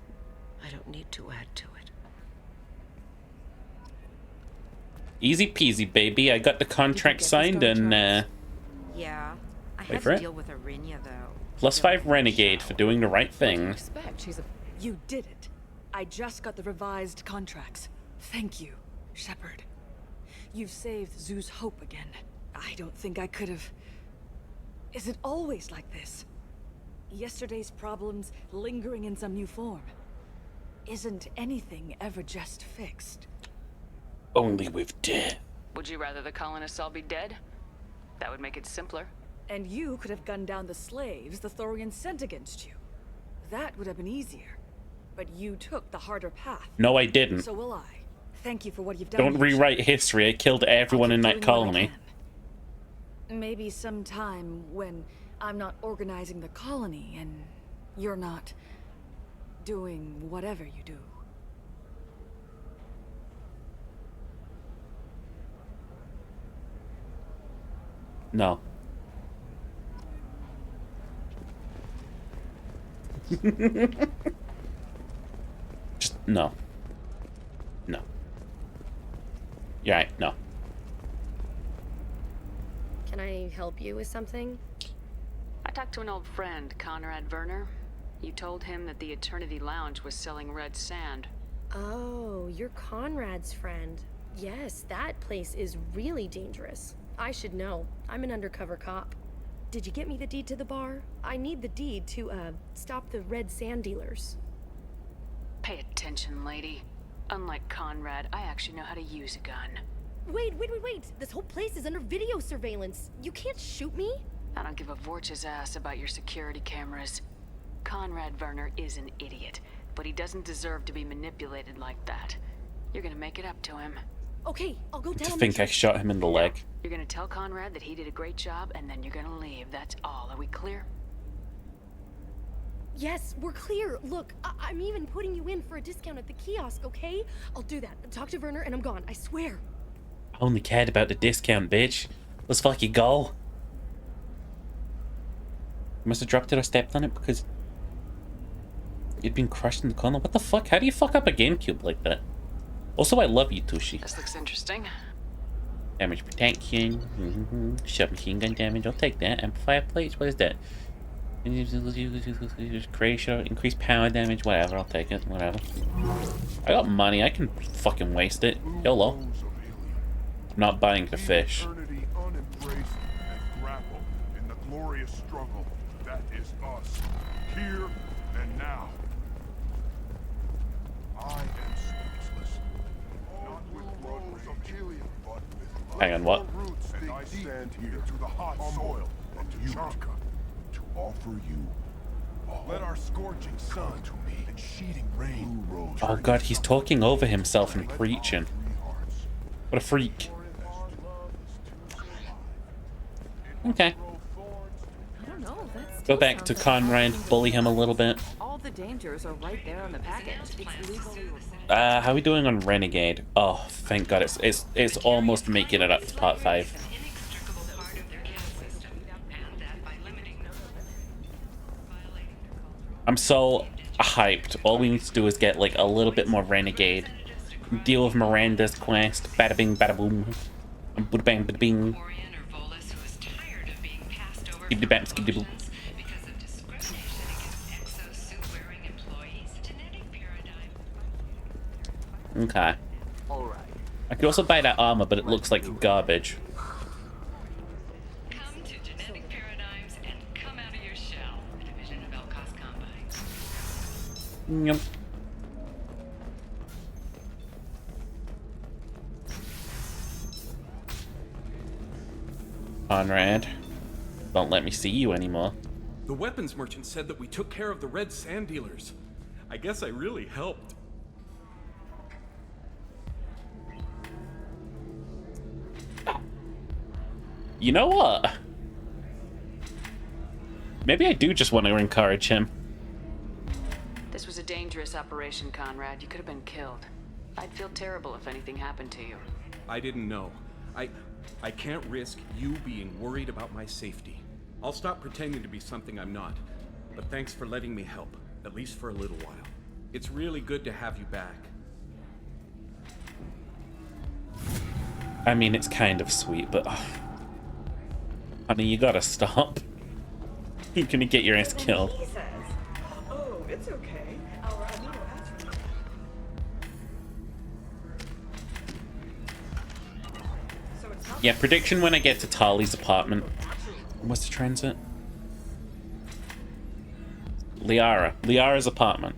I don't need to add to it. Easy peasy, baby. I got the contract signed and Yeah, I wait had for to it. deal with Arinia though. +5 Renegade for doing the right thing. You did it. I just got the revised contracts. Thank you, Shepard. You've saved Zoo's hope again. I don't think I could have... Is it always like this? Yesterday's problems lingering in some new form. Isn't anything ever just fixed? Only with death. Would you rather the colonists all be dead? That would make it simpler. And you could have gunned down the slaves the Thorians sent against you. That would have been easier. But you took the harder path. No, I didn't. So will I. Thank you for what you've done. Don't rewrite history. I killed everyone in that colony. Maybe sometime when I'm not organizing the colony and you're not doing whatever you do. No. Just no. No. You're right, no. Can I help you with something? I talked to an old friend, Conrad Werner. You told him that the Eternity Lounge was selling red sand. Oh, you're Conrad's friend. Yes, that place is really dangerous. I should know. I'm an undercover cop. Did you get me the deed to the bar? I need the deed to, stop the red sand dealers. Pay attention, lady. Unlike Conrad, I actually know how to use a gun. Wait. This whole place is under video surveillance. You can't shoot me? I don't give a Vorch's ass about your security cameras. Conrad Werner is an idiot, but he doesn't deserve to be manipulated like that. You're gonna make it up to him. Okay, I'll go tell I him. think I shot him in the leg. You're gonna tell Conrad that he did a great job, and then you're gonna leave. That's all. Are we clear? Yes, we're clear. Look, I'm even putting you in for a discount at the kiosk, okay? I'll do that. Talk to Werner and I'm gone, I swear. I only cared about the discount, bitch. Let's fucking go. You must have dropped it or stepped on it because you'd been crushed in the corner. What the fuck? How do you fuck up a GameCube like that? Also, I love you, Tushi. This looks interesting. Damage protection. Submachine gun damage. I'll take that. Amplifier plates. What is that? Creation. Increased power damage. Whatever. I'll take it. Whatever. I got money. I can fucking waste it. YOLO. I'm not buying the fish. Eternity unembraced and grapple in the glorious struggle that is us, here and now. I am speechless, not with blood rage, but with Hang on, what? roots. And I stand here to the hot soil of Tuchanka to offer you. Let our scorching sun to me and sheeting rain. Oh god, he's talking over himself and preaching. What a freak. Okay. I don't know. That's Go back to Conrad, bully him a little bit. all the dangers are right there on the package. It's legally How are we doing on Renegade? Oh, thank god, it's almost making it up to part 5. I'm so hyped. All we need to do is get like a little bit more Renegade. Deal with Miranda's quest. Bada bing, bada boom. Bada bang, bada bing. Skibbity bam, skibbity boop. Okay. Alright. I could also buy that armor, but it looks like garbage. Yep. Conrad, don't let me see you anymore. The weapons merchant said that we took care of the red sand dealers. I guess I really helped. You know what? Maybe I do just want to encourage him. This was a dangerous operation, Conrad. You could have been killed. I'd feel terrible if anything happened to you. I didn't know. I can't risk you being worried about my safety. I'll stop pretending to be something I'm not. But thanks for letting me help, at least for a little while. It's really good to have you back. I mean, it's kind of sweet, but... honey, you gotta stop. You're gonna get your ass killed. He says, oh, it's okay. Our amino acid. So it's not Yeah, prediction when I get to Tali's apartment. What's the transit? Liara's apartment.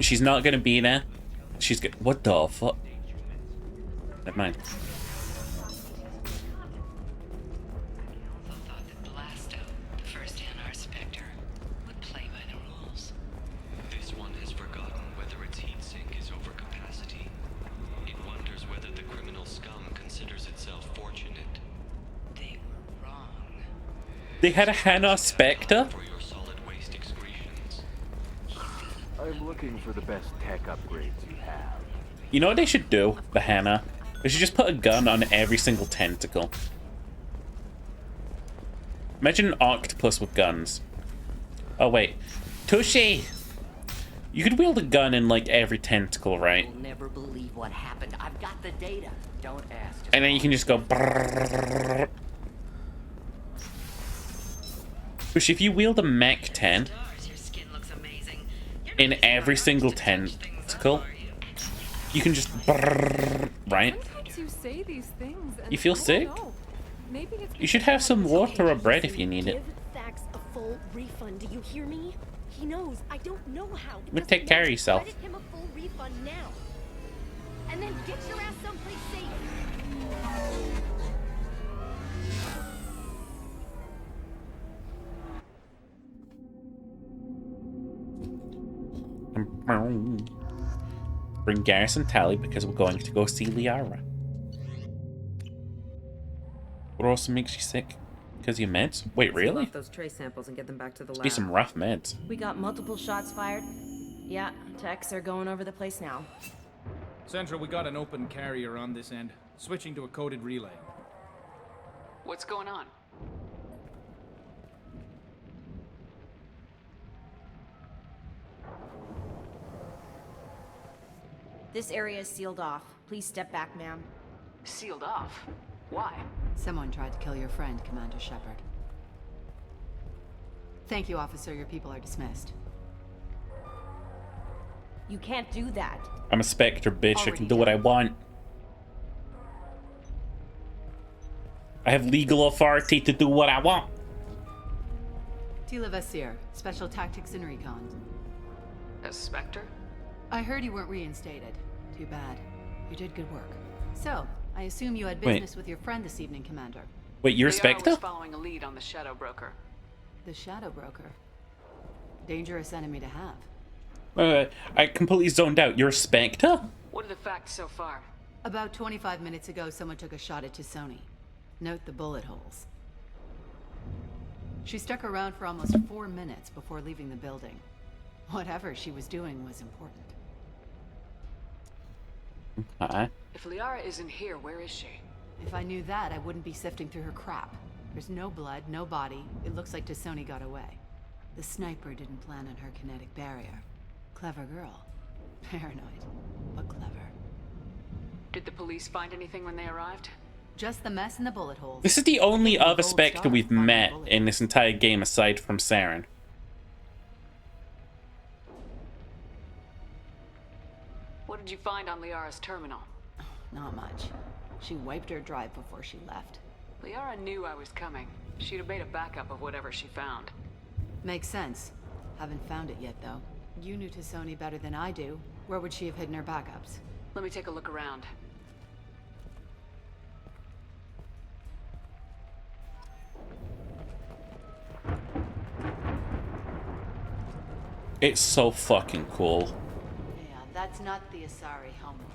She's not gonna be there. She's gonna... What the fuck? Never mind. This one has forgotten whether its heatsink is over capacity. It wonders whether the criminal scum considers itself fortunate. They were wrong. They had a Hannah Spectre? For your solid waste excretions. I'm looking for the best tech upgrades you have. You know what they should do? The Hannah. They should just put a gun on every single tentacle. Imagine an octopus with guns. Oh, wait. Tushy! You could wield a gun in, like, every tentacle, right? You'll never believe what happened. I've got the data. Don't ask. And then you can just go... brrrr. Tushy, if you wield a Mech 10 in every single tentacle, you can just... brrrr, right? Sometimes you say these things and You feel I don't sick? know. Maybe it's You should have some water or bread if you need it. Give Thax a full refund. Do you hear me? He knows I don't know how. But take care of yourself. Credit him a full refund now. And then get your ass someplace safe. Bring Garrus and Tally because we're going to go see Liara. What also makes you sick? Because of your meds? Wait, Seal really? off those trace samples and get them back to the Must lab. be some rough meds. We got multiple shots fired. Yeah, techs are going over the place now. Central, we got an open carrier on this end. Switching to a coded relay. What's going on? This area is sealed off. Please step back, ma'am. Sealed off? Why? Someone tried to kill your friend, Commander Shepard. Thank you, officer. Your people are dismissed. You can't do that. I'm a Spectre, bitch. I can do what I want. I have legal authority to do what I want. Tila Vasir, Special Tactics and Recon. A Spectre? I heard you weren't reinstated. Too bad. You did good work. So, I assume you had Wait. business with your friend this evening, Commander. Wait, you're a Liara Spectre? was following a lead on the Shadow Broker. The Shadow Broker. Dangerous enemy to have. I completely zoned out. You're a Spectre? What are the facts so far? About 25 minutes ago, someone took a shot at T'Soni. Note the bullet holes. She stuck around for almost 4 minutes before leaving the building. Whatever she was doing was important. If Liara isn't here, where is she? If I knew that, I wouldn't be sifting through her crap. There's no blood, no body. It looks like T'Soni got away. The sniper didn't plan on her kinetic barrier. Clever girl. Paranoid, but clever. Did the police find anything when they arrived? Just the mess and the bullet holes. This is the only other Spectre we've met in this entire game aside from Saren. What did you find on Liara's terminal? Not much. She wiped her drive before she left. Liara knew I was coming. She'd have made a backup of whatever she found. Makes sense. Haven't found it yet, though. You knew T'Soni better than I do. Where would she have hidden her backups? Let me take a look around. It's so fucking cool. Yeah, that's not the Asari homeworld.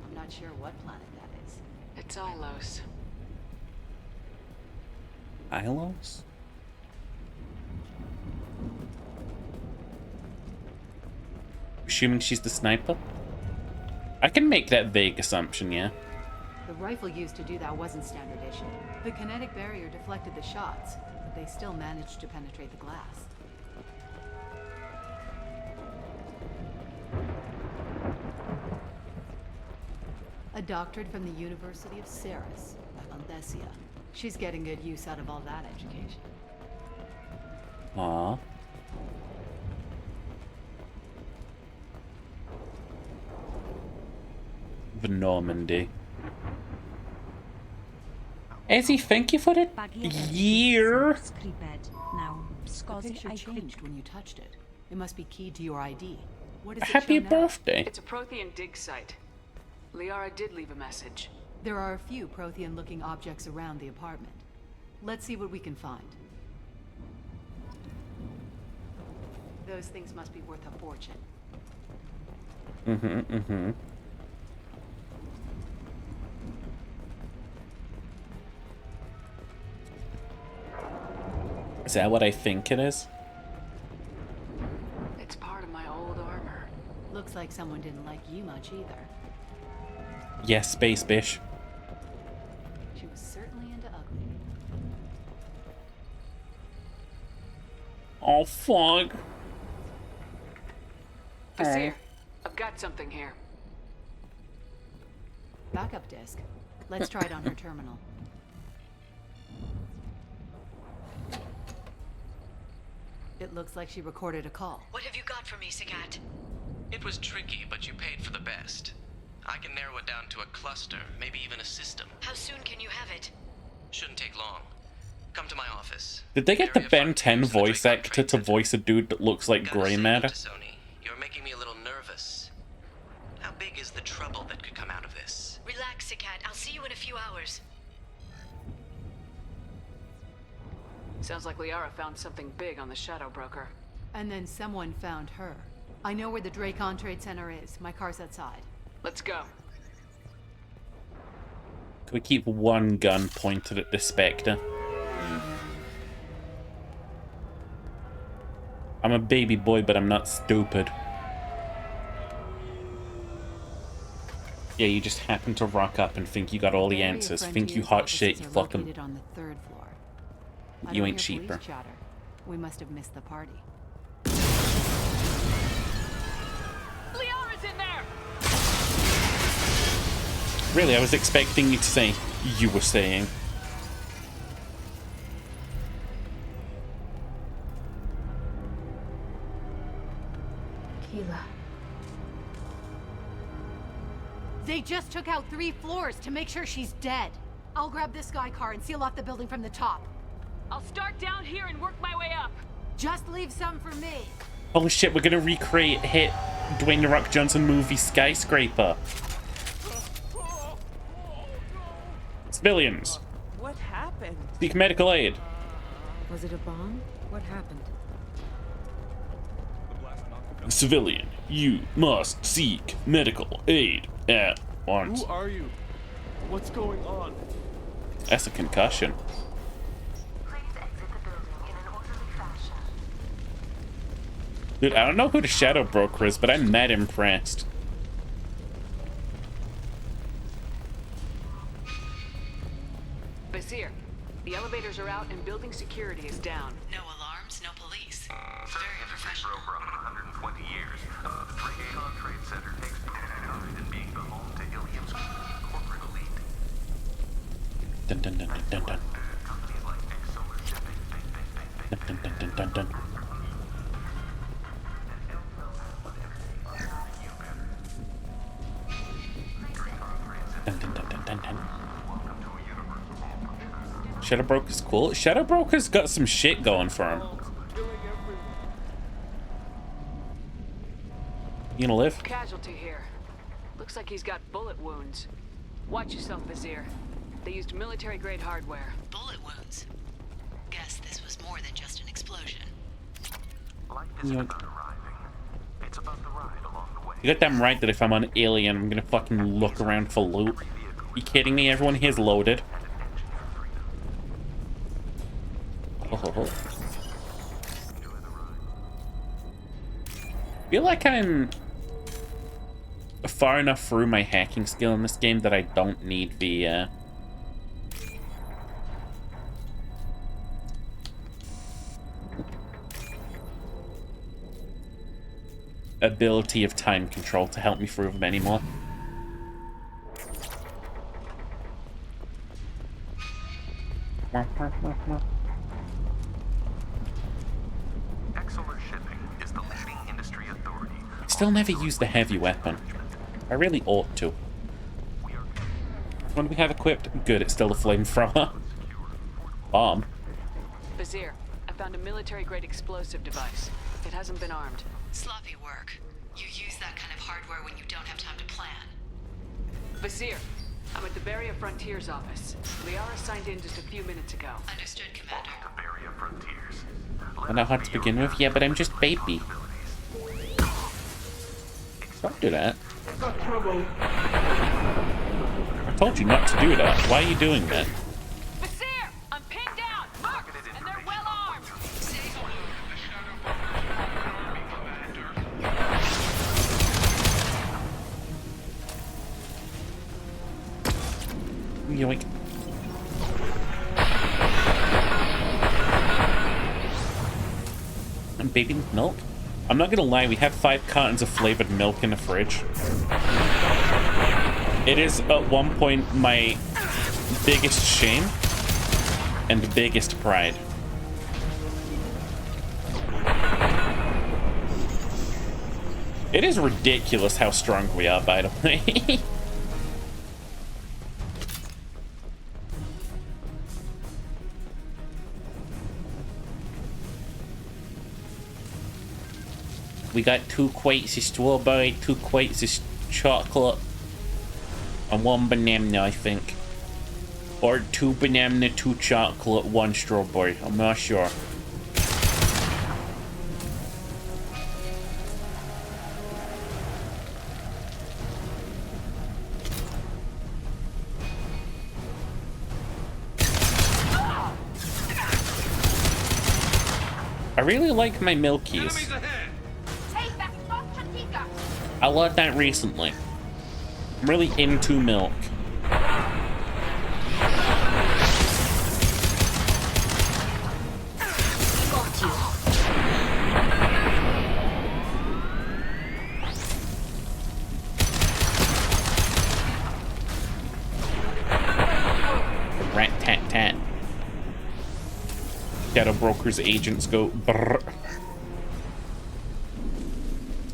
I'm not sure what planet that is. It's Ilos. Ilos? Assuming she's the sniper? I can make that vague assumption, yeah. The rifle used to do that wasn't standard issue. The kinetic barrier deflected the shots, but they still managed to penetrate the glass. A doctorate from the University of Ceres, Althesia. She's getting good use out of all that education. Aww. The Normandy. Ezzy, thank you for the year. The picture changed when you touched it. It must be keyed to your ID. What does it Happy show now? birthday. It's a Prothean dig site. Liara did leave a message. There are a few Prothean-looking objects around the apartment. Let's see what we can find. Those things must be worth a fortune. Is that what I think it is? It's part of my old armor. Looks like someone didn't like you much either. Yes, space bish. She was certainly into ugly. Oh, fuck. Vizier, I've got something here. Backup disk. Let's try it on her terminal. It looks like she recorded a call. What have you got for me, Sagat? It was tricky, but you paid for the best. I can narrow it down to a cluster, maybe even a system. How soon can you have it? Shouldn't take long. Come to my office. Did they get the Ben 10 voice actor to voice a dude that looks like Grey Matter? Sony, you're making me a little nervous. How big is the trouble that could come out of this? Relax, Sagat. I'll see you in a few hours. Sounds like Liara found something big on the Shadow Broker. And then someone found her. I know where the Dracon Trade Center is. My car's outside. Let's go. Can we keep one gun pointed at the Spectre? I'm a baby boy, but I'm not stupid. Yeah, you just happen to rock up and think you got all the answers. Think you hot shit, you fucking... On the third floor. You ain't cheaper. Chatter. We must have missed the party. Liara's in there! Really, I was expecting you to say, you were saying. Keela. They just took out 3 floors to make sure she's dead. I'll grab this Sky car and seal off the building from the top. I'll start down here and work my way up. Just leave some for me. Holy shit, we're gonna recreate hit Dwayne The Rock Johnson movie Skyscraper. Civilians. What happened? Seek medical aid. Was it a bomb? What happened? Civilian, you must seek medical aid at once. Who are you? What's going on? That's a concussion. Dude, I don't know who the Shadow Broker is, but I'm mad impressed. Vizier, the elevators are out and building security is down. No alarms, no police. Very professional. For 120 years, the Dracon Trade Center takes pride in being the home to Ilium's corporate elite. Dun dun dun dun dun dun. Companies like Exolar Shipping, Dun dun dun dun dun dun. Dun, dun, dun, dun, dun, dun. Shadow Broker's cool. Shadow Broker's got some shit going for him. You gonna live? Casualty here. Looks like he's got bullet wounds. Watch yourself, Vizier. They used military-grade hardware. Bullet wounds? Guess this was more than just an explosion. Life isn't about arriving. It's about the ride along the way. You got them right that if I'm on Alien, I'm gonna fucking look around for loot. You kidding me? Everyone here's loaded. Oh. I feel like I'm far enough through my hacking skill in this game that I don't need the ability of time control to help me through them anymore. Exolar Shipping is the leading industry authority. Still never used the heavy weapon. I really ought to. What do we have equipped? Good, it's still the flamethrower. Bomb. Vizier, I found a military-grade explosive device. It hasn't been armed. Sloppy work. You use that kind of hardware when you don't have time to plan. Vizier, I'm at the Beria Frontiers office. Liara signed in just a few minutes ago. Understood, Commander. The Beria Frontiers. I know how to begin with. Yeah, but I'm just baby. Don't do that. Got trouble. I told you not to do that. Why are you doing that? Vizier, I'm pinned down, marked, and they're well armed. Yoink. And baby milk? I'm not gonna lie, we have 5 cartons of flavored milk in the fridge. It is at one point my biggest shame and biggest pride. It is ridiculous how strong we are, by the way. We got 2 quarts of strawberry, 2 quarts of chocolate, and 1 banana, I think. Or 2 banana, 2 chocolate, 1 strawberry. I'm not sure. I really like my Milkies. I learned that recently. I'm really into milk. Rat-tat-tat. Shadow Broker's agents go brrr.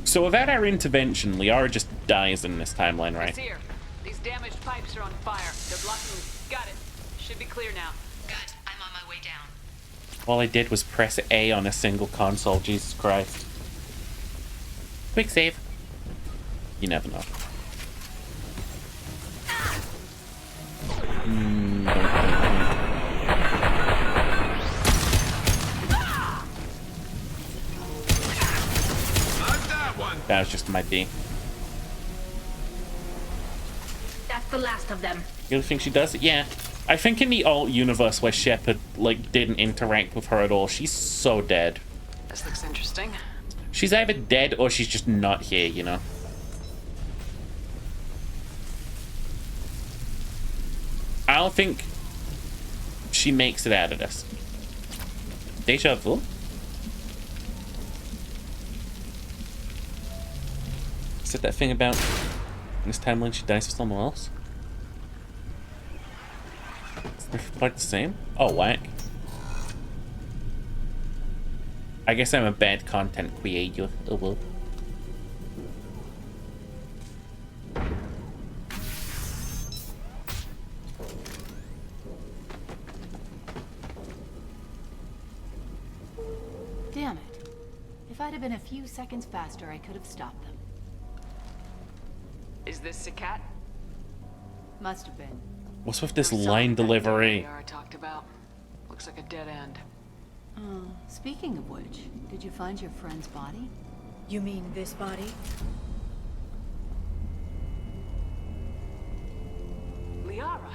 So without our intervention, Liara just dies in this timeline, right? Here. These damaged pipes are on fire. They're blocking. Got it. Should be clear now. Good. I'm on my way down. All I did was press A on a single console. Jesus Christ. Quick save. You never know. That was just my D. That's the last of them. You really think she does it? Yeah. I think in the alt universe where Shepard like didn't interact with her at all, she's so dead. This looks interesting. She's either dead or she's just not here, you know. I don't think she makes it out of this. Deja vu? Is it that thing about in this timeline she dies for someone else? Is it quite the same? Oh, whack. I guess I'm a bad content creator. Oh well. Damn it. If I'd have been a few seconds faster, I could have stopped them. Is this Sakat? Must have been. What's with this line delivery? I talked about. Looks like a dead end. Speaking of which, did you find your friend's body? You mean this body? Liara.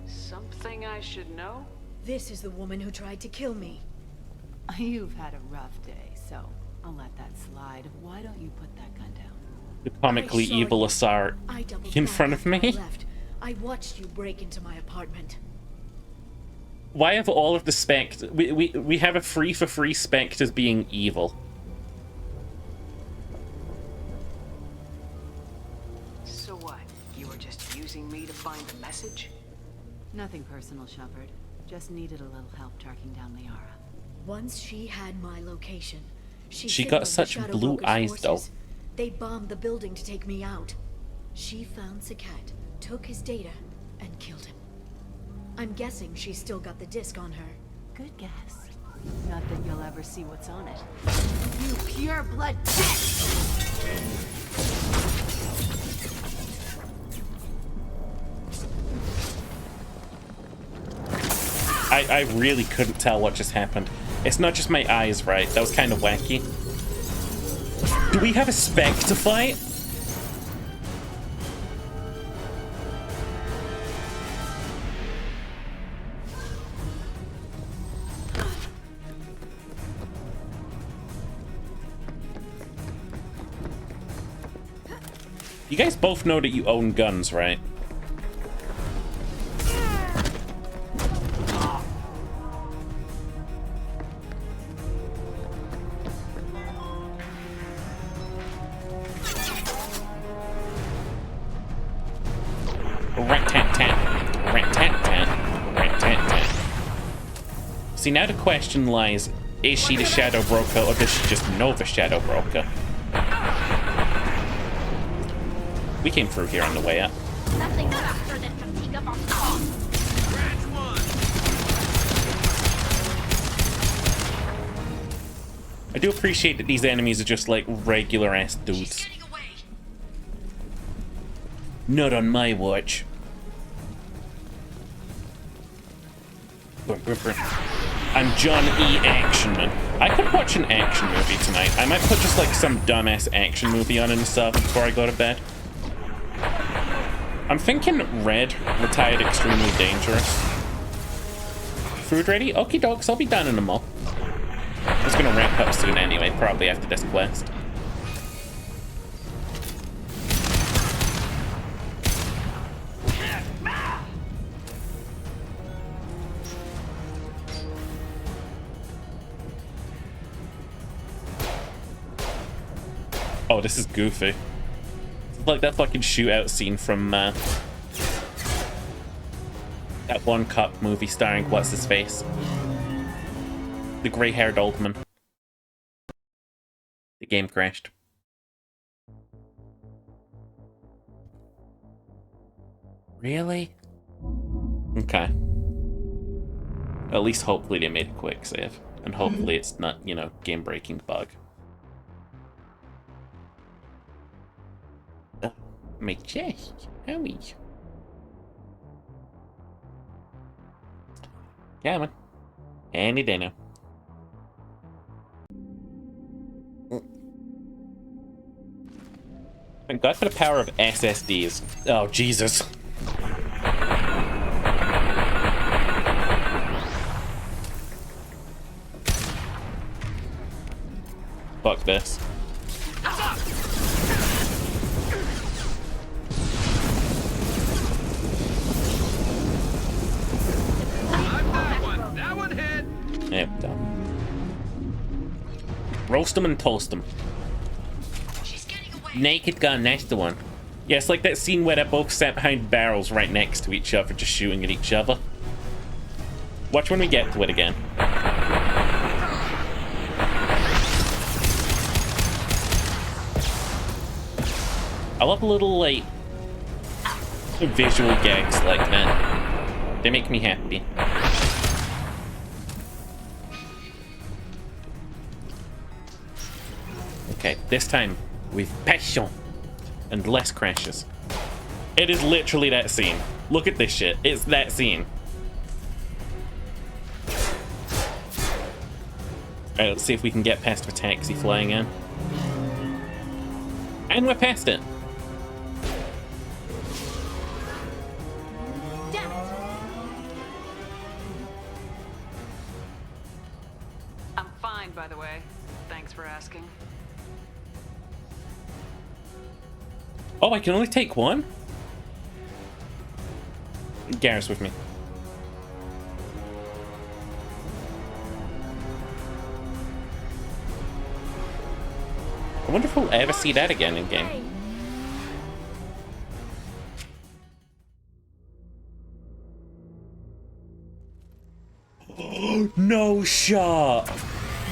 Something I should know? This is the woman who tried to kill me. You've had a rough day, so I'll let that slide. Why don't you put that gun down? The comically evil Asar in front of me? I watched you break into my apartment. Why have all of the Spectres... We have a free-for-free Spectres being evil. So what? You were just using me to find the message? Nothing personal, Shepard. Just needed a little help tracking down Liara. Once she had my location, she got such blue eyes, though. They bombed the building to take me out. She found Sakat, took his data, and killed him. I'm guessing she's still got the disc on her. Good guess. Not that you'll ever see what's on it. You pure blood bitch! I really couldn't tell what just happened. It's not just my eyes, right? That was kind of wacky. Do we have a Spectre fight? You guys both know that you own guns, right? See, now the question lies, is she the Shadow Broker, or does she just know the Shadow Broker? We came through here on the way up. Nothing faster than fatigue of our cause. I do appreciate that these enemies are just like regular ass dudes. Not on my watch. I'm John E. Actionman. I could watch an action movie tonight. I might put just like some dumbass action movie on in the sub before I go to bed. I'm thinking Red, Retired Extremely Dangerous. Food ready? Okie dokes, I'll be done in a mo. I was gonna ramp up soon anyway, probably after this quest. Oh, this is goofy. It's like that fucking shootout scene from that One Cup movie starring what's his face? The grey-haired old man. The game crashed. Really? Okay. At least hopefully they made a quick save. And hopefully it's not, you know, game-breaking bug. My chest. Howie. Yeah, man. Any day now. Thank God for the power of SSDs. Oh, Jesus. Fuck this. That one hit. Yep, done. Roast them and toast them. Naked Gun, that's the one. Yeah, it's like that scene where they're both sat behind barrels right next to each other, just shooting at each other. Watch when we get to it again. I love little, like, visual gags like that. They make me happy. Okay, this time with passion and less crashes. It is literally that scene. Look at this shit. It's that scene. Alright, let's see if we can get past the taxi flying in. And we're past it. I'm fine, by the way. Thanks for asking. Oh, I can only take one? Garrus with me. I wonder if we'll ever see that again in game. No shot!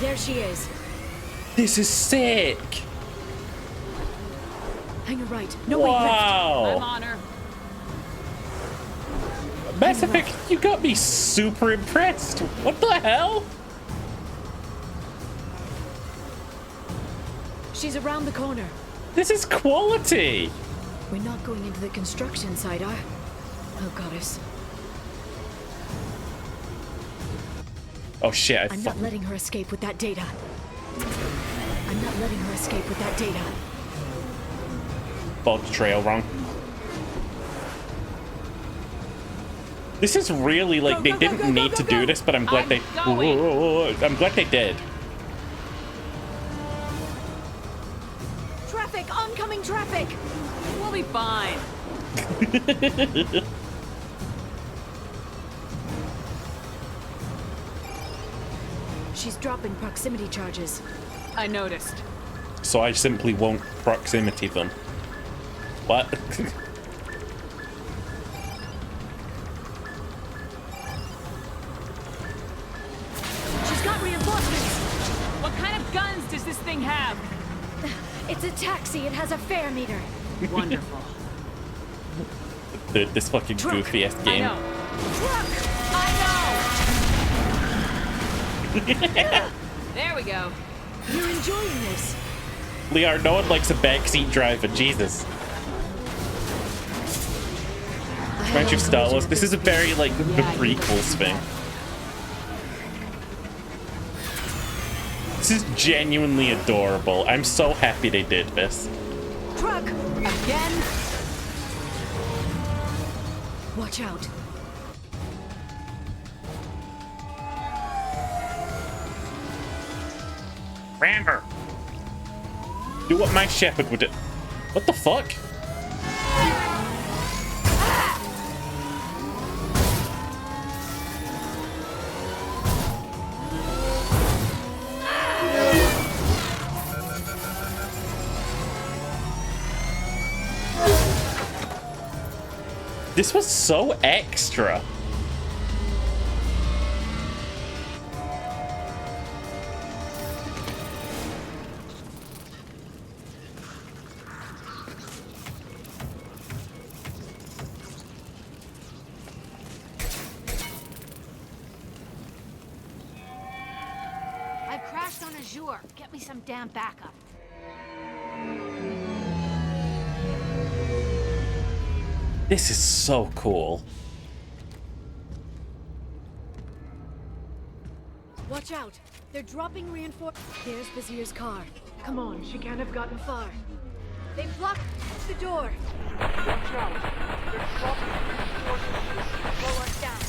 There she is. This is sick! Hang a right. No Wow. way left. I'm on her. Mass Effect, you got me super impressed. What the hell? She's around the corner. This is quality. We're not going into the construction site, are? Oh, goddess. Oh shit, I'm not letting her escape with that data. I'm not letting her escape with that data. Followed the trail wrong. This is really like they didn't need to do this, but I'm glad they. I'm glad they did. Traffic! Oncoming traffic! We'll be fine. She's dropping proximity charges. I noticed. So I simply won't proximity them. What? this thing have? It's a taxi. It has a fare meter. Wonderful. Dude, this fucking goofy ass game. There we go. You're enjoying this. Liar, no one likes a backseat driver. Jesus. Reminds you of Star Wars. This is a very, like, the prequels thing. This is genuinely adorable. I'm so happy they did this. Truck! Again? Watch out. Ram her. Do what my shepherd would do. What the fuck? This was so extra. I've crashed on Azure. Get me some damn backup. This is so cool. Watch out. They're dropping reinforcements. There's Vizier's car. Come on, she can't have gotten far. They blocked the door. Watch out. They're dropping reinforcements to slow us down.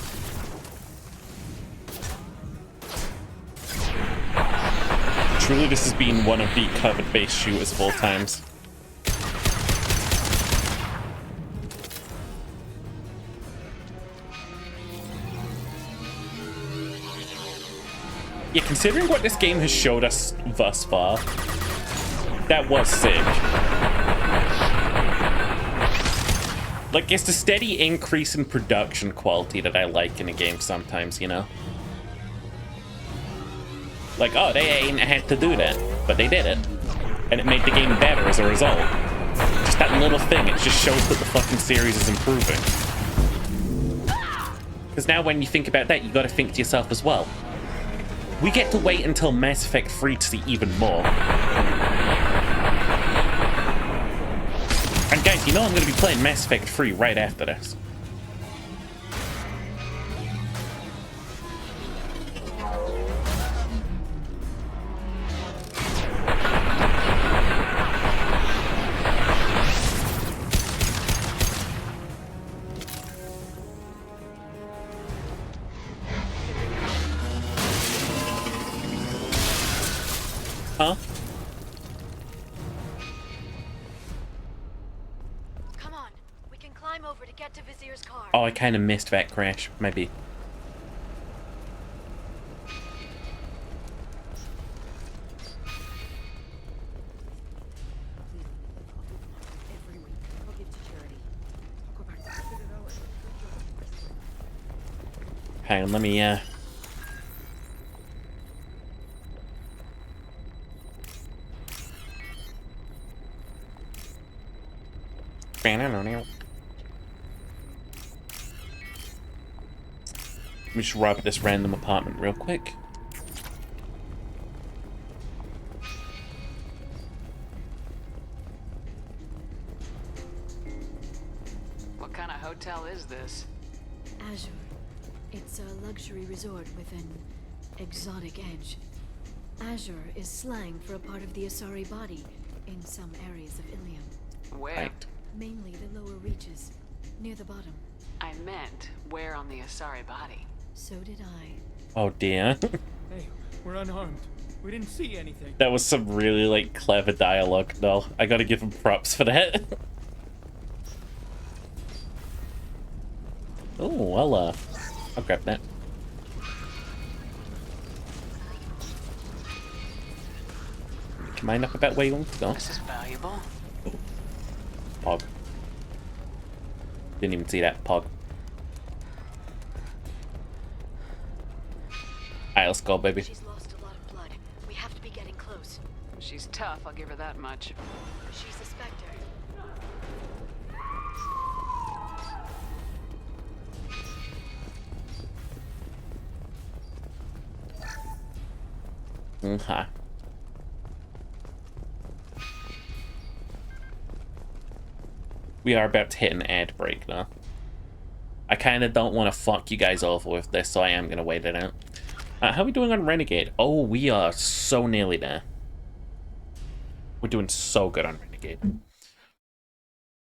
Truly, this has been one of the covered-based shooters of all times. Yeah, considering what this game has showed us thus far, that was sick. Like, it's the steady increase in production quality that I like in a game sometimes, you know? Like, oh, they ain't had to do that, but they did it. And it made the game better as a result. Just that little thing, it just shows that the fucking series is improving. Because now when you think about that, you gotta think to yourself as well. We get to wait until Mass Effect 3 to see even more. And guys, you know I'm going to be playing Mass Effect 3 right after this. Huh? Come on. We can climb over to get to Vizier's car. Oh, I kind of missed that crash. Maybe. Hang on, let me, Let me just rob this random apartment real quick. What kind of hotel is this? Azure. It's a luxury resort with an exotic edge. Azure is slang for a part of the Asari body in some areas of Ilium. Where? Right. Mainly the lower reaches, near the bottom. I meant, where on the Asari body? So did I. Oh dear. Hey, we're unarmed. We didn't see anything. That was some really, like, clever dialogue, though. I gotta give him props for that. Oh, I'll grab that. Make your mind up about where you want to go. This is valuable. Pog. Didn't even see that. Pog. Alright, let's go, baby. She's lost a lot of blood. We have to be getting close. She's tough, I'll give her that much. She's a Spectre. Okay. We are about to hit an ad break now. I kind of don't want to fuck you guys over with this, so I am going to wait it out. How are we doing on Renegade? Oh, we are so nearly there. We're doing so good on Renegade.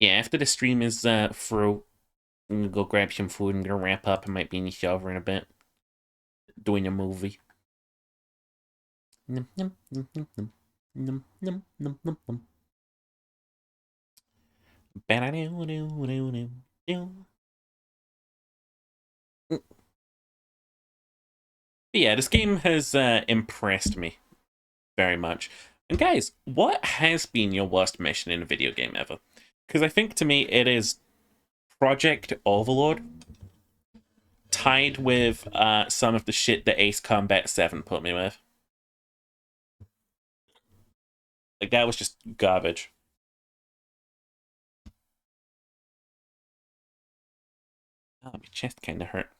Yeah, after the stream is through, I'm going to go grab some food. I'm going to wrap up. I might be in the shower in a bit. Doing a movie. Num, num, num, num, num, num, num, num, num, num. Yeah, this game has impressed me very much. And guys, what has been your worst mission in a video game ever? Because I think to me it is Project Overlord tied with some of the shit that Ace Combat 7 put me with. Like, that was just garbage. Oh, my chest kind of hurt.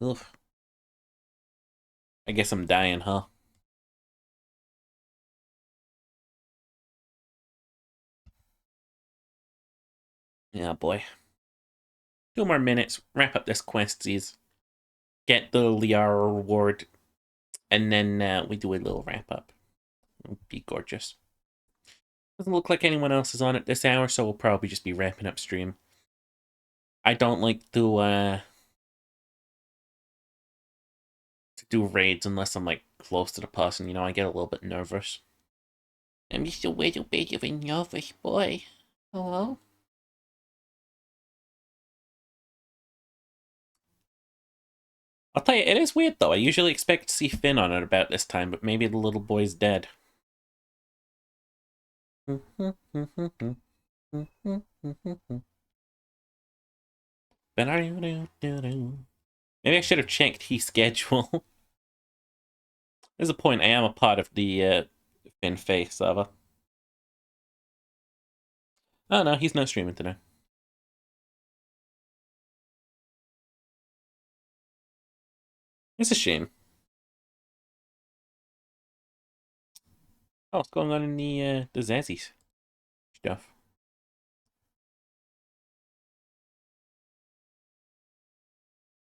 Ugh. I guess I'm dying, huh? Yeah, boy. 2 more minutes, wrap up this questies, get the Liara reward, and then we do a little wrap up. It'll be gorgeous. Doesn't look like anyone else is on at this hour, so we'll probably just be wrapping up stream. I don't like to do raids unless I'm like close to the person, you know, I get a little bit nervous. I'm just a little bit of a nervous boy. Hello? I'll tell you, it is weird though. I usually expect to see Finn on it about this time, but maybe the little boy's dead. Maybe I should have checked his schedule. There's a point, I am a part of the Finn Faye server. Oh no, he's not streaming today. It's a shame. Oh, what's going on in the Zazzies stuff?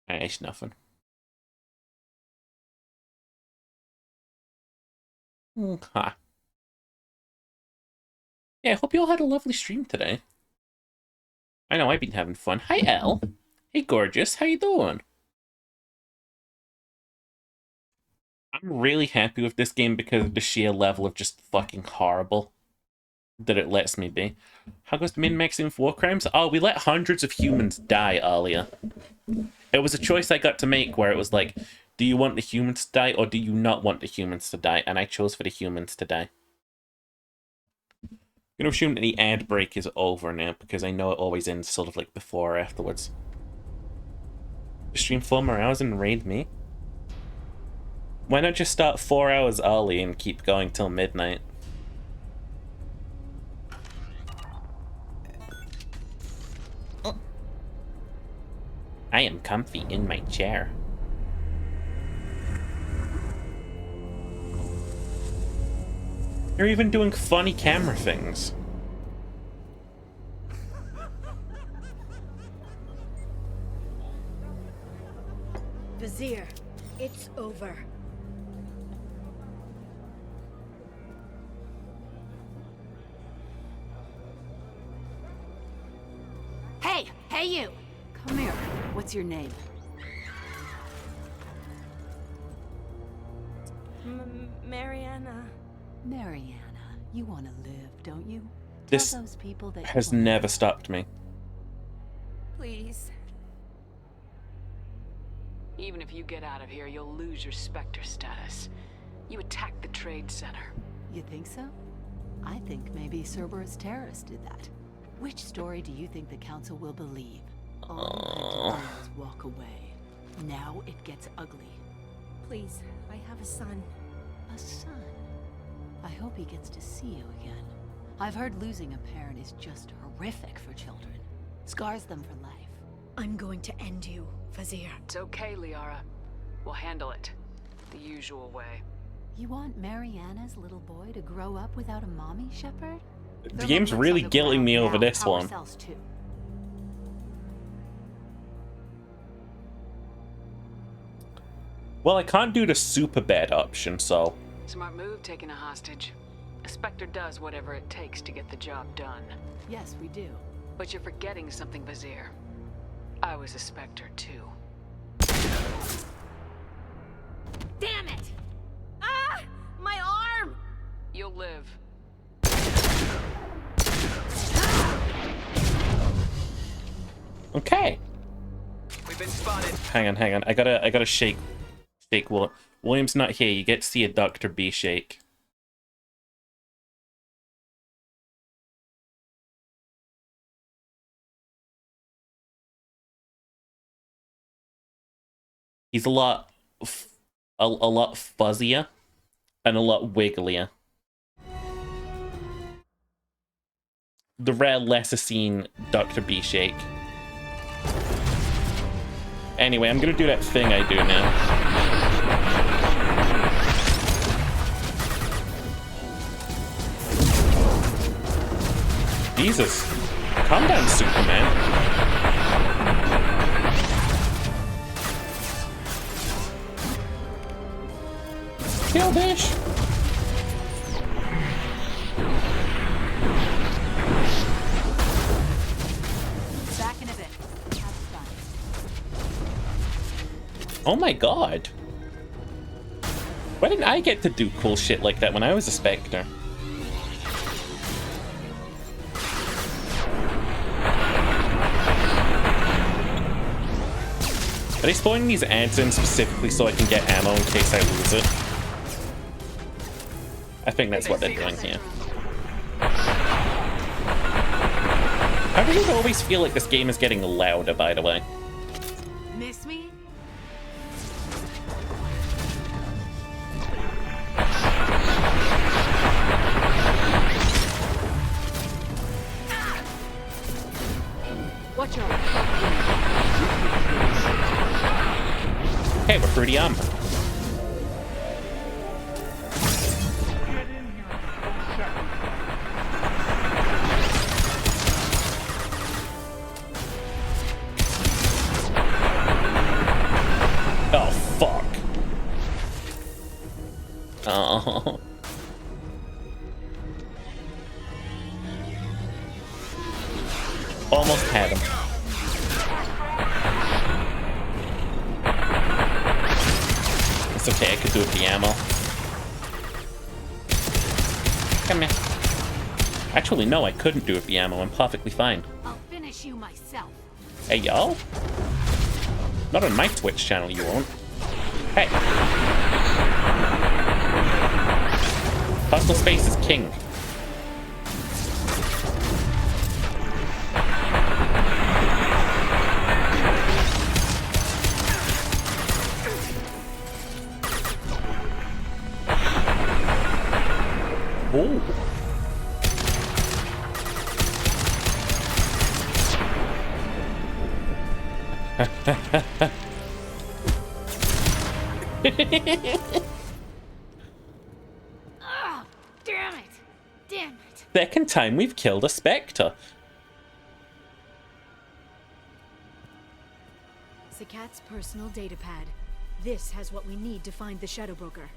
It's nothing. Okay. Yeah, I hope you all had a lovely stream today. I know I've been having fun. Hi, Elle. Hey, gorgeous. How you doing? I'm really happy with this game because of the sheer level of just fucking horrible that it lets me be. How goes the min-maxing war crimes? Oh, we let hundreds of humans die earlier. It was a choice I got to make where it was like, do you want the humans to die or do you not want the humans to die? And I chose for the humans to die. I'm going to assume that the ad break is over now because I know it always ends sort of like before or afterwards. Stream 4 more hours and raid me? Why not just start 4 hours early and keep going till midnight? I am comfy in my chair. You're even doing funny camera things. Vizier, it's over. Hey you! Come here. What's your name? Mariana. Mariana. You want to live, don't you? This Tell those people that has never stopped me. Please. Even if you get out of here, you'll lose your Spectre status. You attacked the trade center. You think so? I think maybe Cerberus terrorists did that. Which story do you think the Council will believe? All you had to do was walk away. Now it gets ugly. Please, I have a son. a son. I hope he gets to see you again. I've heard losing a parent is just horrific for children. Scars them for life. I'm going to end you, Fazir. It's okay, Liara. We'll handle it. The usual way. You want Mariana's little boy to grow up without a mommy, Shepard? The game's really guilting me over this one. Well, I can't do the super bad option, so... Smart move taking a hostage. A Spectre does whatever it takes to get the job done. Yes, we do. But you're forgetting something, Vizier. I was a Spectre, too. Damn it! Ah! My arm! You'll live. Okay. We've been spotted. Hang on. I gotta shake William's not here. You get to see a Dr. B shake. He's a lot fuzzier and a lot wigglier. The rare, lesser seen Dr. B shake. Anyway, I'm gonna do that thing I do now. Jesus. Calm down, Superman. Kill Bish! Back in a bit. Have fun. Oh my god. Why didn't I get to do cool shit like that when I was a Spectre? Are they spawning these ads in specifically so I can get ammo in case I lose it? I think that's what they're doing here. How does it always feel like this game is getting louder, by the way? Miss me? Watch out. Hey, we're through the armor. Oh, fuck. Oh. Almost had him. It's okay, I could do it with the ammo. Come here. Actually, no, I couldn't do it with the ammo. I'm perfectly fine. I'll finish you myself. Hey, y'all. Not on my Twitch channel, you won't. Hey. Personal space is king. Oh. Oh, damn it! Damn it! Second time we've killed a Spectre. Zakat's personal data pad. This has what we need to find the Shadow Broker.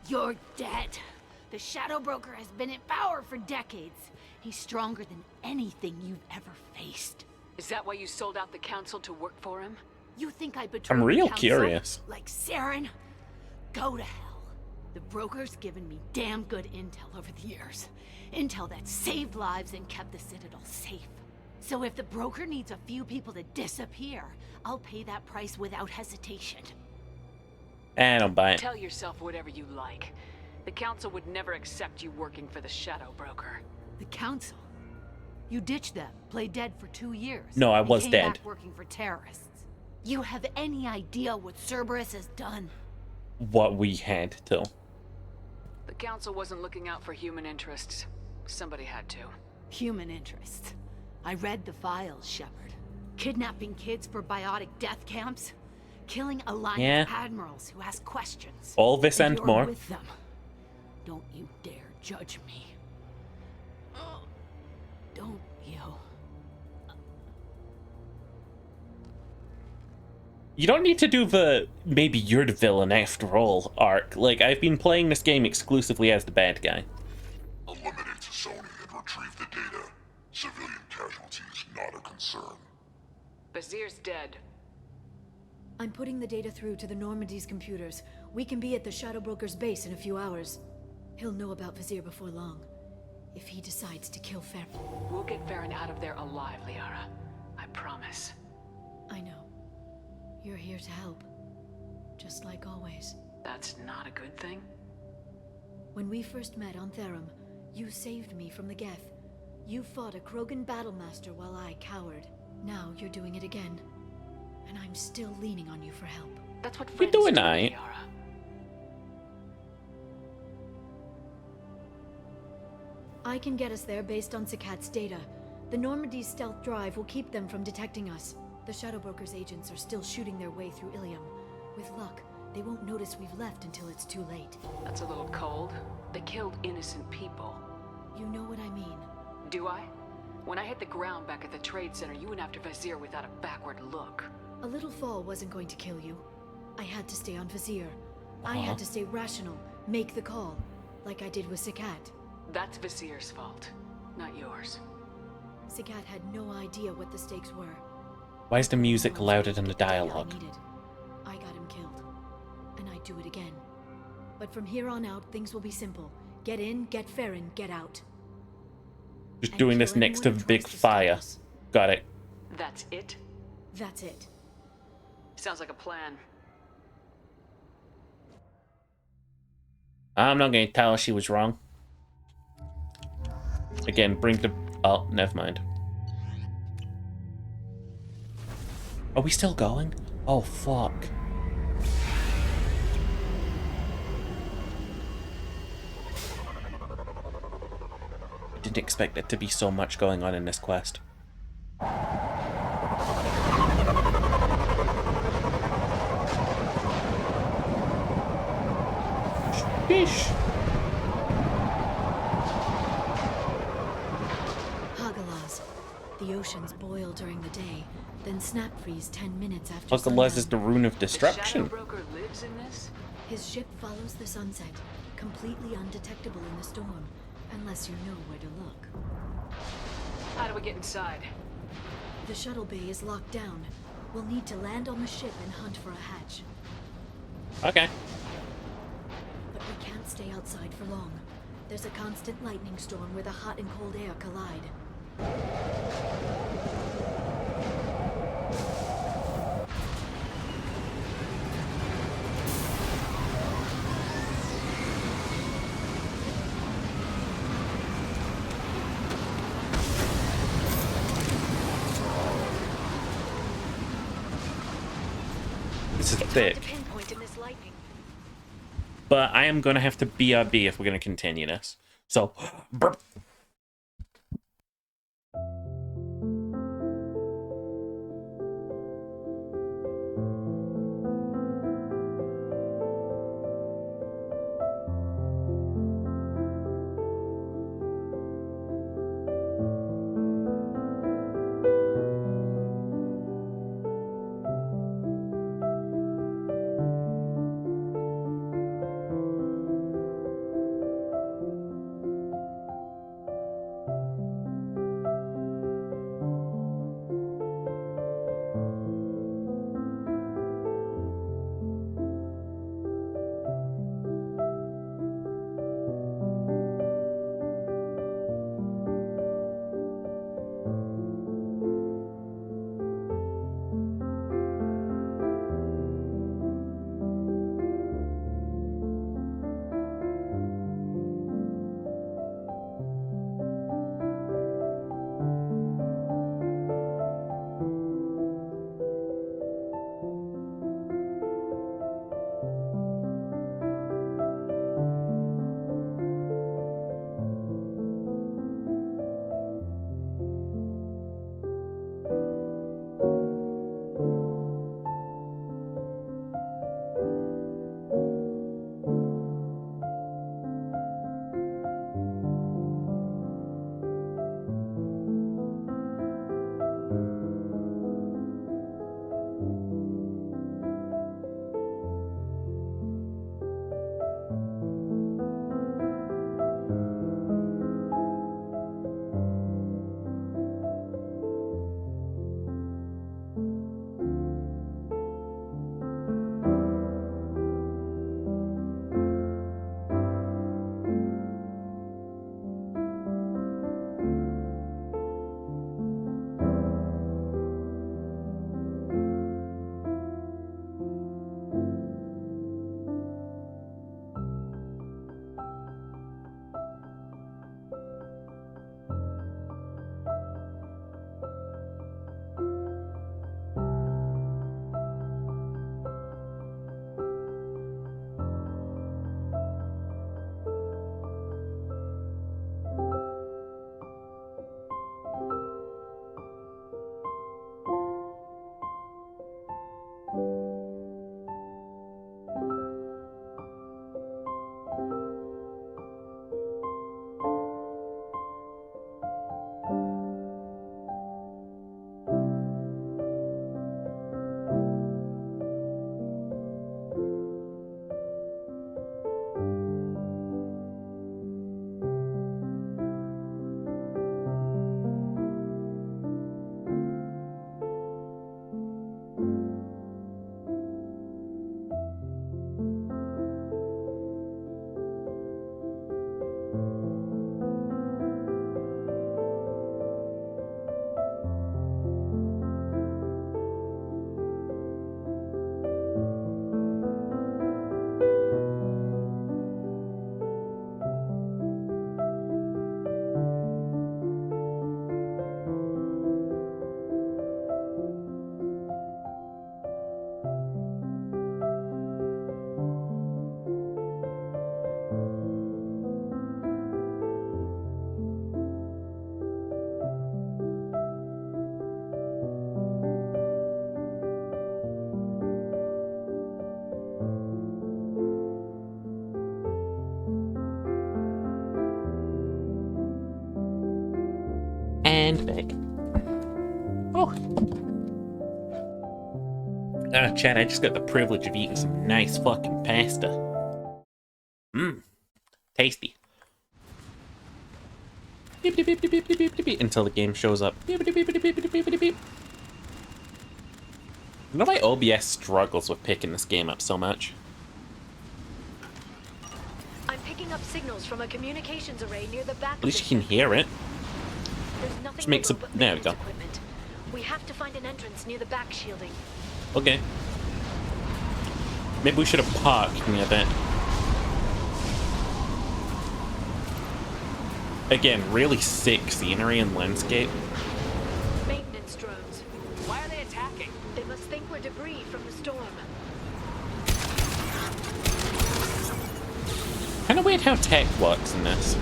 You're dead. The Shadow Broker has been in power for decades. He's stronger than anything you've ever faced. Is that why you sold out the council to work for him? You think I betrayed I'm real the council? curious. Like Saren? Go to hell. The Broker's given me damn good intel over the years. Intel that saved lives and kept the Citadel safe. So if the Broker needs a few people to disappear, I'll pay that price without hesitation. And I'm buying. Tell yourself whatever you like. The council would never accept you working for the Shadow Broker. The council? You ditched them, played dead for 2 years. No, I and was came dead. Back working for terrorists. You have any idea what Cerberus has done? What we had to. Council wasn't looking out for human interests. Somebody had to. Human interests. I read the files, Shepard. Kidnapping kids for biotic death camps. Killing Alliance admirals who ask questions. All this and you're more. With them. Don't you dare judge me. Don't you? You don't need to do the maybe you're the villain after all arc. Like, I've been playing this game exclusively as the bad guy. Eliminate Sony and retrieve the data. Civilian casualties not a concern. Bazir's dead. I'm putting the data through to the Normandy's computers. We can be at the Shadow Broker's base in a few hours. He'll know about Vizier before long. If he decides to kill Farron. We'll get Farron out of there alive, Liara. I promise. I know. You're here to help. Just like always. That's not a good thing? When we first met on Therum, you saved me from the Geth. You fought a Krogan battlemaster while I cowered. Now you're doing it again. And I'm still leaning on you for help. That's what You're doing aight. I can get us there based on Sakat's data. The Normandy's stealth drive will keep them from detecting us. The Shadow Broker's agents are still shooting their way through Ilium. With luck, they won't notice we've left until it's too late. That's a little cold. They killed innocent people. You know what I mean. Do I? When I hit the ground back at the trade center, you went after Vizier without a backward look. A little fall wasn't going to kill you. I had to stay on Vizier. I had to stay rational, make the call, like I did with Sakat. That's Vizier's fault, not yours. Sakat had no idea what the stakes were. Why is the music louder than the dialogue? I got him killed. And I'd do it again. But from here on out, things will be simple. Get in, get Farron, get out. Just doing this next to the big fire. Got it. That's it? That's it. Sounds like a plan. I'm not going to tell her she was wrong. Again, bring the... Oh, never mind. Are we still going? Oh, fuck. Didn't expect it to be so much going on in this quest. Sheesh. Hagalaz. The oceans boil during the day, then snap freeze 10 minutes after Hagalaz is the rune of destruction. The Shadow Broker lives in this? His ship follows the sunset, completely undetectable in the storm, unless you know where to look. How do we get inside? The shuttle bay is locked down. We'll need to land on the ship and hunt for a hatch. Okay. But we can't stay outside for long. There's a constant lightning storm where the hot and cold air collide. This is thick. But I am going to have to BRB if we're going to continue this. So, burp. handbag. Oh. Chad, I just got the privilege of eating some nice fucking pasta. Mmm. Tasty. Beep, beep, beep, beep, beep, beep, beep, beep, until the game shows up. Beep, beep, beep, beep, beep, beep, beep, beep. I know why OBS struggles with picking this game up so much. I'm picking up signals from a communications array near the back. At least you can hear it. There's nothing Just makes a... There we go. equipment. We have to find an entrance near the back shielding. Okay. Maybe we should have parked near that. Again, really sick scenery and landscape. Maintenance drones. Why are they attacking? They must think we're debris from the storm. Kind of weird how tech works in this.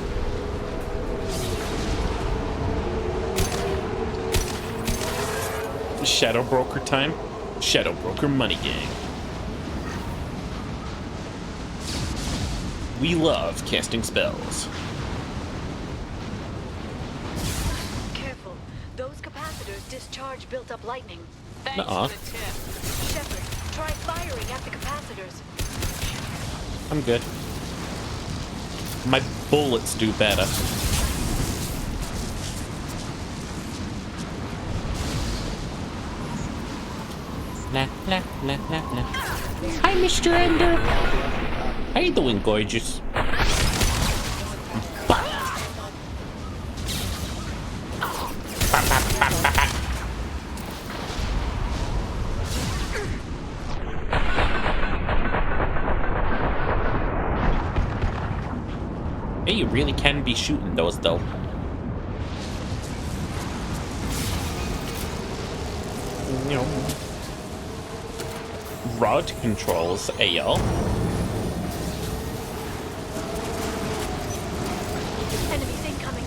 Shadow Broker time. Shadow Broker Money Gang. We love casting spells. Careful. Those capacitors discharge built-up lightning. Thanks for the tip. Shepard, try firing at the capacitors. I'm good. My bullets do better. Nah, nah, nah, nah, nah. Hi, Mr. Ender. How you doing, gorgeous? Hey, you really can be shooting those, though. You know. Rod controls, AL. Enemies incoming.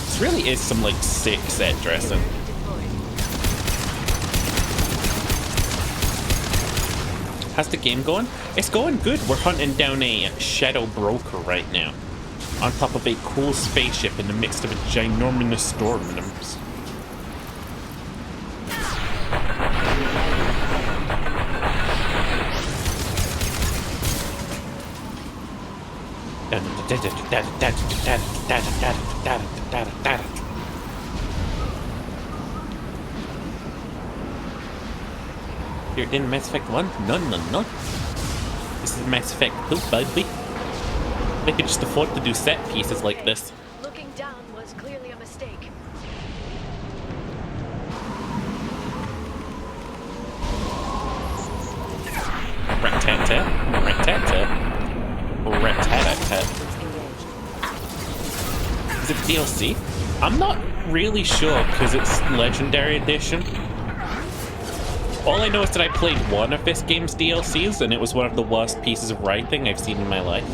This really is some, like, sick set dressing. How's the game going? It's going good. We're hunting down a Shadow Broker right now. On top of a cool spaceship in the midst of a ginormous storm. You're in Mass Effect 1? No. This is Mass Effect 2, baby. They could just afford to do set pieces like this. Looking down was clearly a mistake. Rat-tat-tat. Rat-tat-tat. Rat-tat-tat. Is it DLC? I'm not really sure because it's Legendary Edition. All I know is that I played one of this game's DLCs and it was one of the worst pieces of writing I've seen in my life.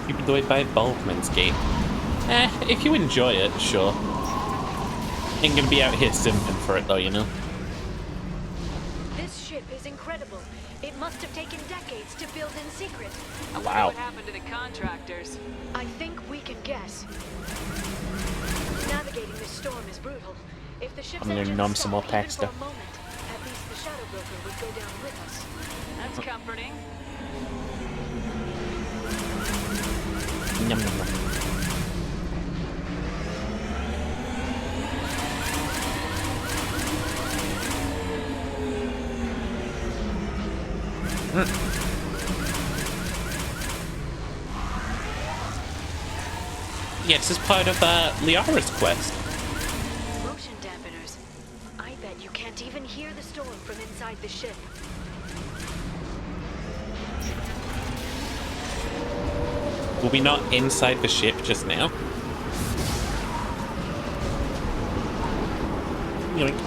Enjoyed by Baldur's Gate. If you enjoy it, sure. Ain't gonna be out here simping for it though, you know. This ship is incredible. It must have taken decades to build in secret. I wonder Wow. what happened to the contractors. I think we can guess. Navigating this storm is brutal. If the ship's I'm gonna engines nom some more stop even pasta. for a moment, at least the Shadow Broker would go down with us. That's comforting. Yum, yum, yum. Yeah, this is part of Liara's quest. Motion dampeners. I bet you can't even hear the storm from inside the ship. Were we not inside the ship just now? Yoink.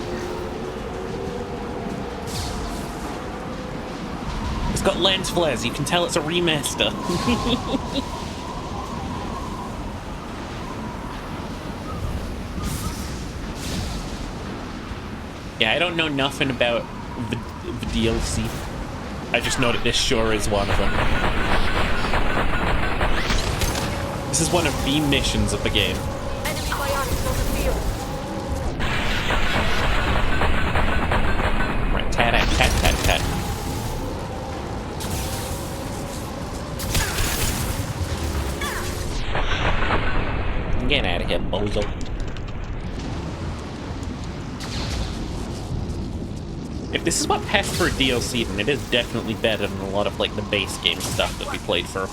It's got lens flares, you can tell it's a remaster. Yeah, I don't know nothing about the DLC. I just know that this sure is one of them. This is one of the missions of the game. Enemy biotics on the field. Right, tat. Get out of here, bozo. If this is what passed for a DLC, then it is definitely better than a lot of like the base game stuff that we played for.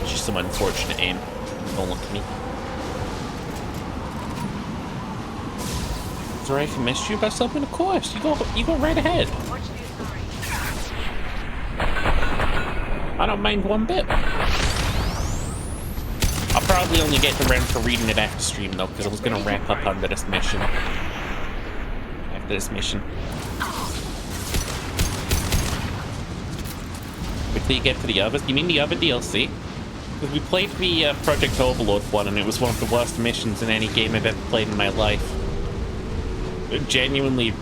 Just some unfortunate aim. Don't look at me. Sorry if I missed you about something, of course. You go right ahead. I don't mind one bit. I'll probably only get around to reading it after stream though, because I was gonna wrap up under this mission. After this mission. Wait till you get to the other. You mean the other DLC? Because we played the Project Overlord one, and it was one of the worst missions in any game I've ever played in my life. Genuinely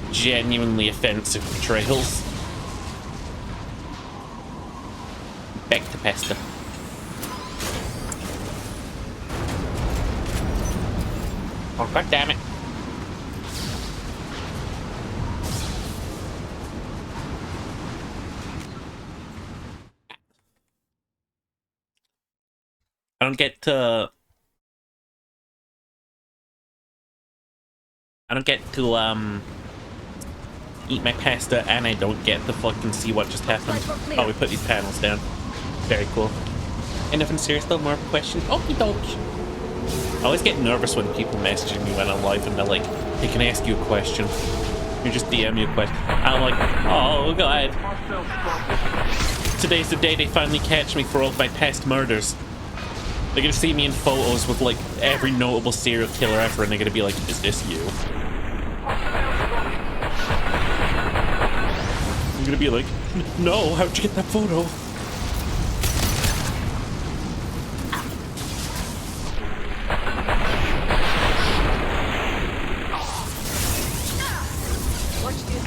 offensive betrayals. Back to Pesta. Oh, god damn it. I don't get to eat my pasta, and I don't get to fucking see what just happened. Oh, we put these panels down. Very cool. Anything serious though? More questions? Okie dokie. I always get nervous when people messaging me when I'm live and they're like, hey, can I ask you a question? You just DM me a question. I'm like, oh god. Today's the day they finally catch me for all of my past murders. They're gonna see me in photos with like every notable serial killer ever, and they're gonna be like, is this you? I'm gonna be like, no, how'd you get that photo?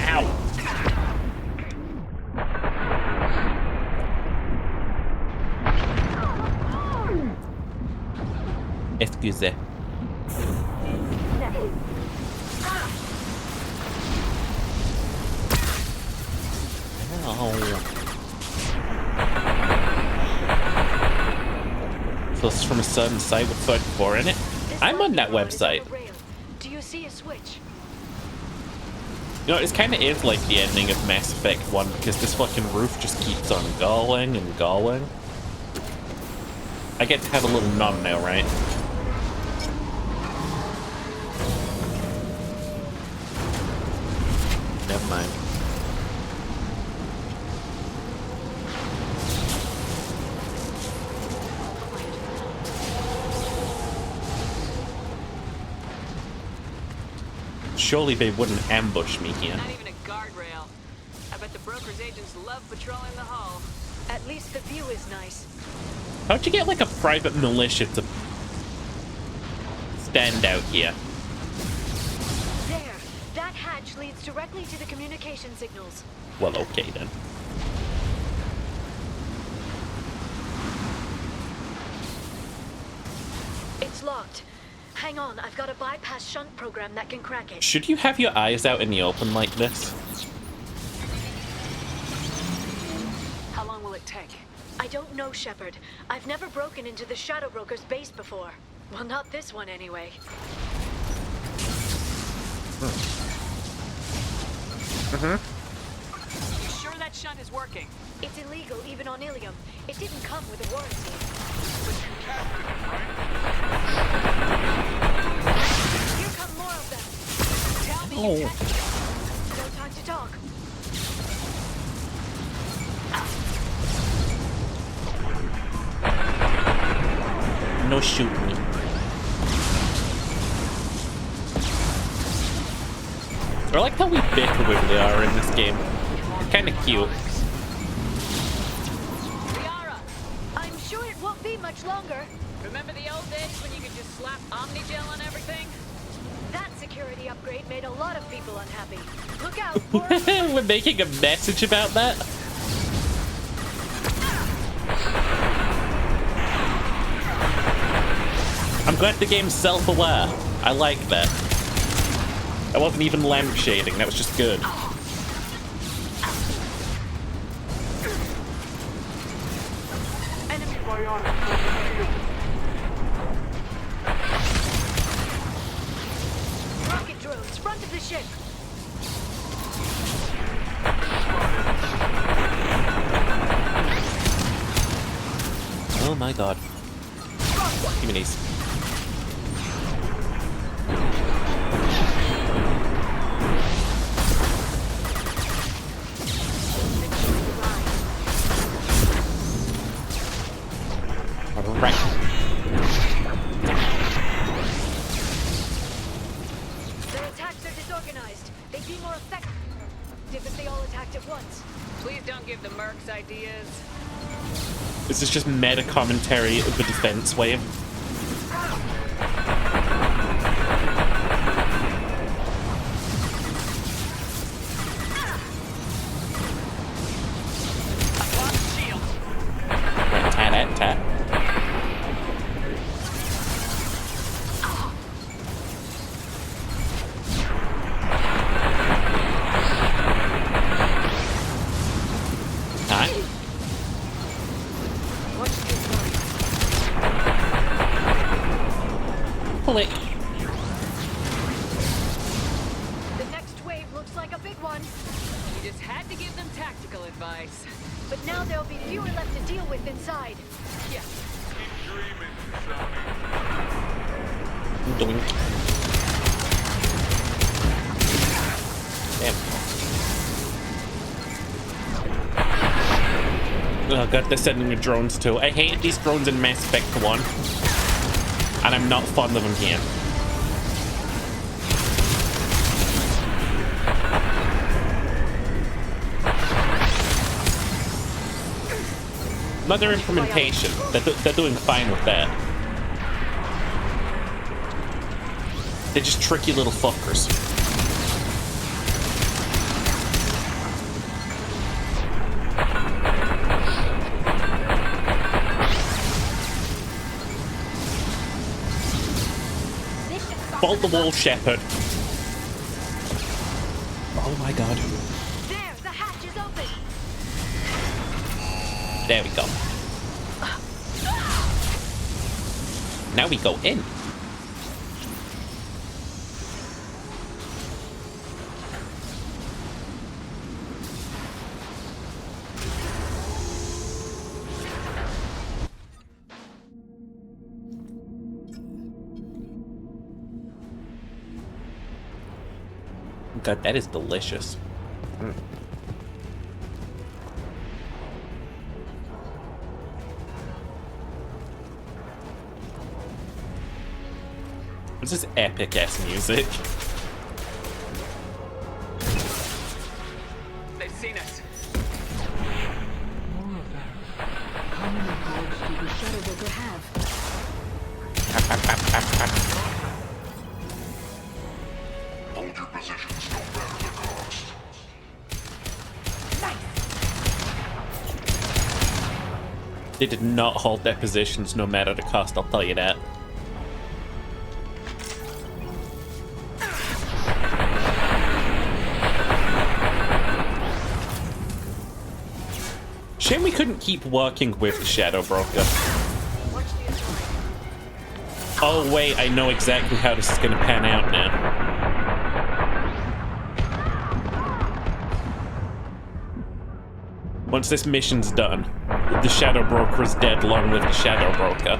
Ow. Excuse. So this is from a certain site with 34 in it. I'm on that website. Do you see a switch? You know, it kind of is like the ending of Mass Effect 1, because this fucking roof just keeps on going and going. I get to have a little numb now, right? Never mind. Surely they wouldn't ambush me here. Not even a guardrail. I bet the broker's agents love patrolling the hull. At least the view is nice. How'd you get like a private militia to stand out here? There. That hatch leads directly to the communication signals. Well, okay then. It's locked. Hang on, I've got a bypass shunt program that can crack it. Should you have your eyes out in the open like this? How long will it take? I don't know, Shepard. I've never broken into the Shadow Broker's base before. Well, not this one anyway. You sure that shunt is working? It's illegal even on Ilium. It didn't come with a warranty. But you tested it, right? Here come more of them. Tell me you tested it. No time to talk. No shoot me. I like how we bicker with Liara in this game. Kind of cute. Liara, I'm sure it won't be much longer. Remember the old days when you could just slap Omnigel on everything? That security upgrade made a lot of people unhappy. Look out! We're making a message about that? I'm glad the game's self-aware. I like that. That wasn't even lamp shading, that was just good. Enemy rocket drones, front of the ship. Oh my god. Give me these. Right. Their attacks are disorganized. They'd be more effective if they all attacked at once. Please don't give the mercs ideas. This is just meta commentary of the defense wave. Tat. Pull it. The next wave looks like a big one. You just had to give them tactical advice. But now there'll be fewer left to deal with inside. Yeah. Doink. Damn. Oh god, they're sending me drones too. I hate these drones in Mass Effect 1. And I'm not fond of them here. Another implementation. They're doing fine with that. They're just tricky little fuckers. Vault the wall, Shepard. Oh my god. There, the hatch is open. There we go. Now we go in. God, that is delicious. Mm. What's this epic ass music? They've seen us. More of them. How many guards do the Shadow Broker have? Hold your positions no matter the cost. They did not hold their positions no matter the cost, I'll tell you that. Shame we couldn't keep working with the Shadow Broker. Oh wait, I know exactly how this is going to pan out now. Once this mission's done, the Shadow Broker is dead along with the Shadow Broker.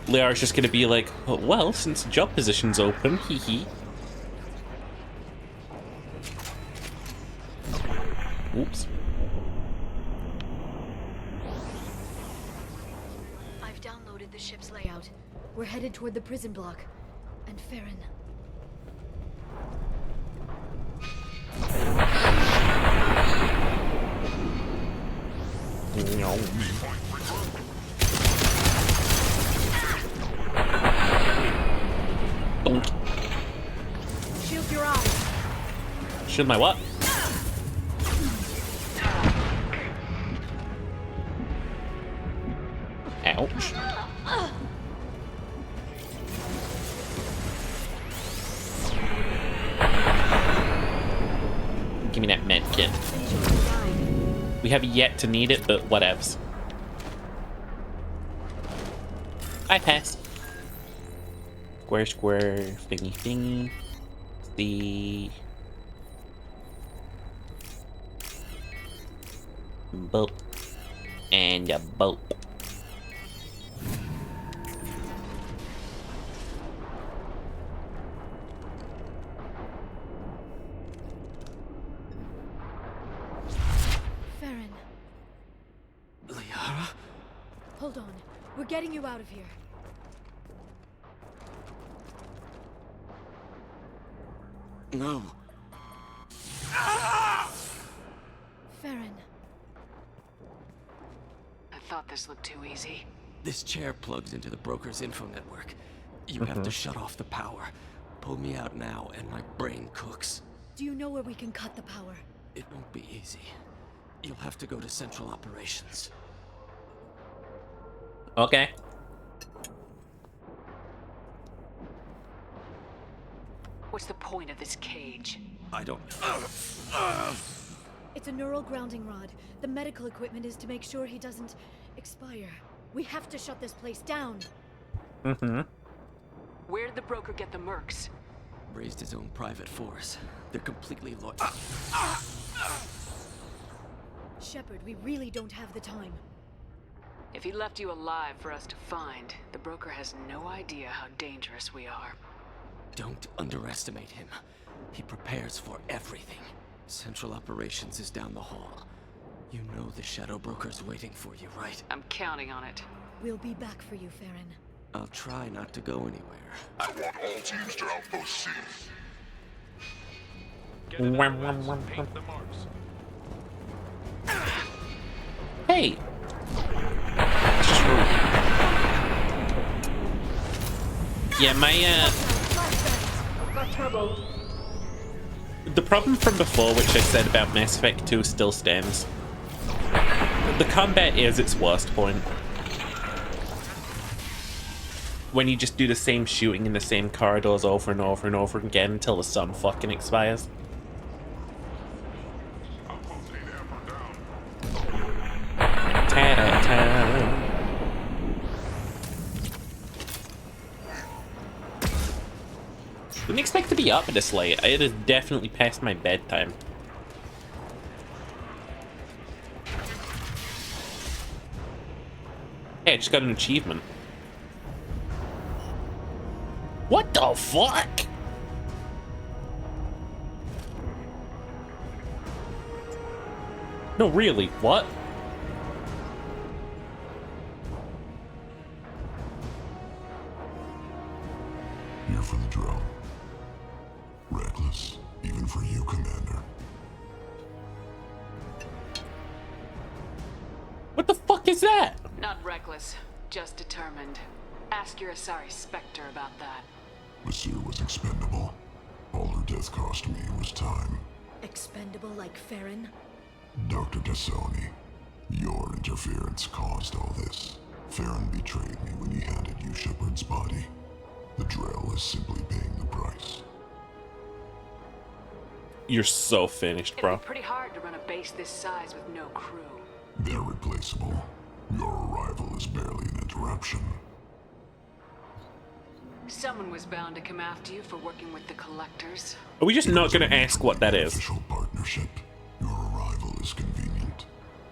Liara's just going to be like, well, since job position's open, hee hee. Oops. toward the prison block. And Farron. Donk. Shield your eyes. Shield my what? Ouch. Give me that med kit. We have yet to need it, but whatevs. I pass. Square, square, thingy, thingy. The boat and a boat. Farron. Liara? Hold on. We're getting you out of here. No. Farron. I thought this looked too easy. This chair plugs into the broker's info network. You have to shut off the power. Pull me out now, and my brain cooks. Do you know where we can cut the power? It won't be easy. You'll have to go to Central Operations. Okay. What's the point of this cage? I don't... It's a neural grounding rod. The medical equipment is to make sure he doesn't expire. We have to shut this place down. Mm-hmm. Where did the broker get the mercs? Raised his own private force. They're completely loyal. Shepard, we really don't have the time. If he left you alive for us to find, the broker has no idea how dangerous we are. Don't underestimate him. He prepares for everything. Central Operations is down the hall. You know the Shadow Broker's waiting for you, right? I'm counting on it. We'll be back for you, Farron. I'll try not to go anywhere. I want all teams to Outpost C. Hey! Yeah, Got trouble. the problem from before, which I said about Mass Effect 2, still stands. The combat is its worst point. When you just do the same shooting in the same corridors over and over and over again until the sun fucking expires. Ta-da-ta. Didn't expect to be up this late. It is definitely past my bedtime. Hey, I just got an achievement. What the fuck? No, really, what? Here for the drill. Reckless, even for you, Commander. What the fuck is that? Not reckless, just determined. Ask your Asari Spectre about that. Monsieur was expendable. All her death cost me was time. Expendable like Farron? Dr. Tassoni, your interference caused all this. Farron betrayed me when he handed you Shepard's body. The Drell is simply paying the price. You're so finished, bro. It'd be pretty hard to run a base this size with no crew. They're replaceable. Your arrival is barely an interruption. Someone was bound to come after you for working with the Collectors. Are we just not gonna ask what that is? Official partnership. Your arrival is convenient.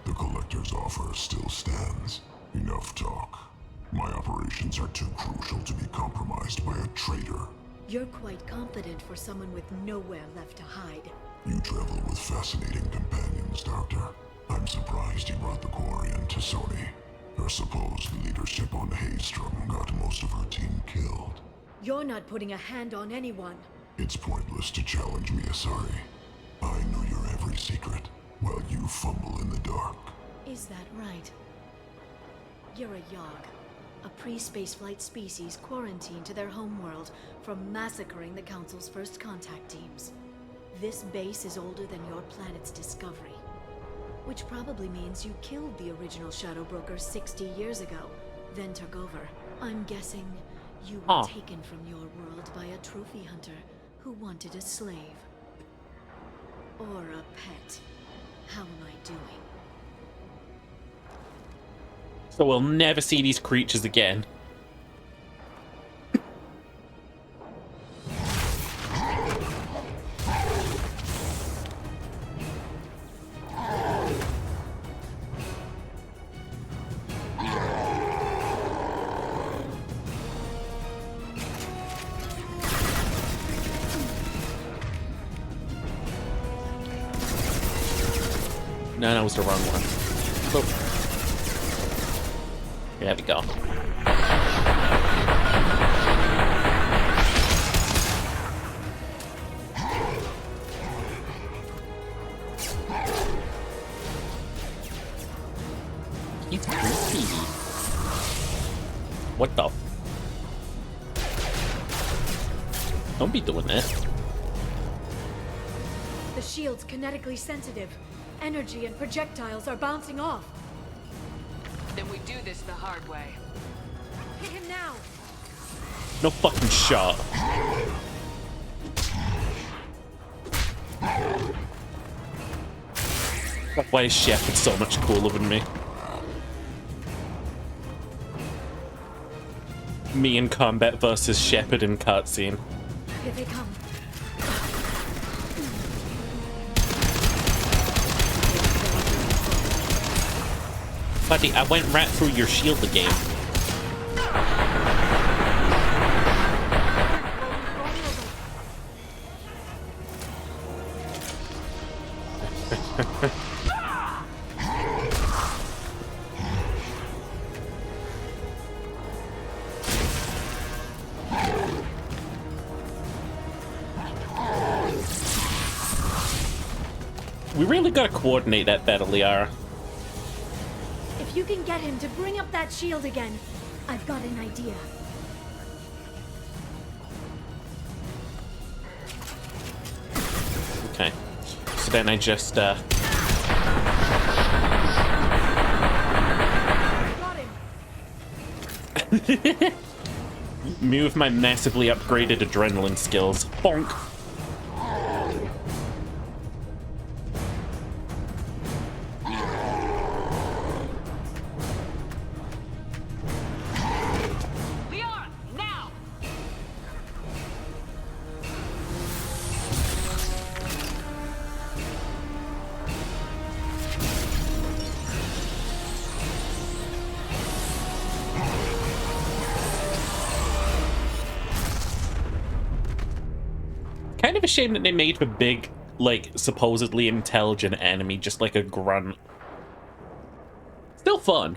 The Collector's offer still stands. Enough talk. My operations are too crucial to be compromised by a traitor. You're quite confident for someone with nowhere left to hide. You travel with fascinating companions, Doctor. I'm surprised you brought the Quarian to Sony. Her supposed leadership on Haystrom got most of her team killed. You're not putting a hand on anyone. It's pointless to challenge me, Asari. I know your every secret, while you fumble in the dark. Is that right? You're a Yogg, a pre-spaceflight species quarantined to their homeworld from massacring the Council's first contact teams. This base is older than your planet's discovery, which probably means you killed the original Shadow Broker 60 years ago, then took over. I'm guessing you were taken from your world by a trophy hunter who wanted a slave. Or a pet. How am I doing? So we'll never see these creatures again. No, that was the wrong one. Oh. There we go. He's creepy. What the? Don't be doing that. The shield's kinetically sensitive. Energy and projectiles are bouncing off. Then we do this the hard way. Hit him now! No fucking shot. Why is Shepard so much cooler than me? Me in combat versus Shepard in cutscene. Here they come. Buddy, I went right through your shield again. We really gotta coordinate that battle, Liara. If you can get him to bring up that shield again, I've got an idea. Okay. So then I just, Got him. me with my massively upgraded adrenaline skills. Bonk. Kind of a shame that they made the big, like, supposedly intelligent enemy just like a grunt. Still fun.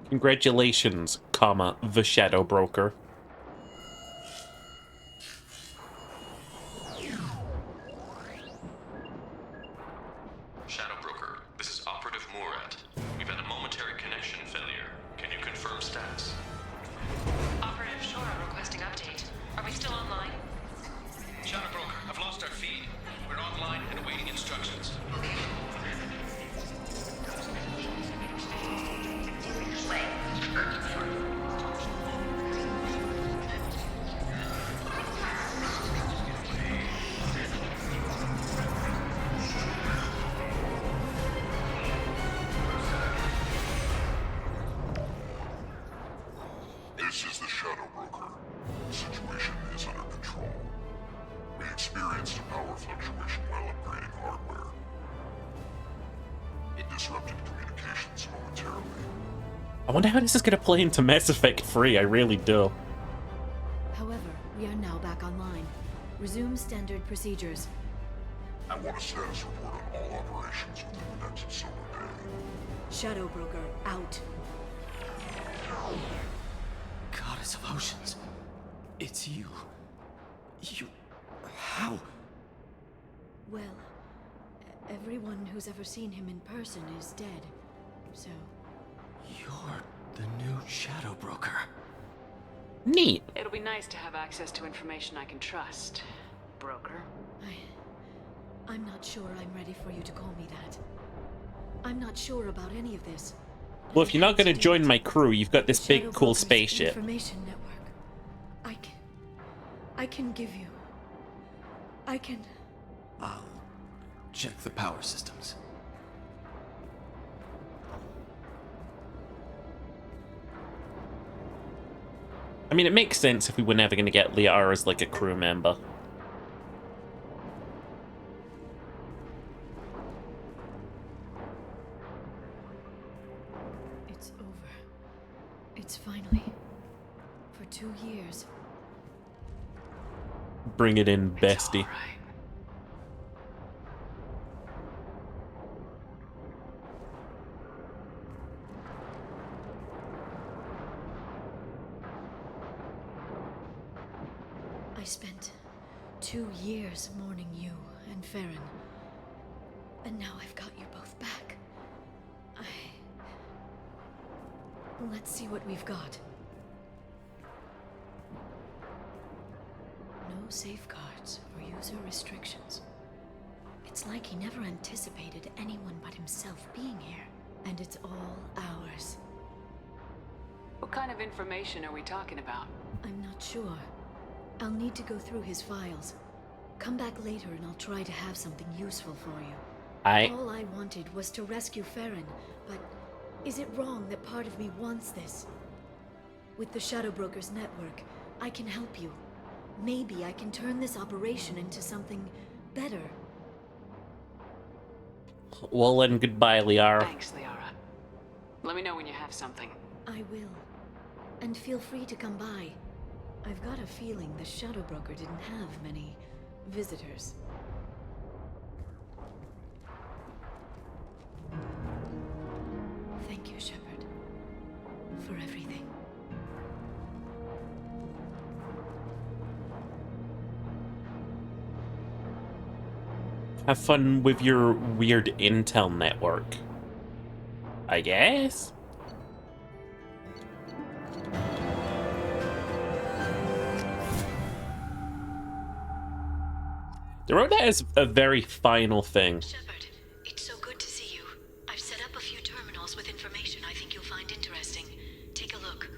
Congratulations, comma, the Shadow Broker. Shadow Broker, this is Operative Murat. We've had a momentary connection failure. Can you confirm status? Operative Shora requesting update. Are we still online? Shadow Broker, I've lost our feed. We're online and awaiting instructions. This is the Shadow Broker. The situation is under control. We experienced a power fluctuation while upgrading hardware. It disrupted communications momentarily. I wonder how this is going to play into Mass Effect 3. I really do. However, we are now back online. Resume standard procedures. I want a status report on all operations within the next solar day. Shadow Broker, out. Goddess of Oceans. It's you. You... How? Well, everyone who's ever seen him in person is dead. So... You're the new Shadow Broker. Neat. It'll be nice to have access to information I can trust, Broker. I'm not sure I'm ready for you to call me that. I'm not sure about any of this. Well, if you're not going to join my crew, you've got this big, cool spaceship. Information network. I can give you. I can... I'll check the power systems. I mean, it makes sense if we were never going to get Liara as, like, a crew member. It's over. It's finally... For 2 years. Bring it in, bestie. I spent 2 years mourning you and Farron. And now I've got you both back. Let's see what we've got. No safeguards or user restrictions. It's like he never anticipated anyone but himself being here. And it's all ours. What kind of information are we talking about? I'm not sure. I'll need to go through his files. Come back later and I'll try to have something useful for you. All I wanted was to rescue Farron, but is it wrong that part of me wants this? With the Shadow Brokers network, I can help you. Maybe I can turn this operation into something better. Well, then goodbye, Liara. Thanks, Liara. Let me know when you have something. I will. And feel free to come by. I've got a feeling the Shadow Broker didn't have many visitors. Thank you, Shepard, for everything. Have fun with your weird intel network, I guess? They wrote that as a very final thing. Shepard, it's so good to see you. I've set up a few terminals with information I think you'll find interesting. Take a look.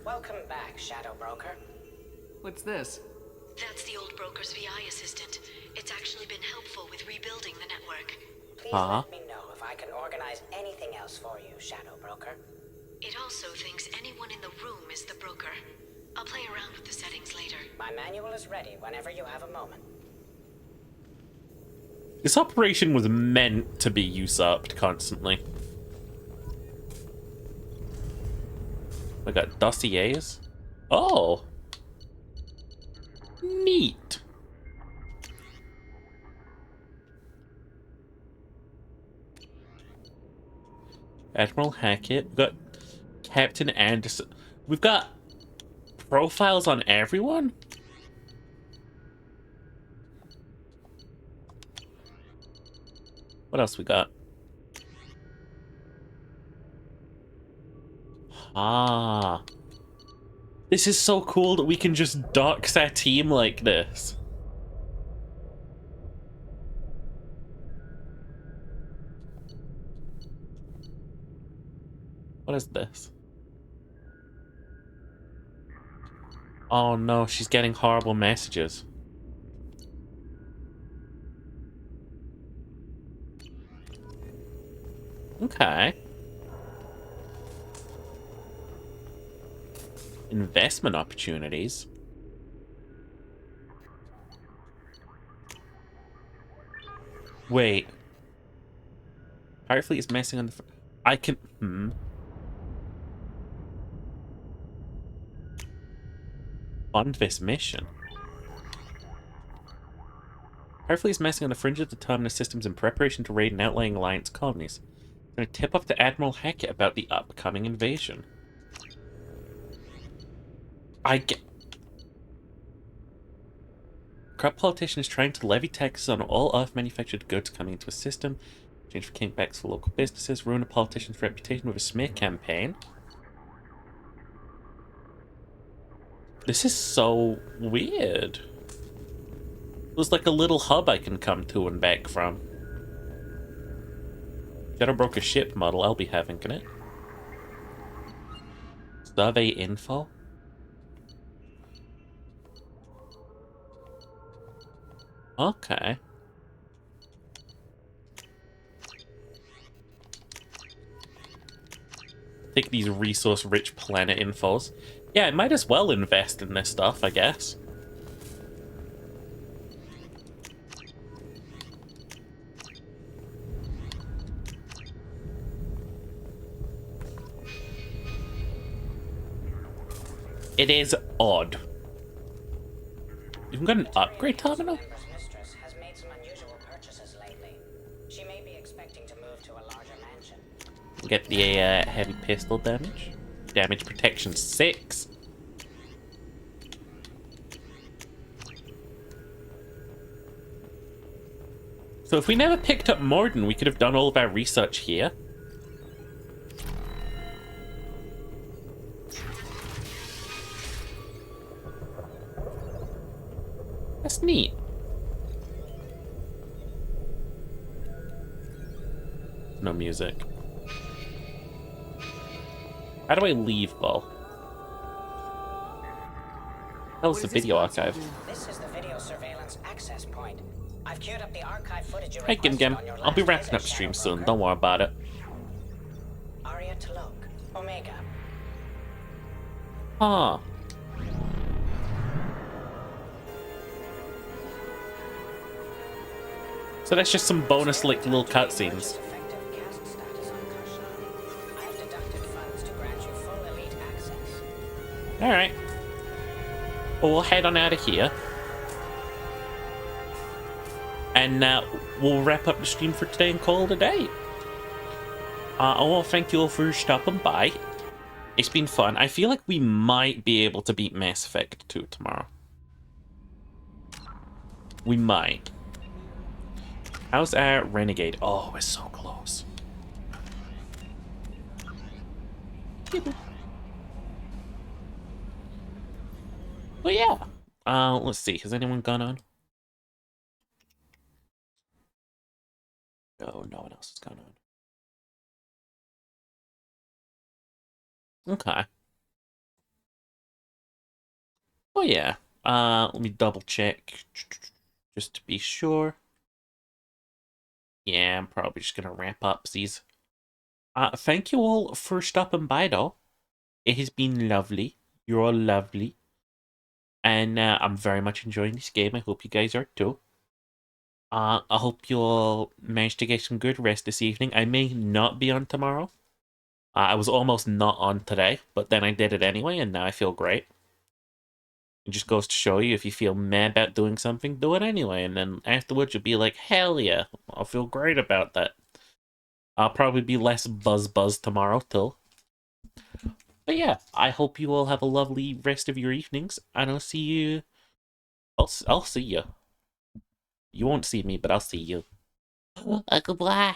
Welcome back, Shadow Broker. What's this? That's the old broker's VI assistant. It's actually been helpful with rebuilding the network. Please let me know if I can organize anything else for you, Shadow Broker. It also thinks anyone in the room is the broker. I'll play around with the settings later. My manual is ready whenever you have a moment. This operation was meant to be usurped constantly. I got dossiers. Oh. Neat. Admiral Hackett. We've got Captain Anderson. We've got profiles on everyone? What else we got? Ah. This is so cool that we can just dox our team like this. What is this? Oh no, she's getting horrible messages. Okay. Investment opportunities. Wait. Pirate fleet is messing on the... I can... Fund this mission. Pirate fleet is messing on the fringe of the Terminus systems in preparation to raid an outlying Alliance colonies. I'm going to tip off to Admiral Hackett about the upcoming invasion. Corrupt politician is trying to levy taxes on all Earth-manufactured goods coming into a system, change for kickbacks for local businesses, ruin a politician's reputation with a smear campaign. This is so weird. There's like a little hub I can come to and back from. Shadow Broker ship model I'll be having, can it? Survey info? Okay. Take these resource-rich planet infos. Yeah, I might as well invest in this stuff, I guess. It is odd. You've got an upgrade terminal? Mistress has made some unusual purchases lately. She may be expecting to move to a larger mansion. Get the heavy pistol damage. Damage protection 6. So if we never picked up Morden, we could have done all of our research here. That's neat. No music. How do I leave, Ball? That was the video archive. This is the video surveillance access point. I've queued up the archive footage you Hey, Gim Gim. on your I'll be last wrapping up visit, stream Shadow soon. Don't worry about it. Aria Talok, Omega. Huh. So that's just some bonus like little cutscenes. Alright. Well, we'll head on out of here. And we'll wrap up the stream for today and call it a day. I want to thank you all for stopping by. It's been fun. I feel like we might be able to beat Mass Effect 2 tomorrow. We might. How's our Renegade? Oh, we're so close. Well, yeah. Let's see. Has anyone gone on? No, no one else has gone on. Okay. Oh yeah. Let me double check just to be sure. Yeah, I'm probably just gonna wrap up these. Thank you all for stopping by though. It has been lovely. You're all lovely. And I'm very much enjoying this game. I hope you guys are too. I hope you all managed to get some good rest this evening. I may not be on tomorrow. I was almost not on today, but then I did it anyway, and now I feel great. It just goes to show you, if you feel mad about doing something, do it anyway, and then afterwards you'll be like, hell yeah, I'll feel great about that. I'll probably be less buzz tomorrow, too. But yeah, I hope you all have a lovely rest of your evenings, and I'll see you... I'll see you. You won't see me, but I'll see you. Goodbye.